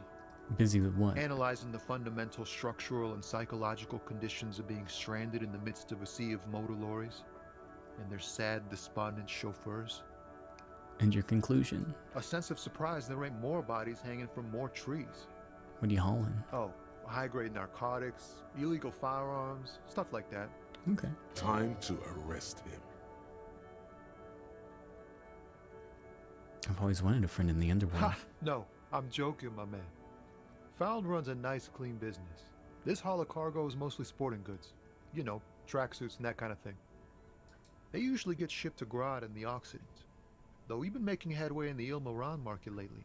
Busy with what? Analyzing the fundamental structural and psychological conditions of being stranded in the midst of a sea of motor lorries and their sad, despondent chauffeurs. And your conclusion? A sense of surprise there ain't more bodies hanging from more trees. What are you hauling? Oh, high-grade narcotics, illegal firearms, stuff like that. Okay. Time to arrest him. I've always wanted a friend in the underworld. Ha! No, I'm joking, my man. Found runs a nice, clean business. This haul of cargo is mostly sporting goods. You know, tracksuits and that kind of thing. They usually get shipped to Grad and the Occident. Though we've been making headway in the Ilmaran market lately.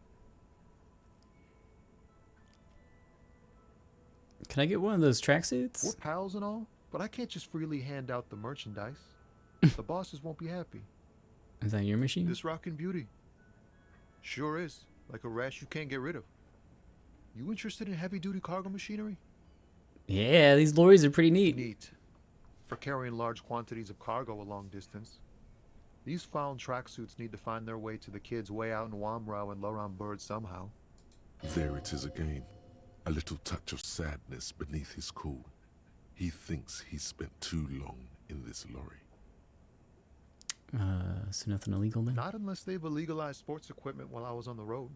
Can I get one of those tracksuits? We're pals and all, but I can't just freely hand out the merchandise. The bosses won't be happy. Is that your machine? This rockin' beauty. Sure is. Like a rash you can't get rid of. You interested in heavy-duty cargo machinery? Yeah, these lorries are pretty neat. Neat. For carrying large quantities of cargo a long distance. These found tracksuits need to find their way to the kids way out in Wamrau and Loran Bird somehow. There it is again. A little touch of sadness beneath his cool. He thinks he's spent too long in this lorry. So nothing illegal then? Not unless they've illegalized sports equipment while I was on the road.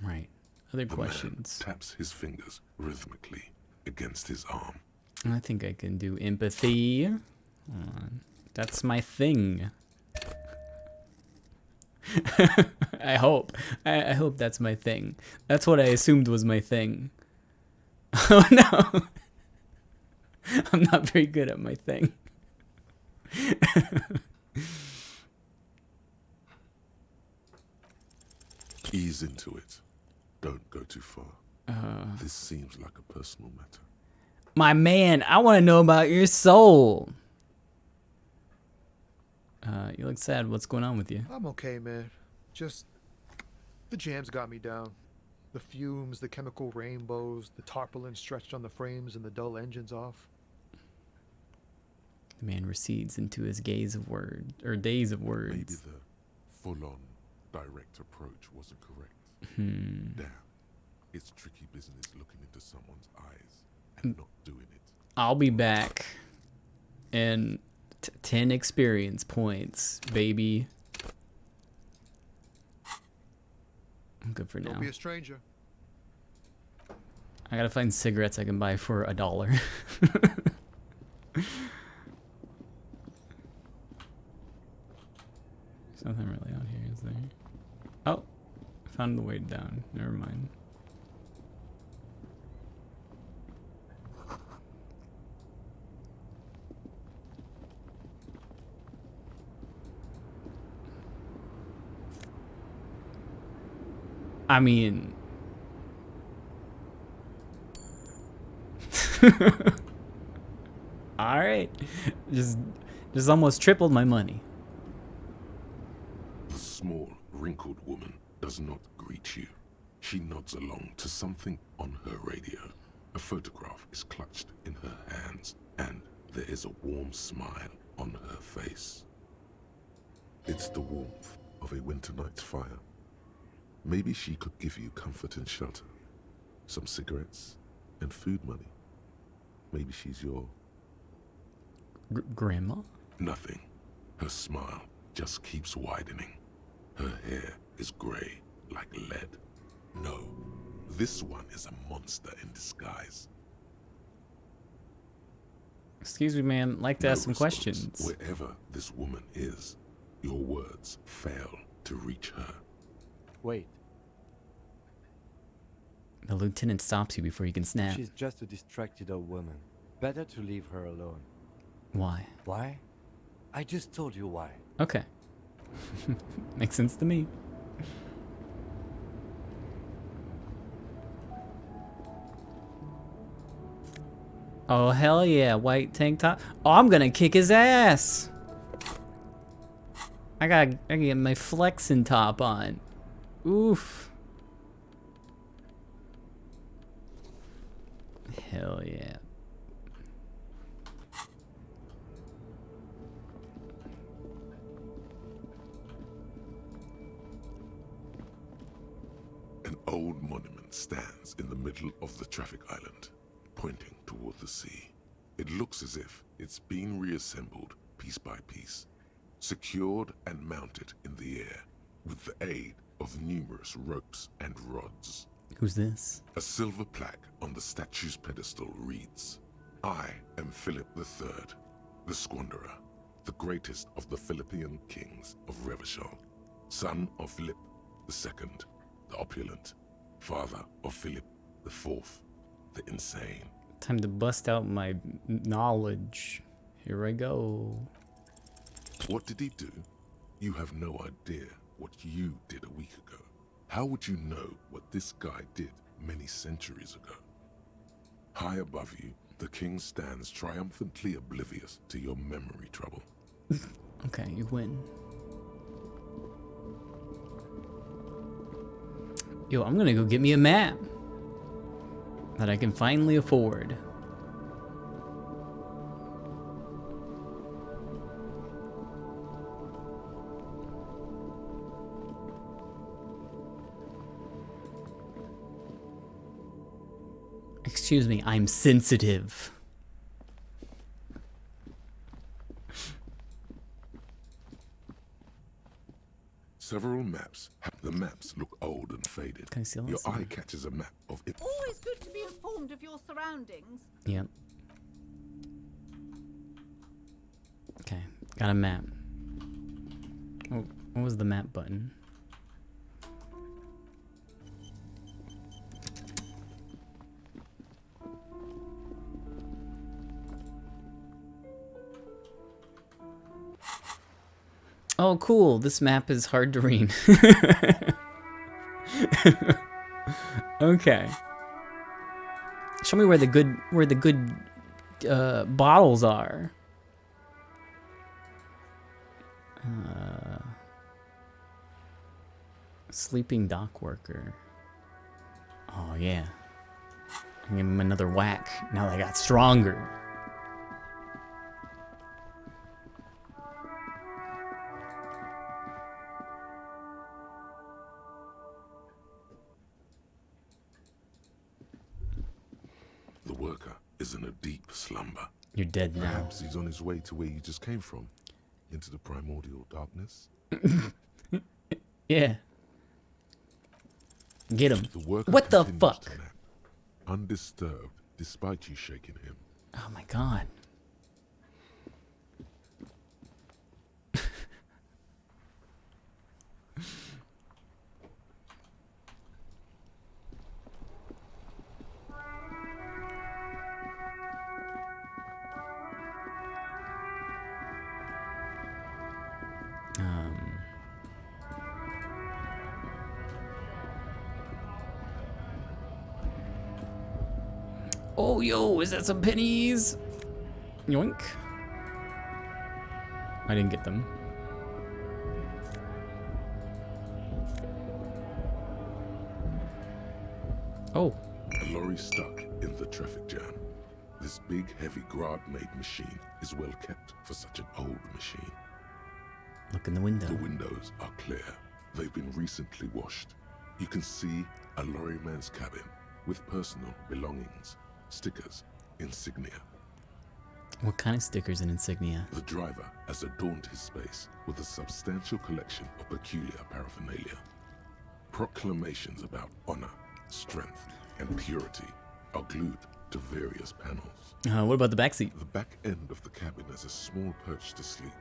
Right. Other The questions? man taps his fingers rhythmically against his arm. I think I can do empathy. Hold on. That's my thing. I hope. I hope that's my thing. That's what I assumed was my thing. Oh no. I'm not very good at my thing. Ease into it. Don't go too far. This seems like a personal matter. My man, I want to know about your soul. You look sad. What's going on with you? I'm okay, man. Just the jams got me down. The fumes, the chemical rainbows, the tarpaulin stretched on the frames and the dull engines off. The man recedes into his gaze of words, or days of words. Maybe the full-on direct approach wasn't correct. Damn. It's tricky business looking into someone's eyes and not doing it. I'll be back in 10 experience points, baby. I'm good for now. Don't be a stranger. I gotta find cigarettes I can buy for $1. There's nothing really out here, is there? Oh, I found the way down. Never mind. I mean, all right, just almost tripled my money. The small, wrinkled woman does not greet you. She nods along to something on her radio. A photograph is clutched in her hands, and there is a warm smile on her face. It's the warmth of a winter night's fire. Maybe she could give you comfort and shelter, some cigarettes and food money. Maybe she's your... Grandma? Nothing. Her smile just keeps widening. Her hair is gray like lead. No, this one is a monster in disguise. Excuse me, ma'am. I'd like to ask some response. questions. Wherever this woman is, your words fail to reach her. Wait. The lieutenant stops you before you can snap. She's just a distracted old woman. Better to leave her alone. Why? Why? I just told you why. Okay. Makes sense to me. Oh, hell yeah. White tank top. Oh, I'm gonna kick his ass. I gotta get my flexing top on. Oof. Hell yeah. An old monument stands in the middle of the traffic island, pointing toward the sea. It looks as if it's been reassembled piece by piece, secured and mounted in the air with the aid of numerous ropes and rods. Who's this? A silver plaque on the statue's pedestal reads, "I am Philip III, the Squanderer, the greatest of the Philippian kings of Revachol, son of Philip II, the opulent, father of Philip IV, the insane." Time to bust out my knowledge. Here I go. What did he do? You have no idea what you did a week ago. How would you know what this guy did many centuries ago? High above you, the king stands triumphantly oblivious to your memory trouble. Okay, you win. Yo, I'm gonna go get me a map that I can finally afford. Excuse me, I'm sensitive. Several maps. The maps look old and faded. Can I see all Your this? eye catches a map of it. Always good to be informed of your surroundings. Yep. Okay, got a map. Oh, what was the map button? Oh, cool. This map is hard to read. Okay. Show me where the good bottles are. Sleeping dock worker. Oh yeah. Give him another whack. Now they got stronger. The worker is in a deep slumber. You're dead now. Perhaps he's on his way to where you just came from, into the primordial darkness. Yeah. Get him. The worker What the continues fuck? to nap, undisturbed despite you shaking him. Oh my god. Oh, yo, is that some pennies? Yoink. I didn't get them. Oh. A lorry stuck in the traffic jam. This big, heavy Grad-made machine is well kept for such an old machine. Look in the window. The windows are clear. They've been recently washed. You can see a lorryman's cabin with personal belongings, stickers, insignia. What kind of stickers and insignia? The driver has adorned his space with a substantial collection of peculiar paraphernalia. Proclamations about honor, strength, and purity are glued to various panels. What about the backseat? The back end of the cabin has a small perch to sleep,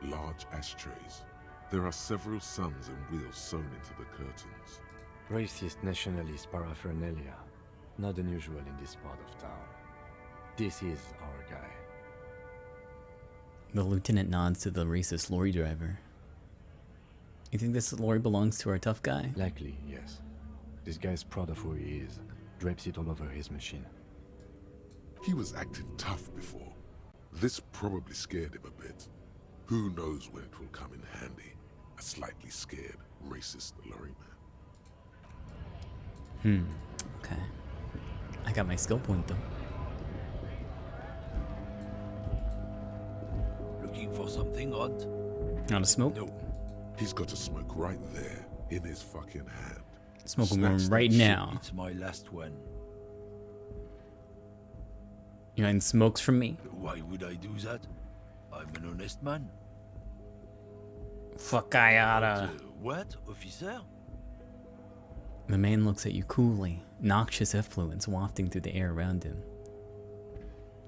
large ashtrays. There are several suns and wheels sewn into the curtains. Racist nationalist paraphernalia. Not unusual in this part of town. This is our guy. The lieutenant nods to the racist lorry driver. You think this lorry belongs to our tough guy? Likely, yes. This guy's proud of who he is. Drapes it all over his machine. He was acting tough before. This probably scared him a bit. Who knows when it will come in handy? A slightly scared, racist lorryman. Okay. I got my skill point though. Looking for something odd? Not a smoke? No. He's got a smoke right there in his fucking hand. Smoking one right now. It's my last one. You ain't smokes from me. Why would I do that? I'm an honest man. Fuck, I oughta. What, officer? The man looks at you coolly, noxious effluence wafting through the air around him.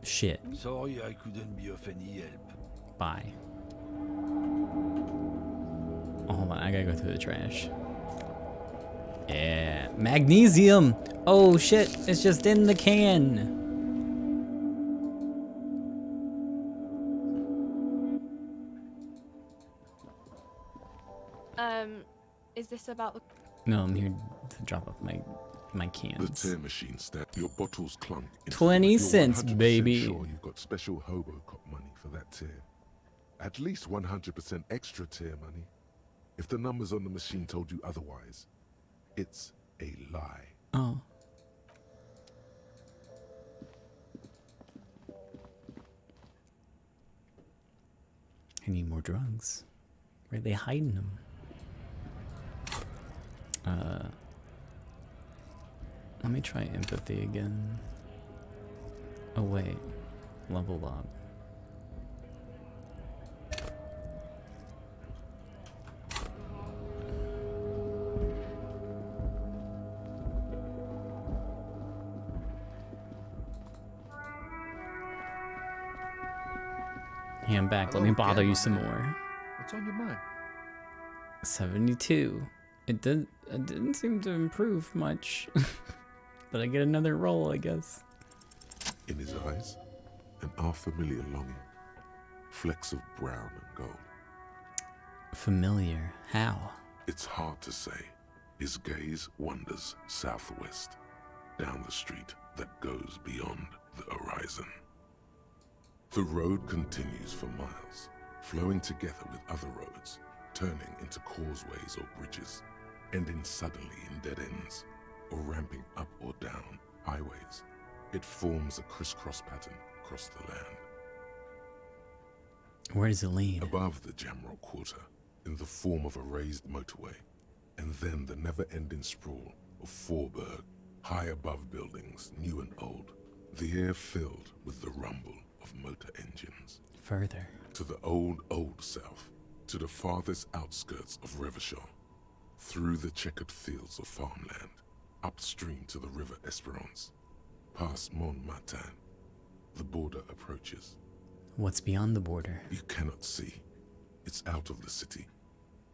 Shit. Sorry I couldn't be of any help. Bye. Oh, hold on, I gotta go through the trash. Yeah, magnesium! Oh shit, it's just in the can! Is this about the... No, I'm here to drop off my The cans. tear machine stand. Your bottles clunk. 20 cents, You're 100% baby. Sure you've got special Hobocop money for that tear. At least 100% extra tear money. If the numbers on the machine told you otherwise, it's a lie. Oh. I need more drugs. Where are they hiding them? Let me try empathy again. Oh wait, level up. Yeah, I'm back. Let me bother you some more. What's on your mind? 72. It didn't seem to improve much. But I get another roll, I guess. In his eyes, an unfamiliar longing. Flecks of brown and gold. Familiar? How? It's hard to say. His gaze wanders southwest, down the street that goes beyond the horizon. The road continues for miles, flowing together with other roads, turning into causeways or bridges, ending suddenly in dead ends, or ramping up or down highways. It forms a crisscross pattern across the land. Where does it lead? Above the Jamrock Quarter, in the form of a raised motorway, and then the never-ending sprawl of Forburg, high above buildings, new and old, the air filled with the rumble of motor engines. Further. To the old south, to the farthest outskirts of Revachol, through the checkered fields of farmland, upstream to the river Esperance, past Montmartin, the border approaches. What's beyond the border? You cannot see. It's out of the city.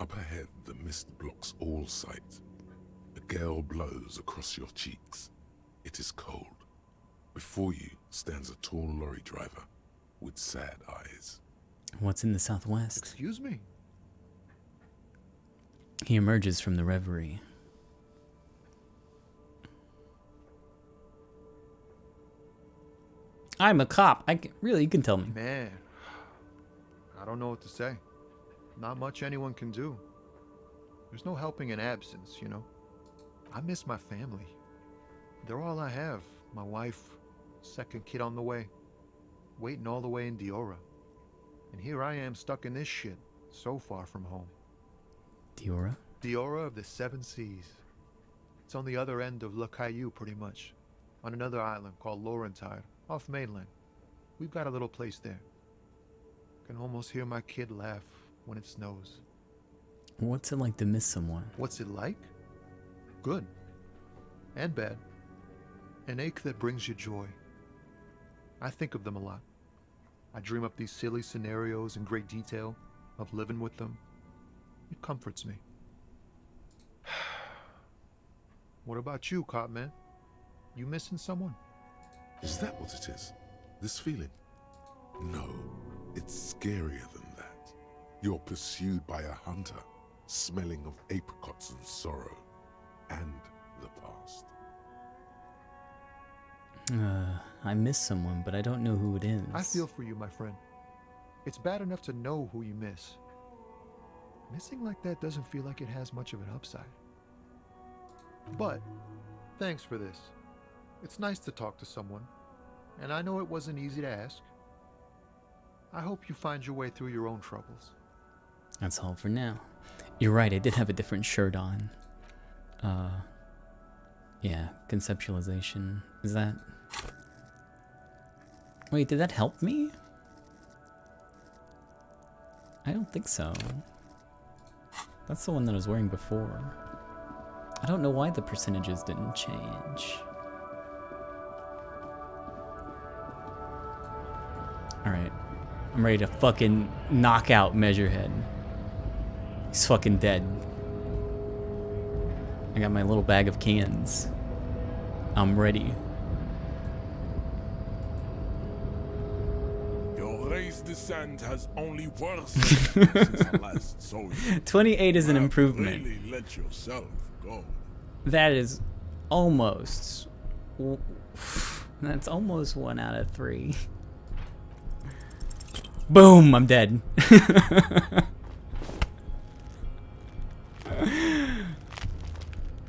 Up ahead, the mist blocks all sight. A gale blows across your cheeks. It is cold. Before you stands a tall lorry driver with sad eyes. What's in the southwest? Excuse me? He emerges from the reverie. I'm a cop. Really, you can tell me. Man, I don't know what to say. Not much anyone can do. There's no helping in absence, you know. I miss my family. They're all I have. My wife, second kid on the way, waiting all the way in Diora. And here I am stuck in this shit, so far from home. Diora? Diora of the Seven Seas. It's on the other end of Le Caillou, pretty much. On another island called Laurentide, off mainland. We've got a little place there. Can almost hear my kid laugh when it snows. What's it like to miss someone? What's it like? Good. And bad. An ache that brings you joy. I think of them a lot. I dream up these silly scenarios in great detail of living with them. It comforts me. What about you, cop man? You missing someone? Is that what it is? This feeling? No, it's scarier than that. You're pursued by a hunter, smelling of apricots and sorrow, and the past. I miss someone, but I don't know who it is. I feel for you, my friend. It's bad enough to know who you miss. Missing like that doesn't feel like it has much of an upside. But, thanks for this. It's nice to talk to someone, and I know it wasn't easy to ask. I hope you find your way through your own troubles. That's all for now. You're right, I did have a different shirt on. Yeah, conceptualization. Is that... Wait, did that help me? I don't think so. That's the one that I was wearing before. I don't know why the percentages didn't change. Alright. I'm ready to fucking knock out Measurehead. He's fucking dead. I got my little bag of cans. I'm ready. Your race descent has only worsened since I last saw you. 28 is an improvement. Really let yourself go. That is almost... That's almost 1 out of 3. Boom! I'm dead.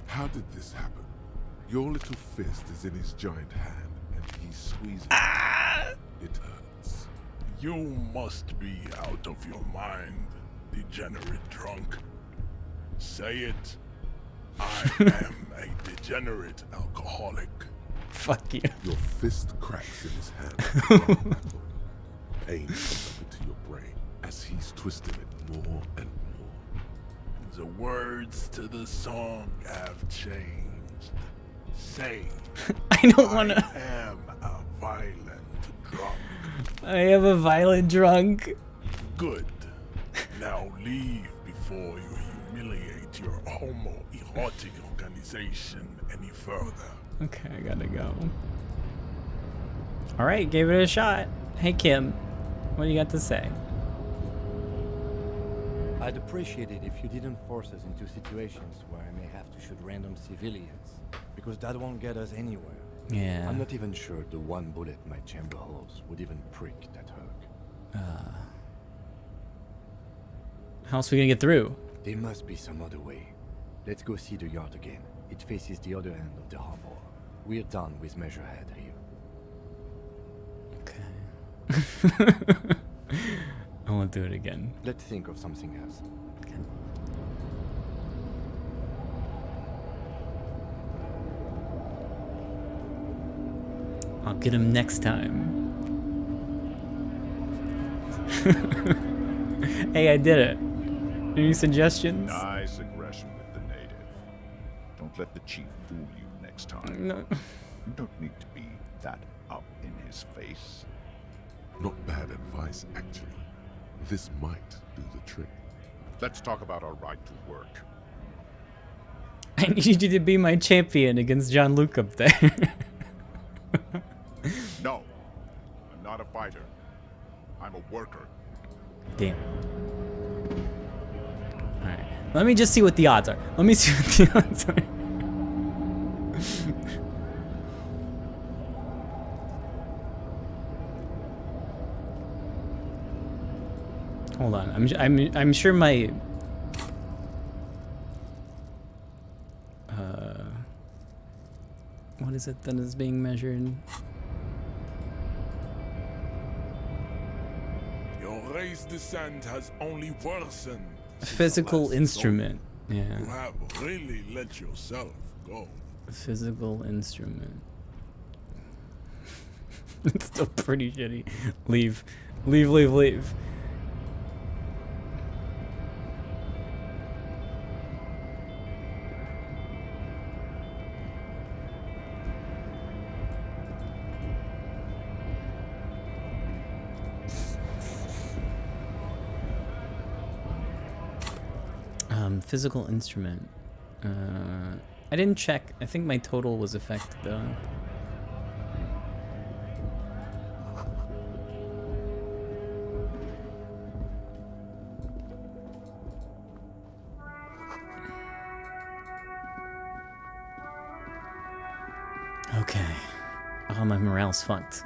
How did this happen? Your little fist is in his giant hand, and he's squeezing. It hurts. You must be out of your mind, degenerate drunk. Say it. I am a degenerate alcoholic. Fuck you. Your fist cracks in his hand. Pain comes up into your brain as he's twisting it more and more. The words to the song have changed. Say, I don't want to. I am a violent drunk. I am a violent drunk. Good. Now leave before you humiliate your homoerotic organization any further. Okay, I gotta go. All right, gave it a shot. Hey, Kim, what do you got to say? I'd appreciate it if you didn't force us into situations where I may have to shoot random civilians, because that won't get us anywhere. Yeah. I'm not even sure the one bullet my chamber holds would even prick that hook. How else are we gonna get through? There must be some other way. Let's go see the yard again. It faces the other end of the harbor. We're done with Measurehead here. Okay. I won't do it again. Let's think of something else. Okay. I'll get him next time. Hey, I did it. Any suggestions? Nice aggression with the native. Don't let the chief fool you next time. No. You don't need to be that up in his face. Not bad advice, actually. This might do the trick. Let's talk about our right to work. I need you to be my champion against John Luke up there. No, I'm not a fighter. I'm a worker. Damn. Alright. Let me just see what the odds are. Let me see what the odds are. Hold on. I'm sure my what is it that is being measured? Your race descent has only worsened. Physical instrument. Yeah. You have really let yourself go. Physical instrument. It's still pretty shitty. Leave. Leave, leave, leave. Physical instrument. I didn't check. I think my total was affected though. Okay. Oh, my morale's fucked.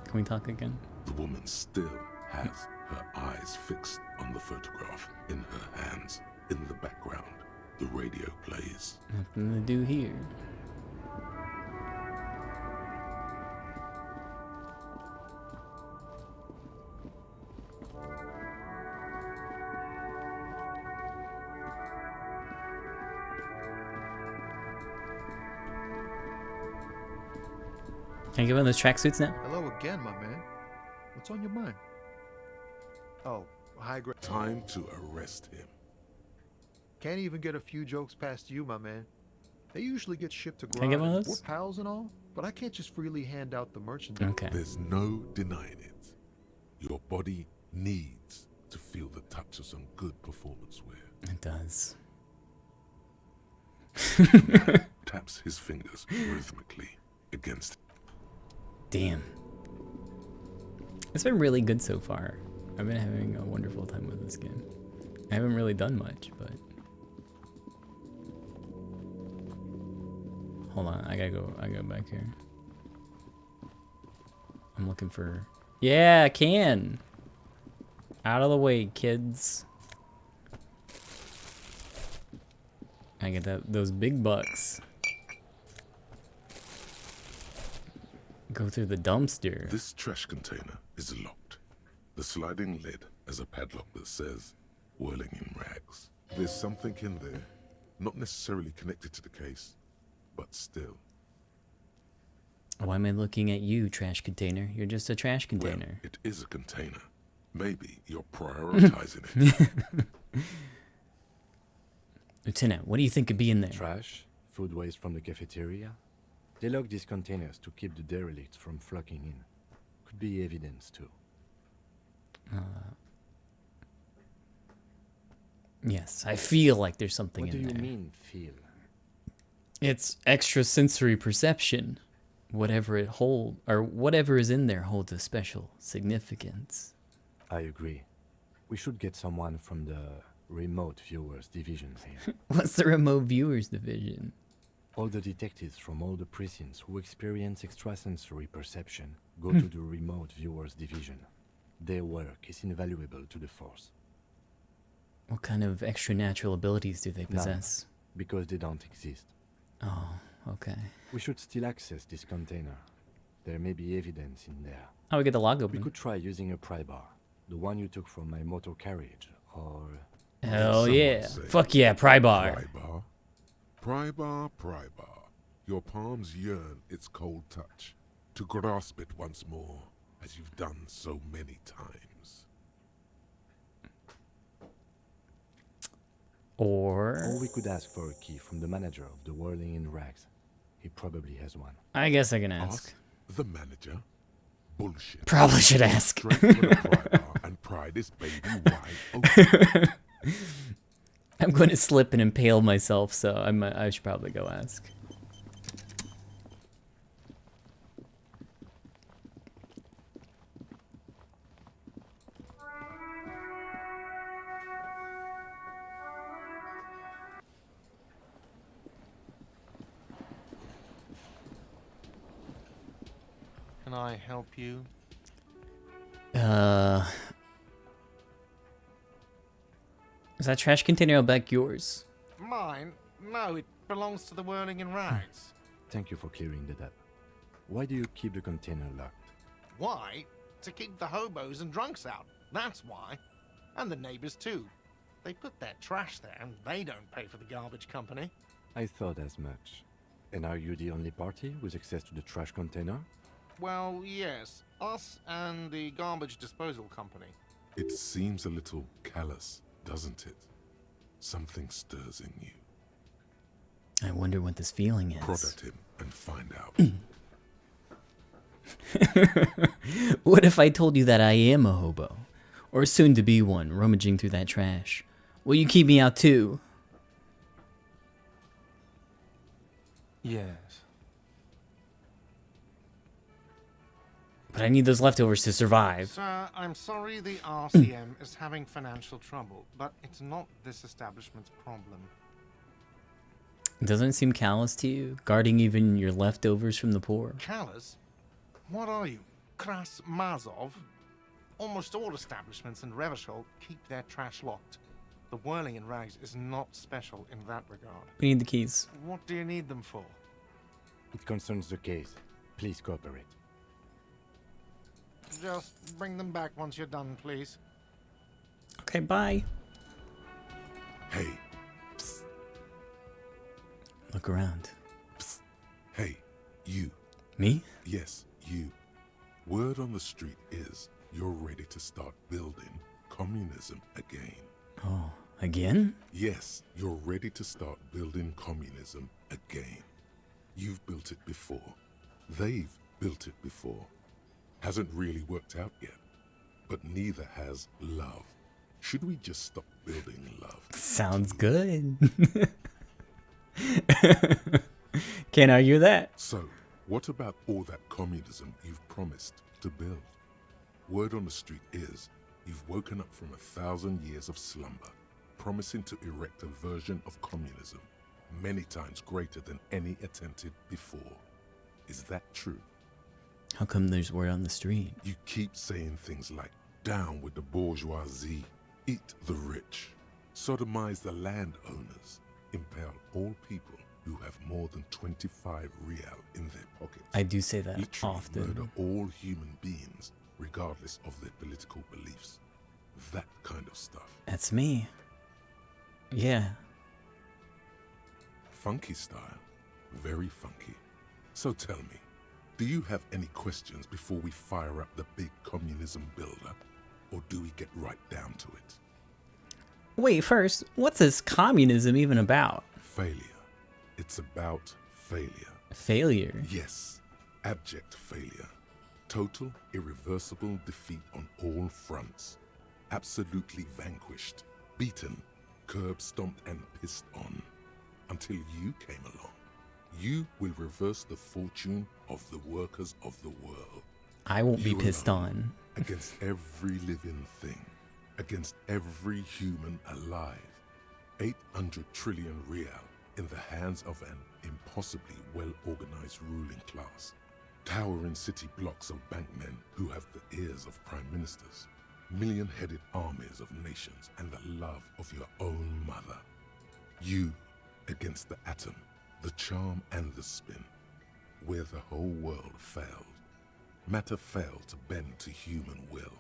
Can we talk again? The woman still has her eyes fixed on the photograph in her hands. In the background, the radio plays. Nothing to do here. Can I get one of those tracksuits now? Hello again, my man. What's on your mind? Oh, high grade. Time to arrest him. Can't even get a few jokes past you, my man. They usually get shipped to Can I get one of We're those? pals and all, but I can't just freely hand out the merchandise. Okay. There's no denying it. Your body needs to feel the touch of some good performance wear. It does. Taps his fingers rhythmically against. Damn. It's been really good so far. I've been having a wonderful time with this game. I haven't really done much, but... Hold on, I gotta go back here. I'm looking for... Yeah, I can! Out of the way, kids. I get those big bucks. Go through the dumpster. This trash container is locked. The sliding lid has a padlock that says, whirling in rags. There's something in there, not necessarily connected to the case, but still. Why am I looking at you, trash container? You're just a trash container. Well, it is a container. Maybe you're prioritizing it. Lieutenant, what do you think could be in there? Trash, food waste from the cafeteria. They lock these containers to keep the derelicts from flocking in. Could be evidence too. Yes, I feel like there's something in there. What do you mean, feel? It's extrasensory perception. Whatever it holds, or whatever is in there holds a special significance. I agree. We should get someone from the remote viewers division here. What's the remote viewers division? All the detectives from all the precincts who experience extrasensory perception go to the remote viewers division. Their work is invaluable to the force. What kind of extra natural abilities do they possess? None, because they don't exist. Oh, okay. We should still access this container. There may be evidence in there. How do we get the log open? We could try using a pry bar. The one you took from my motor carriage, or... Hell yeah. Fuck yeah, pry bar. Pry bar. Pry bar, pry bar. Your palms yearn its cold touch, to grasp it once more, as you've done so many times. Or we could ask for a key from the manager of the Whirling in Rags. He probably has one. I guess I can ask. The manager? Bullshit. Probably should ask. Straight for the pry bar and pry this baby wide open. I'm going to slip and impale myself, so I should probably go ask. Can I help you? Is that trash container out back yours? Mine? No, it belongs to the Whirling in Rags. Thank you for clearing that up. Why do you keep the container locked? Why? To keep the hobos and drunks out. That's why. And the neighbors too. They put their trash there and they don't pay for the garbage company. I thought as much. And are you the only party with access to the trash container? Well, yes. Us and the garbage disposal company. It seems a little callous, doesn't it? Something stirs in you. I wonder what this feeling is. Prod at him and find out. What if I told you that I am a hobo? Or soon to be one, rummaging through that trash? Will you keep me out too? Yes. But I need those leftovers to survive. Sir, I'm sorry the RCM is having financial trouble, but it's not this establishment's problem. Doesn't it seem callous to you? Guarding even your leftovers from the poor? Callous? What are you, Kras Mazov? Almost all establishments in Revachol keep their trash locked. The Whirling in Rags is not special in that regard. We need the keys. What do you need them for? It concerns the case. Please cooperate. Just bring them back once you're done, please. Okay, bye. Hey. Psst. Look around. Psst. Hey, you. Me? Yes, you. Word on the street is you're ready to start building communism again. Oh, again? Yes, you're ready to start building communism again. You've built it before. They've built it before. Hasn't really worked out yet. But neither has love. Should we just stop building love? Sounds good. Can't argue that. So, what about all that communism you've promised to build? Word on the street is you've woken up from 1,000 years of slumber, promising to erect a version of communism many times greater than any attempted before. Is that true? How come there's word on the street? You keep saying things like, down with the bourgeoisie, eat the rich, sodomize the landowners, impale all people who have more than 25 real in their pockets. I do say that Literally often. murder all human beings, regardless of their political beliefs. That kind of stuff. That's me. Yeah. Funky style. Very funky. So tell me, do you have any questions before we fire up the big communism builder? Or do we get right down to it? Wait, first, what's this communism even about? Failure. It's about failure. Failure? Yes. Abject failure. Total, irreversible defeat on all fronts. Absolutely vanquished. Beaten. Curb stomped and pissed on. Until you came along. You will reverse the fortune of the workers of the world. I won't be You pissed alone, on. Against every living thing. Against every human alive. 800 trillion real in the hands of an impossibly well-organized ruling class. Towering city blocks of bankmen who have the ears of prime ministers. Million-headed armies of nations and the love of your own mother. You against the atom, the charm and the spin, where the whole world failed. Matter failed to bend to human will.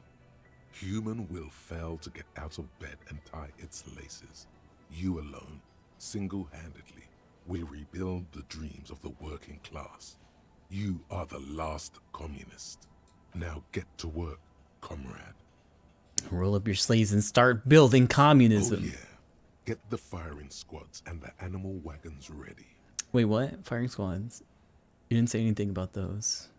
Human will failed to get out of bed and tie its laces. You alone, single-handedly, will rebuild the dreams of the working class. You are the last communist. Now get to work, comrade. Roll up your sleeves and start building communism. Oh yeah. Get the firing squads and the animal wagons ready. Wait, what? Firing squads? You didn't say anything about those.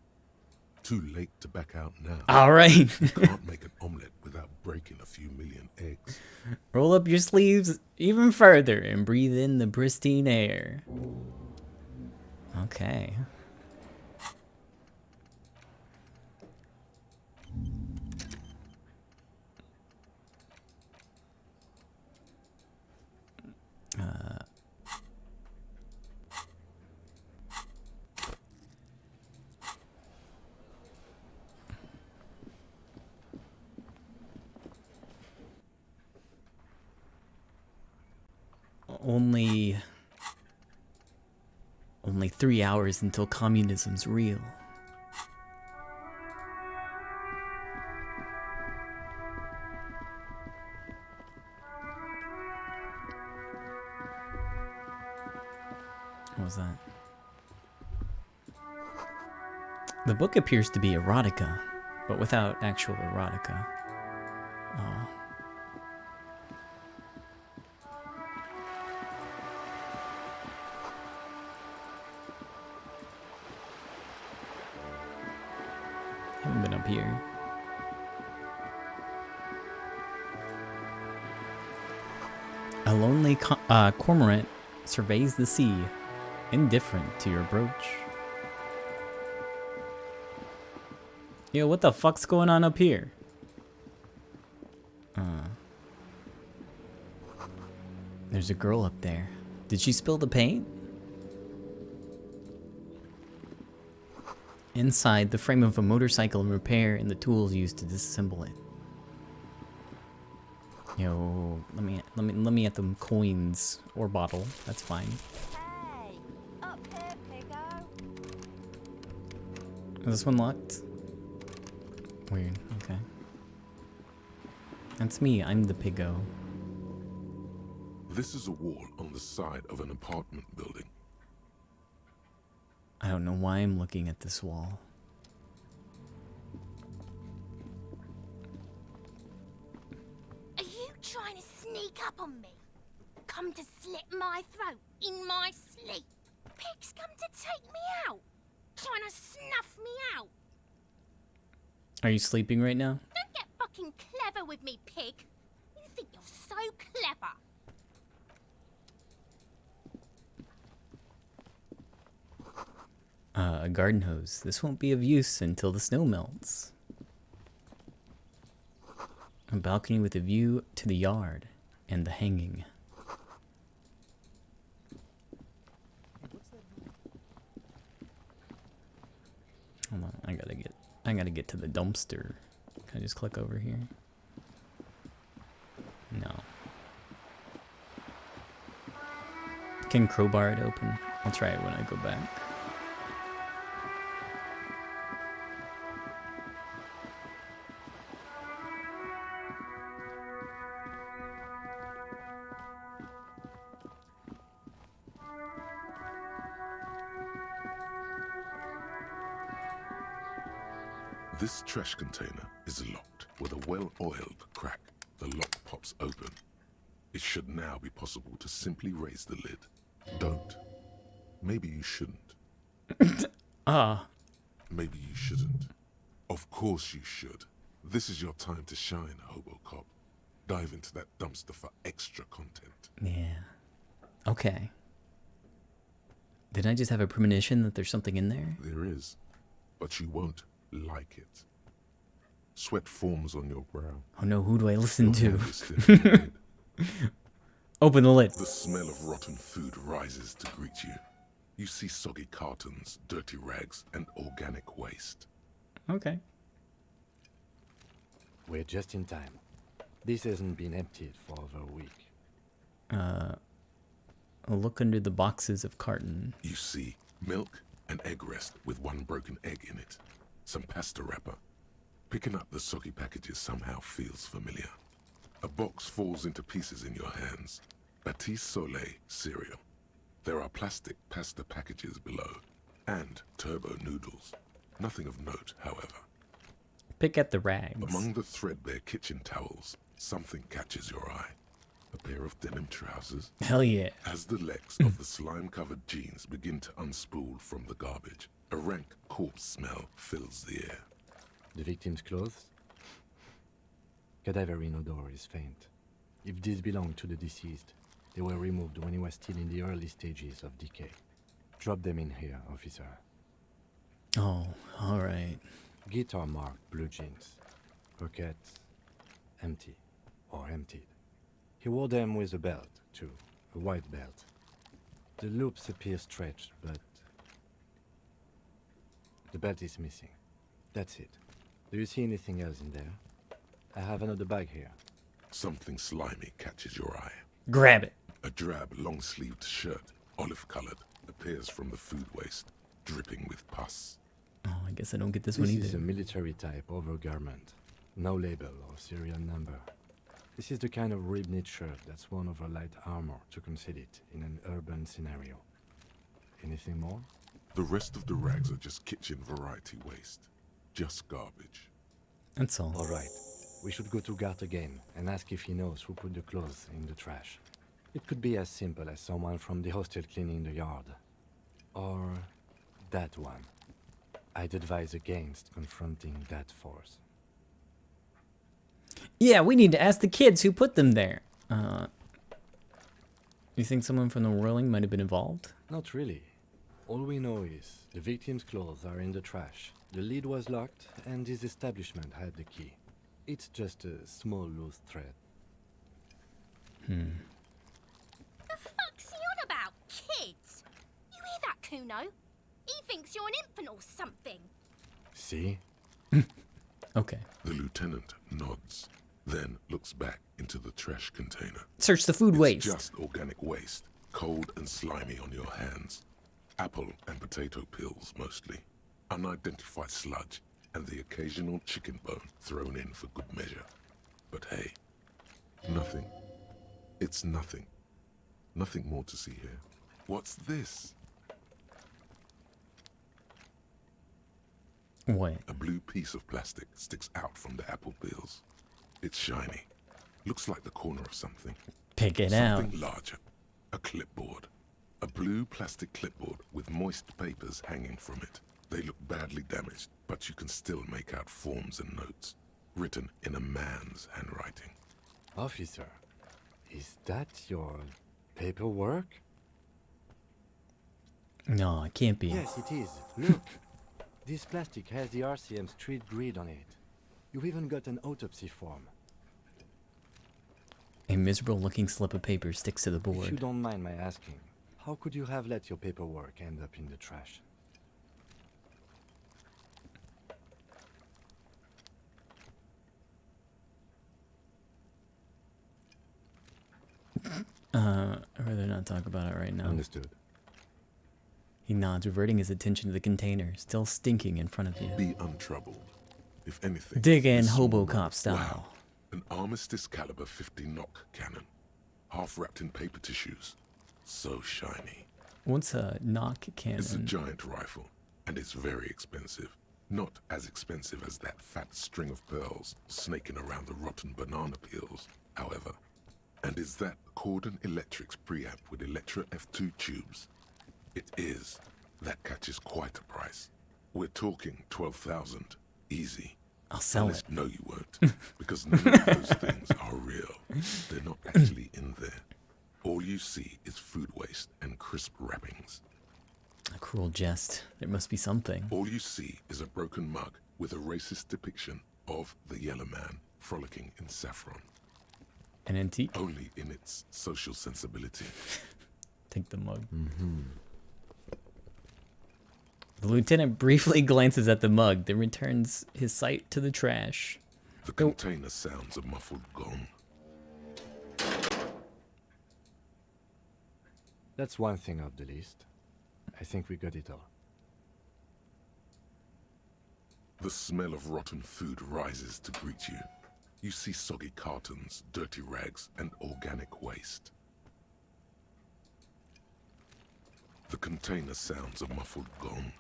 Too late to back out now. All right. You can't make an omelet without breaking a few million eggs. Roll up your sleeves even further and breathe in the pristine air. Okay. Only 3 hours until communism's real. What was that? The book appears to be erotica, but without actual erotica. Oh. Haven't been up here. A lonely cormorant surveys the sea, indifferent to your approach. Yo, what the fuck's going on up here? There's a girl up there. Did she spill the paint? Inside, the frame of a motorcycle in repair and the tools used to disassemble it. Yo, let me at them coins or bottle. That's fine. Hey, up here, Piggo. Is this one locked? Weird. Okay. That's me. I'm the piggo. This is a wall on the side of an apartment building. I don't know why I'm looking at this wall. Are you trying to sneak up on me? Come to slit my throat in my sleep? Pig's come to take me out. Trying to snuff me out. Are you sleeping right now? Don't get fucking clever with me, pig. You think you're so clever. A garden hose. This won't be of use until the snow melts. A balcony with a view to the yard and the hanging. Hold on, I gotta get to the dumpster. Can I just click over here? No. Can crowbar it open? I'll try it when I go back. This trash container is locked. With a well-oiled crack, the lock pops open. It should now be possible to simply raise the lid. Don't. Maybe you shouldn't. Maybe you shouldn't. Of course you should. This is your time to shine, Hobocop. Dive into that dumpster for extra content. Yeah. Okay. Did I just have a premonition that there's something in there? There is. But you won't like it. Sweat forms on your brow. Oh no, who do I listen Your to? hand is still in the lid. Open the lid. The smell of rotten food rises to greet you. You see soggy cartons, dirty rags, and organic waste. Okay. We're just in time. This hasn't been emptied for over a week. I'll look under the boxes of carton. You see milk and egg rest with one broken egg in it. Some pasta wrapper. Picking up the soggy packages somehow feels familiar. A box falls into pieces in your hands. Batiste Soleil cereal. There are plastic pasta packages below. And turbo noodles. Nothing of note, however. Pick at the rags. Among the threadbare kitchen towels, something catches your eye. A pair of denim trousers. Hell yeah. As the legs of the slime-covered jeans begin to unspool from the garbage, a rank corpse smell fills the air. The victim's clothes? Cadaverine odor is faint. If these belong to the deceased, they were removed when he was still in the early stages of decay. Drop them in here, officer. Oh, alright. Guitar marked blue jeans. Pockets empty or emptied. He wore them with a belt, too. A white belt. The loops appear stretched, but the belt is missing. That's it. Do you see anything else in there? I have another bag here. Something slimy catches your eye. Grab it. A drab, long-sleeved shirt, olive-colored, appears from the food waste, dripping with pus. Oh, I guess I don't get this one either. This is a military-type overgarment. No label or serial number. This is the kind of rib-knit shirt that's worn over light armor to conceal it in an urban scenario. Anything more? The rest of the rags are just kitchen variety waste. Just garbage. That's all. All right. We should go to Gart again and ask if he knows who put the clothes in the trash. It could be as simple as someone from the hostel cleaning the yard. Or that one. I'd advise against confronting that force. Yeah, we need to ask the kids who put them there. You think someone from the whirling might have been involved? Not really. All we know is the victim's clothes are in the trash. The lid was locked, and his establishment had the key. It's just a small loose thread. The fuck's he on about, kids? You hear that, Kuno? He thinks you're an infant or something. See? Okay. The lieutenant nods, then looks back into the trash container. Search the food waste. It's just organic waste, cold and slimy on your hands. Apple and potato peels, mostly. Unidentified sludge, and the occasional chicken bone thrown in for good measure. But hey, nothing. It's nothing. Nothing more to see here. What's this? What? A blue piece of plastic sticks out from the apple peels. It's shiny. Looks like the corner of something. Pick it out. Something larger. A clipboard. A blue plastic clipboard with moist papers hanging from it. They look badly damaged, but you can still make out forms and notes, written in a man's handwriting. Officer, is that your paperwork? No, it can't be. Yes, it is. Look. This plastic has the RCM street grid on it. You've even got an autopsy form. A miserable looking slip of paper sticks to the If you board. don't mind my asking, how could you have let your paperwork end up in the trash? I'd rather not talk about it right now. Understood. He nods, reverting his attention to the container, still stinking in front of you. Be untroubled. If anything, Dig in, this small Hobocop one- style. Wow. An Armistice caliber 50 knock cannon. Half wrapped in paper tissues. So shiny. What's a knock cannon? It's a giant rifle, and it's very expensive. Not as expensive as that fat string of pearls snaking around the rotten banana peels, however. And is that Cordon Electric's preamp with Electra F2 tubes? It is. That catches quite a price. We're talking 12,000. Easy. I'll sell Unless, it. No, you won't. Because none of those things are real. They're not actually in there. All you see is food waste and crisp wrappings. A cruel jest. There must be something. All you see is a broken mug with a racist depiction of the Yellow Man frolicking in saffron. An antique? Only in its social sensibility. Take the mug. Mm-hmm. The lieutenant briefly glances at the mug, then returns his sight to the trash. The container sounds a muffled gong. That's one thing off the list. I think we got it all. The smell of rotten food rises to greet you. You see soggy cartons, dirty rags, and organic waste. The container sounds a muffled gong.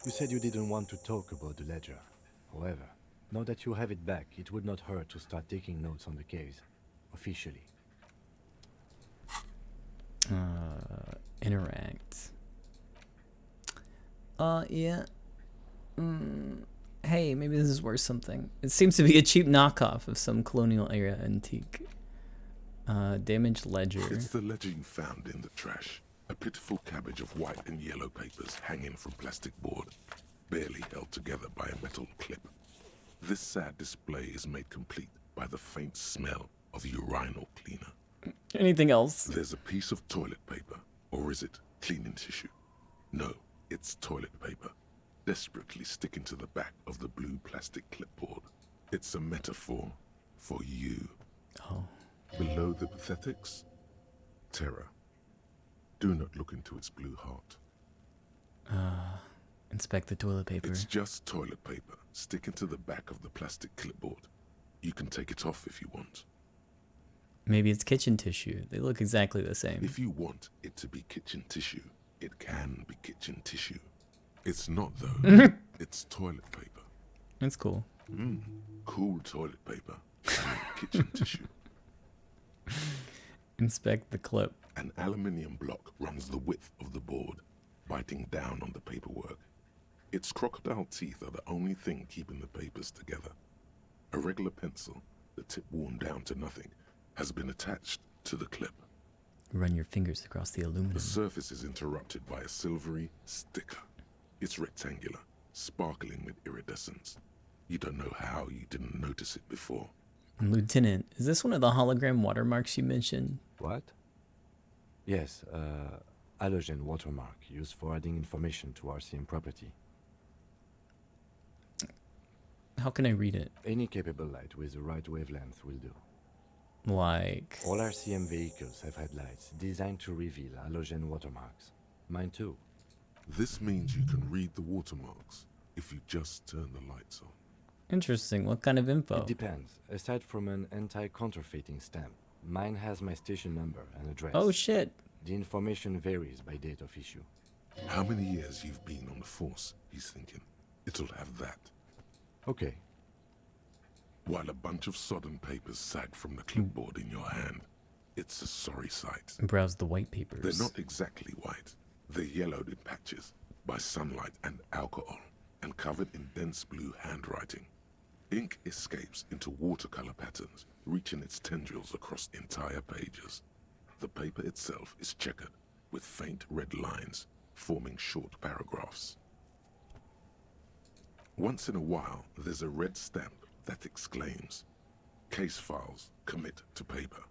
You said you didn't want to talk about the ledger. However, now that you have it back, it would not hurt to start taking notes on the case. Officially. Interact. Yeah. Hey, maybe this is worth something. It seems to be a cheap knockoff of some colonial era antique. Damaged ledger. It's the ledger you found in the trash. A pitiful cabbage of white and yellow papers hanging from plastic board, barely held together by a metal clip. This sad display is made complete by the faint smell of urinal cleaner. Anything else? There's a piece of toilet paper, or is it cleaning tissue? No, it's toilet paper, desperately sticking to the back of the blue plastic clipboard. It's a metaphor for you. Oh. Below the pathetics, terror. Do not look into its blue heart. Inspect the toilet paper. It's just toilet paper sticking to the back of the plastic clipboard. You can take it off if you want. Maybe it's kitchen tissue. They look exactly the same. If you want it to be kitchen tissue, it can be kitchen tissue. It's not, though. It's toilet paper. That's cool. Cool toilet paper. And kitchen tissue. Inspect the clip. An aluminium block runs the width of the board, biting down on the paperwork. Its crocodile teeth are the only thing keeping the papers together. A regular pencil, the tip worn down to nothing, has been attached to the clip. Run your fingers across the aluminum. The surface is interrupted by a silvery sticker. It's rectangular, sparkling with iridescence. You don't know how you didn't notice it before. Lieutenant, is this one of the hologram watermarks you mentioned? What? Yes, halogen watermark used for adding information to RCM property. How can I read it? Any capable light with the right wavelength will do. Like... All RCM vehicles have headlights designed to reveal halogen watermarks. Mine too. This means you can read the watermarks if you just turn the lights on. Interesting. What kind of info? It depends. Aside from an anti-counterfeiting stamp, mine has my station number and address. Oh shit. The information varies by date of issue. How many years you've been on the force, he's thinking. It'll have that. Okay. While a bunch of sodden papers sag from the clipboard in your hand, it's a sorry sight. Browse the white papers. They're not exactly white. They're yellowed in patches by sunlight and alcohol, and covered in dense blue handwriting. Ink escapes into watercolor patterns, reaching its tendrils across entire pages. The paper itself is checkered, with faint red lines, forming short paragraphs. Once in a while, there's a red stamp that exclaims, "Case files commit to paper."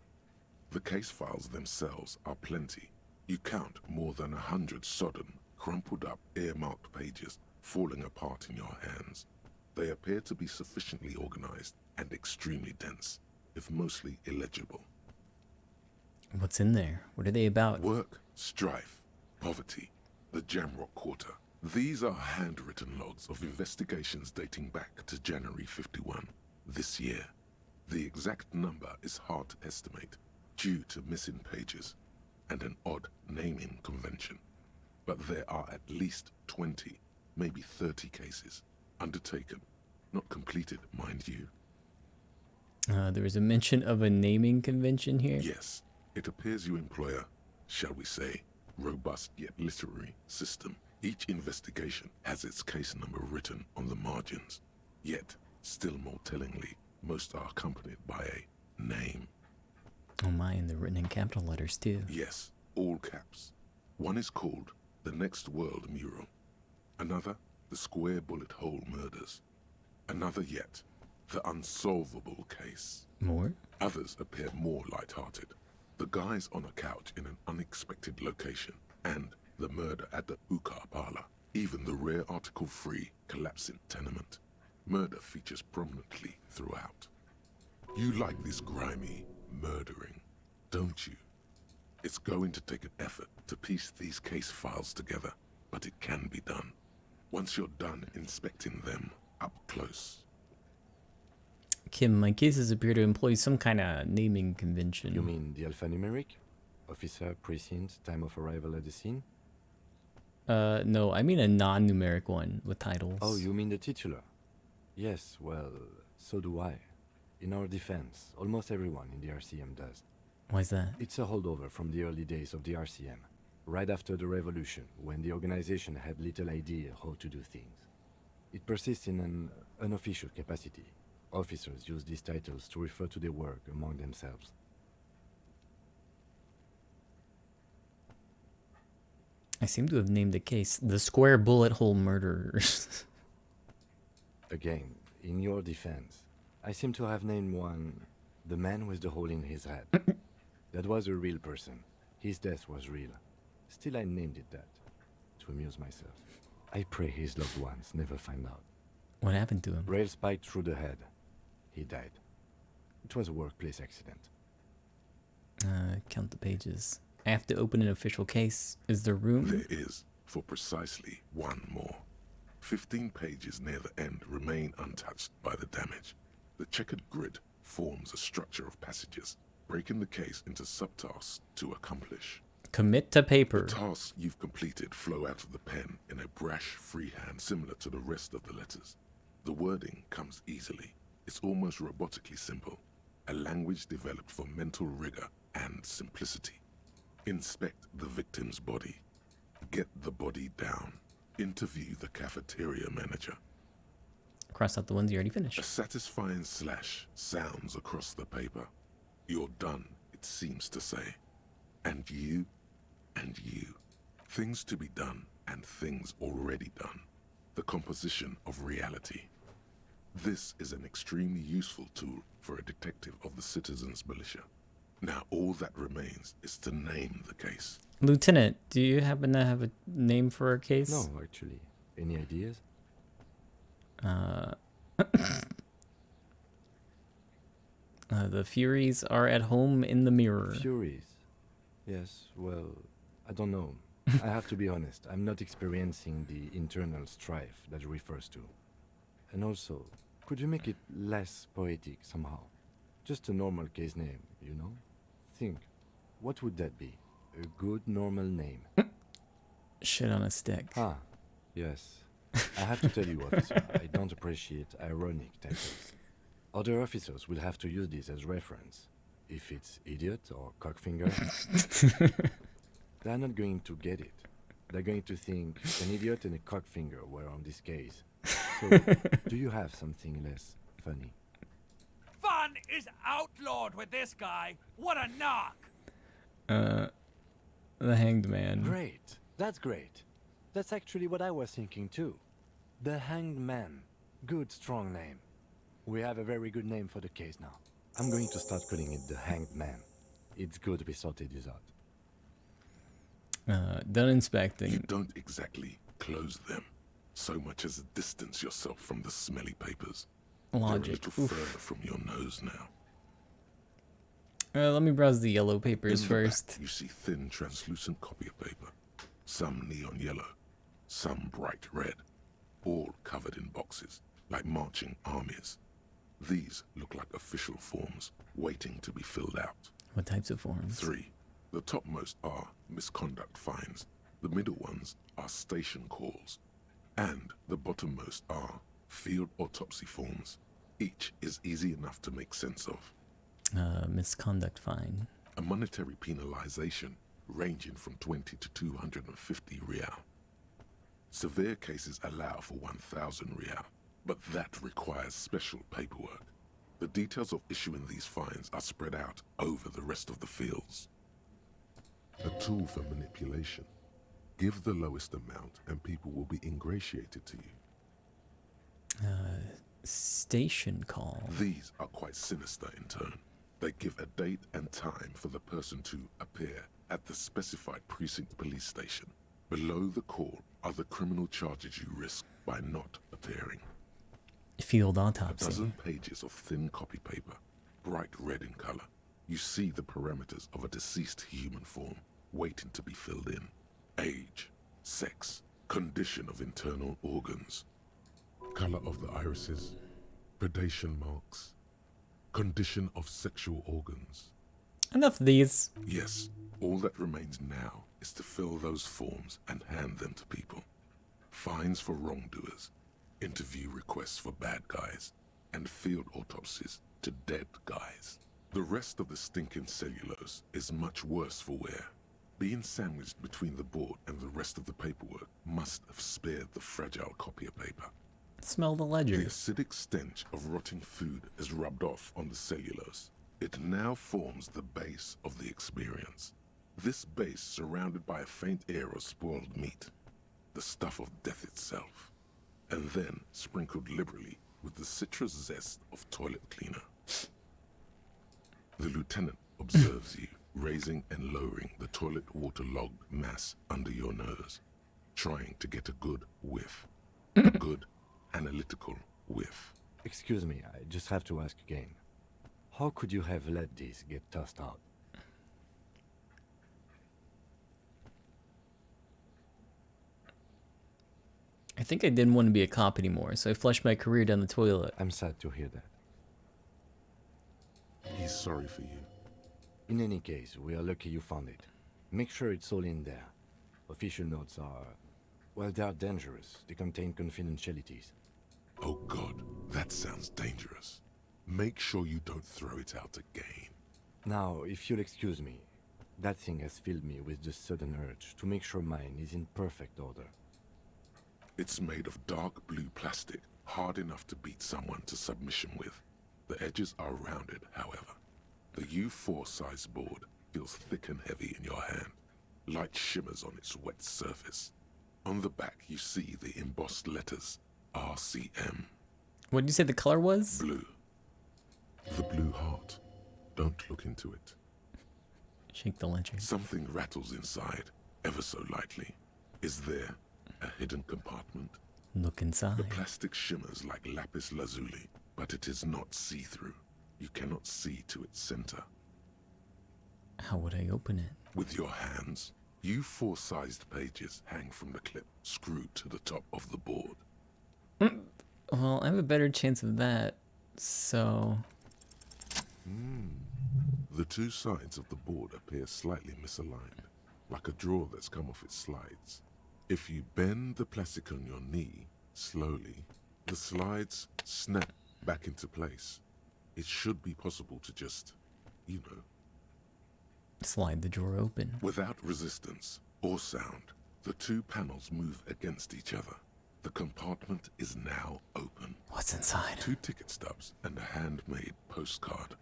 The case files themselves are plenty. You count more than 100 sodden, crumpled up, earmarked pages falling apart in your hands. They appear to be sufficiently organized and extremely dense, if mostly illegible. What's in there? What are they about? Work, strife, poverty, the Jamrock Quarter. These are handwritten logs of investigations dating back to January 51, this year. The exact number is hard to estimate due to missing pages and an odd naming convention. But there are at least 20, maybe 30 cases undertaken, not completed, mind you. There is a mention of a naming convention here? Yes, it appears you employ a, shall we say, robust yet literary system. Each investigation has its case number written on the margins. Yet, still more tellingly, most are accompanied by a name. Oh my, and they're written in capital letters too. Yes, all caps. One is called The Next World Mural. Another, The Square Bullet Hole Murders. Another yet, The Unsolvable Case. More? Others appear more light-hearted. The guys on a couch in an unexpected location, and the murder at the Ukar Parlor. Even the rare article-free collapsing tenement. Murder features prominently throughout. You like this grimy murdering, don't you? It's going to take an effort to piece these case files together, but it can be done. Once you're done inspecting them up close. Kim, my cases appear to employ some kind of naming convention. You mean the alphanumeric? Officer, precinct, time of arrival at the scene? No, I mean a non-numeric one with titles. Oh, you mean the titular? Yes, well, so do I. In our defense, almost everyone in the RCM does. Why is that? It's a holdover from the early days of the RCM, right after the revolution, when the organization had little idea how to do things. It persists in an unofficial capacity. Officers use these titles to refer to their work among themselves. I seem to have named the case The Square Bullet Hole Murderers. Again, in your defense, I seem to have named one The Man with the Hole in His Head. That was a real person. His death was real. Still, I named it that, to amuse myself. I pray his loved ones never find out. What happened to him? Rail spiked through the head. He died. It was a workplace accident. Count the pages. I have to open an official case. Is there room? There is, for precisely one more. 15 pages near the end remain untouched by the damage. The checkered grid forms a structure of passages, breaking the case into subtasks to accomplish. Commit to paper. The tasks you've completed flow out of the pen in a brash freehand similar to the rest of the letters. The wording comes easily. It's almost robotically simple. A language developed for mental rigor and simplicity. Inspect the victim's body. Get the body down. Interview the cafeteria manager. Cross out the ones you already finished. A satisfying slash sounds across the paper. You're done, it seems to say. And you, and you. Things to be done and things already done. The composition of reality. This is an extremely useful tool for a detective of the citizens' militia. Now all that remains is to name the case. Lieutenant, do you happen to have a name for our case? No, actually. Any ideas? The Furies are at home in the mirror. Furies? Yes, well, I don't know. I have to be honest, I'm not experiencing the internal strife that it refers to. And also, could you make it less poetic somehow? Just a normal case name, you know? Think, what would that be? A good normal name. Shit on a stick. Ah, yes. I have to tell you, officer, I don't appreciate ironic titles. Other officers will have to use this as reference. If it's idiot or cockfinger, they're not going to get it. They're going to think an idiot and a cockfinger were on this case. So, do you have something less funny? Fun is outlawed with this guy. What a knock! The Hanged Man. Great. That's great. That's actually what I was thinking too. The Hanged Man. Good, strong name. We have a very good name for the case now. I'm going to start calling it the Hanged Man. It's good we sorted this out. Done inspecting. You don't exactly close them, so much as distance yourself from the smelly papers. Logic. They're a little further from your nose now. Let me browse the yellow papers In the first. back, you see thin, translucent copy of paper. Some neon yellow, some bright red, all covered in boxes, like marching armies. These look like official forms, waiting to be filled out. What types of forms? 3. The topmost are misconduct fines. The middle ones are station calls. And the bottommost are field autopsy forms. Each is easy enough to make sense of. Misconduct fine. A monetary penalization ranging from 20 to 250 real. Severe cases allow for 1,000 real, but that requires special paperwork. The details of issuing these fines are spread out over the rest of the fields. A tool for manipulation. Give the lowest amount and people will be ingratiated to you. Station call. These are quite sinister in turn. They give a date and time for the person to appear at the specified precinct police station. Below the call are the criminal charges you risk by not appearing. Field A autopsy. dozen pages of thin copy paper, bright red in color. You see the parameters of a deceased human form waiting to be filled in. Age, sex, condition of internal organs, color of the irises, predation marks, condition of sexual organs. Enough of these. Yes, all that remains now is to fill those forms and hand them to people. Fines for wrongdoers, interview requests for bad guys, and field autopsies to dead guys. The rest of the stinking cellulose is much worse for wear. Being sandwiched between the board and the rest of the paperwork must have spared the fragile copy of paper. Smell the ledger. The acidic stench of rotting food is rubbed off on the cellulose. It now forms the base of the experience. This base surrounded by a faint air of spoiled meat, the stuff of death itself, and then sprinkled liberally with the citrus zest of toilet cleaner. The lieutenant observes you, raising and lowering the toilet waterlogged mass under your nose, trying to get a good whiff. A good analytical whiff. Excuse me, I just have to ask again. How could you have let this get tossed out? I think I didn't want to be a cop anymore, so I flushed my career down the toilet. I'm sad to hear that. He's sorry for you. In any case, we are lucky you found it. Make sure it's all in there. Official notes are... well, they are dangerous. They contain confidentialities. Oh God, that sounds dangerous. Make sure you don't throw it out again. Now, if you'll excuse me, that thing has filled me with the sudden urge to make sure mine is in perfect order. It's made of dark blue plastic, hard enough to beat someone to submission with. The edges are rounded, however. The U4 size board feels thick and heavy in your hand. Light shimmers on its wet surface. On the back, you see the embossed letters, RCM. What did you say the color was? Blue. The blue heart. Don't look into it. Shake the ledger. Something rattles inside, ever so lightly. Is there a hidden compartment? Look inside. The plastic shimmers like lapis lazuli, but it is not see-through. You cannot see to its center. How would I open it? With your hands, U4-sized pages hang from the clip screwed to the top of the board. Well, I have a better chance of that, so... The two sides of the board appear slightly misaligned, like a drawer that's come off its slides. If you bend the plastic on your knee, slowly, the slides snap back into place. It should be possible to just, you know... slide the drawer open. Without resistance or sound, the two panels move against each other. The compartment is now open. What's inside? 2 ticket stubs and a handmade postcard.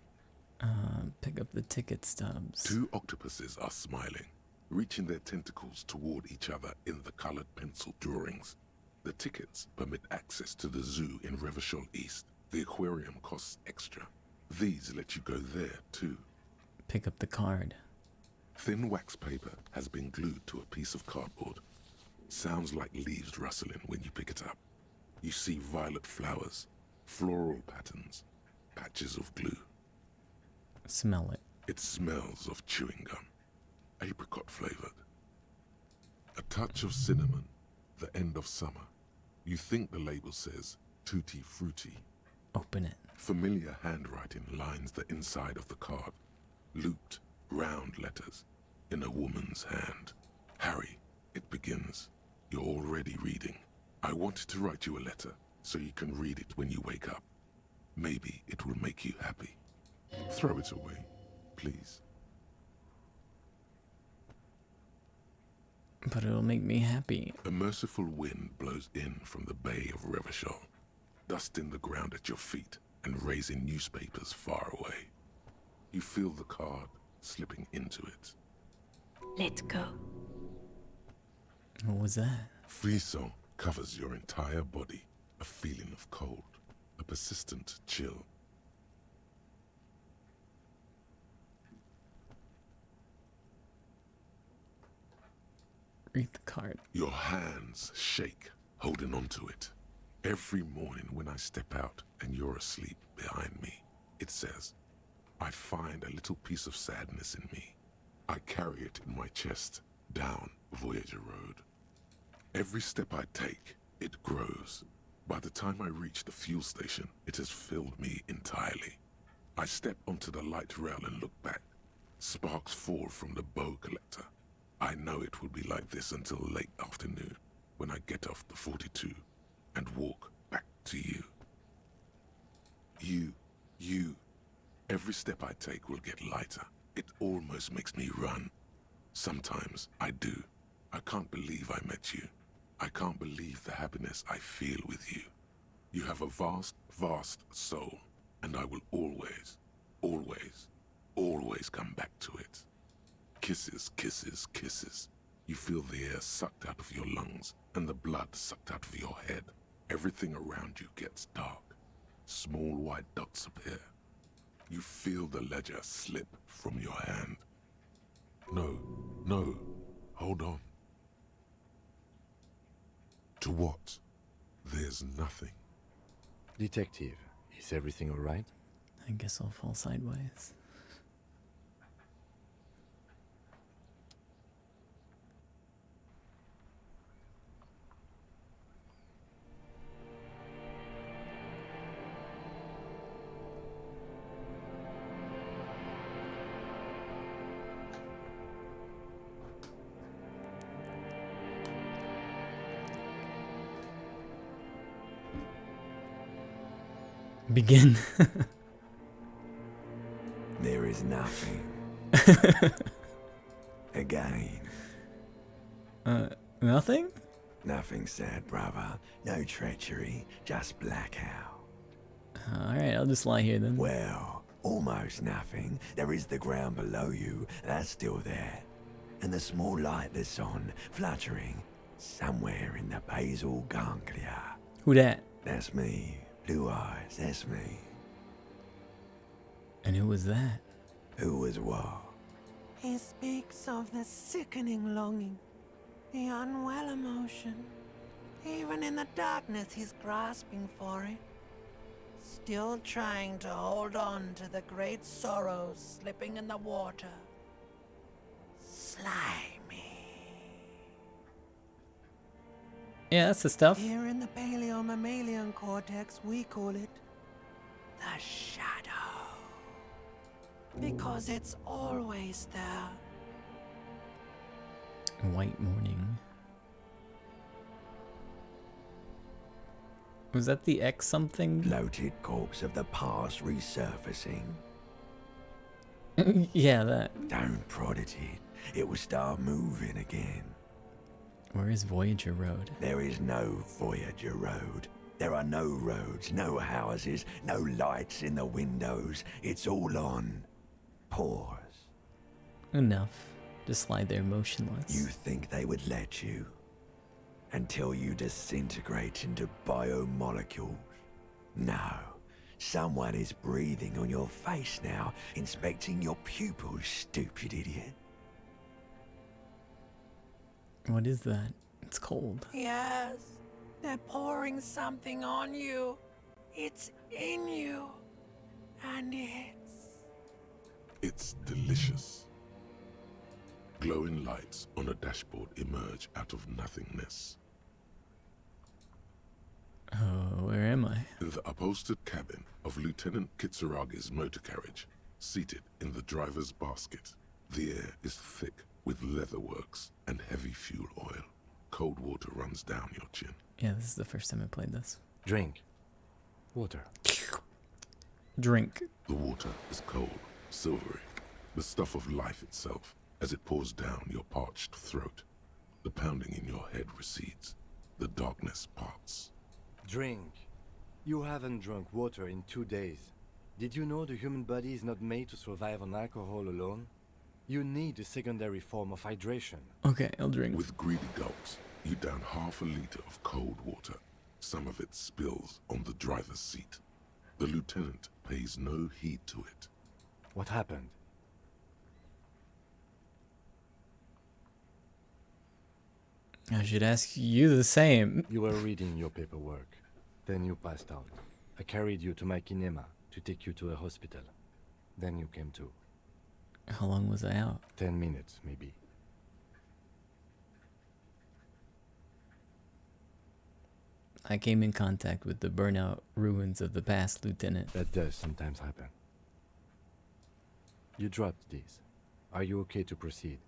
Pick up the ticket stubs. 2 octopuses are smiling, reaching their tentacles toward each other in the colored pencil drawings. The tickets permit access to the zoo in Revachol East. The aquarium costs extra. These let you go there, too. Pick up the card. Thin wax paper has been glued to a piece of cardboard. Sounds like leaves rustling when you pick it up. You see violet flowers, floral patterns, patches of glue. Smell it. It smells of chewing gum, apricot flavored. A touch of cinnamon, the end of summer. You think the label says tutti frutti. Open it. Familiar handwriting lines the inside of the card. Looped, round letters in a woman's hand. Harry, it begins. You're already reading. I wanted to write you a letter so you can read it when you wake up. Maybe it will make you happy. Throw it away, please. But it'll make me happy. A merciful wind blows in from the bay of Revachol, dusting the ground at your feet and raising newspapers far away. You feel the card slipping into it. Let go. What was that? Frisson covers your entire body, a feeling of cold, a persistent chill. Read the card. Your hands shake, holding onto it. Every morning when I step out and you're asleep behind me, it says, I find a little piece of sadness in me. I carry it in my chest, down Voyager Road. Every step I take, it grows. By the time I reach the fuel station, it has filled me entirely. I step onto the light rail and look back. Sparks fall from the bow collector. I know it will be like this until late afternoon, when I get off the 42 and walk back to you. You. Every step I take will get lighter. It almost makes me run. Sometimes I do. I can't believe I met you. I can't believe the happiness I feel with you. You have a vast, vast soul, and I will always, always, always come back to it. Kisses, kisses, kisses. You feel the air sucked out of your lungs and the blood sucked out of your head. Everything around you gets dark. Small white dots appear. You feel the ledger slip from your hand. No, hold on. To what? There's nothing. Detective, is everything all right? I guess I'll fall sideways. Begin. There is nothing. Again. Nothing? Nothing sad, brother. No treachery, just blackout. Alright, I'll just lie here then. Well, almost nothing. There is the ground below you, that's still there. And the small light that's on, fluttering, somewhere in the basal ganglia. Who that? That's me. Blue eyes, that's me. And who was that? Who was what? He speaks of the sickening longing, the unwell emotion. Even in the darkness, he's grasping for it. Still trying to hold on to the great sorrows slipping in the water. Slimy. Yeah, that's the stuff. Here in the paleo-mammalian cortex, we call it the shadow. Because it's always there. White morning. Was that the X something? Bloated corpse of the past resurfacing. Yeah, that. Don't prod at it. It will start moving again. Where is Voyager Road? There is no Voyager Road. There are no roads, no houses, no lights in the windows. It's all on pause. Enough. Just lie there motionless. You think they would let you? Until you disintegrate into biomolecules? No. Someone is breathing on your face now, inspecting your pupils, stupid idiot. What is that? It's cold. Yes, they're pouring something on you. It's in you. And It's delicious. Glowing lights on a dashboard emerge out of nothingness. Oh, where am I? In the upholstered cabin of Lieutenant Kitsuragi's motor carriage, seated in the driver's basket, the air is thick with leatherworks and heavy fuel oil. Cold water runs down your chin. Yeah, this is the first time I played this. Drink. Water. Drink. The water is cold, silvery, the stuff of life itself, as it pours down your parched throat. The pounding in your head recedes. The darkness parts. Drink. You haven't drunk water in 2 days. Did you know the human body is not made to survive on alcohol alone? You need a secondary form of hydration. Okay, I'll drink. With greedy gulps, you down half a liter of cold water. Some of it spills on the driver's seat. The lieutenant pays no heed to it. What happened? I should ask you the same. You were reading your paperwork. Then you passed out. I carried you to my kinema to take you to a hospital. Then you came to. How long was I out? 10 minutes, maybe. I came in contact with the burnout ruins of the past, Lieutenant. That does sometimes happen. You dropped these. Are you okay to proceed?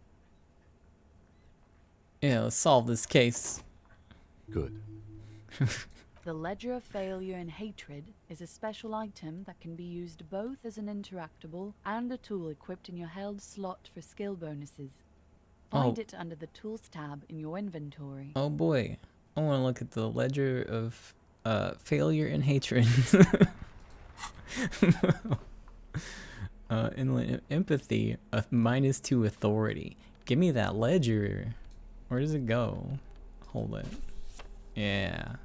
Yeah, let's solve this case. Good. The Ledger of Failure and Hatred is a special item that can be used both as an interactable and a tool equipped in your held slot for skill bonuses. Find it under the Tools tab in your inventory. Oh boy. I want to look at the Ledger of Failure and Hatred. Inland Empathy, -2 Authority. Give me that ledger. Where does it go? Hold it. Yeah.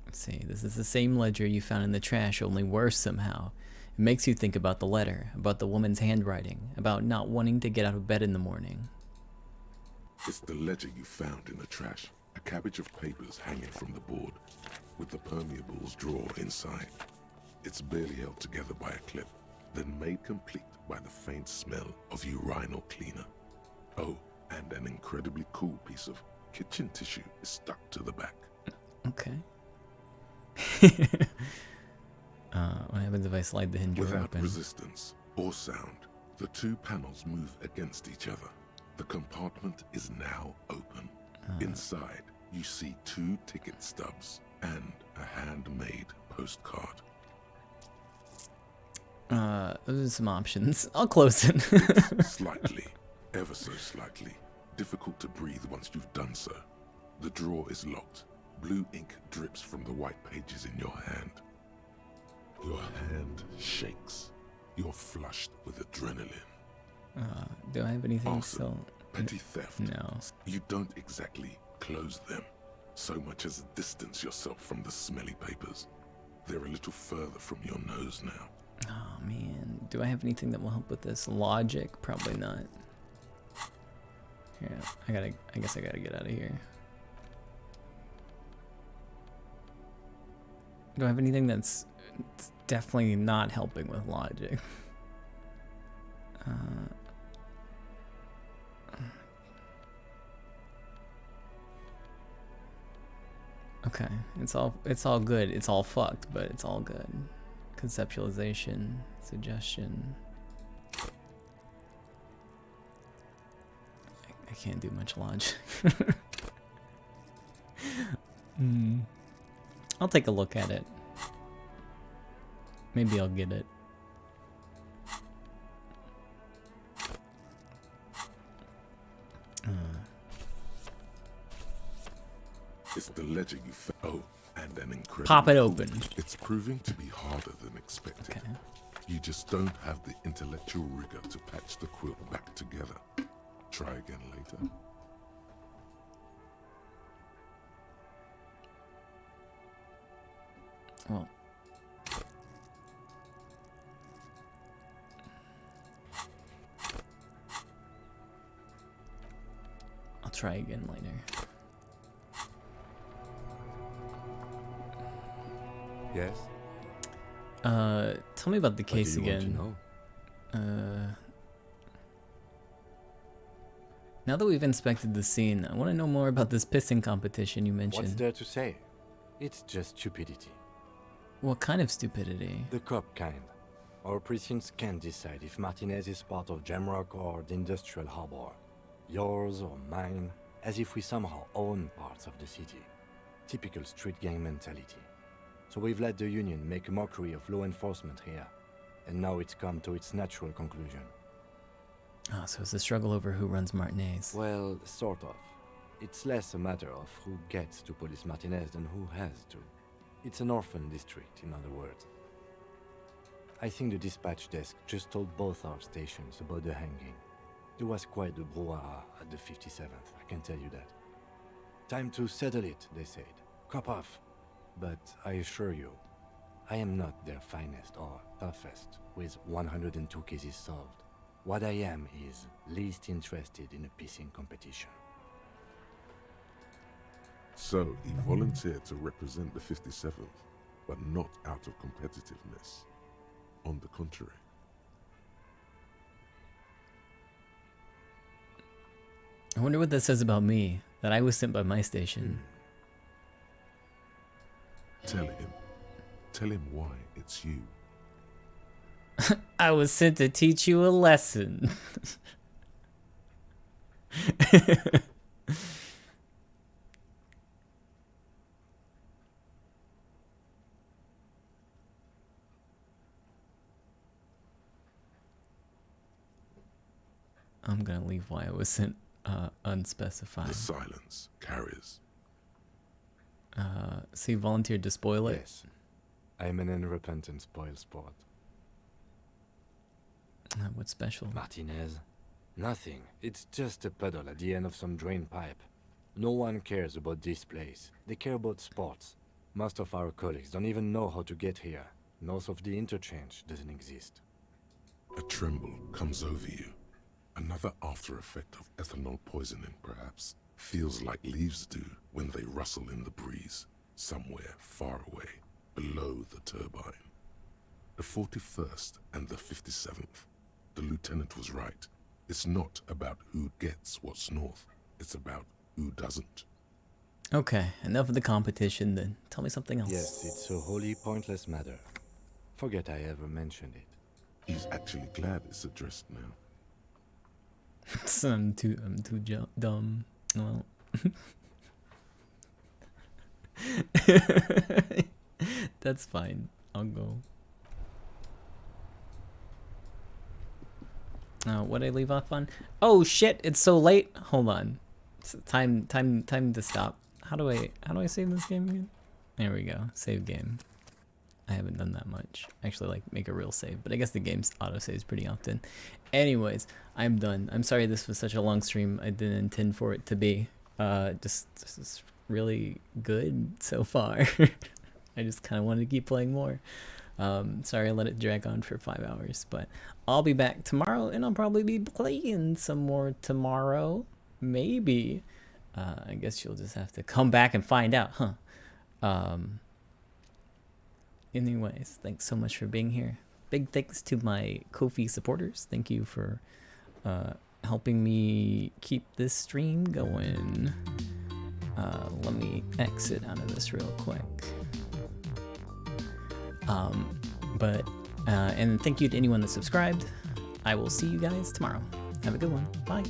Let's see, this is the same ledger you found in the trash, only worse somehow. It makes you think about the letter, about the woman's handwriting, about not wanting to get out of bed in the morning. It's the ledger you found in the trash. A cabbage of papers hanging from the board, with the permeables drawer inside. It's barely held together by a clip, then made complete by the faint smell of urinal cleaner. Oh, and an incredibly cool piece of kitchen tissue is stuck to the back. Okay. What happens if I slide the hinge door Without open? resistance or sound, the two panels move against each other. The compartment is now open. Inside, you see 2 ticket stubs and a handmade postcard. Those are some options. I'll close it. It's slightly, ever so slightly, difficult to breathe once you've done so. The drawer is locked. Blue ink drips from the white pages in your hand. Your hand shakes. You're flushed with adrenaline. Do I have anything Arson, still? petty theft. No. You don't exactly close them, so much as distance yourself from the smelly papers. They're a little further from your nose now. Oh man, do I have anything that will help with this? Logic? Probably not. Here, I guess I gotta get out of here. Do I have anything that's definitely not helping with logic? Okay, it's all good. It's all fucked, but it's all good. Conceptualization, suggestion. I can't do much logic. I'll take a look at it. Maybe I'll get it. It's the ledger you found. Oh, and an incredible. Pop it open. It's proving to be harder than expected. Okay. You just don't have the intellectual rigor to patch the quilt back together. Try again later. Well. try again later. Yes? Tell me about the case What do you again. want to know? Now that we've inspected the scene, I want to know more about this pissing competition you mentioned. What's there to say? It's just stupidity. What kind of stupidity? The cop kind. Our precincts can't decide if Martinez is part of Jamrock or the Industrial Harbor. Yours or mine, as if we somehow own parts of the city. Typical street gang mentality. So we've let the Union make a mockery of law enforcement here. And now it's come to its natural conclusion. Oh, so it's a struggle over who runs Martinez. Well, sort of. It's less a matter of who gets to police Martinez than who has to. It's an orphan district, in other words. I think the dispatch desk just told both our stations about the hanging. There was quite the brouhaha at the 57th, I can tell you that. Time to settle it, they said. Cop off. But I assure you, I am not their finest or toughest, with 102 cases solved. What I am is least interested in a pissing competition. So, he volunteered to represent the 57th, but not out of competitiveness. On the contrary. I wonder what that says about me, that I was sent by my station. Tell him why it's you. I was sent to teach you a lesson. I'm gonna leave why I was sent unspecified. The silence carries. So you volunteered to spoil it? Yes. I'm an unrepentant spoil sport. What's special? Martinez? Nothing. It's just a puddle at the end of some drain pipe. No one cares about this place. They care about sports. Most of our colleagues don't even know how to get here. North of the interchange doesn't exist. A tremble comes over you. Another after effect of ethanol poisoning, perhaps. Feels like leaves do when they rustle in the breeze, somewhere far away, below the turbine. The 41st and the 57th. The lieutenant was right. It's not about who gets what's north. It's about who doesn't. Okay, enough of the competition then. Tell me something else. Yes, it's a wholly pointless matter. Forget I ever mentioned it. He's actually glad it's addressed now. I'm too dumb. Well. That's fine. I'll go. What did I leave off on? Oh shit! It's so late. Hold on. It's time to stop. How do I save this game again? There we go. Save game. I haven't done that much. Actually, like make a real save, but I guess the game's auto saves pretty often. Anyways, I'm done. I'm sorry this was such a long stream. I didn't intend for it to be. This is really good so far. I just kind of wanted to keep playing more. Sorry I let it drag on for 5 hours, but I'll be back tomorrow and I'll probably be playing some more tomorrow. Maybe. I guess you'll just have to come back and find out, huh? Anyways, thanks so much for being here. Big thanks to my Ko-fi supporters. Thank you for helping me keep this stream going. Let me exit out of this real quick. And thank you to anyone that subscribed. I will see you guys tomorrow. Have a good one. Bye.